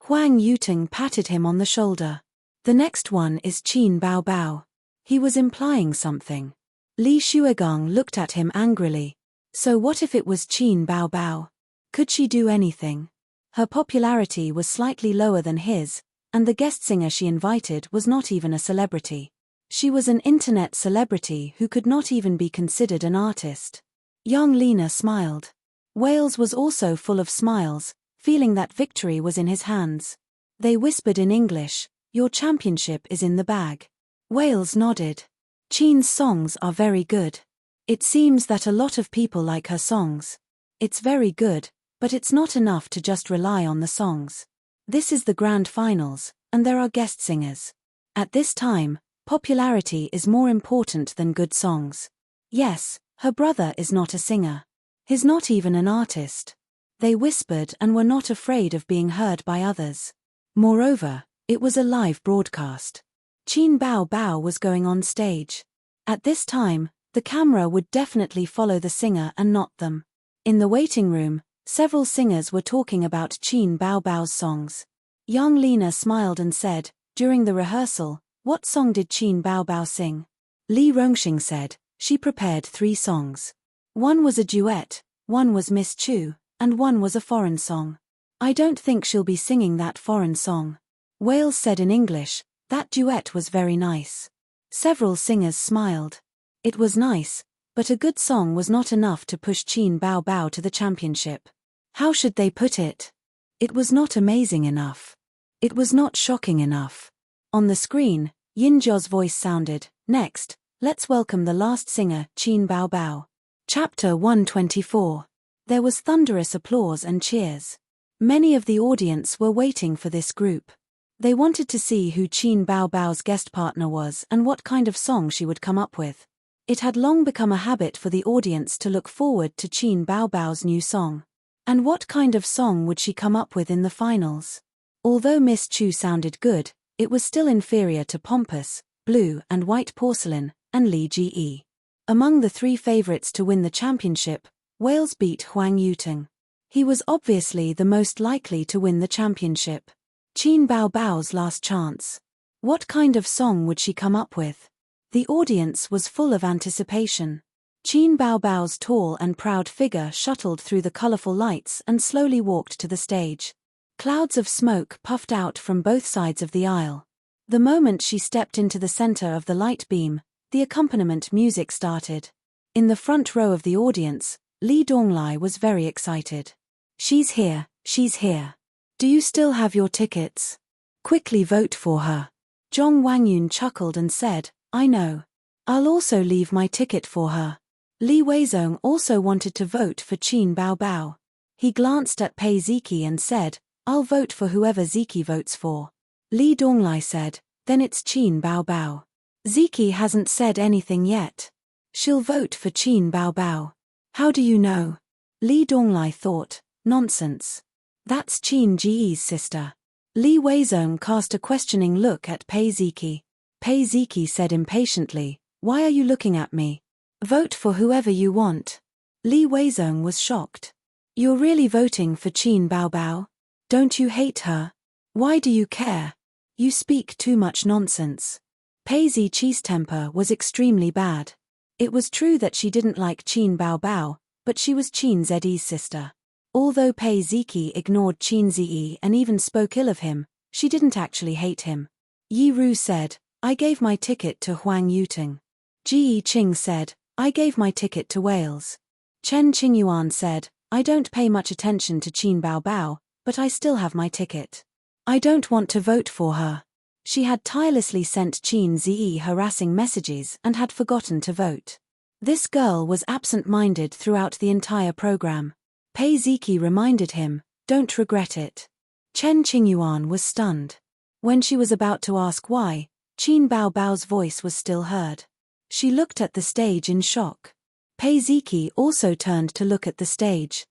Huang Yuteng patted him on the shoulder. The next one is Qin Bao Bao. He was implying something. Li Shuigang looked at him angrily. So what if it was Qin Bao Bao? Could she do anything? Her popularity was slightly lower than his, and the guest singer she invited was not even a celebrity. She was an internet celebrity who could not even be considered an artist. Young Lena smiled. Wales was also full of smiles, feeling that victory was in his hands. They whispered in English, "Your championship is in the bag." Wales nodded. Qin's songs are very good. It seems that a lot of people like her songs. It's very good, but it's not enough to just rely on the songs. This is the grand finals, and there are guest singers. At this time, popularity is more important than good songs. Yes, her brother is not a singer. He's not even an artist. They whispered and were not afraid of being heard by others. Moreover, it was a live broadcast. Qin Bao Bao was going on stage. At this time, the camera would definitely follow the singer and not them. In the waiting room, several singers were talking about Qin Bao Bao's songs. Young Lena smiled and said, during the rehearsal, "What song did Qin Bao Bao sing?" Li Rongxing said, "She prepared 3 songs. One was a duet, one was Miss Chu, and one was a foreign song. I don't think she'll be singing that foreign song." Wales said in English, "That duet was very nice." Several singers smiled. It was nice, but a good song was not enough to push Qin Bao Bao to the championship. How should they put it? It was not amazing enough. It was not shocking enough. On the screen, Yin Zhou's voice sounded, "Next, let's welcome the last singer, Qin Bao Bao." Chapter 124. There was thunderous applause and cheers. Many of the audience were waiting for this group. They wanted to see who Qin Bao Bao's guest partner was and what kind of song she would come up with. It had long become a habit for the audience to look forward to Qin Bao Bao's new song. And what kind of song would she come up with in the finals? Although Miss Chu sounded good, it was still inferior to Pompous, Blue and White Porcelain, and Li Ge. Among the 3 favorites to win the championship, Wales beat Huang Yuteng. He was obviously the most likely to win the championship. Qin Bao Bao's last chance. What kind of song would she come up with? The audience was full of anticipation. Qin Bao Bao's tall and proud figure shuttled through the colorful lights and slowly walked to the stage. Clouds of smoke puffed out from both sides of the aisle. The moment she stepped into the center of the light beam, the accompaniment music started. In the front row of the audience, Li Donglai was very excited. "She's here, she's here. Do you still have your tickets? Quickly vote for her." Zhong Wangyun chuckled and said, "I know. I'll also leave my ticket for her." Li Weizong also wanted to vote for Qin Bao Bao. He glanced at Pei Ziki and said, "I'll vote for whoever Ziki votes for." Li Donglai said, "Then it's Qin Bao Bao. Ziki hasn't said anything yet. She'll vote for Qin Bao Bao." "How do you know?" Li Donglai thought, "Nonsense. That's Qin Ji's sister." Li Weizong cast a questioning look at Pei Ziki. Pei Ziki said impatiently, "Why are you looking at me? Vote for whoever you want." Li Weizong was shocked. "You're really voting for Qin Bao Bao? Don't you hate her? Why do you care? You speak too much nonsense." Pei Ziqi's temper was extremely bad. It was true that she didn't like Qin Bao Bao, but she was Qin Zi's sister. Although Pei Ziki ignored Qin Zi and even spoke ill of him, she didn't actually hate him. Yi Ru said, "I gave my ticket to Huang Yuteng." Ji Qing said, "I gave my ticket to Wales." Chen Qingyuan said, "I don't pay much attention to Qin Bao Bao, but I still have my ticket. I don't want to vote for her." She had tirelessly sent Qin Zi harassing messages and had forgotten to vote. This girl was absent-minded throughout the entire program. Pei Ziki reminded him, "Don't regret it." Chen Qingyuan was stunned. When she was about to ask why, Qin Bao Bao's voice was still heard. She looked at the stage in shock. Pei Ziki also turned to look at the stage.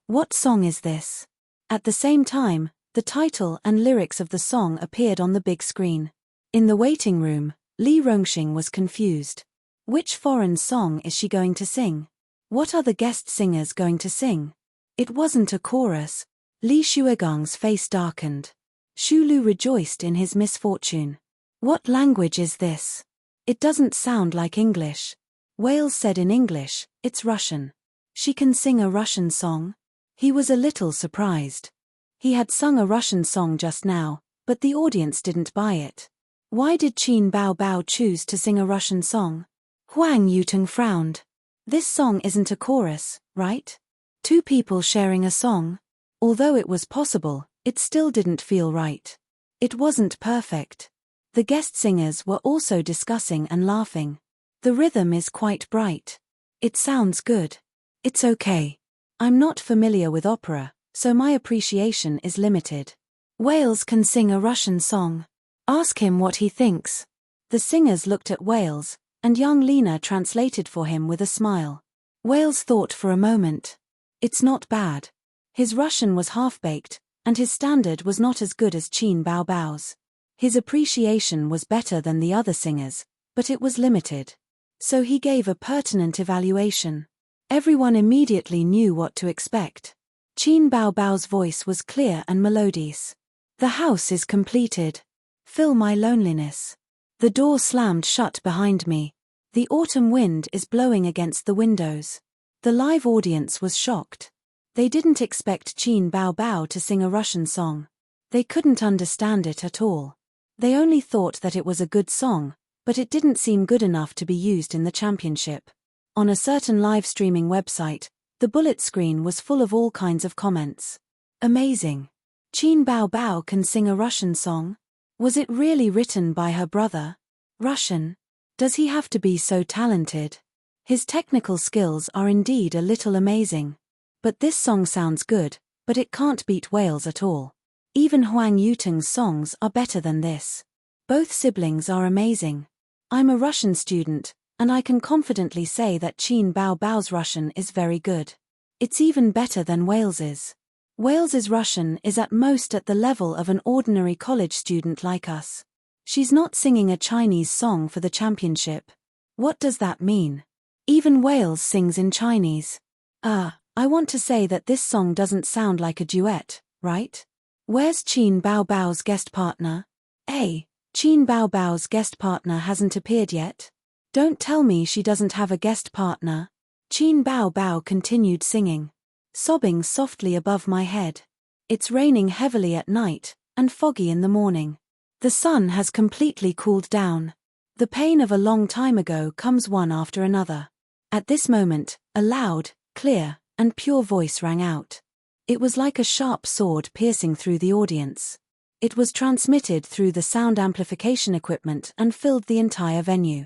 What song is this?" At the same time, the title and lyrics of the song appeared on the big screen. In the waiting room, Li Rongxing was confused. Which foreign song is she going to sing? What are the guest singers going to sing? It wasn't a chorus. Li Shuigang's face darkened. Shu Lu rejoiced in his misfortune. "What language is this?" It doesn't sound like English. Wales said in English, it's Russian. She can sing a Russian song? He was a little surprised. He had sung a Russian song just now, but the audience didn't buy it. Why did Qin Bao Bao choose to sing a Russian song? Huang Yuteng frowned. This song isn't a chorus, right? Two people sharing a song? Although it was possible, it still didn't feel right. It wasn't perfect. The guest singers were also discussing and laughing. The rhythm is quite bright. It sounds good. It's okay. I'm not familiar with opera, so my appreciation is limited. Wales can sing a Russian song. Ask him what he thinks. The singers looked at Wales, and young Lena translated for him with a smile. Wales thought for a moment. It's not bad. His Russian was half-baked, and his standard was not as good as Qin Bao Bao's. His appreciation was better than the other singers, but it was limited. So he gave a pertinent evaluation. Everyone immediately knew what to expect. Qin Bao Bao's voice was clear and melodious. The house is completed. Fill my loneliness. The door slammed shut behind me. The autumn wind is blowing against the windows. The live audience was shocked. They didn't expect Qin Bao Bao to sing a Russian song. They couldn't understand it at all. They only thought that it was a good song, but it didn't seem good enough to be used in the championship. On a certain live streaming website, the bullet screen was full of all kinds of comments. Amazing. Qin Bao Bao can sing a Russian song? Was it really written by her brother? Russian? Does he have to be so talented? His technical skills are indeed a little amazing. But this song sounds good, but it can't beat Wales at all. Even Huang Yuteng's songs are better than this. Both siblings are amazing. I'm a Russian student, and I can confidently say that Qin Bao Bao's Russian is very good. It's even better than Wales's. Wales's Russian is at most at the level of an ordinary college student like us. She's not singing a Chinese song for the championship. What does that mean? Even Wales sings in Chinese. I want to say that this song doesn't sound like a duet, right? Where's Qin Bao Bao's guest partner? Qin Bao Bao's guest partner hasn't appeared yet? Don't tell me she doesn't have a guest partner. Qin Bao Bao continued singing, sobbing softly above my head. It's raining heavily at night, and foggy in the morning. The sun has completely cooled down. The pain of a long time ago comes one after another. At this moment, a loud, clear, and pure voice rang out. It was like a sharp sword piercing through the audience. It was transmitted through the sound amplification equipment and filled the entire venue.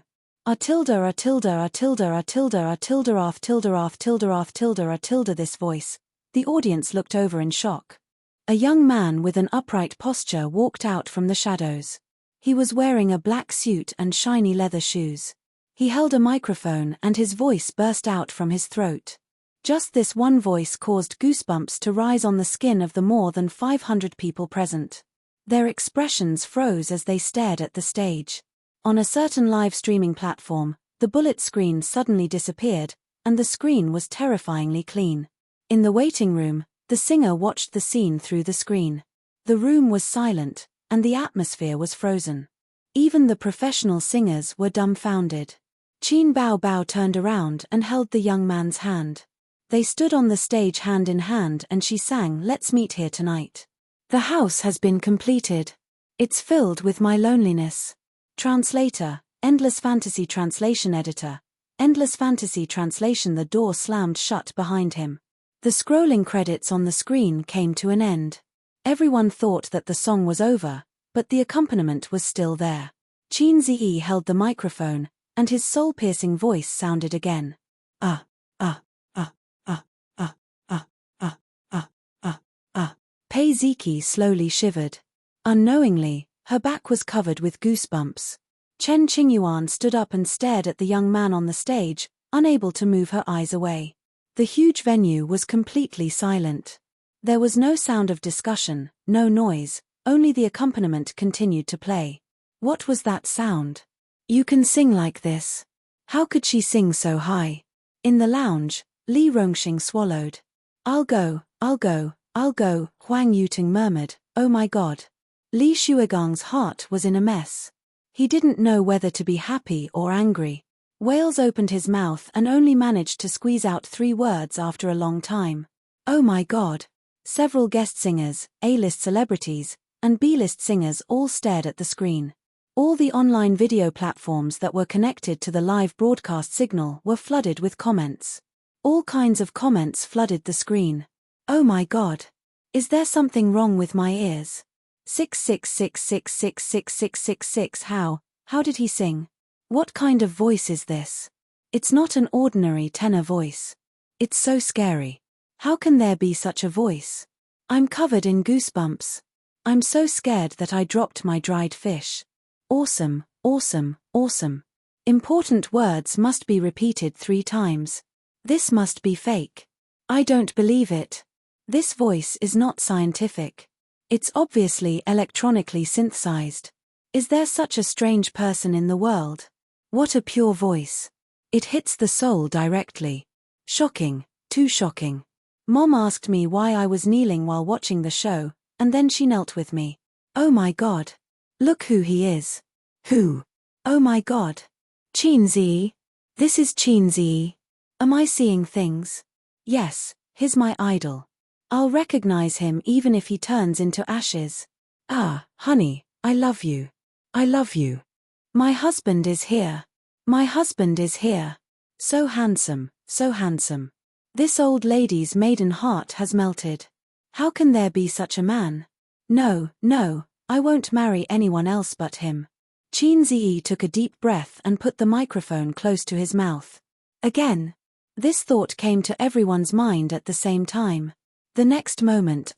This voice. The audience looked over in shock. A young man with an upright posture walked out from the shadows. He was wearing a black suit and shiny leather shoes. He held a microphone and his voice burst out from his throat. Just this one voice caused goosebumps to rise on the skin of the more than 500 people present. Their expressions froze as they stared at the stage. On a certain live streaming platform, the bullet screen suddenly disappeared, and the screen was terrifyingly clean. In the waiting room, the singer watched the scene through the screen. The room was silent, and the atmosphere was frozen. Even the professional singers were dumbfounded. Qin Bao Bao turned around and held the young man's hand. They stood on the stage hand in hand and she sang "Let's Meet Here Tonight." The house has been completed. It's filled with my loneliness. Translator, Endless Fantasy Translation Editor. Endless Fantasy Translation. The door slammed shut behind him. The scrolling credits on the screen came to an end. Everyone thought that the song was over, but the accompaniment was still there. Qin Zi held the microphone, and his soul-piercing voice sounded again. Pei Ziki slowly shivered. Unknowingly, her back was covered with goosebumps. Chen Qingyuan stood up and stared at the young man on the stage, unable to move her eyes away. The huge venue was completely silent. There was no sound of discussion, no noise, only the accompaniment continued to play. What was that sound? You can sing like this. How could she sing so high? In the lounge, Li Rongxing swallowed. I'll go, Huang Yuteng murmured, oh my god. Li Shuigang's heart was in a mess. He didn't know whether to be happy or angry. Wales opened his mouth and only managed to squeeze out 3 words after a long time. Oh my God. Several guest singers, A-list celebrities, and B-list singers all stared at the screen. All the online video platforms that were connected to the live broadcast signal were flooded with comments. All kinds of comments flooded the screen. Oh my God. Is there something wrong with my ears? 666666666. How did he sing? What kind of voice is this? It's not an ordinary tenor voice. It's so scary. How can there be such a voice? I'm covered in goosebumps. I'm so scared that I dropped my dried fish. Awesome, awesome, awesome. Important words must be repeated 3 times. This must be fake. I don't believe it. This voice is not scientific. It's obviously electronically synthesized. Is there such a strange person in the world? What a pure voice. It hits the soul directly. Shocking, too shocking. Mom asked me why I was kneeling while watching the show, and then she knelt with me. Oh my God. Look who he is. Who? Oh my God. Chinzi. This is Chinzi. Am I seeing things? Yes, he's my idol. I'll recognize him even if he turns into ashes. Ah, honey, I love you. I love you. My husband is here. My husband is here. So handsome, so handsome. This old lady's maiden heart has melted. How can there be such a man? No, no, I won't marry anyone else but him. Chinzi took a deep breath and put the microphone close to his mouth. Again. This thought came to everyone's mind at the same time. The next moment,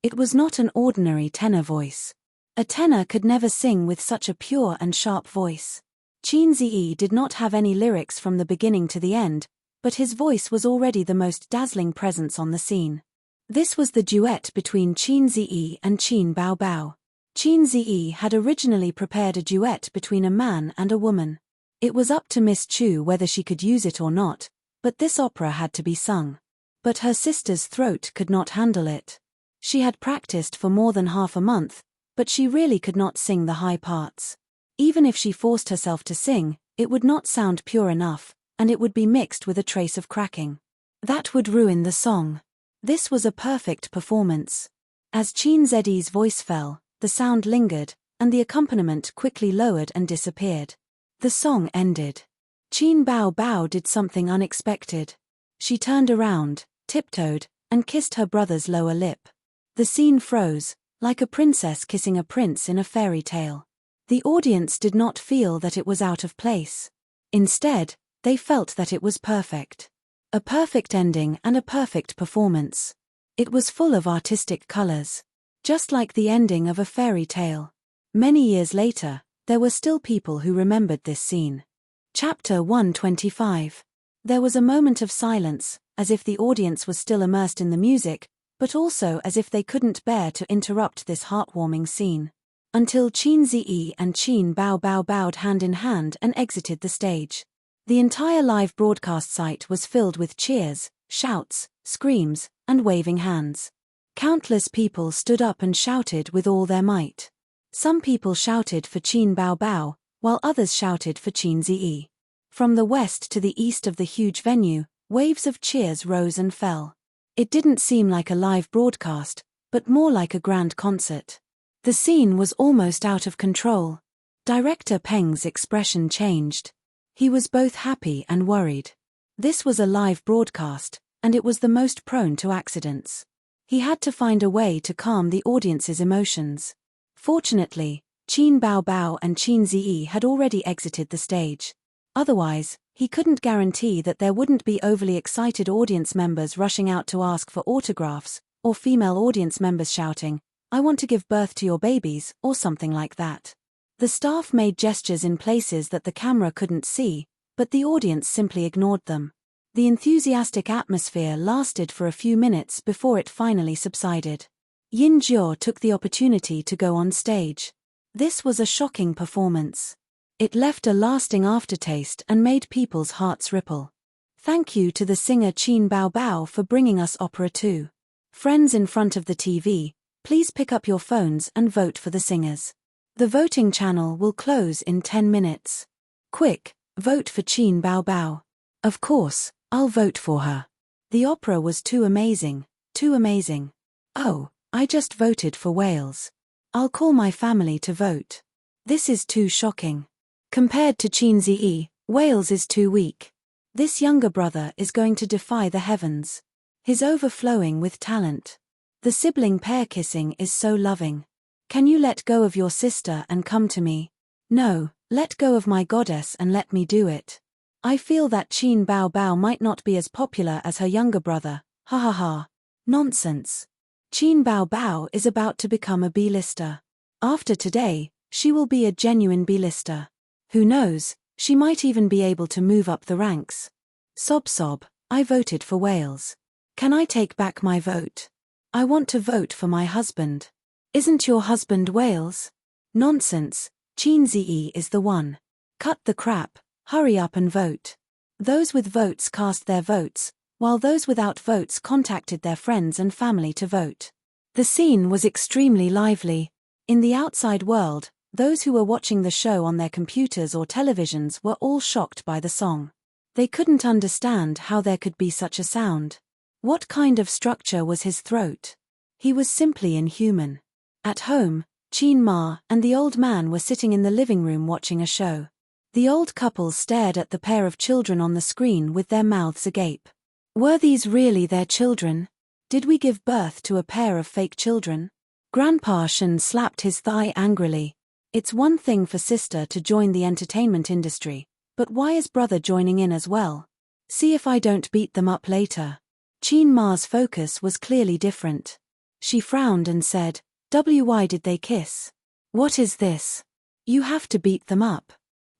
it was not an ordinary tenor voice. A tenor could never sing with such a pure and sharp voice. Chinzi did not have any lyrics from the beginning to the end, but his voice was already the most dazzling presence on the scene. This was the duet between Chinzi and Qin Bao Bao. Chinzi had originally prepared a duet between a man and a woman. It was up to Miss Chu whether she could use it or not, but this opera had to be sung. But her sister's throat could not handle it. She had practiced for more than half a month, but she really could not sing the high parts. Even if she forced herself to sing, it would not sound pure enough, and it would be mixed with a trace of cracking. That would ruin the song. This was a perfect performance. As Chinzi's voice fell, the sound lingered, and the accompaniment quickly lowered and disappeared. The song ended. Qin Bao Bao did something unexpected. She turned around, tiptoed, and kissed her brother's lower lip. The scene froze, like a princess kissing a prince in a fairy tale. The audience did not feel that it was out of place. Instead, they felt that it was perfect. A perfect ending and a perfect performance. It was full of artistic colors. Just like the ending of a fairy tale. Many years later, there were still people who remembered this scene. Chapter 125. There was a moment of silence, as if the audience was still immersed in the music, but also as if they couldn't bear to interrupt this heartwarming scene. Until Chinzi and Qin Bao Bao bowed hand in hand and exited the stage. The entire live broadcast site was filled with cheers, shouts, screams, and waving hands. Countless people stood up and shouted with all their might. Some people shouted for Qin Bao Bao, while others shouted for Chinzi. From the west to the east of the huge venue, waves of cheers rose and fell. It didn't seem like a live broadcast, but more like a grand concert. The scene was almost out of control. Director Peng's expression changed. He was both happy and worried. This was a live broadcast, and it was the most prone to accidents. He had to find a way to calm the audience's emotions. Fortunately, Qin Bao Bao and Chinzi had already exited the stage. Otherwise, he couldn't guarantee that there wouldn't be overly excited audience members rushing out to ask for autographs, or female audience members shouting, "I want to give birth to your babies," or something like that. The staff made gestures in places that the camera couldn't see, but the audience simply ignored them. The enthusiastic atmosphere lasted for a few minutes before it finally subsided. Yin Jiao took the opportunity to go on stage. This was a shocking performance. It left a lasting aftertaste and made people's hearts ripple. Thank you to the singer Qin Bao Bao for bringing us opera too. Friends in front of the TV, Please pick up your phones and vote for the singers. The voting channel will close in 10 minutes. Quick, vote for Qin Bao Bao. Of course, I'll vote for her. The opera was too amazing, too amazing. Oh, I just voted for Wales. I'll call my family to vote. This is too shocking. Compared to Qin Zi, Wales is too weak. This younger brother is going to defy the heavens. He's overflowing with talent. The sibling pair kissing is so loving. Can you let go of your sister and come to me? No, let go of my goddess and let me do it. I feel that Qin Bao Bao might not be as popular as her younger brother, ha ha ha. Nonsense. Qin Bao Bao is about to become a B-lister. After today, she will be a genuine B-lister. Who knows, she might even be able to move up the ranks. Sob sob, I voted for Wales. Can I take back my vote? I want to vote for my husband. Isn't your husband Wales? Nonsense, Qin Zi is the one. Cut the crap, hurry up and vote. Those with votes cast their votes, while those without votes contacted their friends and family to vote. The scene was extremely lively. In the outside world, those who were watching the show on their computers or televisions were all shocked by the song. They couldn't understand how there could be such a sound. What kind of structure was his throat? He was simply inhuman. At home, Qin Ma and the old man were sitting in the living room watching a show. The old couple stared at the pair of children on the screen with their mouths agape. Were these really their children? Did we give birth to a pair of fake children? Grandpa Shen slapped his thigh angrily. It's one thing for sister to join the entertainment industry, but why is brother joining in as well? See if I don't beat them up later. Qin Ma's focus was clearly different. She frowned and said, why did they kiss? What is this? You have to beat them up.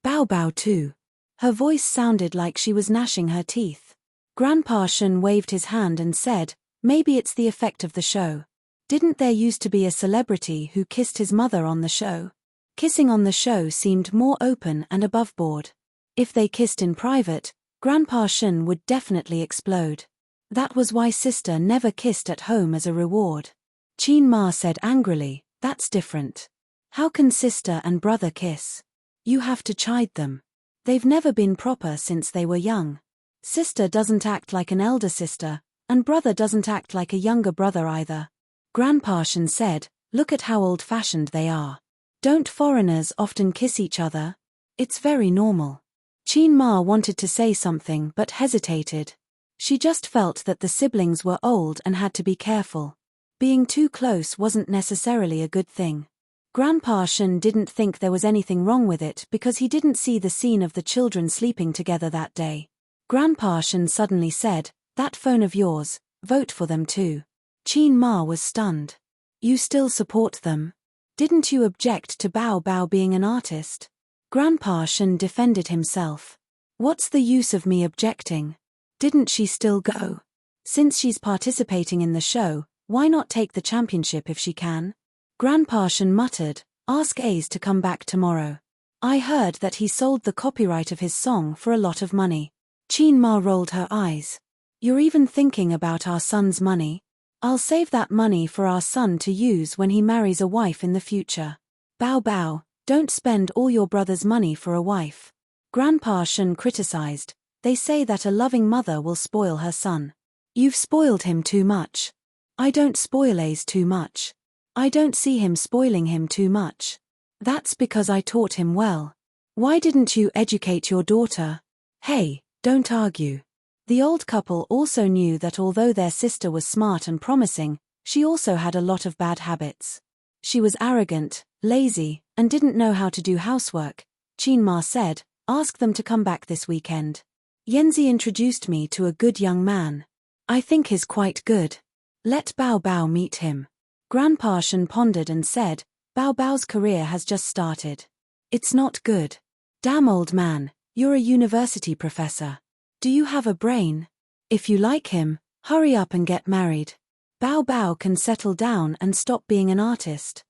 Bao Bao too. Her voice sounded like she was gnashing her teeth. Grandpa Shen waved his hand and said, maybe it's the effect of the show. Didn't there used to be a celebrity who kissed his mother on the show? Kissing on the show seemed more open and above board. If they kissed in private, Grandpa Shen would definitely explode. That was why sister never kissed at home as a reward. Qin Ma said angrily, that's different. How can sister and brother kiss? You have to chide them. They've never been proper since they were young. Sister doesn't act like an elder sister, and brother doesn't act like a younger brother either. Grandpa Shen said, look at how old-fashioned they are. Don't foreigners often kiss each other? It's very normal. Qin Ma wanted to say something but hesitated. She just felt that the siblings were old and had to be careful. Being too close wasn't necessarily a good thing. Grandpa Shen didn't think there was anything wrong with it because he didn't see the scene of the children sleeping together that day. Grandpa Shen suddenly said, that phone of yours, vote for them too. Qin Ma was stunned. You still support them? Didn't you object to Bao Bao being an artist? Grandpa Shen defended himself. What's the use of me objecting? Didn't she still go? Since she's participating in the show, why not take the championship if she can? Grandpa Shen muttered, ask Ace to come back tomorrow. I heard that he sold the copyright of his song for a lot of money. Qin Ma rolled her eyes. You're even thinking about our son's money? I'll save that money for our son to use when he marries a wife in the future. Bao Bao, don't spend all your brother's money for a wife. Grandpa Shen criticized. They say that a loving mother will spoil her son. You've spoiled him too much. I don't spoil Ace too much. I don't see him spoiling him too much. That's because I taught him well. Why didn't you educate your daughter? Hey, don't argue. The old couple also knew that although their sister was smart and promising, she also had a lot of bad habits. She was arrogant, lazy, and didn't know how to do housework. Qin Ma said, ask them to come back this weekend. Yanzi introduced me to a good young man. I think he's quite good. Let Bao Bao meet him. Grandpa Shen pondered and said, Bao Bao's career has just started. It's not good. Damn old man, you're a university professor. Do you have a brain? If you like him, hurry up and get married. Bao Bao can settle down and stop being an artist.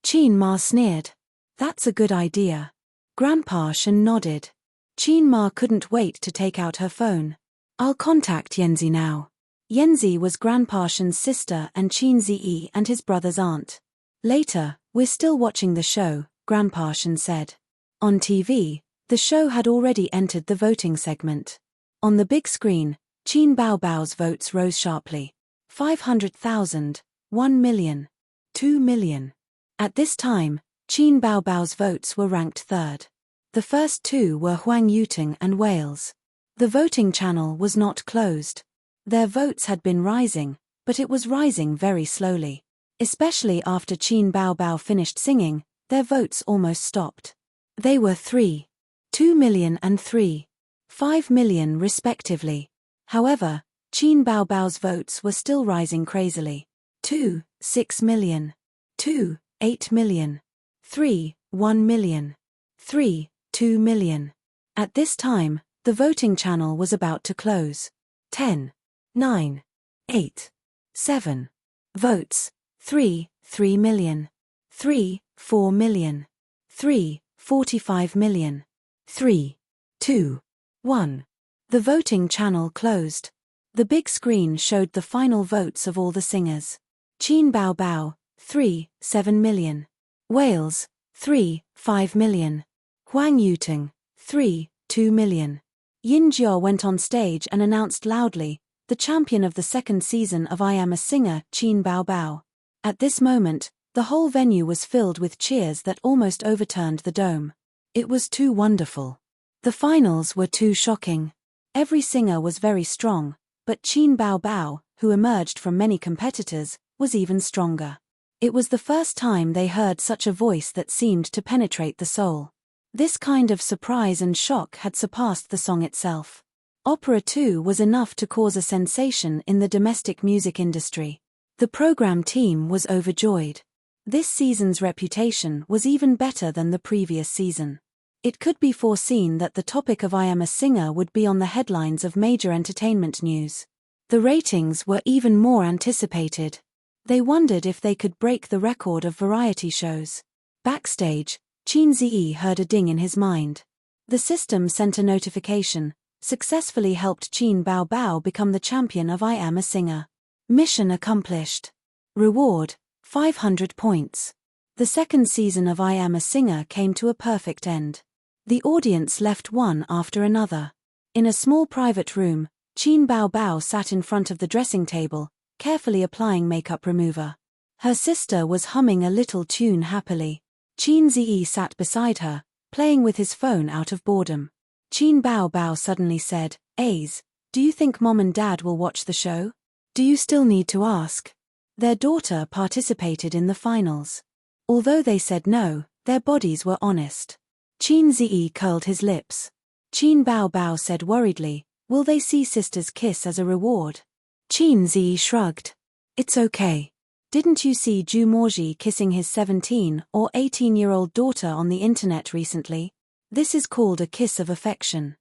Qin Ma sneered. That's a good idea. Grandpa Shen nodded. Qin Ma couldn't wait to take out her phone. I'll contact Yanzi now. Yanzi was Grandpa Shen's sister and Qin Ziyi and his brother's aunt. Later, we're still watching the show, Grandpa Shen said. On TV, the show had already entered the voting segment. On the big screen, Qin Baobao's votes rose sharply. 500,000, 1 million, 2 million. At this time, Qin Baobao's votes were ranked third. The first two were Huang Yuting and Wales. The voting channel was not closed. Their votes had been rising, but it was rising very slowly. Especially after Qin Baobao finished singing, their votes almost stopped. They were 3, 2 million and 3, 5 million respectively. However, Qin Baobao's votes were still rising crazily. 2, 6 million. 2, 8 million. 3, 1 million. 3, 2 million. At this time, the voting channel was about to close. 10, 9, 8, 7. Votes. 3, 3 million. 3, 4 million. 3, 45 million. 3, 2, 1. The voting channel closed. The big screen showed the final votes of all the singers. Qin Baobao, 3, 7 million. Wales, 3, 5 million. Huang Yuting, 3, 2 million. Yin Jiao went on stage and announced loudly, the champion of the second season of I Am a Singer, Qin Baobao. At this moment, the whole venue was filled with cheers that almost overturned the dome. It was too wonderful. The finals were too shocking. Every singer was very strong, but Qin Baobao, who emerged from many competitors, was even stronger. It was the first time they heard such a voice that seemed to penetrate the soul. This kind of surprise and shock had surpassed the song itself. Opera too was enough to cause a sensation in the domestic music industry. The program team was overjoyed. This season's reputation was even better than the previous season. It could be foreseen that the topic of I Am a Singer would be on the headlines of major entertainment news. The ratings were even more anticipated. They wondered if they could break the record of variety shows. Backstage, Qin Ziyi heard a ding in his mind. The system sent a notification, successfully helped Qin Baobao become the champion of I Am a Singer. Mission accomplished. Reward, 500 points. The second season of I Am a Singer came to a perfect end. The audience left one after another. In a small private room, Qin Baobao sat in front of the dressing table, carefully applying makeup remover. Her sister was humming a little tune happily. Qin Ziyi sat beside her, playing with his phone out of boredom. Qin Baobao suddenly said, "Aze, do you think Mom and Dad will watch the show? Do you still need to ask?" Their daughter participated in the finals. Although they said no, their bodies were honest. Qin Ziyi curled his lips. Qin Baobao said worriedly, "Will they see sisters kiss as a reward?" Qin Ziyi shrugged. "It's okay. Didn't you see Zhu Morji kissing his 17 or 18-year-old daughter on the internet recently? This is called a kiss of affection."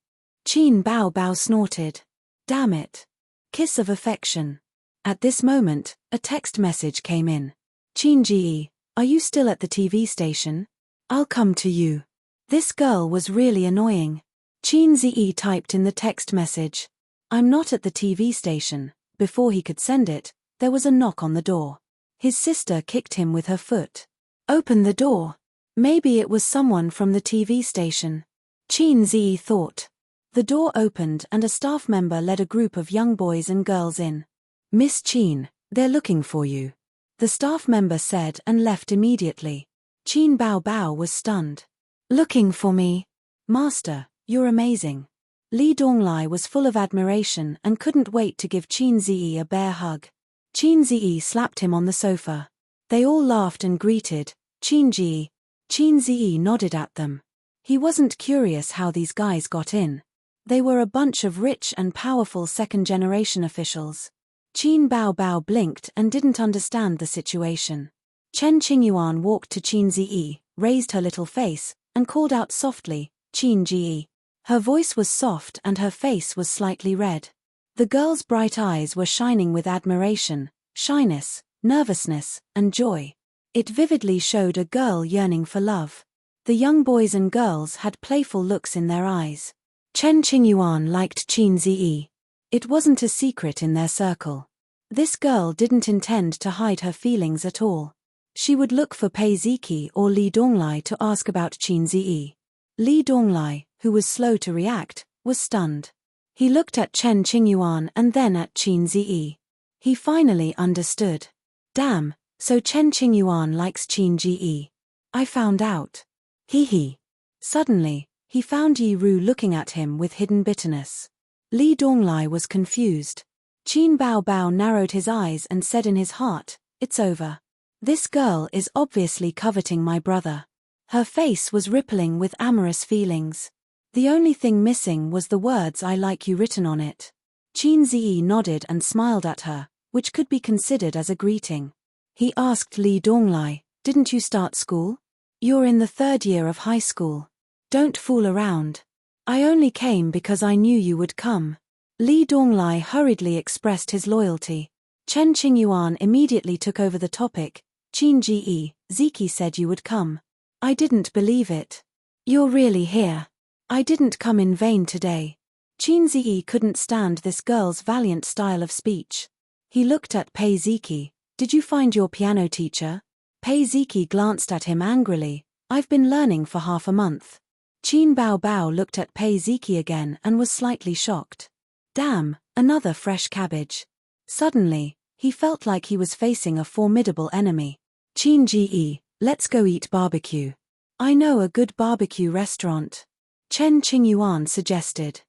Qin Baobao snorted. "Damn it. Kiss of affection." At this moment, a text message came in. "Qin Ji, are you still at the TV station? I'll come to you." This girl was really annoying. Qin Ziyi typed in the text message, "I'm not at the TV station." Before he could send it, there was a knock on the door. His sister kicked him with her foot. "Open the door. Maybe it was someone from the TV station." Qin Ziyi thought. The door opened and a staff member led a group of young boys and girls in. "Miss Qin, they're looking for you," the staff member said and left immediately. Qin Baobao was stunned. "Looking for me? Master, you're amazing." Li Donglai was full of admiration and couldn't wait to give Qin Ziyi a bear hug. Qin Ziyi slapped him on the sofa. They all laughed and greeted, "Qin Ji." Qin Ziyi nodded at them. He wasn't curious how these guys got in. They were a bunch of rich and powerful second-generation officials. Qin Baobao blinked and didn't understand the situation. Chen Qingyuan walked to Qin Ziyi, raised her little face, and called out softly, "Qin Ji." Her voice was soft and her face was slightly red. The girl's bright eyes were shining with admiration, shyness, nervousness, and joy. It vividly showed a girl yearning for love. The young boys and girls had playful looks in their eyes. Chen Qingyuan liked Qin Ziyi. It wasn't a secret in their circle. This girl didn't intend to hide her feelings at all. She would look for Pei Ziki or Li Donglai to ask about Qin Ziyi. Li Donglai, who was slow to react, was stunned. He looked at Chen Qingyuan and then at Qin Ziyi. He finally understood. Damn, so Chen Qingyuan likes Qin Ziyi. I found out. Hee. Suddenly, he found Yi Ru looking at him with hidden bitterness. Li Donglai was confused. Qin Bao narrowed his eyes and said in his heart, "It's over. This girl is obviously coveting my brother." Her face was rippling with amorous feelings. The only thing missing was the words "I like you" written on it. Qin Ziyi nodded and smiled at her, which could be considered as a greeting. He asked Li Donglai, "Didn't you start school? You're in the 3rd year of high school. Don't fool around. I only came because I knew you would come." Li Donglai hurriedly expressed his loyalty. Chen Qingyuan immediately took over the topic. "Qin Ji, Ziki said you would come. I didn't believe it. You're really here. I didn't come in vain today." Qin Ziyi couldn't stand this girl's valiant style of speech. He looked at Pei Ziki. "Did you find your piano teacher?" Pei Ziki glanced at him angrily. "I've been learning for half a month." Qin Bao looked at Pei Ziki again and was slightly shocked. Damn, another fresh cabbage. Suddenly, he felt like he was facing a formidable enemy. "Qin Ji, let's go eat barbecue. I know a good barbecue restaurant," Chen Qingyuan suggested.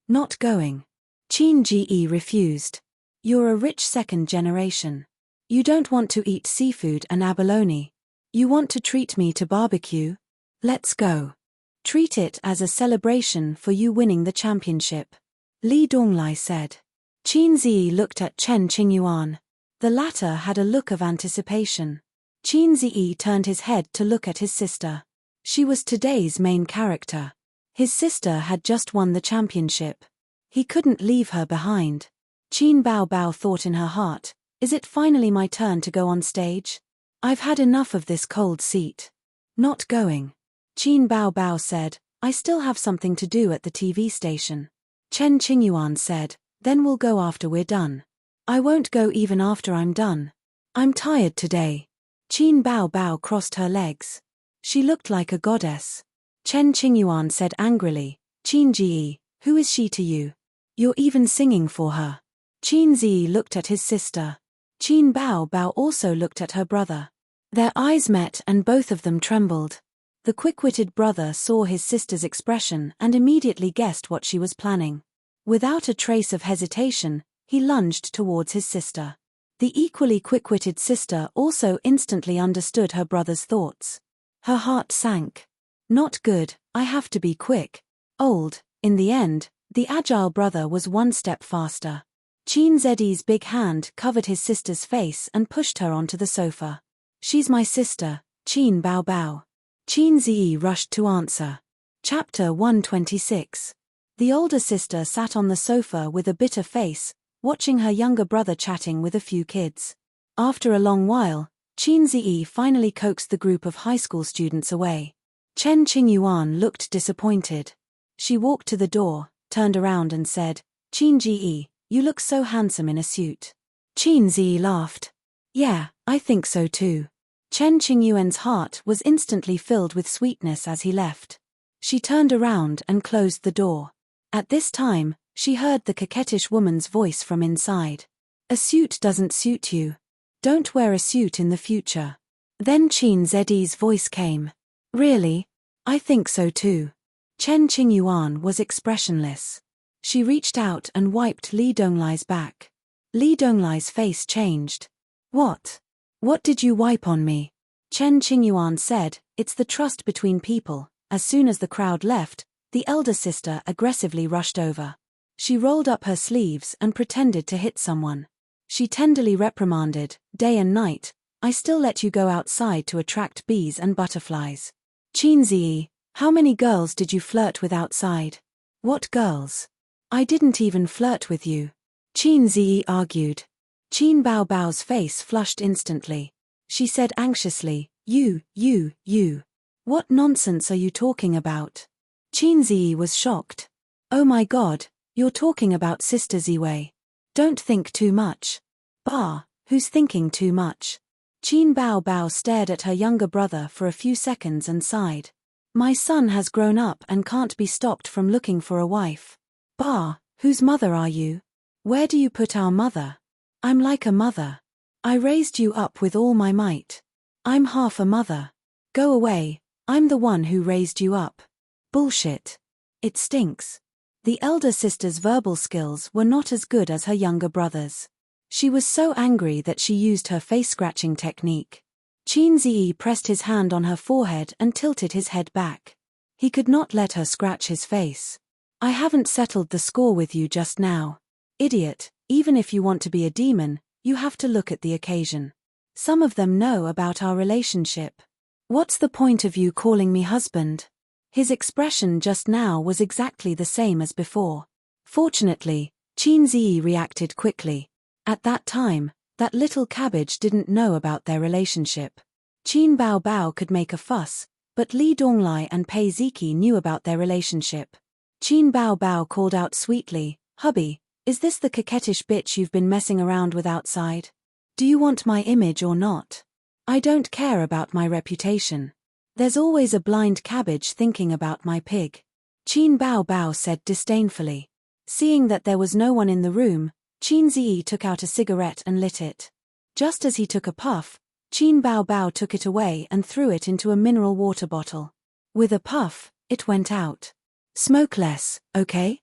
"Not going." Qin Ji refused. "You're a rich 2nd generation. You don't want to eat seafood and abalone. You want to treat me to barbecue? Let's go. Treat it as a celebration for you winning the championship," Li Donglai said. Qin Ziyi looked at Chen Qingyuan. The latter had a look of anticipation. Qin Ziyi turned his head to look at his sister. She was today's main character. His sister had just won the championship. He couldn't leave her behind. Qin Bao thought in her heart, "Is it finally my turn to go on stage? I've had enough of this cold seat." "Not going." Qin Bao said, "I still have something to do at the TV station." Chen Qingyuan said, "Then we'll go after we're done." "I won't go even after I'm done. I'm tired today." Qin Bao crossed her legs. She looked like a goddess. Chen Qingyuan said angrily, "Qin Ji, who is she to you? You're even singing for her." Qin Zi looked at his sister. Qin Bao also looked at her brother. Their eyes met and both of them trembled. The quick-witted brother saw his sister's expression and immediately guessed what she was planning. Without a trace of hesitation, he lunged towards his sister. The equally quick-witted sister also instantly understood her brother's thoughts. Her heart sank. Not good, I have to be quick. Old. In the end, the agile brother was one step faster. Qin Zi's big hand covered his sister's face and pushed her onto the sofa. "She's my sister, Qin Bao." Qin Zi rushed to answer. Chapter 126. The older sister sat on the sofa with a bitter face, watching her younger brother chatting with a few kids. After a long while, Qin Zi finally coaxed the group of high school students away. Chen Qingyuan looked disappointed. She walked to the door, turned around and said, "Qin Ji, you look so handsome in a suit." Qin Zi laughed. "Yeah, I think so too." Chen Qingyuan's heart was instantly filled with sweetness as he left. She turned around and closed the door. At this time, she heard the coquettish woman's voice from inside. "A suit doesn't suit you. Don't wear a suit in the future." Then Qin Zi's voice came. "Really? I think so too." Chen Qingyuan was expressionless. She reached out and wiped Li Donglai's back. Li Donglai's face changed. "What? What did you wipe on me?" Chen Qingyuan said, "It's the trust between people." As soon as the crowd left, the elder sister aggressively rushed over. She rolled up her sleeves and pretended to hit someone. She tenderly reprimanded, "Day and night, I still let you go outside to attract bees and butterflies. Qin Zi, how many girls did you flirt with outside?" "What girls? I didn't even flirt with you," Qin Zi argued. Qin Bao's face flushed instantly. She said anxiously, You. What nonsense are you talking about?" Qin Zi was shocked. "Oh my God, You're talking about Sister Ziwei. Don't think too much. Bah, who's thinking too much? Qin Bao Bao stared at her younger brother for a few seconds and sighed. My son has grown up and can't be stopped from looking for a wife. Bah, whose mother are you? Where do you put our mother? I'm like a mother. I raised you up with all my might. I'm half a mother. Go away, I'm the one who raised you up. Bullshit. It stinks. The elder sister's verbal skills were not as good as her younger brother's. She was so angry that she used her face-scratching technique. Qin Ziyi pressed his hand on her forehead and tilted his head back. He could not let her scratch his face. I haven't settled the score with you just now. Idiot, even if you want to be a demon, you have to look at the occasion. Some of them know about our relationship. What's the point of you calling me husband? His expression just now was exactly the same as before. Fortunately, Qin Ziyi reacted quickly. At that time, that little cabbage didn't know about their relationship. Qin Bao Bao could make a fuss, but Li Donglai and Pei Ziki knew about their relationship. Qin Bao Bao called out sweetly, "Hubby, is this the coquettish bitch you've been messing around with outside? Do you want my image or not? I don't care about my reputation. There's always a blind cabbage thinking about my pig." Qin Bao Bao said disdainfully. Seeing that there was no one in the room, Qin Ziyi took out a cigarette and lit it. Just as he took a puff, Qin Bao Bao took it away and threw it into a mineral water bottle. With a puff, it went out. Smoke less, okay?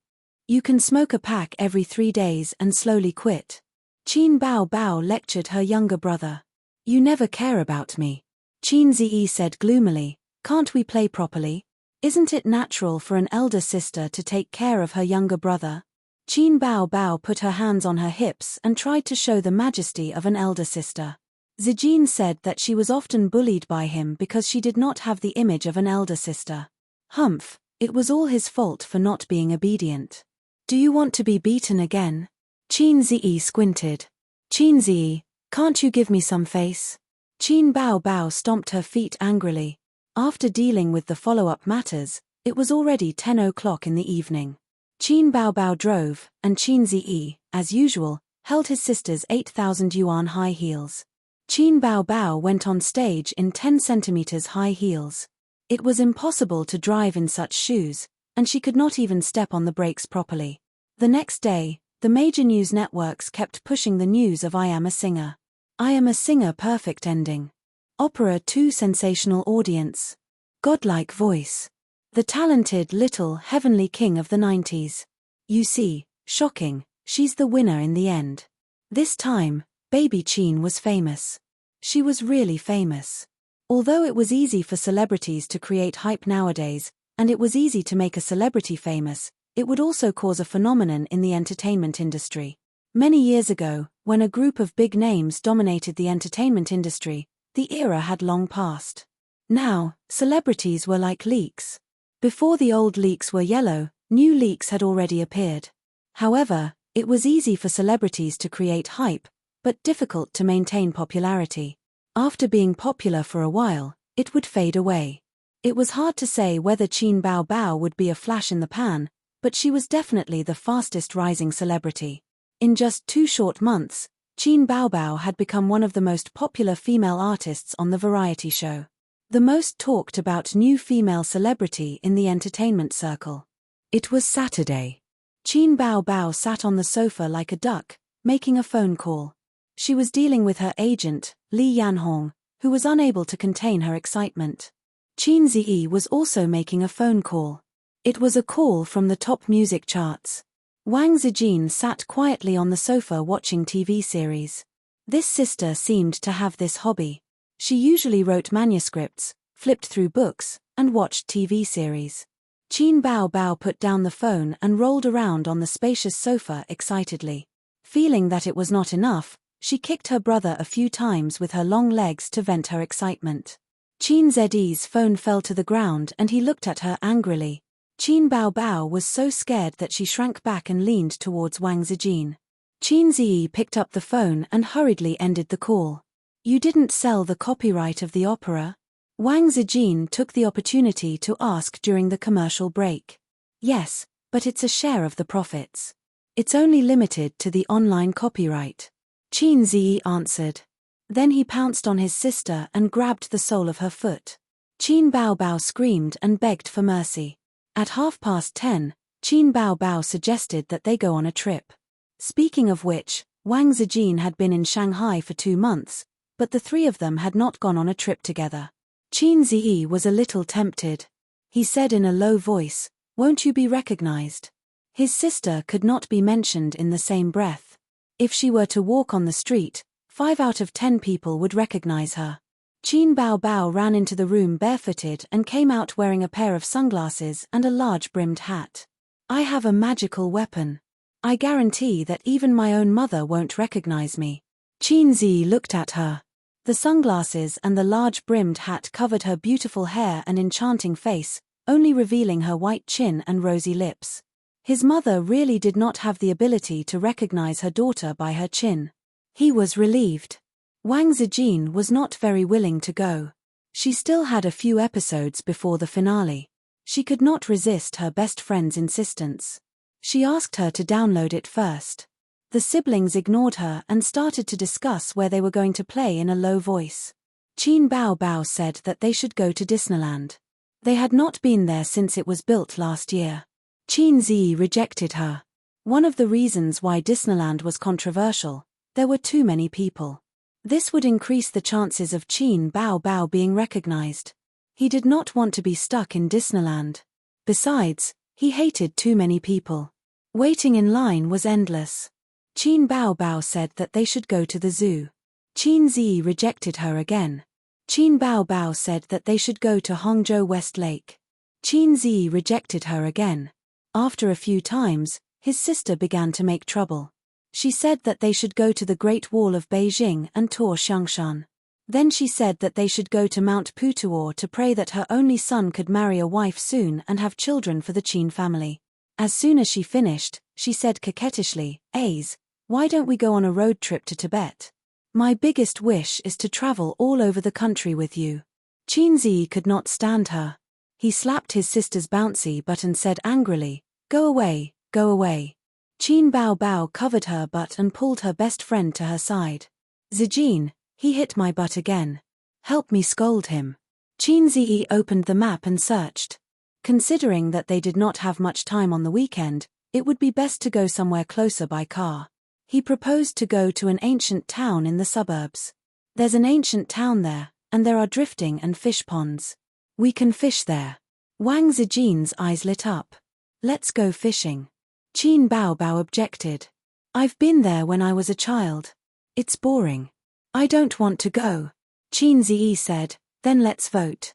You can smoke a pack every 3 days and slowly quit. Qin Bao Bao lectured her younger brother. You never care about me. Qin Ziyi said gloomily, can't we play properly? Isn't it natural for an elder sister to take care of her younger brother? Qin Bao Bao put her hands on her hips and tried to show the majesty of an elder sister. Zijin said that she was often bullied by him because she did not have the image of an elder sister. Humph, it was all his fault for not being obedient. Do you want to be beaten again? Qin Ziyi squinted. Qin Ziyi, can't you give me some face? Qin Bao Bao stomped her feet angrily. After dealing with the follow-up matters, it was already 10 o'clock in the evening. Qin Bao Bao drove, and Qin Ziyi, as usual, held his sister's 8,000 yuan high heels. Qin Bao Bao went on stage in 10 centimeters high heels. It was impossible to drive in such shoes, and she could not even step on the brakes properly. The next day, the major news networks kept pushing the news of I Am a Singer. I Am a Singer perfect ending. Opera 2 sensational audience. Godlike voice. The talented little heavenly king of the 90s. You see, shocking, she's the winner in the end. This time, Baby Qin was famous. She was really famous. Although it was easy for celebrities to create hype nowadays, and it was easy to make a celebrity famous, it would also cause a phenomenon in the entertainment industry. Many years ago, when a group of big names dominated the entertainment industry, the era had long passed. Now, celebrities were like leeks. Before the old leeks were yellow, new leeks had already appeared. However, it was easy for celebrities to create hype, but difficult to maintain popularity. After being popular for a while, it would fade away. It was hard to say whether Qin Bao Bao would be a flash in the pan, but she was definitely the fastest rising celebrity. In just 2 short months, Qin Bao Bao had become one of the most popular female artists on the variety show. The most talked about new female celebrity in the entertainment circle. It was Saturday. Qin Bao Bao sat on the sofa like a duck, making a phone call. She was dealing with her agent, Li Yanhong, who was unable to contain her excitement. Qin Ziyi was also making a phone call. It was a call from the top music charts. Wang Zijin sat quietly on the sofa watching TV series. This sister seemed to have this hobby. She usually wrote manuscripts, flipped through books, and watched TV series. Qin Bao Bao put down the phone and rolled around on the spacious sofa excitedly. Feeling that it was not enough, she kicked her brother a few times with her long legs to vent her excitement. Qin Zi's phone fell to the ground and he looked at her angrily. Qin Bao Bao was so scared that she shrank back and leaned towards Wang Zijin. Qin Ziyi picked up the phone and hurriedly ended the call. You didn't sell the copyright of the opera? Wang Zijin took the opportunity to ask during the commercial break. Yes, But it's a share of the profits. It's only limited to the online copyright. Qin Ziyi answered. Then he pounced on his sister and grabbed the sole of her foot. Qin Baobao screamed and begged for mercy. At 10:30, Qin Baobao suggested that they go on a trip. Speaking of which, Wang Zijin had been in Shanghai for 2 months, but the three of them had not gone on a trip together. Qin Ziyi was a little tempted. He said in a low voice, "Won't you be recognized?" His sister could not be mentioned in the same breath. If she were to walk on the street, 5 out of 10 people would recognize her. Qin Baobao ran into the room barefooted and came out wearing a pair of sunglasses and a large brimmed hat. "I have a magical weapon. I guarantee that even my own mother won't recognize me." Qin Zi looked at her. The sunglasses and the large brimmed hat covered her beautiful hair and enchanting face, only revealing her white chin and rosy lips. His mother really did not have the ability to recognize her daughter by her chin. He was relieved. Wang Zijin was not very willing to go. She still had a few episodes before the finale. She could not resist her best friend's insistence. She asked her to download it first. The siblings ignored her and started to discuss where they were going to play in a low voice. Qin Baobao said that they should go to Disneyland. They had not been there since it was built last year. Qin Zi rejected her. One of the reasons why Disneyland was controversial, there were too many people. This would increase the chances of Qin Baobao being recognized. He did not want to be stuck in Disneyland. Besides, he hated too many people. Waiting in line was endless. Qin Baobao said that they should go to the zoo. Qin Zi rejected her again. Qin Baobao said that they should go to Hongzhou West Lake. Qin Zi rejected her again. After a few times, his sister began to make trouble. She said that they should go to the Great Wall of Beijing and tour Xiangshan. Then she said that they should go to Mount Putuo to pray that her only son could marry a wife soon and have children for the Qin family. As soon as she finished, she said coquettishly, "Aze, why don't we go on a road trip to Tibet? My biggest wish is to travel all over the country with you." Qin Zi could not stand her. He slapped his sister's bouncy butt and said angrily, "Go away, go away." Qin Baobao covered her butt and pulled her best friend to her side. "Zijin, he hit my butt again. Help me scold him." Qin Zi opened the map and searched. Considering that they did not have much time on the weekend, it would be best to go somewhere closer by car. He proposed to go to an ancient town in the suburbs. "There's an ancient town there, and there are drifting and fish ponds. We can fish there." Wang Zijin's eyes lit up. "Let's go fishing." Qin Baobao objected. "I've been there when I was a child. It's boring. I don't want to go." Qin Zi said, "Then let's vote."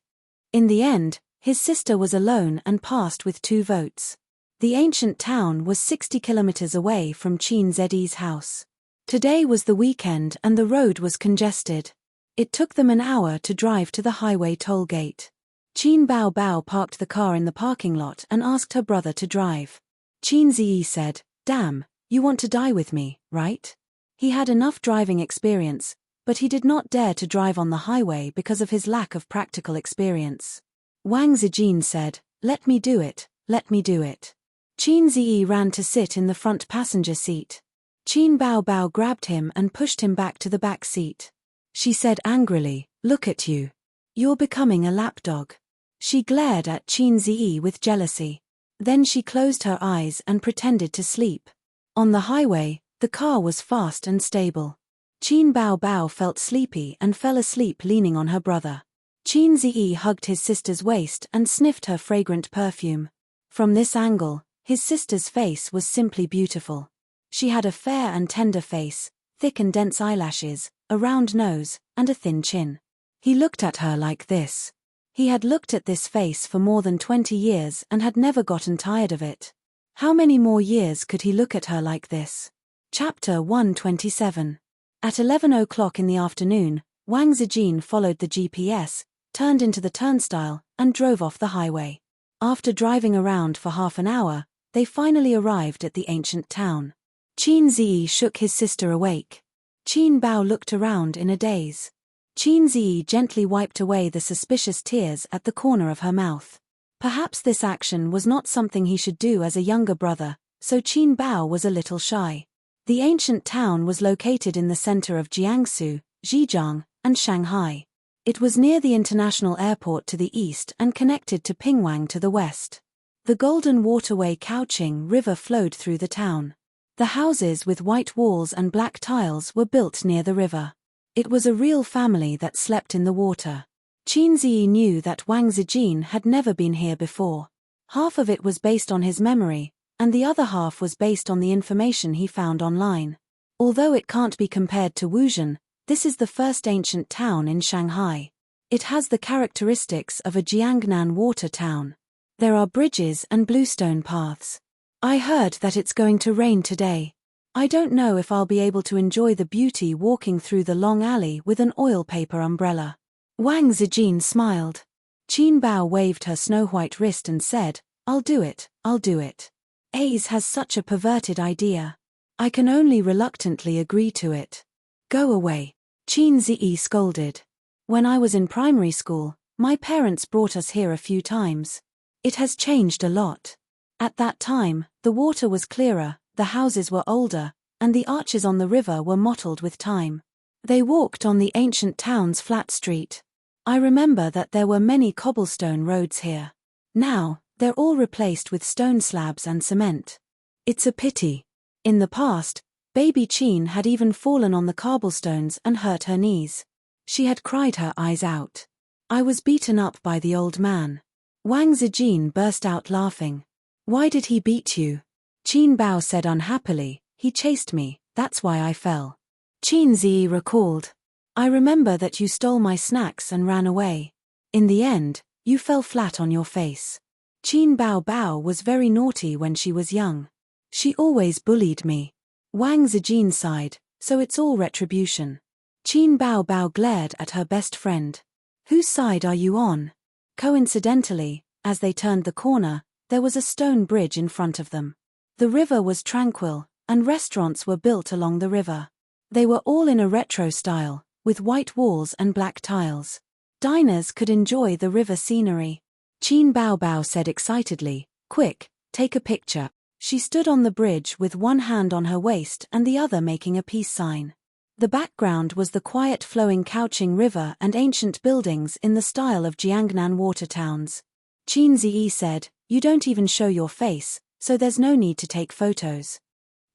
In the end, his sister was alone and passed with 2 votes. The ancient town was 60 kilometers away from Qin Zi's house. Today was the weekend and the road was congested. It took them an hour to drive to the highway toll gate. Qin Baobao parked the car in the parking lot and asked her brother to drive. Qin Zi said, "Damn, you want to die with me, right?" He had enough driving experience, but he did not dare to drive on the highway because of his lack of practical experience. Wang Zijin said, "Let me do it, let me do it." Qin Zi ran to sit in the front passenger seat. Qin Baobao grabbed him and pushed him back to the back seat. She said angrily, "Look at you. You're becoming a lapdog." She glared at Qin Zi with jealousy. Then she closed her eyes and pretended to sleep. On the highway, the car was fast and stable. Qin Baobao felt sleepy and fell asleep leaning on her brother. Qin Zi hugged his sister's waist and sniffed her fragrant perfume. From this angle, his sister's face was simply beautiful. She had a fair and tender face, thick and dense eyelashes, a round nose, and a thin chin. He looked at her like this. He had looked at this face for more than 20 years and had never gotten tired of it. How many more years could he look at her like this? Chapter 127. At 11 o'clock in the afternoon, Wang Zijin followed the GPS, turned into the turnstile, and drove off the highway. After driving around for half an hour, they finally arrived at the ancient town. Qin Zi shook his sister awake. Qin Bao looked around in a daze. Qin Zi gently wiped away the suspicious tears at the corner of her mouth. Perhaps this action was not something he should do as a younger brother, so Qin Bao was a little shy. The ancient town was located in the center of Jiangsu, Zhejiang, and Shanghai. It was near the international airport to the east and connected to Pingwang to the west. The golden waterway Caoqing River flowed through the town. The houses with white walls and black tiles were built near the river. It was a real family that slept in the water. Qin Ziyi knew that Wang Zijin had never been here before. Half of it was based on his memory, and the other half was based on the information he found online. Although it can't be compared to Wuzhen, this is the first ancient town in Shanghai. It has the characteristics of a Jiangnan water town. There are bridges and bluestone paths. I heard that it's going to rain today. I don't know if I'll be able to enjoy the beauty walking through the long alley with an oil paper umbrella. Wang Zijin smiled. Qin Bao waved her snow-white wrist and said, I'll do it, I'll do it. Ace has such a perverted idea. I can only reluctantly agree to it. Go away. Qin Ziyi scolded. When I was in primary school, my parents brought us here a few times. It has changed a lot. At that time, the water was clearer, the houses were older, and the arches on the river were mottled with time. They walked on the ancient town's flat street. I remember that there were many cobblestone roads here. Now, they're all replaced with stone slabs and cement. It's a pity. In the past, baby Qin had even fallen on the cobblestones and hurt her knees. She had cried her eyes out. I was beaten up by the old man. Wang Zijin burst out laughing. Why did he beat you? Qin Bao said unhappily, he chased me, that's why I fell. Qin Ziyi recalled. I remember that you stole my snacks and ran away. In the end, you fell flat on your face. Qin Bao Bao was very naughty when she was young. She always bullied me. Wang Zijin sighed, so it's all retribution. Qin Bao Bao glared at her best friend. Whose side are you on? Coincidentally, as they turned the corner, there was a stone bridge in front of them. The river was tranquil, and restaurants were built along the river. They were all in a retro style, with white walls and black tiles. Diners could enjoy the river scenery. Qin Bao Bao said excitedly, Quick, take a picture. She stood on the bridge with one hand on her waist and the other making a peace sign. The background was the quiet flowing Caoqing River and ancient buildings in the style of Jiangnan water towns. Qin Ziyi said, You don't even show your face, so there's no need to take photos.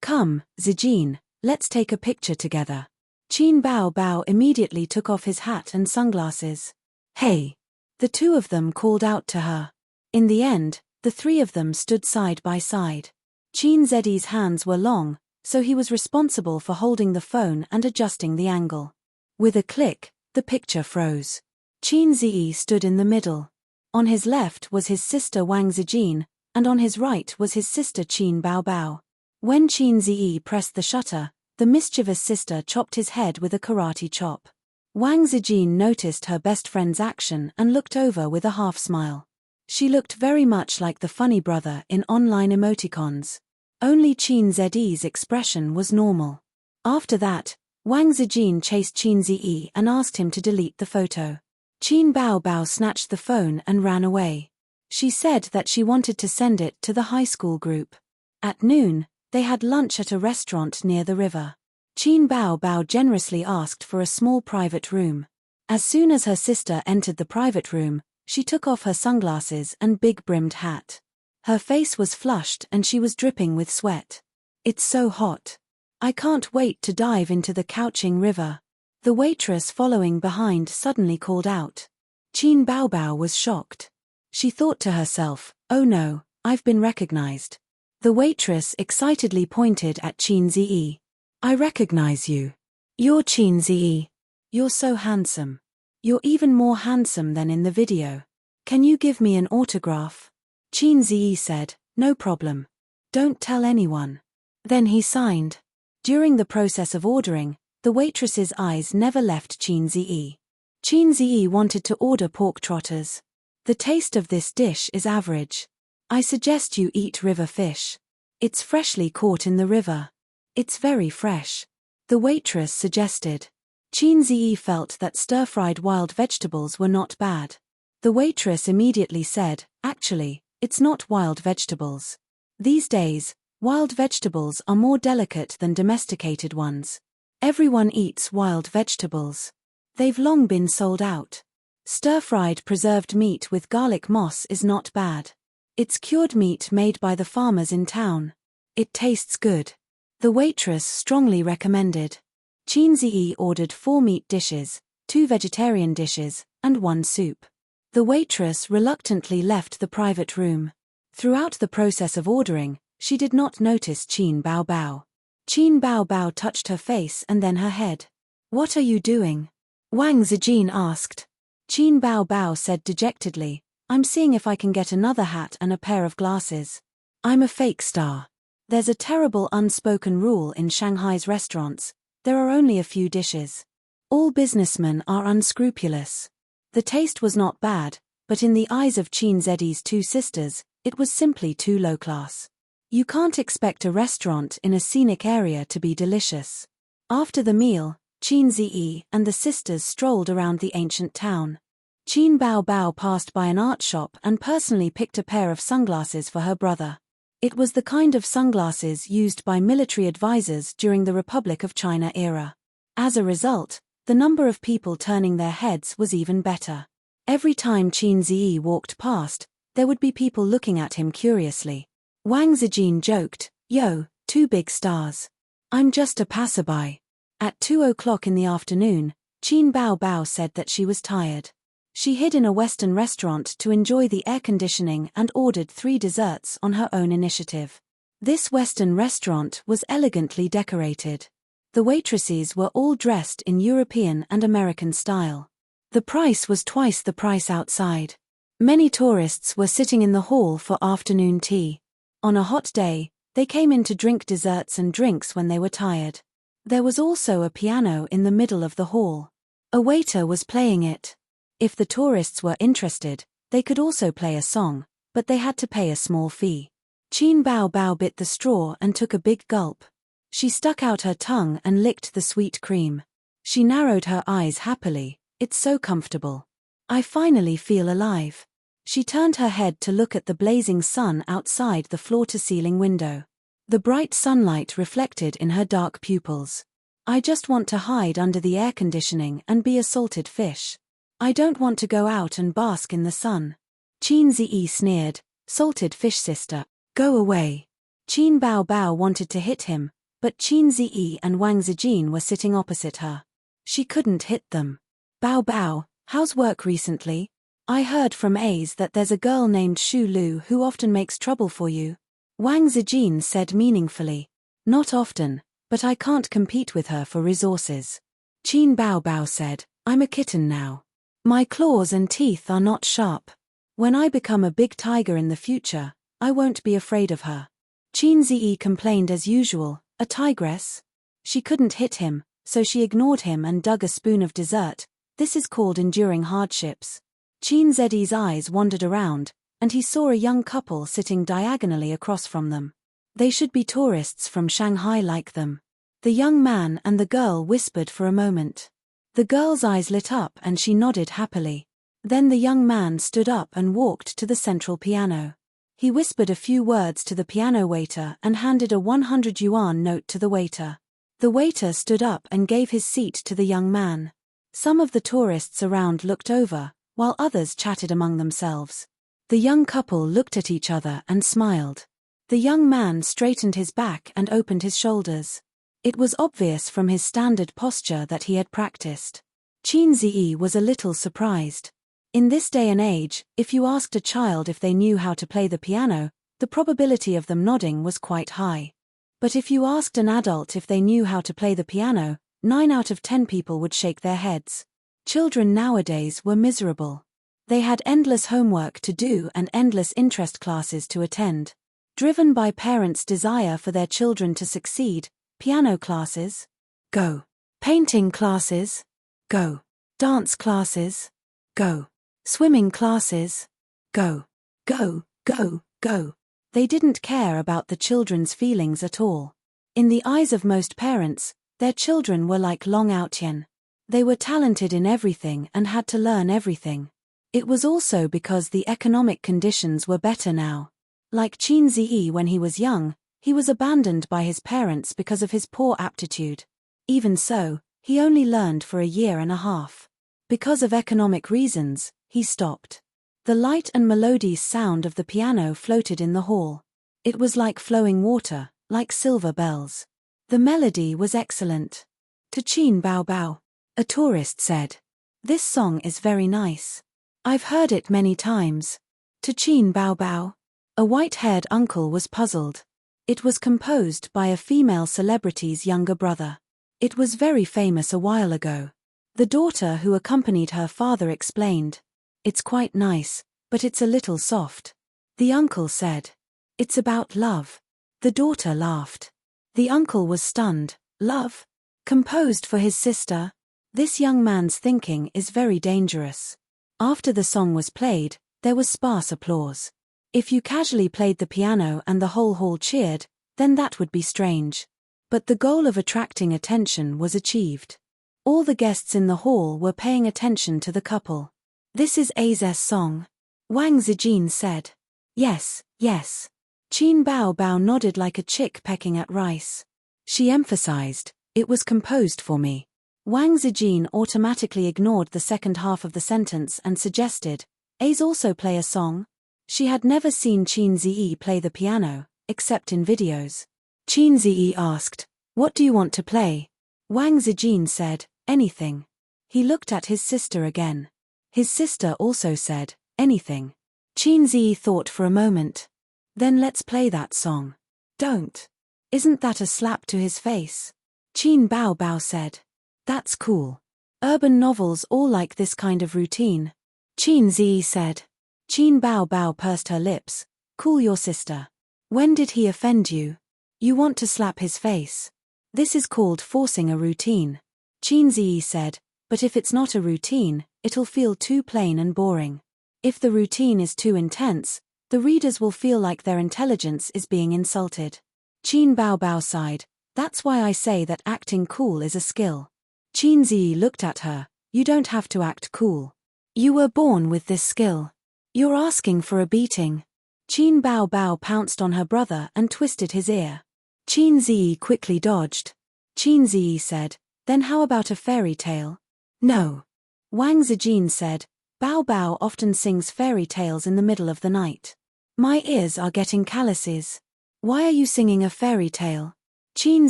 Come, Zijin, let's take a picture together. Qin Bao Bao immediately took off his hat and sunglasses. Hey! The two of them called out to her. In the end, the three of them stood side by side. Qin Ziyi's hands were long, so he was responsible for holding the phone and adjusting the angle. With a click, the picture froze. Qin Ziyi stood in the middle. On his left was his sister Wang Zijin, and on his right was his sister Qin Bao Bao. When Qin Ziyi pressed the shutter, the mischievous sister chopped his head with a karate chop. Wang Zijin noticed her best friend's action and looked over with a half-smile. She looked very much like the funny brother in online emoticons. Only Qin Ziyi's expression was normal. After that, Wang Zijin chased Qin Ziyi and asked him to delete the photo. Qin Bao Bao snatched the phone and ran away. She said that she wanted to send it to the high school group. At noon, they had lunch at a restaurant near the river. Qin Bao Bao generously asked for a small private room. As soon as her sister entered the private room, she took off her sunglasses and big-brimmed hat. Her face was flushed and she was dripping with sweat. It's so hot. I can't wait to dive into the Caoqing River. The waitress following behind suddenly called out. Qin Bao Bao was shocked. She thought to herself, oh no, I've been recognized. The waitress excitedly pointed at Qin Ziyi. I recognize you. You're Qin Ziyi. You're so handsome. You're even more handsome than in the video. Can you give me an autograph? Qin Ziyi said, no problem. Don't tell anyone. Then he signed. During the process of ordering, the waitress's eyes never left Qin Ziyi. Qin Ziyi wanted to order pork trotters. The taste of this dish is average. I suggest you eat river fish. It's freshly caught in the river. It's very fresh. The waitress suggested. Qin Ziyi felt that stir-fried wild vegetables were not bad. The waitress immediately said, "Actually, it's not wild vegetables. These days, wild vegetables are more delicate than domesticated ones. Everyone eats wild vegetables. They've long been sold out. Stir-fried preserved meat with garlic moss is not bad. It's cured meat made by the farmers in town. It tastes good." The waitress strongly recommended. Qinziyi ordered 4 meat dishes, 2 vegetarian dishes, and 1 soup. The waitress reluctantly left the private room. Throughout the process of ordering, she did not notice Qin Bao Bao. Qin Bao Bao touched her face and then her head. "What are you doing?" Wang Zijin asked. Qin Bao Bao said dejectedly, "I'm seeing if I can get another hat and a pair of glasses. I'm a fake star. There's a terrible unspoken rule in Shanghai's restaurants: there are only a few dishes. All businessmen are unscrupulous." The taste was not bad, but in the eyes of Qin Zedi's 2 sisters, it was simply too low class. You can't expect a restaurant in a scenic area to be delicious. After the meal, Qin Ziyi and the sisters strolled around the ancient town. Qin Bao Bao passed by an art shop and personally picked a pair of sunglasses for her brother. It was the kind of sunglasses used by military advisors during the Republic of China era. As a result, the number of people turning their heads was even better. Every time Qin Ziyi walked past, there would be people looking at him curiously. Wang Zijin joked, "Yo, 2 big stars. I'm just a passerby." At 2 o'clock in the afternoon, Qin Bao Bao said that she was tired. She hid in a Western restaurant to enjoy the air conditioning and ordered 3 desserts on her own initiative. This Western restaurant was elegantly decorated. The waitresses were all dressed in European and American style. The price was twice the price outside. Many tourists were sitting in the hall for afternoon tea. On a hot day, they came in to drink desserts and drinks when they were tired. There was also a piano in the middle of the hall. A waiter was playing it. If the tourists were interested, they could also play a song, but they had to pay a small fee. Qin Bao Bao bit the straw and took a big gulp. She stuck out her tongue and licked the sweet cream. She narrowed her eyes happily. "It's so comfortable. I finally feel alive." She turned her head to look at the blazing sun outside the floor-to-ceiling window. The bright sunlight reflected in her dark pupils. "I just want to hide under the air conditioning and be a salted fish. I don't want to go out and bask in the sun." Qin Ziyi sneered, "Salted fish sister, go away." Qin Bao Bao wanted to hit him, but Qin Ziyi and Wang Zijin were sitting opposite her. She couldn't hit them. "Bao Bao, how's work recently? I heard from A's that there's a girl named Shu Lu who often makes trouble for you." Wang Zijin said meaningfully, "Not often, but I can't compete with her for resources." Qin Bao Bao said, "I'm a kitten now. My claws and teeth are not sharp. When I become a big tiger in the future, I won't be afraid of her." Qin Ziyi complained as usual, "A tigress?" She couldn't hit him, so she ignored him and dug a spoon of dessert. This is called enduring hardships. Qin Zedi's eyes wandered around, and he saw a young couple sitting diagonally across from them. They should be tourists from Shanghai like them. The young man and the girl whispered for a moment. The girl's eyes lit up and she nodded happily. Then the young man stood up and walked to the central piano. He whispered a few words to the piano waiter and handed a 100 yuan note to the waiter. The waiter stood up and gave his seat to the young man. Some of the tourists around looked over, while others chatted among themselves. The young couple looked at each other and smiled. The young man straightened his back and opened his shoulders. It was obvious from his standard posture that he had practiced. Qin Ziyi was a little surprised. In this day and age, if you asked a child if they knew how to play the piano, the probability of them nodding was quite high. But if you asked an adult if they knew how to play the piano, 9 out of 10 people would shake their heads. Children nowadays were miserable. They had endless homework to do and endless interest classes to attend. Driven by parents' desire for their children to succeed, piano classes? Go. Painting classes? Go. Dance classes? Go. Swimming classes? Go. Go, go, go. They didn't care about the children's feelings at all. In the eyes of most parents, their children were like Long Outyen. They were talented in everything and had to learn everything. It was also because the economic conditions were better now. Like Qin Ziyi when he was young, he was abandoned by his parents because of his poor aptitude. Even so, he only learned for a year and a half. Because of economic reasons, he stopped. The light and melodious sound of the piano floated in the hall. It was like flowing water, like silver bells. The melody was excellent. To Qin Bao Bao, a tourist said, "This song is very nice. I've heard it many times." To Qin Bao Bao, a white-haired uncle was puzzled. It was composed by a female celebrity's younger brother. It was very famous a while ago. The daughter who accompanied her father explained, "It's quite nice, but it's a little soft." The uncle said, "It's about love." The daughter laughed. The uncle was stunned. Love? Composed for his sister? This young man's thinking is very dangerous. After the song was played, there was sparse applause. If you casually played the piano and the whole hall cheered, then that would be strange. But the goal of attracting attention was achieved. All the guests in the hall were paying attention to the couple. "This is A's song?" Wang Zijin said. "Yes, yes." Qin Bao Bao nodded like a chick pecking at rice. She emphasized, "It was composed for me." Wang Zijin automatically ignored the second half of the sentence and suggested, "A's also play a song?" She had never seen Qin Ziyi play the piano, except in videos. Qin Ziyi asked, "What do you want to play?" Wang Zijin said, "Anything." He looked at his sister again. His sister also said, "Anything." Qin Ziyi thought for a moment. "Then let's play that song." "Don't. Isn't that a slap to his face?" Qin Bao Bao said. "That's cool. Urban novels all like this kind of routine." Qin Ziyi said. Qin Bao Bao pursed her lips. "Cool your sister. When did he offend you? You want to slap his face. This is called forcing a routine." Qin Ziyi said, "But if it's not a routine, it'll feel too plain and boring. If the routine is too intense, the readers will feel like their intelligence is being insulted." Qin Bao Bao sighed. "That's why I say that acting cool is a skill." Qin Ziyi looked at her. "You don't have to act cool. You were born with this skill. You're asking for a beating." Qin Bao Bao pounced on her brother and twisted his ear. Qin Ziyi quickly dodged. Qin Ziyi said, "Then how about a fairy tale?" "No." Wang Zijin said, "Bao Bao often sings fairy tales in the middle of the night. My ears are getting calluses. Why are you singing a fairy tale?" Qin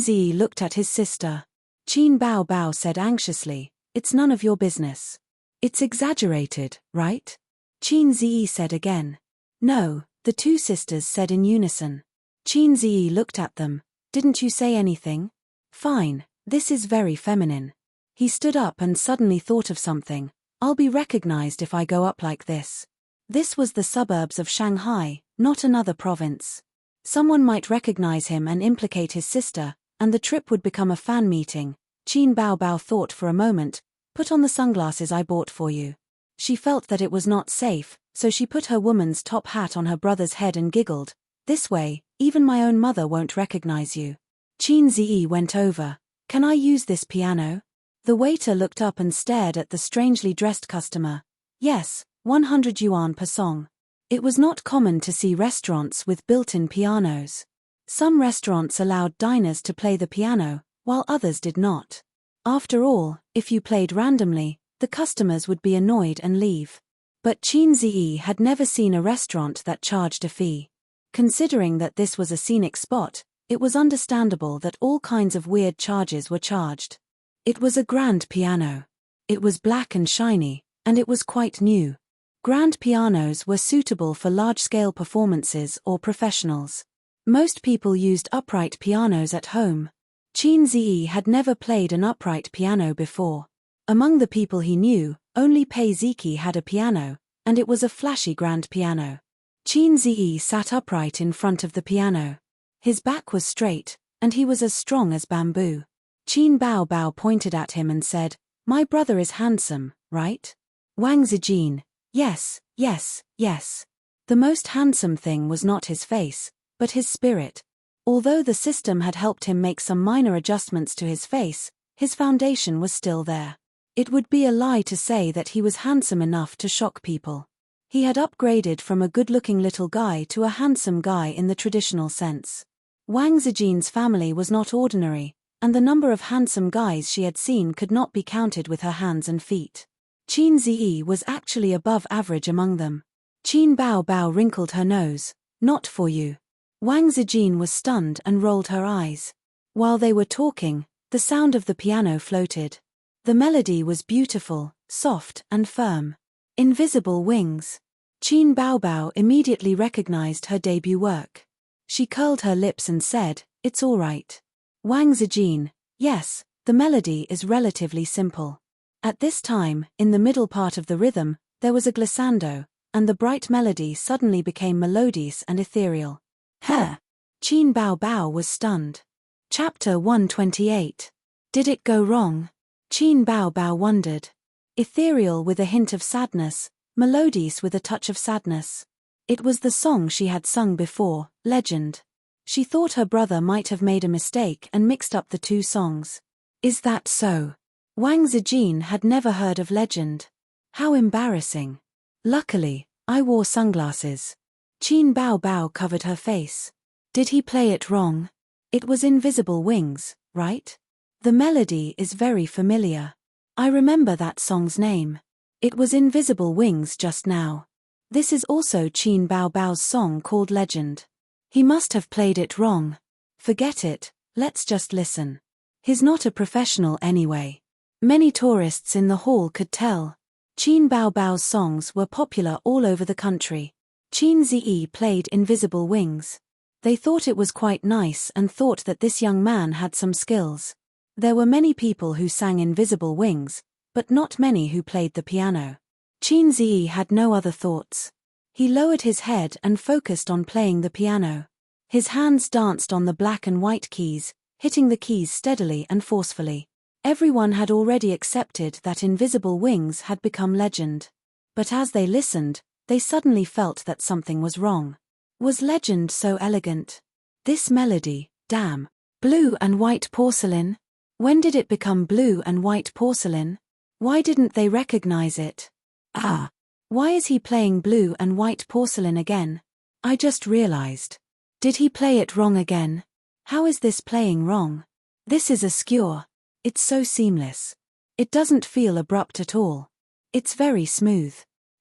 Ziyi looked at his sister. Qin Bao Bao said anxiously, "It's none of your business." "It's exaggerated, right?" Qin Ziyi said again. "No," the two sisters said in unison. Qin Ziyi looked at them. "Didn't you say anything?" "Fine, this is very feminine." He stood up and suddenly thought of something. "I'll be recognized if I go up like this." This was the suburbs of Shanghai, not another province. Someone might recognize him and implicate his sister, and the trip would become a fan meeting. Qin Bao Bao thought for a moment. "Put on the sunglasses I bought for you." She felt that it was not safe, so she put her woman's top hat on her brother's head and giggled. "This way, even my own mother won't recognize you." Qin Ziyi went over. "Can I use this piano?" The waiter looked up and stared at the strangely dressed customer. "Yes, 100 yuan per song." It was not common to see restaurants with built-in pianos. Some restaurants allowed diners to play the piano, while others did not. After all, if you played randomly, the customers would be annoyed and leave. But Qin Ziyi had never seen a restaurant that charged a fee. Considering that this was a scenic spot, it was understandable that all kinds of weird charges were charged. It was a grand piano. It was black and shiny, and it was quite new. Grand pianos were suitable for large-scale performances or professionals. Most people used upright pianos at home. Qin Ziyi had never played an upright piano before. Among the people he knew, only Pei Ziki had a piano, and it was a flashy grand piano. Qin Ziyi sat upright in front of the piano. His back was straight, and he was as strong as bamboo. Qin Bao Bao pointed at him and said, "My brother is handsome, right?" Wang Zijin, "Yes, yes, yes." The most handsome thing was not his face, but his spirit. Although the system had helped him make some minor adjustments to his face, his foundation was still there. It would be a lie to say that he was handsome enough to shock people. He had upgraded from a good-looking little guy to a handsome guy in the traditional sense. Wang Zijin's family was not ordinary, and the number of handsome guys she had seen could not be counted with her hands and feet. Qin Ziyi was actually above average among them. Qin Bao Bao wrinkled her nose. Not for you. Wang Zijin was stunned and rolled her eyes. While they were talking, the sound of the piano floated. The melody was beautiful, soft, and firm. Invisible Wings. Qin Bao Bao immediately recognized her debut work. She curled her lips and said, "It's all right." Wang Zijin, yes, the melody is relatively simple. At this time, in the middle part of the rhythm, there was a glissando, and the bright melody suddenly became melodious and ethereal. Huh! Qin Bao Bao was stunned. Chapter 128. Did it go wrong? Qin Bao Bao wondered. Ethereal with a hint of sadness, melodious with a touch of sadness. It was the song she had sung before, Legend. She thought her brother might have made a mistake and mixed up the two songs. Is that so? Wang Zijin had never heard of Legend. How embarrassing. Luckily, I wore sunglasses. Qin Bao Bao covered her face. Did he play it wrong? It was Invisible Wings, right? The melody is very familiar. I remember that song's name. It was Invisible Wings just now. This is also Qin Bao Bao's song called Legend. He must have played it wrong. Forget it, let's just listen. He's not a professional anyway. Many tourists in the hall could tell. Qin Bao Bao's songs were popular all over the country. Qin Ziyi played Invisible Wings. They thought it was quite nice and thought that this young man had some skills. There were many people who sang Invisible Wings, but not many who played the piano. Qin Ziyi had no other thoughts. He lowered his head and focused on playing the piano. His hands danced on the black and white keys, hitting the keys steadily and forcefully. Everyone had already accepted that Invisible Wings had become legend. But as they listened, they suddenly felt that something was wrong. Was Legend so elegant? This melody, damn. Blue and white porcelain? When did it become blue and white porcelain? Why didn't they recognize it? Ah! Why is he playing blue and white porcelain again? I just realized. Did he play it wrong again? How is this playing wrong? This is a skewer. It's so seamless. It doesn't feel abrupt at all. It's very smooth.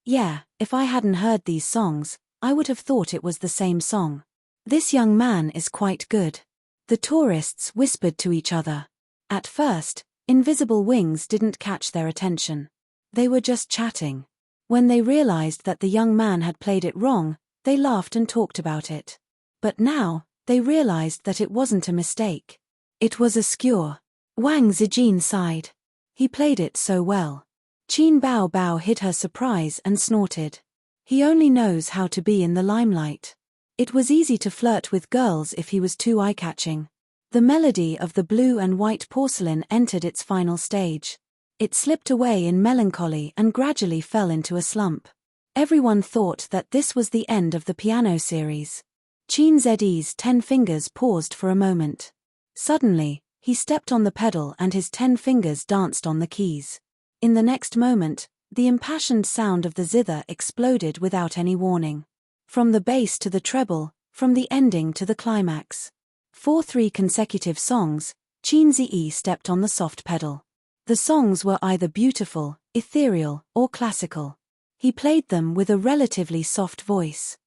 Yeah, if I hadn't heard these songs, I would have thought it was the same song. This young man is quite good. The tourists whispered to each other. At first, Invisible Wings didn't catch their attention. They were just chatting. When they realized that the young man had played it wrong, they laughed and talked about it. But now, they realized that it wasn't a mistake. It was a skewer. Wang Zijin sighed. He played it so well. Qin Bao Bao hid her surprise and snorted. He only knows how to be in the limelight. It was easy to flirt with girls if he was too eye-catching. The melody of the blue and white porcelain entered its final stage. It slipped away in melancholy and gradually fell into a slump. Everyone thought that this was the end of the piano series. Qin Zi's 10 fingers paused for a moment. Suddenly, he stepped on the pedal and his 10 fingers danced on the keys. In the next moment, the impassioned sound of the zither exploded without any warning. From the bass to the treble, from the ending to the climax. For 3 consecutive songs, Qin Ziyi stepped on the soft pedal. The songs were either beautiful, ethereal, or classical. He played them with a relatively soft voice.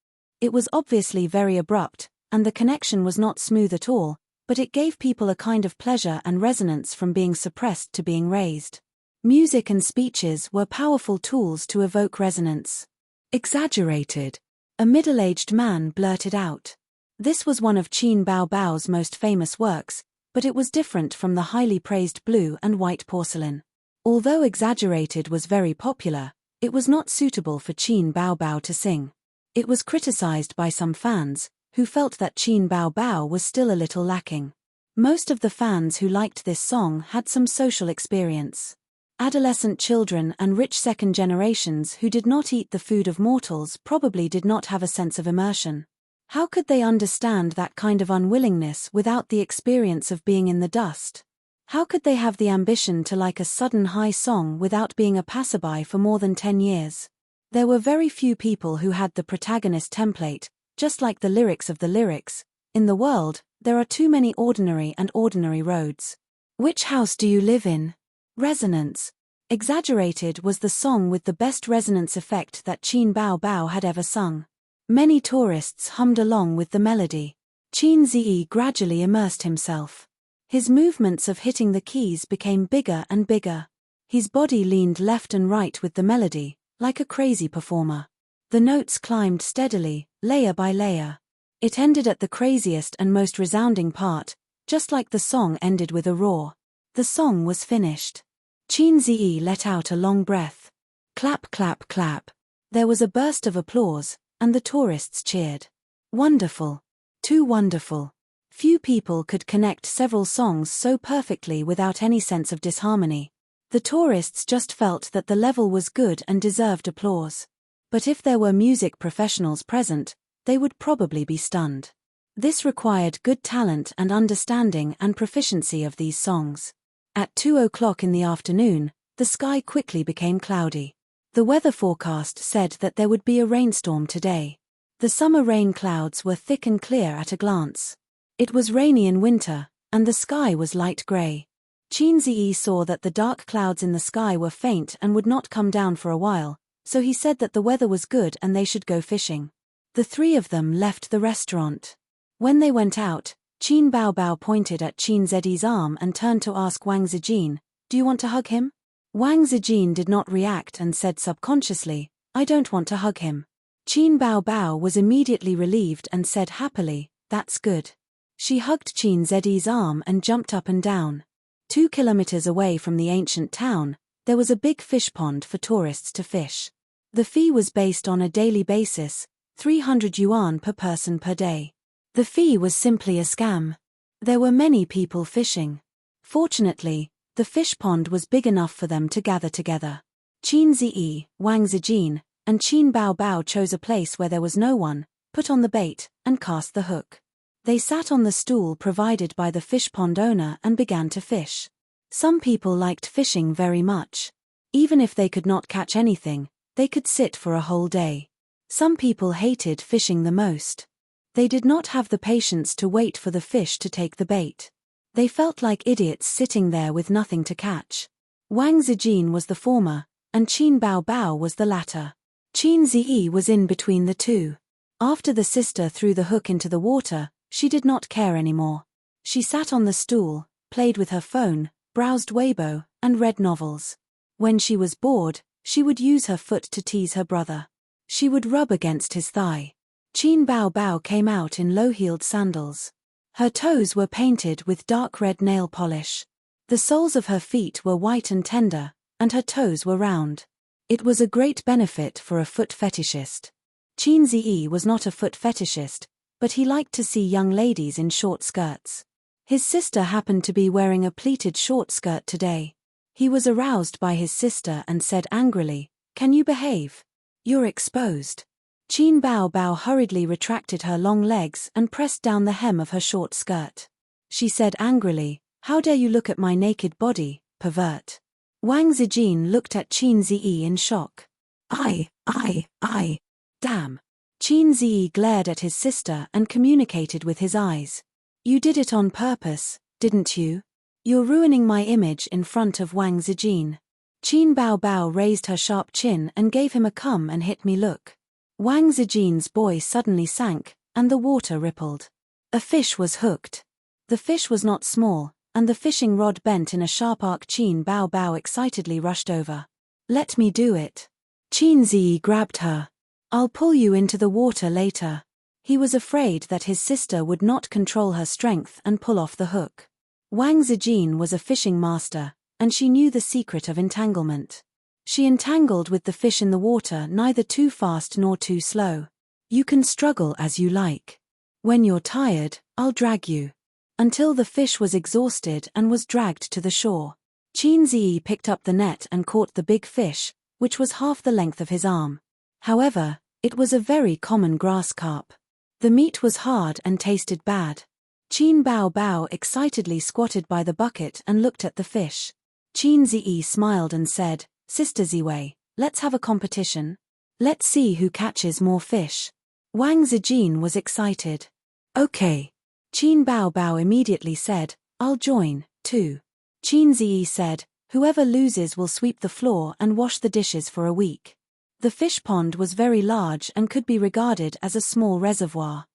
It was obviously very abrupt, and the connection was not smooth at all, but it gave people a kind of pleasure and resonance from being suppressed to being raised. Music and speeches were powerful tools to evoke resonance. Exaggerated. A middle-aged man blurted out. This was one of Qin Bao Bao's most famous works, but it was different from the highly praised blue and white porcelain. Although Exaggerated was very popular, it was not suitable for Qin Bao Bao to sing. It was criticized by some fans, who felt that Qin Bao Bao was still a little lacking. Most of the fans who liked this song had some social experience. Adolescent children and rich second generations who did not eat the food of mortals probably did not have a sense of immersion. How could they understand that kind of unwillingness without the experience of being in the dust? How could they have the ambition to like a sudden high song without being a passerby for more than 10 years? There were very few people who had the protagonist template, just like the lyrics of the lyrics. In the world, there are too many ordinary and ordinary roads. Which house do you live in? Resonance. Exaggerated was the song with the best resonance effect that Qin Bao Bao had ever sung. Many tourists hummed along with the melody. Qin Zi gradually immersed himself. His movements of hitting the keys became bigger and bigger. His body leaned left and right with the melody, like a crazy performer. The notes climbed steadily, layer by layer. It ended at the craziest and most resounding part, just like the song ended with a roar. The song was finished. Qin Zi let out a long breath. Clap, clap, clap. There was a burst of applause, and the tourists cheered. Wonderful. Too wonderful. Few people could connect several songs so perfectly without any sense of disharmony. The tourists just felt that the level was good and deserved applause. But if there were music professionals present, they would probably be stunned. This required good talent and understanding and proficiency of these songs. At 2 o'clock in the afternoon, the sky quickly became cloudy. The weather forecast said that there would be a rainstorm today. The summer rain clouds were thick and clear at a glance. It was rainy in winter, and the sky was light gray. Qin Zi saw that the dark clouds in the sky were faint and would not come down for a while, so he said that the weather was good and they should go fishing. The three of them left the restaurant. When they went out, Qin Bao Bao pointed at Qin Zi's arm and turned to ask Wang Zijin, "Do you want to hug him?" Wang Zijin did not react and said subconsciously, "I don't want to hug him." Qin Bao Bao was immediately relieved and said happily, "That's good." She hugged Qin Zi's arm and jumped up and down. 2 kilometers away from the ancient town, there was a big fish pond for tourists to fish. The fee was based on a daily basis, 300 yuan per person per day. The fee was simply a scam. There were many people fishing. Fortunately, the fish pond was big enough for them to gather together. Qin Zi, Wang Zijin, and Qin Bao Bao chose a place where there was no one, put on the bait, and cast the hook. They sat on the stool provided by the fish pond owner and began to fish. Some people liked fishing very much. Even if they could not catch anything, they could sit for a whole day. Some people hated fishing the most. They did not have the patience to wait for the fish to take the bait. They felt like idiots sitting there with nothing to catch. Wang Zijin was the former, and Qin Bao Bao was the latter. Qin Zi was in between the two. After the sister threw the hook into the water, she did not care anymore. She sat on the stool, played with her phone, browsed Weibo, and read novels. When she was bored, she would use her foot to tease her brother. She would rub against his thigh. Qin Bao Bao came out in low-heeled sandals. Her toes were painted with dark red nail polish. The soles of her feet were white and tender, and her toes were round. It was a great benefit for a foot fetishist. Qin Zi was not a foot fetishist, but he liked to see young ladies in short skirts. His sister happened to be wearing a pleated short skirt today. He was aroused by his sister and said angrily, "Can you behave? You're exposed." Qin Bao Bao hurriedly retracted her long legs and pressed down the hem of her short skirt. She said angrily, "How dare you look at my naked body, pervert?" Wang Zijin looked at Qin Zi in shock. I. Damn. Qin Zi glared at his sister and communicated with his eyes. "You did it on purpose, didn't you? You're ruining my image in front of Wang Zijin." Qin Bao Bao raised her sharp chin and gave him a come and hit me look. Wang Zijin's buoy suddenly sank, and the water rippled. A fish was hooked. The fish was not small, and the fishing rod bent in a sharp arc. Qin Bao Bao excitedly rushed over. "Let me do it." Qin Zi grabbed her. "I'll pull you into the water later." He was afraid that his sister would not control her strength and pull off the hook. Wang Zijin was a fishing master, and she knew the secret of entanglement. She entangled with the fish in the water, neither too fast nor too slow. "You can struggle as you like. When you're tired, I'll drag you." Until the fish was exhausted and was dragged to the shore. Qin Zi picked up the net and caught the big fish, which was half the length of his arm. However, it was a very common grass carp. The meat was hard and tasted bad. Qin Bao Bao excitedly squatted by the bucket and looked at the fish. Qin Ziyi smiled and said, Sister Ziwei, let's have a competition. Let's see who catches more fish. Wang Zijin was excited. Okay. Qin Bao Bao immediately said, I'll join, too. Qin Ziyi said, whoever loses will sweep the floor and wash the dishes for a week. The fish pond was very large and could be regarded as a small reservoir.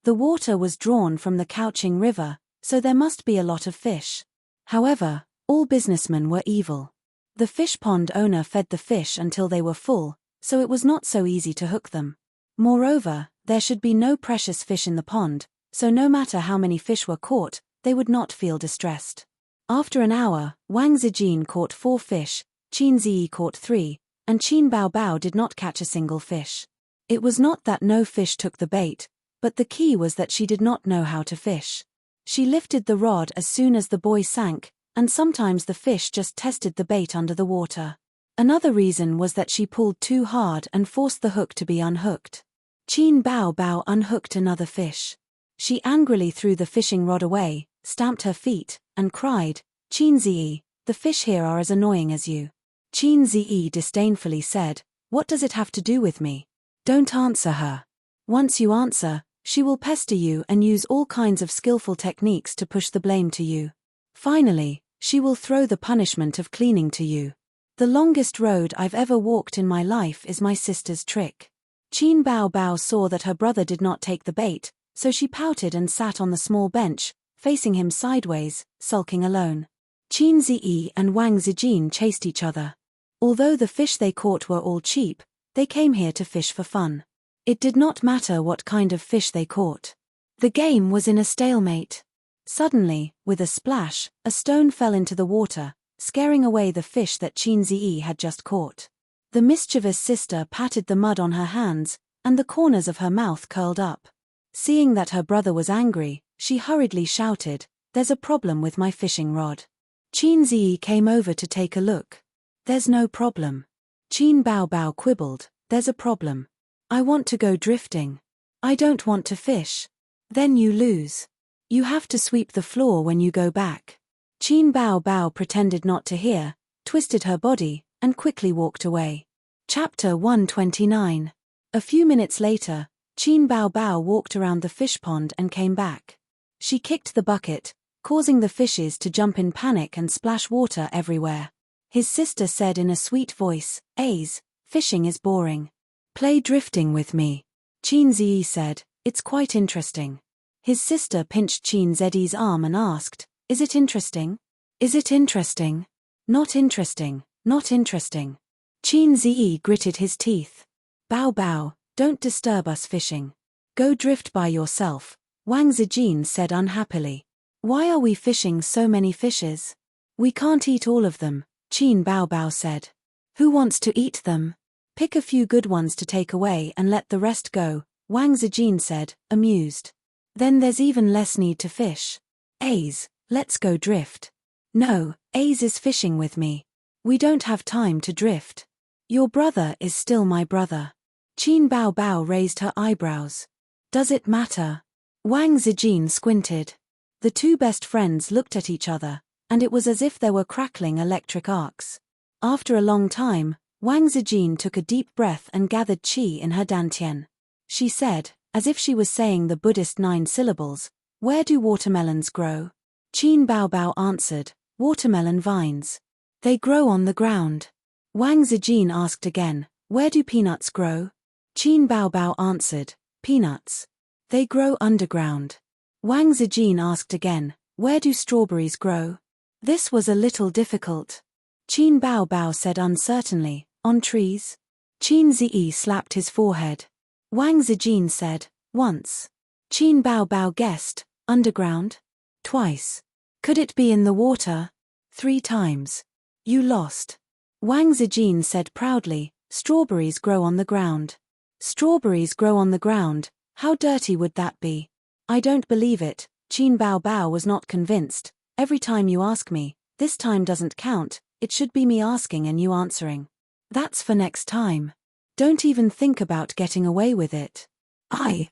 The water was drawn from the Couching River, so there must be a lot of fish. However, all businessmen were evil. The fish pond owner fed the fish until they were full, so it was not so easy to hook them. Moreover, there should be no precious fish in the pond, so no matter how many fish were caught, they would not feel distressed. After an hour, Wang Zijin caught 4 fish, Qin Ziyi caught 3, and Qin Bao Bao did not catch a single fish. It was not that no fish took the bait, but the key was that she did not know how to fish. She lifted the rod as soon as the boy sank, and sometimes the fish just tested the bait under the water. Another reason was that she pulled too hard and forced the hook to be unhooked. Qin Bao Bao unhooked another fish. She angrily threw the fishing rod away, stamped her feet, and cried, Qin Ziyi, the fish here are as annoying as you. Qin Ziyi disdainfully said, what does it have to do with me? Don't answer her. Once you answer, she will pester you and use all kinds of skillful techniques to push the blame to you. Finally, she will throw the punishment of cleaning to you. The longest road I've ever walked in my life is my sister's trick. Qin Bao Bao saw that her brother did not take the bait, so she pouted and sat on the small bench, facing him sideways, sulking alone. Qin Ziyi and Wang Zijin chased each other. Although the fish they caught were all cheap, they came here to fish for fun. It did not matter what kind of fish they caught. The game was in a stalemate. Suddenly, with a splash, a stone fell into the water, scaring away the fish that Qin Ziyi had just caught. The mischievous sister patted the mud on her hands, and the corners of her mouth curled up. Seeing that her brother was angry, she hurriedly shouted, There's a problem with my fishing rod. Qin Ziyi came over to take a look. There's no problem. Qin Bao Bao quibbled, There's a problem. I want to go drifting. I don't want to fish. Then you lose. You have to sweep the floor when you go back. Qin Bao Bao pretended not to hear, twisted her body, and quickly walked away. Chapter 129. A few minutes later, Qin Bao Bao walked around the fish pond and came back. She kicked the bucket, causing the fishes to jump in panic and splash water everywhere. His sister said in a sweet voice, Aze, fishing is boring. Play drifting with me. Qin Ziyi said, It's quite interesting. His sister pinched Qin Ziyi's arm and asked, Is it interesting? Is it interesting? Not interesting, not interesting. Qin Ziyi gritted his teeth. Bao Bao, don't disturb us fishing. Go drift by yourself, Wang Zijin said unhappily. Why are we fishing so many fishes? We can't eat all of them, Qin Bao Bao said. Who wants to eat them? Pick a few good ones to take away and let the rest go, Wang Zijin said, amused. Then there's even less need to fish. Aze, let's go drift. No, Aze is fishing with me. We don't have time to drift. Your brother is still my brother. Qin Bao Bao raised her eyebrows. Does it matter? Wang Zijin squinted. The two best friends looked at each other, and it was as if there were crackling electric arcs. After a long time, Wang Zijin took a deep breath and gathered qi in her dantian. She said, as if she was saying the Buddhist 9 syllables, Where do watermelons grow? Qin Bao Bao answered, Watermelon vines. They grow on the ground. Wang Zijin asked again, Where do peanuts grow? Qin Bao Bao answered, Peanuts. They grow underground. Wang Zijin asked again, Where do strawberries grow? This was a little difficult. Qin Bao Bao said uncertainly, On trees? Qin Ziyi slapped his forehead. Wang Zijin said, Once. Qin Bao Bao guessed, Underground? Twice. Could it be in the water? 3 times. You lost. Wang Zijin said proudly, Strawberries grow on the ground. Strawberries grow on the ground, how dirty would that be? I don't believe it, Qin Bao Bao was not convinced. Every time you ask me, this time doesn't count, it should be me asking and you answering. That's for next time. Don't even think about getting away with it. I.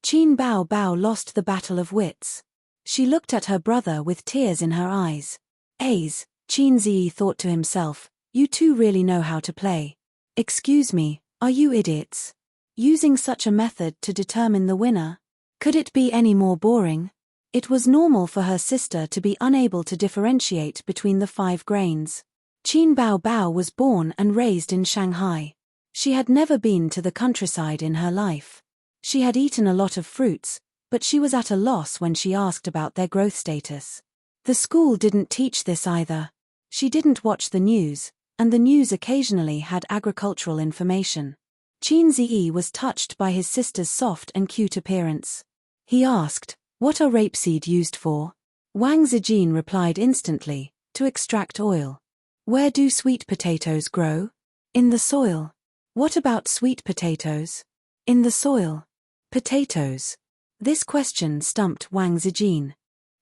Qin Bao Bao lost the battle of wits. She looked at her brother with tears in her eyes. A's, Qin Zi thought to himself, you two really know how to play. Excuse me, are you idiots? Using such a method to determine the winner? Could it be any more boring? It was normal for her sister to be unable to differentiate between the 5 grains. Qin Bao Bao was born and raised in Shanghai. She had never been to the countryside in her life. She had eaten a lot of fruits, but she was at a loss when she asked about their growth status. The school didn't teach this either. She didn't watch the news, and the news occasionally had agricultural information. Qin Ziyi was touched by his sister's soft and cute appearance. He asked, "What are rapeseed used for?" Wang Zijin replied instantly, "To extract oil." "Where do sweet potatoes grow?" "In the soil." "What about sweet potatoes?" "In the soil." Potatoes. This question stumped Wang Zijin.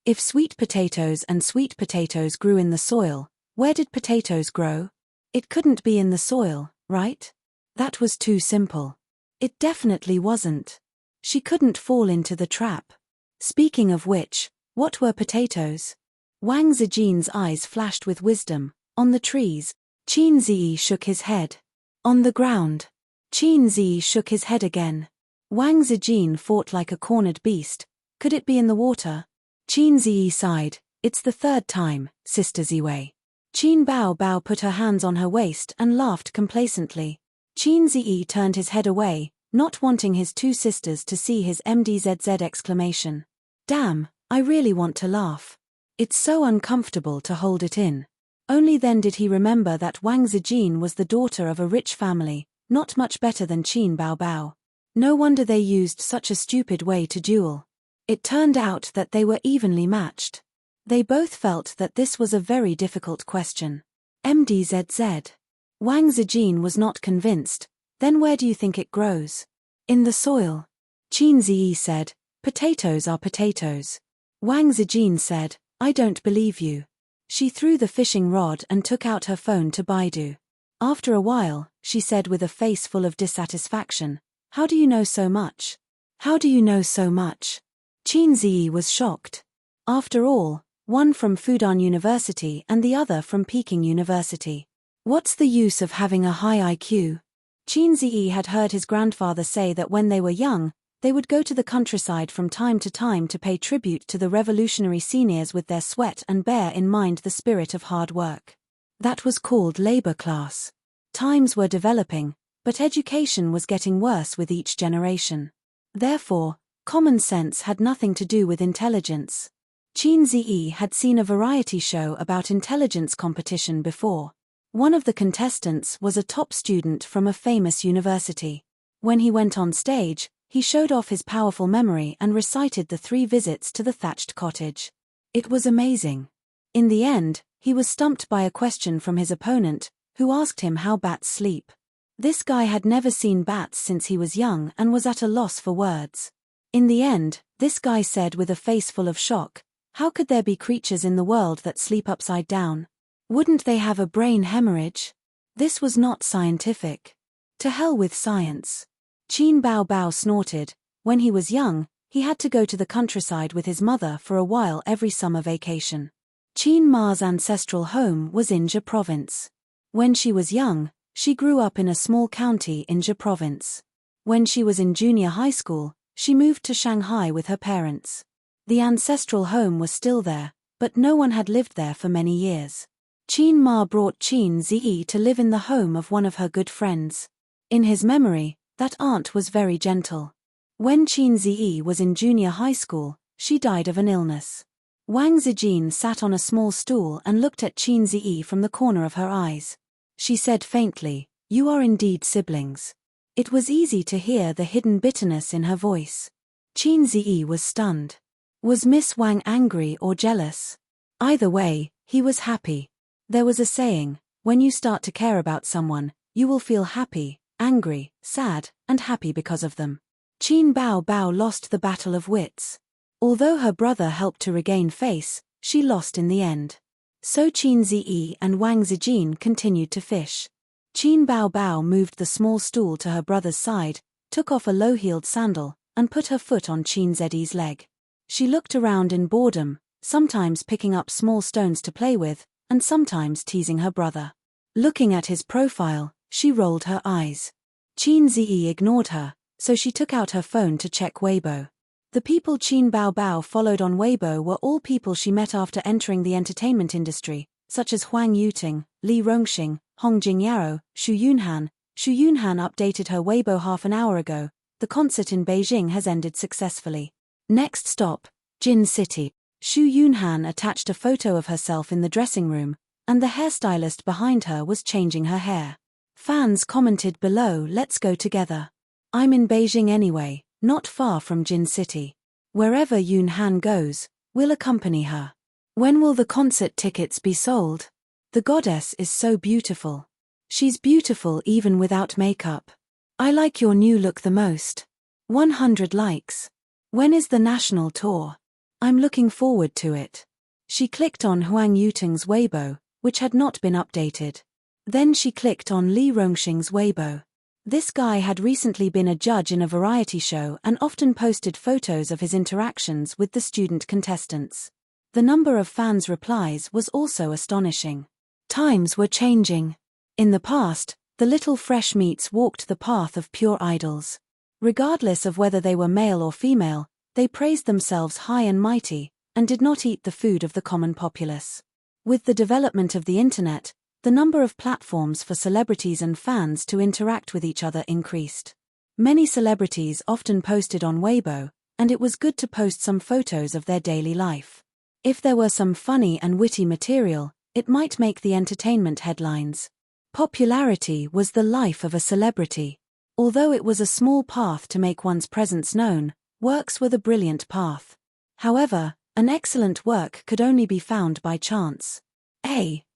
If sweet potatoes and sweet potatoes grew in the soil, where did potatoes grow? It couldn't be in the soil, right? That was too simple. It definitely wasn't. She couldn't fall into the trap. Speaking of which, what were potatoes? Wang Zijin's eyes flashed with wisdom. On the trees. Qin Ziyi shook his head. On the ground. Qin Ziyi shook his head again. Wang Zijin fought like a cornered beast. Could it be in the water? Qin Ziyi sighed. It's the 3rd time, Sister Ziwei. Qin Bao Bao put her hands on her waist and laughed complacently. Qin Ziyi turned his head away, not wanting his 2 sisters to see his MDZZ exclamation. Damn, I really want to laugh. It's so uncomfortable to hold it in. Only then did he remember that Wang Zijin was the daughter of a rich family, not much better than Qin Bao Bao. No wonder they used such a stupid way to duel. It turned out that they were evenly matched. They both felt that this was a very difficult question. MDZZ. Wang Zijin was not convinced. Then where do you think it grows? In the soil. Qin Ziyi said, potatoes are potatoes. Wang Zijin said, I don't believe you. She threw the fishing rod and took out her phone to Baidu. After a while, she said with a face full of dissatisfaction, how do you know so much? How do you know so much? Qin Ziyi was shocked. After all, one from Fudan University and the other from Peking University. What's the use of having a high IQ? Qin Ziyi had heard his grandfather say that when they were young, they would go to the countryside from time to pay tribute to the revolutionary seniors with their sweat and bear in mind the spirit of hard work. That was called labor class. Times were developing, but education was getting worse with each generation. Therefore, common sense had nothing to do with intelligence. Qin Ziyi had seen a variety show about intelligence competition before. One of the contestants was a top student from a famous university. When he went on stage, he showed off his powerful memory and recited the 3 visits to the thatched cottage. It was amazing. In the end, he was stumped by a question from his opponent, who asked him how bats sleep. This guy had never seen bats since he was young and was at a loss for words. In the end, this guy said with a face full of shock, how could there be creatures in the world that sleep upside down? Wouldn't they have a brain hemorrhage? This was not scientific. To hell with science. Qin Bao Bao snorted. When he was young, he had to go to the countryside with his mother for a while every summer vacation. Qin Ma's ancestral home was in Zhe province. When she was young, she grew up in a small county in Zhe province. When she was in junior high school, she moved to Shanghai with her parents. The ancestral home was still there, but no one had lived there for many years. Qin Ma brought Qin Ziyi to live in the home of one of her good friends. In his memory, that aunt was very gentle. When Qin Ziyi was in junior high school, she died of an illness. Wang Zijin sat on a small stool and looked at Qin Ziyi from the corner of her eyes. She said faintly, "You are indeed siblings." It was easy to hear the hidden bitterness in her voice. Qin Ziyi was stunned. Was Miss Wang angry or jealous? Either way, he was happy. There was a saying, when you start to care about someone, you will feel happy, angry, sad, and happy because of them. Qin Bao Bao lost the battle of wits. Although her brother helped to regain face, she lost in the end. So Qin Ziyi and Wang Zijin continued to fish. Qin Bao Bao moved the small stool to her brother's side, took off a low-heeled sandal, and put her foot on Chinzedi's leg. She looked around in boredom, sometimes picking up small stones to play with, and sometimes teasing her brother. Looking at his profile, she rolled her eyes. Chinzi ignored her, so she took out her phone to check Weibo. The people Qin Baobao followed on Weibo were all people she met after entering the entertainment industry, such as Huang Yuting, Li Rongxing, Hong Jingyao, Xu Yunhan. Xu Yunhan updated her Weibo half an hour ago. The concert in Beijing has ended successfully. Next stop, Jin City. Xu Yunhan attached a photo of herself in the dressing room, and the hairstylist behind her was changing her hair. Fans commented below, "Let's go together. I'm in Beijing anyway, not far from Jin City. Wherever Yunhan goes, we'll accompany her. When will the concert tickets be sold? The goddess is so beautiful. She's beautiful even without makeup. I like your new look the most. 100 likes. When is the national tour? I'm looking forward to it." She clicked on Huang Yuting's Weibo, which had not been updated. Then she clicked on Li Rongxing's Weibo. This guy had recently been a judge in a variety show and often posted photos of his interactions with the student contestants. The number of fans' replies was also astonishing. Times were changing. In the past, the little fresh meats walked the path of pure idols. Regardless of whether they were male or female, they praised themselves high and mighty, and did not eat the food of the common populace. With the development of the internet, the number of platforms for celebrities and fans to interact with each other increased. Many celebrities often posted on Weibo, and it was good to post some photos of their daily life. If there were some funny and witty material, it might make the entertainment headlines. Popularity was the life of a celebrity. Although it was a small path to make one's presence known, works were the brilliant path. However, an excellent work could only be found by chance.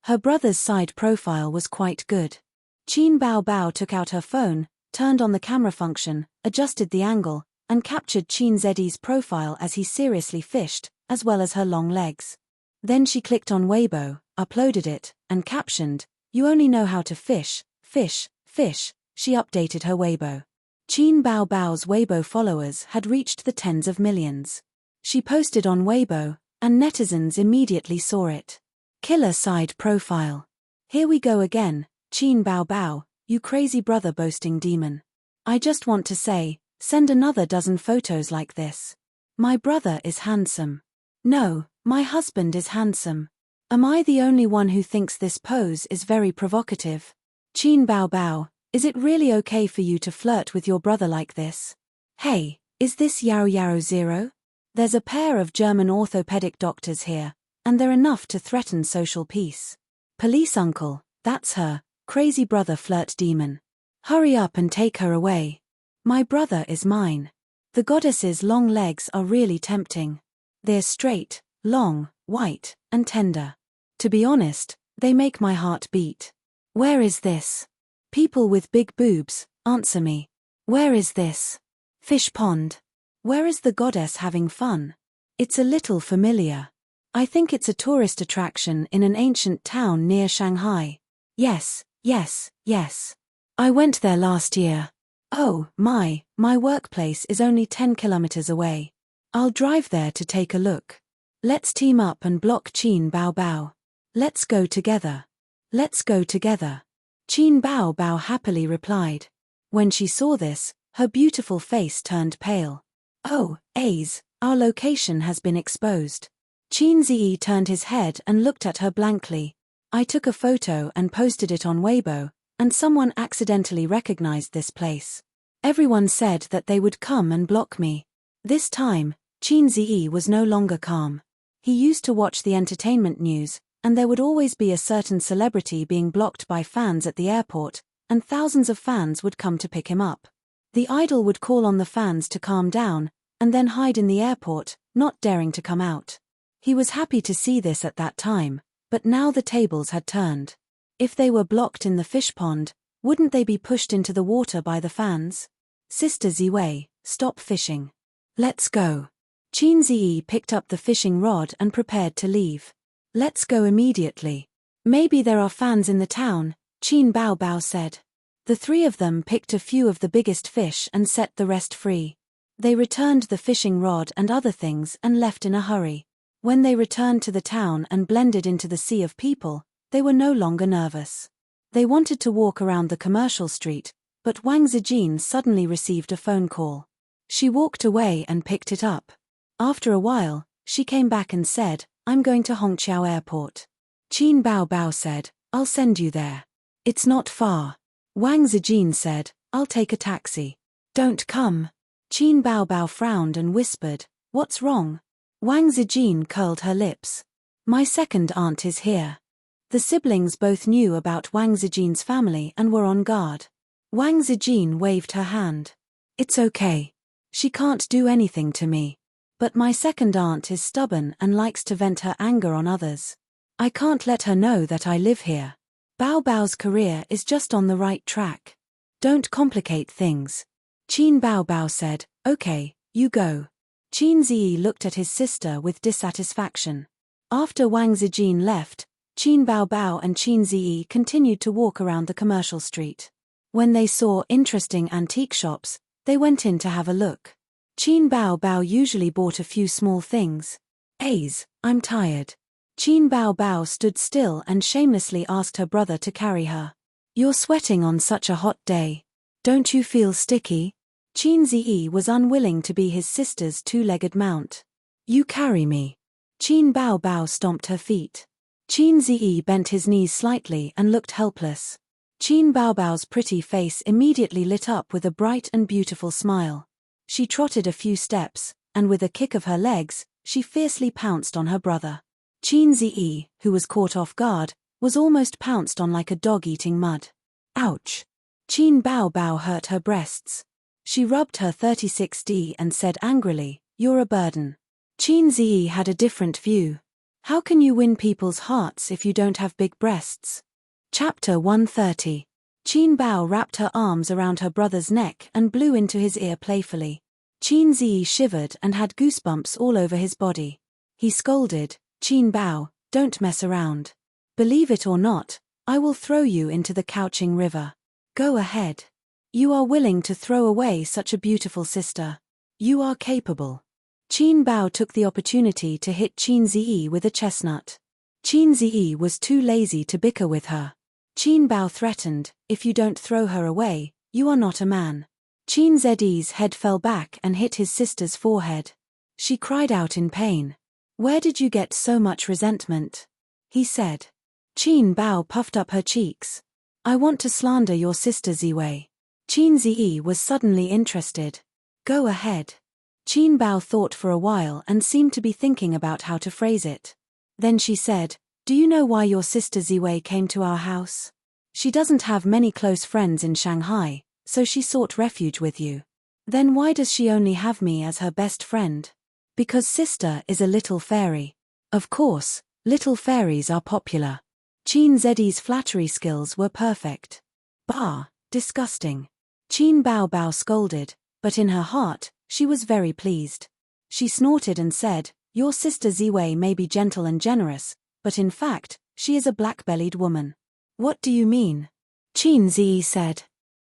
Her brother's side profile was quite good. Qin Baobao took out her phone, turned on the camera function, adjusted the angle, and captured Chinzedi's profile as he seriously fished, as well as her long legs. Then she clicked on Weibo, uploaded it, and captioned, "You only know how to fish, fish, fish." She updated her Weibo. Qin Baobao's Weibo followers had reached the tens of millions. She posted on Weibo, and netizens immediately saw it. Killer side profile. "Here we go again, Qin Baobao, you crazy brother boasting demon. I just want to say, send another dozen photos like this. My brother is handsome. No, my husband is handsome. Am I the only one who thinks this pose is very provocative? Qin Baobao, is it really okay for you to flirt with your brother like this? Hey, is this Yao Yao Zero? There's a pair of German orthopedic doctors here, and they're enough to threaten social peace. Police uncle, that's her, crazy brother flirt demon. Hurry up and take her away. My brother is mine." The goddess's long legs are really tempting. They're straight, long, white, and tender. To be honest, they make my heart beat. Where is this? People with big boobs, answer me. Where is this? Fish pond. Where is the goddess having fun? It's a little familiar. I think it's a tourist attraction in an ancient town near Shanghai. Yes, yes, yes. I went there last year. Oh, my workplace is only 10 kilometers away. I'll drive there to take a look. Let's team up and block Qin Baobao. Let's go together. Let's go together. Qin Baobao happily replied. When she saw this, her beautiful face turned pale. Oh, our location has been exposed. Qin Zi turned his head and looked at her blankly. I took a photo and posted it on Weibo, and someone accidentally recognized this place. Everyone said that they would come and block me. This time, Qin Zi was no longer calm. He used to watch the entertainment news, and there would always be a certain celebrity being blocked by fans at the airport, and thousands of fans would come to pick him up. The idol would call on the fans to calm down, and then hide in the airport, not daring to come out. He was happy to see this at that time, but now the tables had turned. If they were blocked in the fish pond, wouldn't they be pushed into the water by the fans? Sister Ziwei, stop fishing. Let's go. Qin Zi picked up the fishing rod and prepared to leave. Let's go immediately. Maybe there are fans in the town, Qin Baobao said. The three of them picked a few of the biggest fish and set the rest free. They returned the fishing rod and other things and left in a hurry. When they returned to the town and blended into the sea of people, they were no longer nervous. They wanted to walk around the commercial street, but Wang Zijin suddenly received a phone call. She walked away and picked it up. After a while, she came back and said, "I'm going to Hongqiao Airport." Qin Baobao said, "I'll send you there. It's not far." Wang Zijin said, "I'll take a taxi." "Don't come." Qin Baobao frowned and whispered, "What's wrong?" Wang Zijin curled her lips. "My second aunt is here." The siblings both knew about Wang Zijin's family and were on guard. Wang Zijin waved her hand. "It's okay. She can't do anything to me. But my second aunt is stubborn and likes to vent her anger on others. I can't let her know that I live here. Bao Bao's career is just on the right track. Don't complicate things." Qin Baobao said, "Okay, you go." Qin Ziyi looked at his sister with dissatisfaction. After Wang Zijin left, Qin Baobao and Qin Ziyi continued to walk around the commercial street. When they saw interesting antique shops, they went in to have a look. Qin Baobao usually bought a few small things. I'm tired." Qin Baobao stood still and shamelessly asked her brother to carry her. "You're sweating on such a hot day. Don't you feel sticky?" Qin Ziyi was unwilling to be his sister's two-legged mount. "You carry me." Qin Baobao stomped her feet. Qin Ziyi bent his knees slightly and looked helpless. Qin Baobao's pretty face immediately lit up with a bright and beautiful smile. She trotted a few steps, and with a kick of her legs, she fiercely pounced on her brother. Qin Ziyi, who was caught off guard, was almost pounced on like a dog eating mud. Ouch! Qin Baobao hurt her breasts. She rubbed her 36D and said angrily, "You're a burden." Qin Ziyi had a different view. "How can you win people's hearts if you don't have big breasts?" Chapter 130. Qin Bao wrapped her arms around her brother's neck and blew into his ear playfully. Qin Ziyi shivered and had goosebumps all over his body. He scolded, "Qin Bao, don't mess around. Believe it or not, I will throw you into the couching river. Go ahead. You are willing to throw away such a beautiful sister. You are capable." Qin Bao took the opportunity to hit Qin Ziyi with a chestnut. Qin Ziyi was too lazy to bicker with her. Qin Bao threatened, "If you don't throw her away, you are not a man." Qin Ziyi's head fell back and hit his sister's forehead. She cried out in pain. "Where did you get so much resentment?" he said. Qin Bao puffed up her cheeks. "I want to slander your sister Ziwei." Qin Ziyi was suddenly interested. "Go ahead." Qin Bao thought for a while and seemed to be thinking about how to phrase it. Then she said, "Do you know why your sister Ziwei came to our house? She doesn't have many close friends in Shanghai, so she sought refuge with you." "Then why does she only have me as her best friend?" "Because sister is a little fairy." Of course, little fairies are popular. Qin Ziyi's flattery skills were perfect. "Bah, disgusting." Qin Baobao scolded, but in her heart, she was very pleased. She snorted and said, "Your sister Ziwei may be gentle and generous, but in fact, she is a black-bellied woman." "What do you mean?" Qin Ziyi said.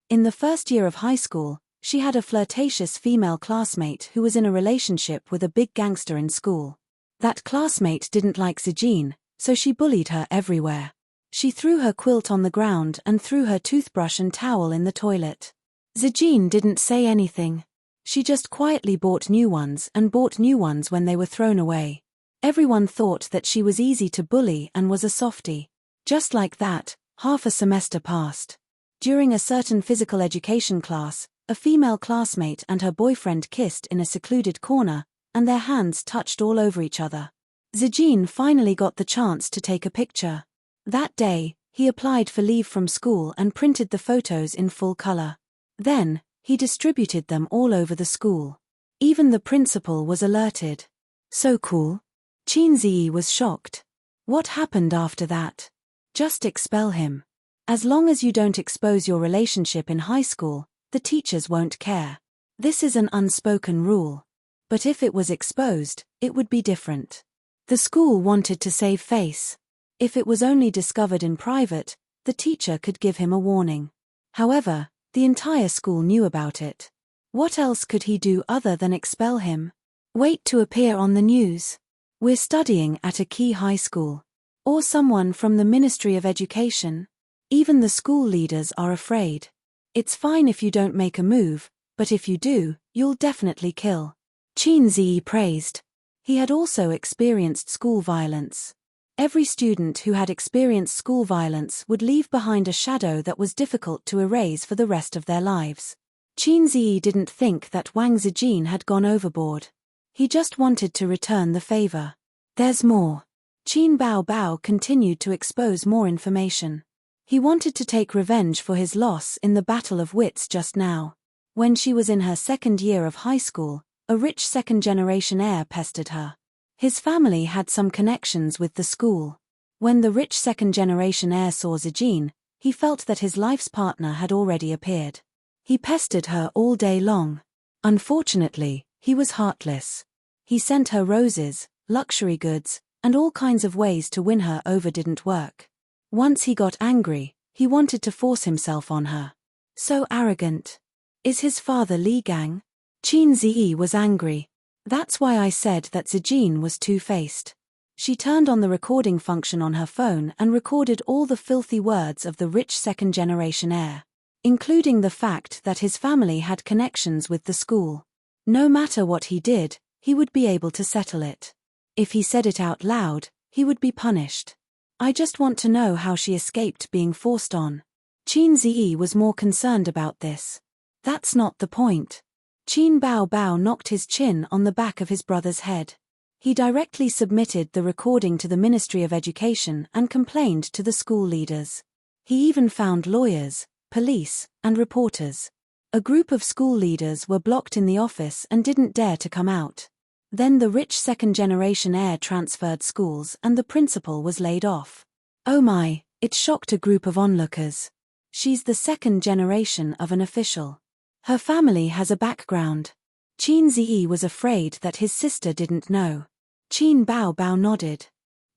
In the first year of high school, she had a flirtatious female classmate who was in a relationship with a big gangster in school. That classmate didn't like Zijin, so she bullied her everywhere. She threw her quilt on the ground and threw her toothbrush and towel in the toilet. Zijin didn't say anything. She just quietly bought new ones and bought new ones when they were thrown away. Everyone thought that she was easy to bully and was a softie. Just like that, half a semester passed. During a certain physical education class, a female classmate and her boyfriend kissed in a secluded corner, and their hands touched all over each other. Zijin finally got the chance to take a picture. That day, he applied for leave from school and printed the photos in full color. Then, he distributed them all over the school. Even the principal was alerted. "So cool." Qin Ziyi was shocked. "What happened after that?" "Just expel him. As long as you don't expose your relationship in high school, the teachers won't care. This is an unspoken rule. But if it was exposed, it would be different. The school wanted to save face. If it was only discovered in private, the teacher could give him a warning. However, the entire school knew about it. What else could he do other than expel him? Wait to appear on the news. We're studying at a key high school. Or someone from the Ministry of Education. Even the school leaders are afraid. It's fine if you don't make a move, but if you do, you'll definitely kill. Qin Ziyi praised. He had also experienced school violence. Every student who had experienced school violence would leave behind a shadow that was difficult to erase for the rest of their lives. Qin Ziyi didn't think that Wang Zijin had gone overboard. He just wanted to return the favor. There's more. Qin Bao continued to expose more information. He wanted to take revenge for his loss in the battle of wits just now. When she was in her second year of high school, a rich second-generation heir pestered her. His family had some connections with the school. When the rich second-generation heir saw Zijin, he felt that his life's partner had already appeared. He pestered her all day long. Unfortunately, he was heartless. He sent her roses, luxury goods, and all kinds of ways to win her over didn't work. Once he got angry, he wanted to force himself on her. So arrogant. Is his father Li Gang? Qin Ziyi was angry. That's why I said that Zijin was two-faced. She turned on the recording function on her phone and recorded all the filthy words of the rich second-generation heir, including the fact that his family had connections with the school. No matter what he did, he would be able to settle it. If he said it out loud, he would be punished. I just want to know how she escaped being forced on. Qin Ziyi was more concerned about this. That's not the point. Qin Bao knocked his chin on the back of his brother's head. He directly submitted the recording to the Ministry of Education and complained to the school leaders. He even found lawyers, police, and reporters. A group of school leaders were blocked in the office and didn't dare to come out. Then the rich second-generation heir transferred schools and the principal was laid off. Oh my, it shocked a group of onlookers. She's the second generation of an official. Her family has a background. Qin Ziyi was afraid that his sister didn't know. Qin Bao nodded.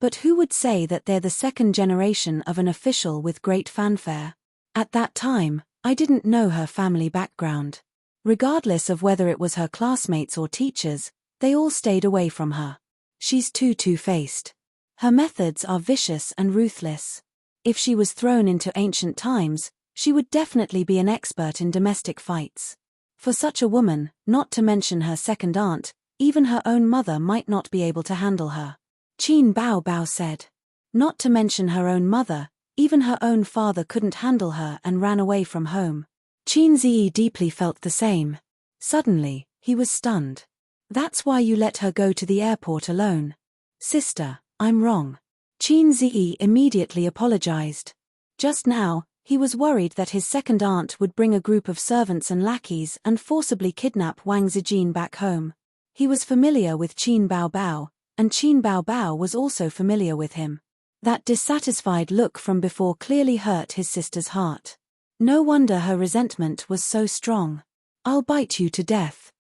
But who would say that they're the second generation of an official with great fanfare? At that time, I didn't know her family background. Regardless of whether it was her classmates or teachers, they all stayed away from her. She's too two-faced. Her methods are vicious and ruthless. If she was thrown into ancient times, she would definitely be an expert in domestic fights. For such a woman, not to mention her second aunt, even her own mother might not be able to handle her. Qin Bao said. Not to mention her own mother, even her own father couldn't handle her and ran away from home. Qin Ziyi deeply felt the same. Suddenly, he was stunned. That's why you let her go to the airport alone. Sister, I'm wrong. Qin Ziyi immediately apologized. Just now, he was worried that his second aunt would bring a group of servants and lackeys and forcibly kidnap Wang Zijin back home. He was familiar with Qin Bao, and Qin Bao was also familiar with him. That dissatisfied look from before clearly hurt his sister's heart. No wonder her resentment was so strong. I'll bite you to death.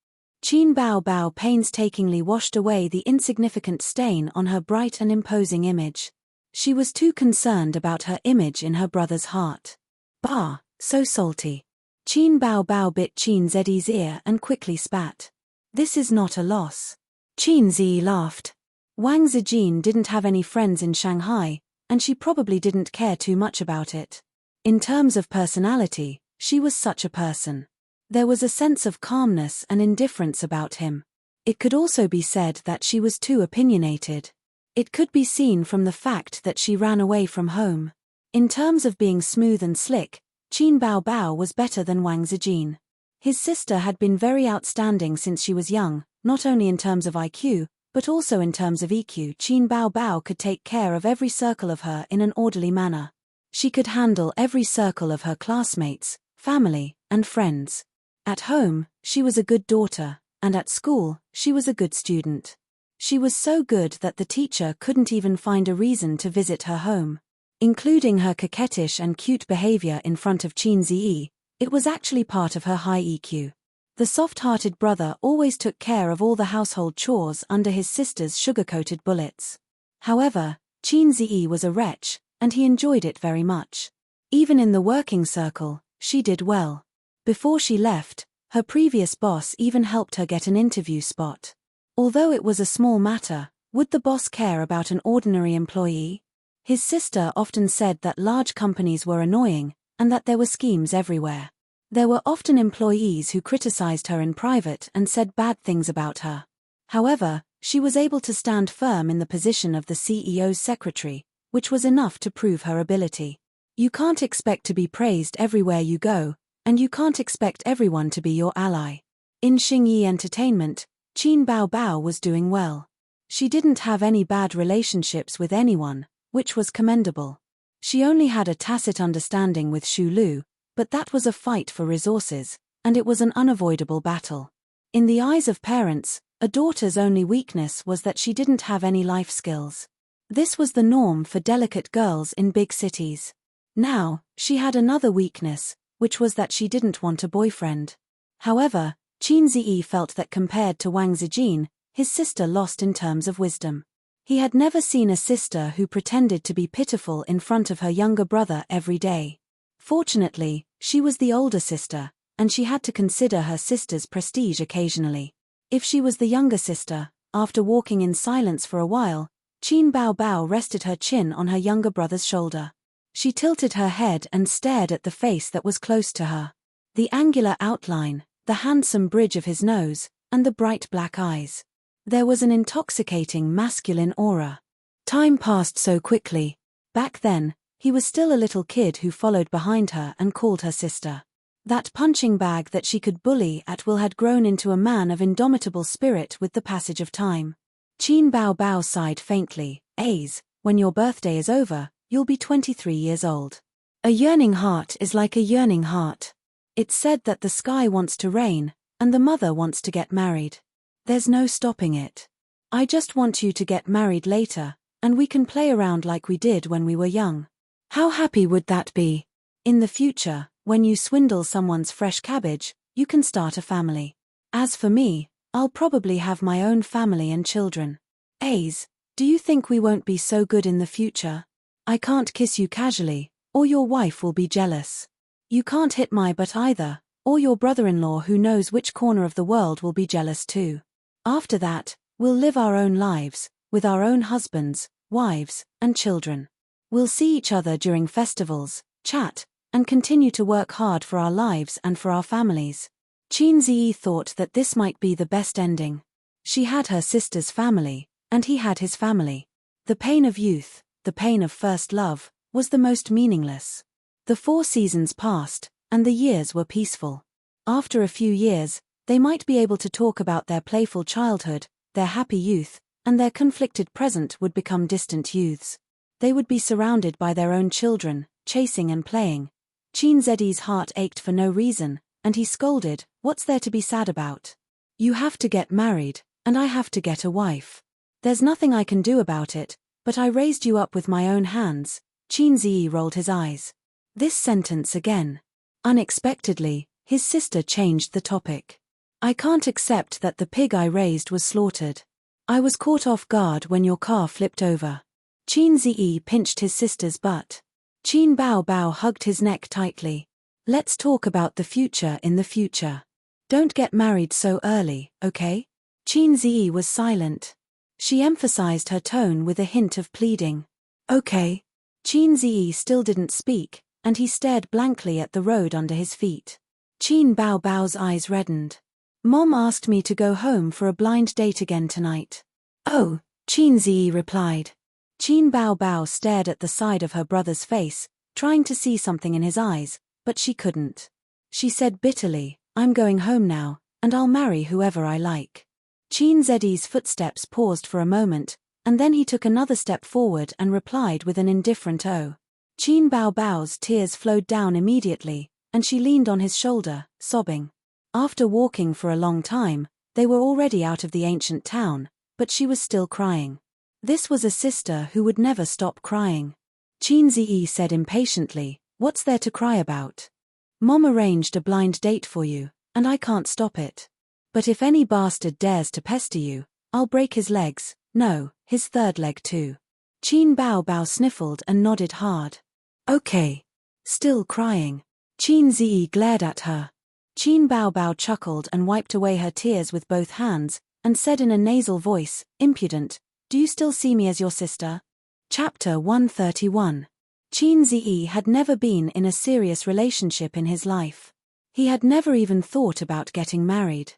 Qin Bao painstakingly washed away the insignificant stain on her bright and imposing image. She was too concerned about her image in her brother's heart. Bah, so salty. Qin Bao bit Qin Ziyi's ear and quickly spat. This is not a loss. Qin Ziyi laughed. Wang Zijin didn't have any friends in Shanghai, and she probably didn't care too much about it. In terms of personality, she was such a person. There was a sense of calmness and indifference about him. It could also be said that she was too opinionated. It could be seen from the fact that she ran away from home. In terms of being smooth and slick, Qin Bao was better than Wang Zijin. His sister had been very outstanding since she was young, not only in terms of IQ, but also in terms of EQ. Qin Bao could take care of every circle of her in an orderly manner. She could handle every circle of her classmates, family, and friends. At home, she was a good daughter, and at school, she was a good student. She was so good that the teacher couldn't even find a reason to visit her home. Including her coquettish and cute behavior in front of Qin Ziyi, it was actually part of her high EQ. The soft-hearted brother always took care of all the household chores under his sister's sugar-coated bullets. However, Qin Ziyi was a wretch, and he enjoyed it very much. Even in the working circle, she did well. Before she left, Her previous boss even helped her get an interview spot. Although it was a small matter, would the boss care about an ordinary employee? His sister often said that large companies were annoying, and that there were schemes everywhere. There were often employees who criticized her in private and said bad things about her. However, she was able to stand firm in the position of the CEO's secretary, which was enough to prove her ability. You can't expect to be praised everywhere you go, and you can't expect everyone to be your ally. In Xingyi Entertainment, Qin Bao Bao was doing well. She didn't have any bad relationships with anyone, which was commendable. She only had a tacit understanding with Xu Lu, but that was a fight for resources, and it was an unavoidable battle. In the eyes of parents, a daughter's only weakness was that she didn't have any life skills. This was the norm for delicate girls in big cities. Now, she had another weakness, which was that she didn't want a boyfriend. However, Qin Ziyi felt that compared to Wang Zijin, his sister lost in terms of wisdom. He had never seen a sister who pretended to be pitiful in front of her younger brother every day. Fortunately, she was the older sister, and she had to consider her sister's prestige occasionally. If she was the younger sister, after walking in silence for a while, Qin Bao Bao rested her chin on her younger brother's shoulder. She tilted her head and stared at the face that was close to her. The angular outline, the handsome bridge of his nose, and the bright black eyes. There was an intoxicating masculine aura. Time passed so quickly. Back then, he was still a little kid who followed behind her and called her sister. That punching bag that she could bully at will had grown into a man of indomitable spirit with the passage of time. Qin Bao Bao sighed faintly. "Aze, when your birthday is over, you'll be 23 years old. A yearning heart is like a yearning heart. It's said that the sky wants to rain, and the mother wants to get married. There's no stopping it. I just want you to get married later, and we can play around like we did when we were young. How happy would that be? In the future, when you swindle someone's fresh cabbage, you can start a family. As for me, I'll probably have my own family and children. Aze, do you think we won't be so good in the future? I can't kiss you casually, or your wife will be jealous. You can't hit my butt either, or your brother-in-law who knows which corner of the world will be jealous too. After that, we'll live our own lives, with our own husbands, wives, and children. We'll see each other during festivals, chat, and continue to work hard for our lives and for our families." Qin Ziyi thought that this might be the best ending. She had her sister's family, and he had his family. The pain of youth, the pain of first love, was the most meaningless. The 4 seasons passed, and the years were peaceful. After a few years, they might be able to talk about their playful childhood, their happy youth, and their conflicted present would become distant youths. They would be surrounded by their own children, chasing and playing. Qin Ziyi's heart ached for no reason, and he scolded, "What's there to be sad about? You have to get married, and I have to get a wife. There's nothing I can do about it, but I raised you up with my own hands." Qin Ziyi rolled his eyes. This sentence again. Unexpectedly, his sister changed the topic. "I can't accept that the pig I raised was slaughtered. I was caught off guard when your car flipped over." Qin Ziyi pinched his sister's butt. Qin Bao Bao hugged his neck tightly. "Let's talk about the future in the future. Don't get married so early, okay?" Qin Ziyi was silent. She emphasized her tone with a hint of pleading. "Okay." Qin Ziyi still didn't speak, and he stared blankly at the road under his feet. Qin Bao Bao's eyes reddened. "Mom asked me to go home for a blind date again tonight." "Oh," Qin Ziyi replied. Qin Bao Bao stared at the side of her brother's face, trying to see something in his eyes, but she couldn't. She said bitterly, "I'm going home now, and I'll marry whoever I like." Qin Ziyi's footsteps paused for a moment, and then he took another step forward and replied with an indifferent "oh." Qin Bao Bao's tears flowed down immediately, and she leaned on his shoulder, sobbing. After walking for a long time, they were already out of the ancient town, but she was still crying. This was a sister who would never stop crying. Qin Ziyi said impatiently, "What's there to cry about? Mom arranged a blind date for you, and I can't stop it. But if any bastard dares to pester you, I'll break his legs, no, his third leg too." Qin Bao Bao sniffled and nodded hard. "Okay." Still crying. Qin Ziyi glared at her. Qin Bao Bao chuckled and wiped away her tears with both hands, and said in a nasal voice, "Impudent, do you still see me as your sister?" Chapter 131. Qin Ziyi had never been in a serious relationship in his life. He had never even thought about getting married.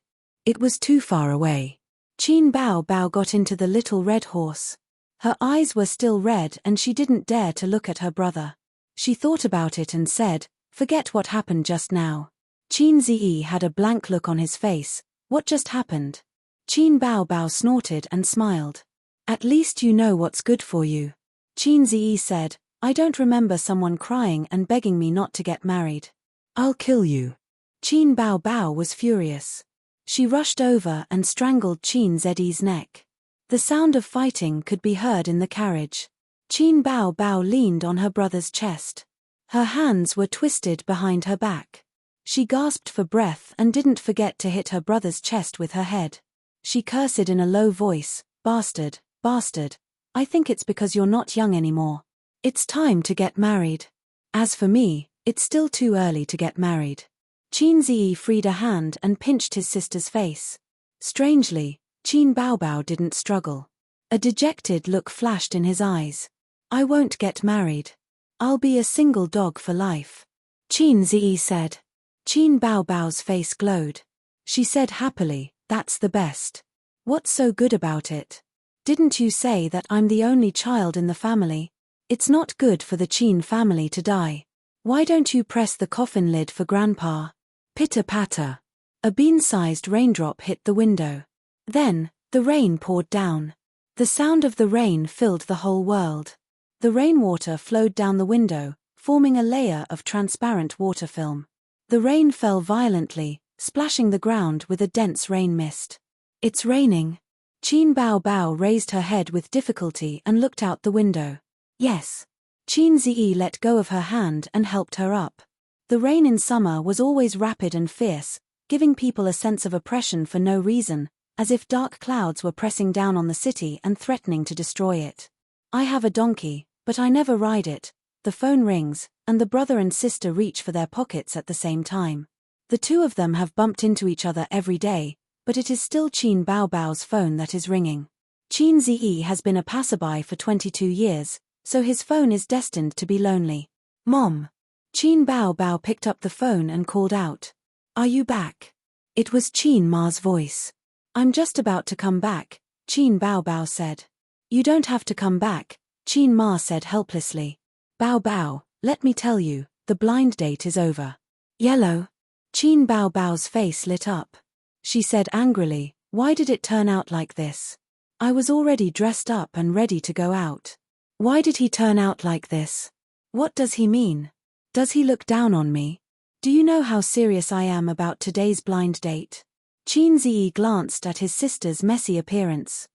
It was too far away. Qin Bao Bao got into the little red horse. Her eyes were still red and she didn't dare to look at her brother. She thought about it and said, "Forget what happened just now." Qin Ziyi had a blank look on his face. What just happened? Qin Bao Bao snorted and smiled. "At least you know what's good for you." Qin Ziyi said, "I don't remember someone crying and begging me not to get married. I'll kill you." Qin Bao Bao was furious. She rushed over and strangled Qin Ziyi's neck. The sound of fighting could be heard in the carriage. Qin Bao Bao leaned on her brother's chest. Her hands were twisted behind her back. She gasped for breath and didn't forget to hit her brother's chest with her head. She cursed in a low voice, "Bastard, bastard. I think it's because you're not young anymore. It's time to get married. As for me, it's still too early to get married." Qin Ziyi freed a hand and pinched his sister's face. Strangely, Qin Bao Bao didn't struggle. A dejected look flashed in his eyes. "I won't get married. I'll be a single dog for life," Qin Ziyi said. Qin Bao Bao's face glowed. She said happily, "That's the best. What's so good about it? Didn't you say that I'm the only child in the family? It's not good for the Qin family to die. Why don't you press the coffin lid for Grandpa?" Pitter-patter. A bean-sized raindrop hit the window. Then, the rain poured down. The sound of the rain filled the whole world. The rainwater flowed down the window, forming a layer of transparent water film. The rain fell violently, splashing the ground with a dense rain mist. "It's raining." Qin Bao Bao raised her head with difficulty and looked out the window. "Yes." Qin Ziyi let go of her hand and helped her up. The rain in summer was always rapid and fierce, giving people a sense of oppression for no reason, as if dark clouds were pressing down on the city and threatening to destroy it. "I have a donkey, but I never ride it." The phone rings, and the brother and sister reach for their pockets at the same time. The two of them have bumped into each other every day, but it is still Qin Bao Bao's phone that is ringing. Qin Ziyi has been a passerby for 22 years, so his phone is destined to be lonely. "Mom." Qin Bao Bao picked up the phone and called out. "Are you back?" It was Qin Ma's voice. "I'm just about to come back," Qin Bao Bao said. "You don't have to come back," Qin Ma said helplessly. "Bao Bao, let me tell you, the blind date is over." "Yellow." Qin Bao Bao's face lit up. She said angrily, "Why did it turn out like this? I was already dressed up and ready to go out. Why did he turn out like this? What does he mean? Does he look down on me? Do you know how serious I am about today's blind date?" Qin Ziyi glanced at his sister's messy appearance.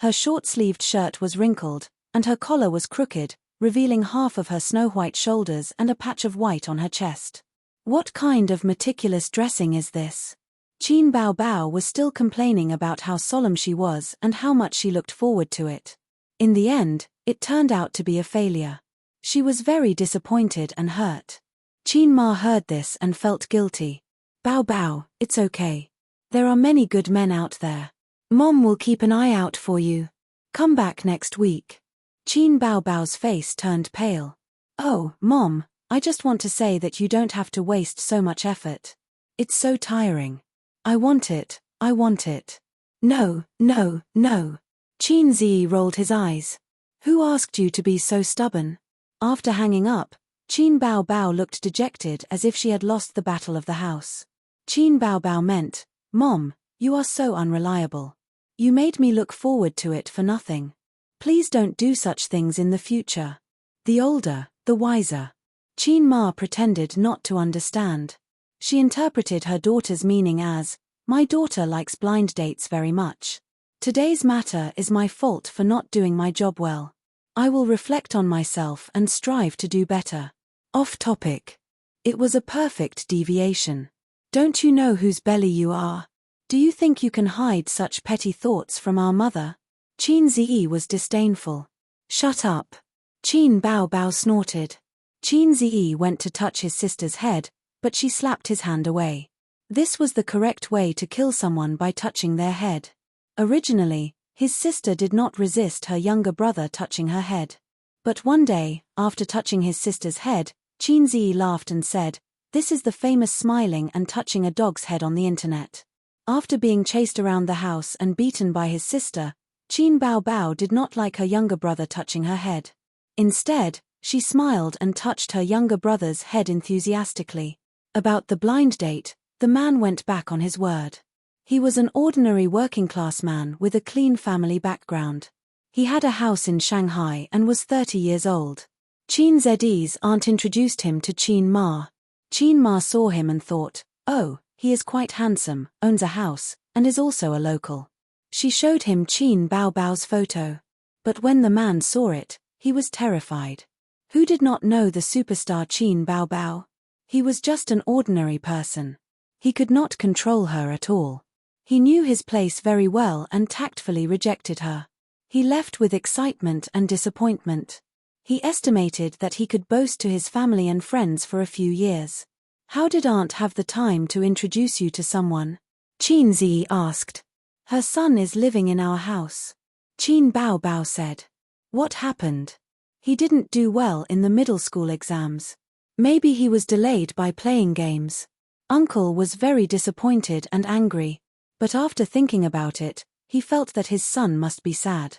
Her short-sleeved shirt was wrinkled, and her collar was crooked, revealing half of her snow-white shoulders and a patch of white on her chest. "What kind of meticulous dressing is this?" Qin Bao Bao was still complaining about how solemn she was and how much she looked forward to it. In the end, it turned out to be a failure. She was very disappointed and hurt. Qin Ma heard this and felt guilty. "Bao Bao, it's okay. There are many good men out there. Mom will keep an eye out for you. Come back next week." Qin Bao Bao's face turned pale. "Oh, Mom, I just want to say that you don't have to waste so much effort. It's so tiring. I want it, I want it." "No, no, no." Qin Ziyi rolled his eyes. "Who asked you to be so stubborn?" After hanging up, Qin Bao Bao looked dejected as if she had lost the battle of the house. Qin Bao Bao meant, "Mom, you are so unreliable. You made me look forward to it for nothing. Please don't do such things in the future. The older, the wiser." Qin Ma pretended not to understand. She interpreted her daughter's meaning as, "My daughter likes blind dates very much. Today's matter is my fault for not doing my job well. I will reflect on myself and strive to do better." Off topic. It was a perfect deviation. "Don't you know whose belly you are? Do you think you can hide such petty thoughts from our mother?" Qin Ziyi was disdainful. "Shut up." Qin Bao Bao snorted. Qin Ziyi went to touch his sister's head, but she slapped his hand away. This was the correct way to kill someone, by touching their head. Originally, his sister did not resist her younger brother touching her head. But one day, after touching his sister's head, Qinzi laughed and said, "This is the famous smiling and touching a dog's head on the internet." After being chased around the house and beaten by his sister, Qin Bao Bao did not like her younger brother touching her head. Instead, she smiled and touched her younger brother's head enthusiastically. About the blind date, the man went back on his word. He was an ordinary working-class man with a clean family background. He had a house in Shanghai and was 30 years old. Qin Z's aunt introduced him to Qin Ma. Qin Ma saw him and thought, "Oh, he is quite handsome, owns a house, and is also a local." She showed him Qin Bao Bao's photo. But when the man saw it, he was terrified. Who did not know the superstar Qin Bao Bao? He was just an ordinary person. He could not control her at all. He knew his place very well and tactfully rejected her. He left with excitement and disappointment. He estimated that he could boast to his family and friends for a few years. "How did Aunt have the time to introduce you to someone?" Qin Zi asked. "Her son is living in our house." Qin Bao Bao said. "What happened?" "He didn't do well in the middle school exams. Maybe he was delayed by playing games." Uncle was very disappointed and angry. But after thinking about it, he felt that his son must be sad.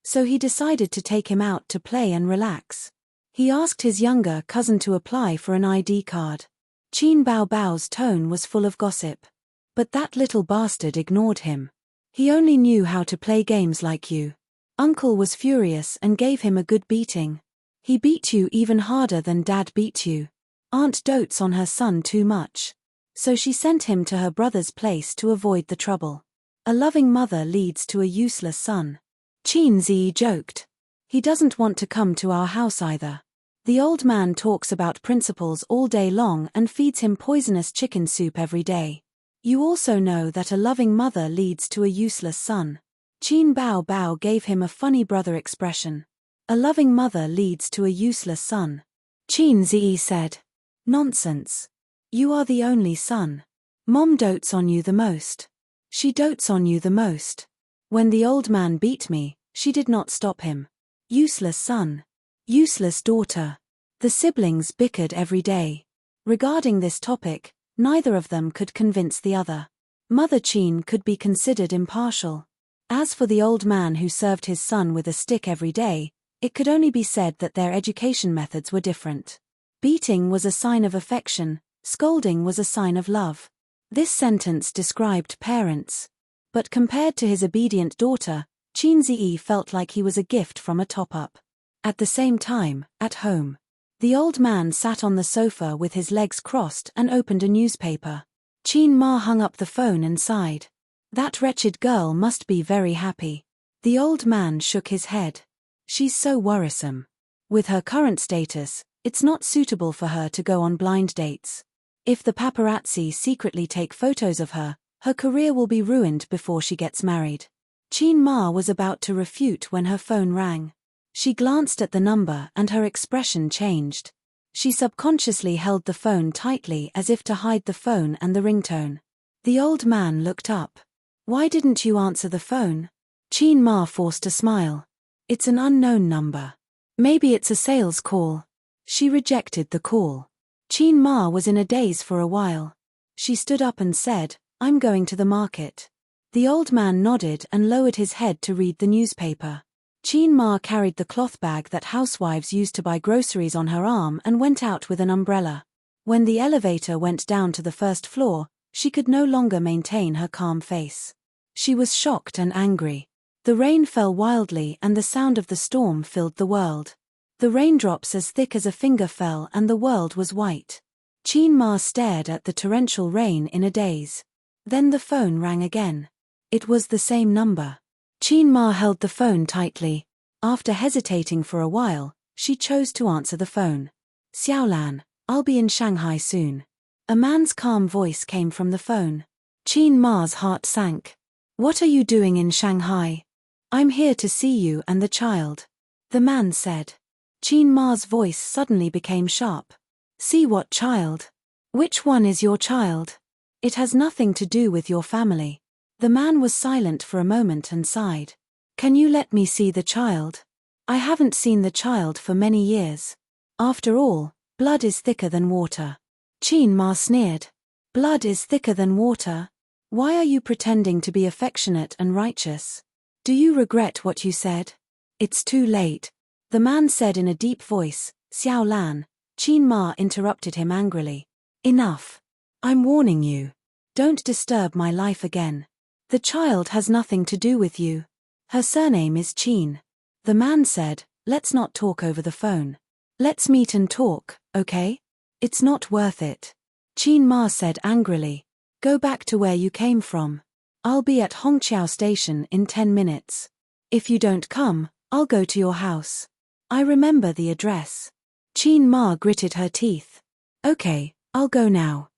So he decided to take him out to play and relax. He asked his younger cousin to apply for an ID card. Qin Bao Bao's tone was full of gossip. "But that little bastard ignored him. He only knew how to play games like you." Uncle was furious and gave him a good beating. "He beat you even harder than Dad beat you. Aunt dotes on her son too much." So she sent him to her brother's place to avoid the trouble. A loving mother leads to a useless son. Qin Zi joked. "He doesn't want to come to our house either. The old man talks about principles all day long and feeds him poisonous chicken soup every day. You also know that a loving mother leads to a useless son." Qin Bao Bao gave him a funny brother expression. "A loving mother leads to a useless son." Qin Zi said. "Nonsense. You are the only son. Mom dotes on you the most. She dotes on you the most. When the old man beat me, she did not stop him. Useless son. Useless daughter." The siblings bickered every day. Regarding this topic, neither of them could convince the other. Mother Qin could be considered impartial. As for the old man who served his son with a stick every day, it could only be said that their education methods were different. Beating was a sign of affection, scolding was a sign of love. This sentence described parents. But compared to his obedient daughter, Qin Zi felt like he was a gift from a top-up. At the same time, at home, the old man sat on the sofa with his legs crossed and opened a newspaper. Qin Ma hung up the phone and sighed. "That wretched girl must be very happy." The old man shook his head. "She's so worrisome. With her current status, it's not suitable for her to go on blind dates. If the paparazzi secretly take photos of her, her career will be ruined before she gets married." Qin Ma was about to refute when her phone rang. She glanced at the number and her expression changed. She subconsciously held the phone tightly as if to hide the phone and the ringtone. The old man looked up. "Why didn't you answer the phone?" Qin Ma forced a smile. "It's an unknown number. Maybe it's a sales call." She rejected the call. Qin Ma was in a daze for a while. She stood up and said, "I'm going to the market." The old man nodded and lowered his head to read the newspaper. Qin Ma carried the cloth bag that housewives use to buy groceries on her arm and went out with an umbrella. When the elevator went down to the first floor, she could no longer maintain her calm face. She was shocked and angry. The rain fell wildly and the sound of the storm filled the world. The raindrops as thick as a finger fell and the world was white. Qin Ma stared at the torrential rain in a daze. Then the phone rang again. It was the same number. Qin Ma held the phone tightly. After hesitating for a while, she chose to answer the phone. "Xiaolan, I'll be in Shanghai soon." A man's calm voice came from the phone. Qin Ma's heart sank. "What are you doing in Shanghai?" "I'm here to see you and the child," the man said. Qin Ma's voice suddenly became sharp. "See what child? Which one is your child?" It has nothing to do with your family. The man was silent for a moment and sighed. Can you let me see the child? I haven't seen the child for many years. After all, blood is thicker than water. Qin Ma sneered. Blood is thicker than water? Why are you pretending to be affectionate and righteous? Do you regret what you said? It's too late. The man said in a deep voice. Xiao Lan. Qin Ma interrupted him angrily. Enough. I'm warning you. Don't disturb my life again. The child has nothing to do with you. Her surname is Qin. The man said, let's not talk over the phone. Let's meet and talk, okay? It's not worth it. Qin Ma said angrily. Go back to where you came from. I'll be at Hongqiao Station in 10 minutes. If you don't come, I'll go to your house. I remember the address. Qin Ma gritted her teeth. Okay, I'll go now.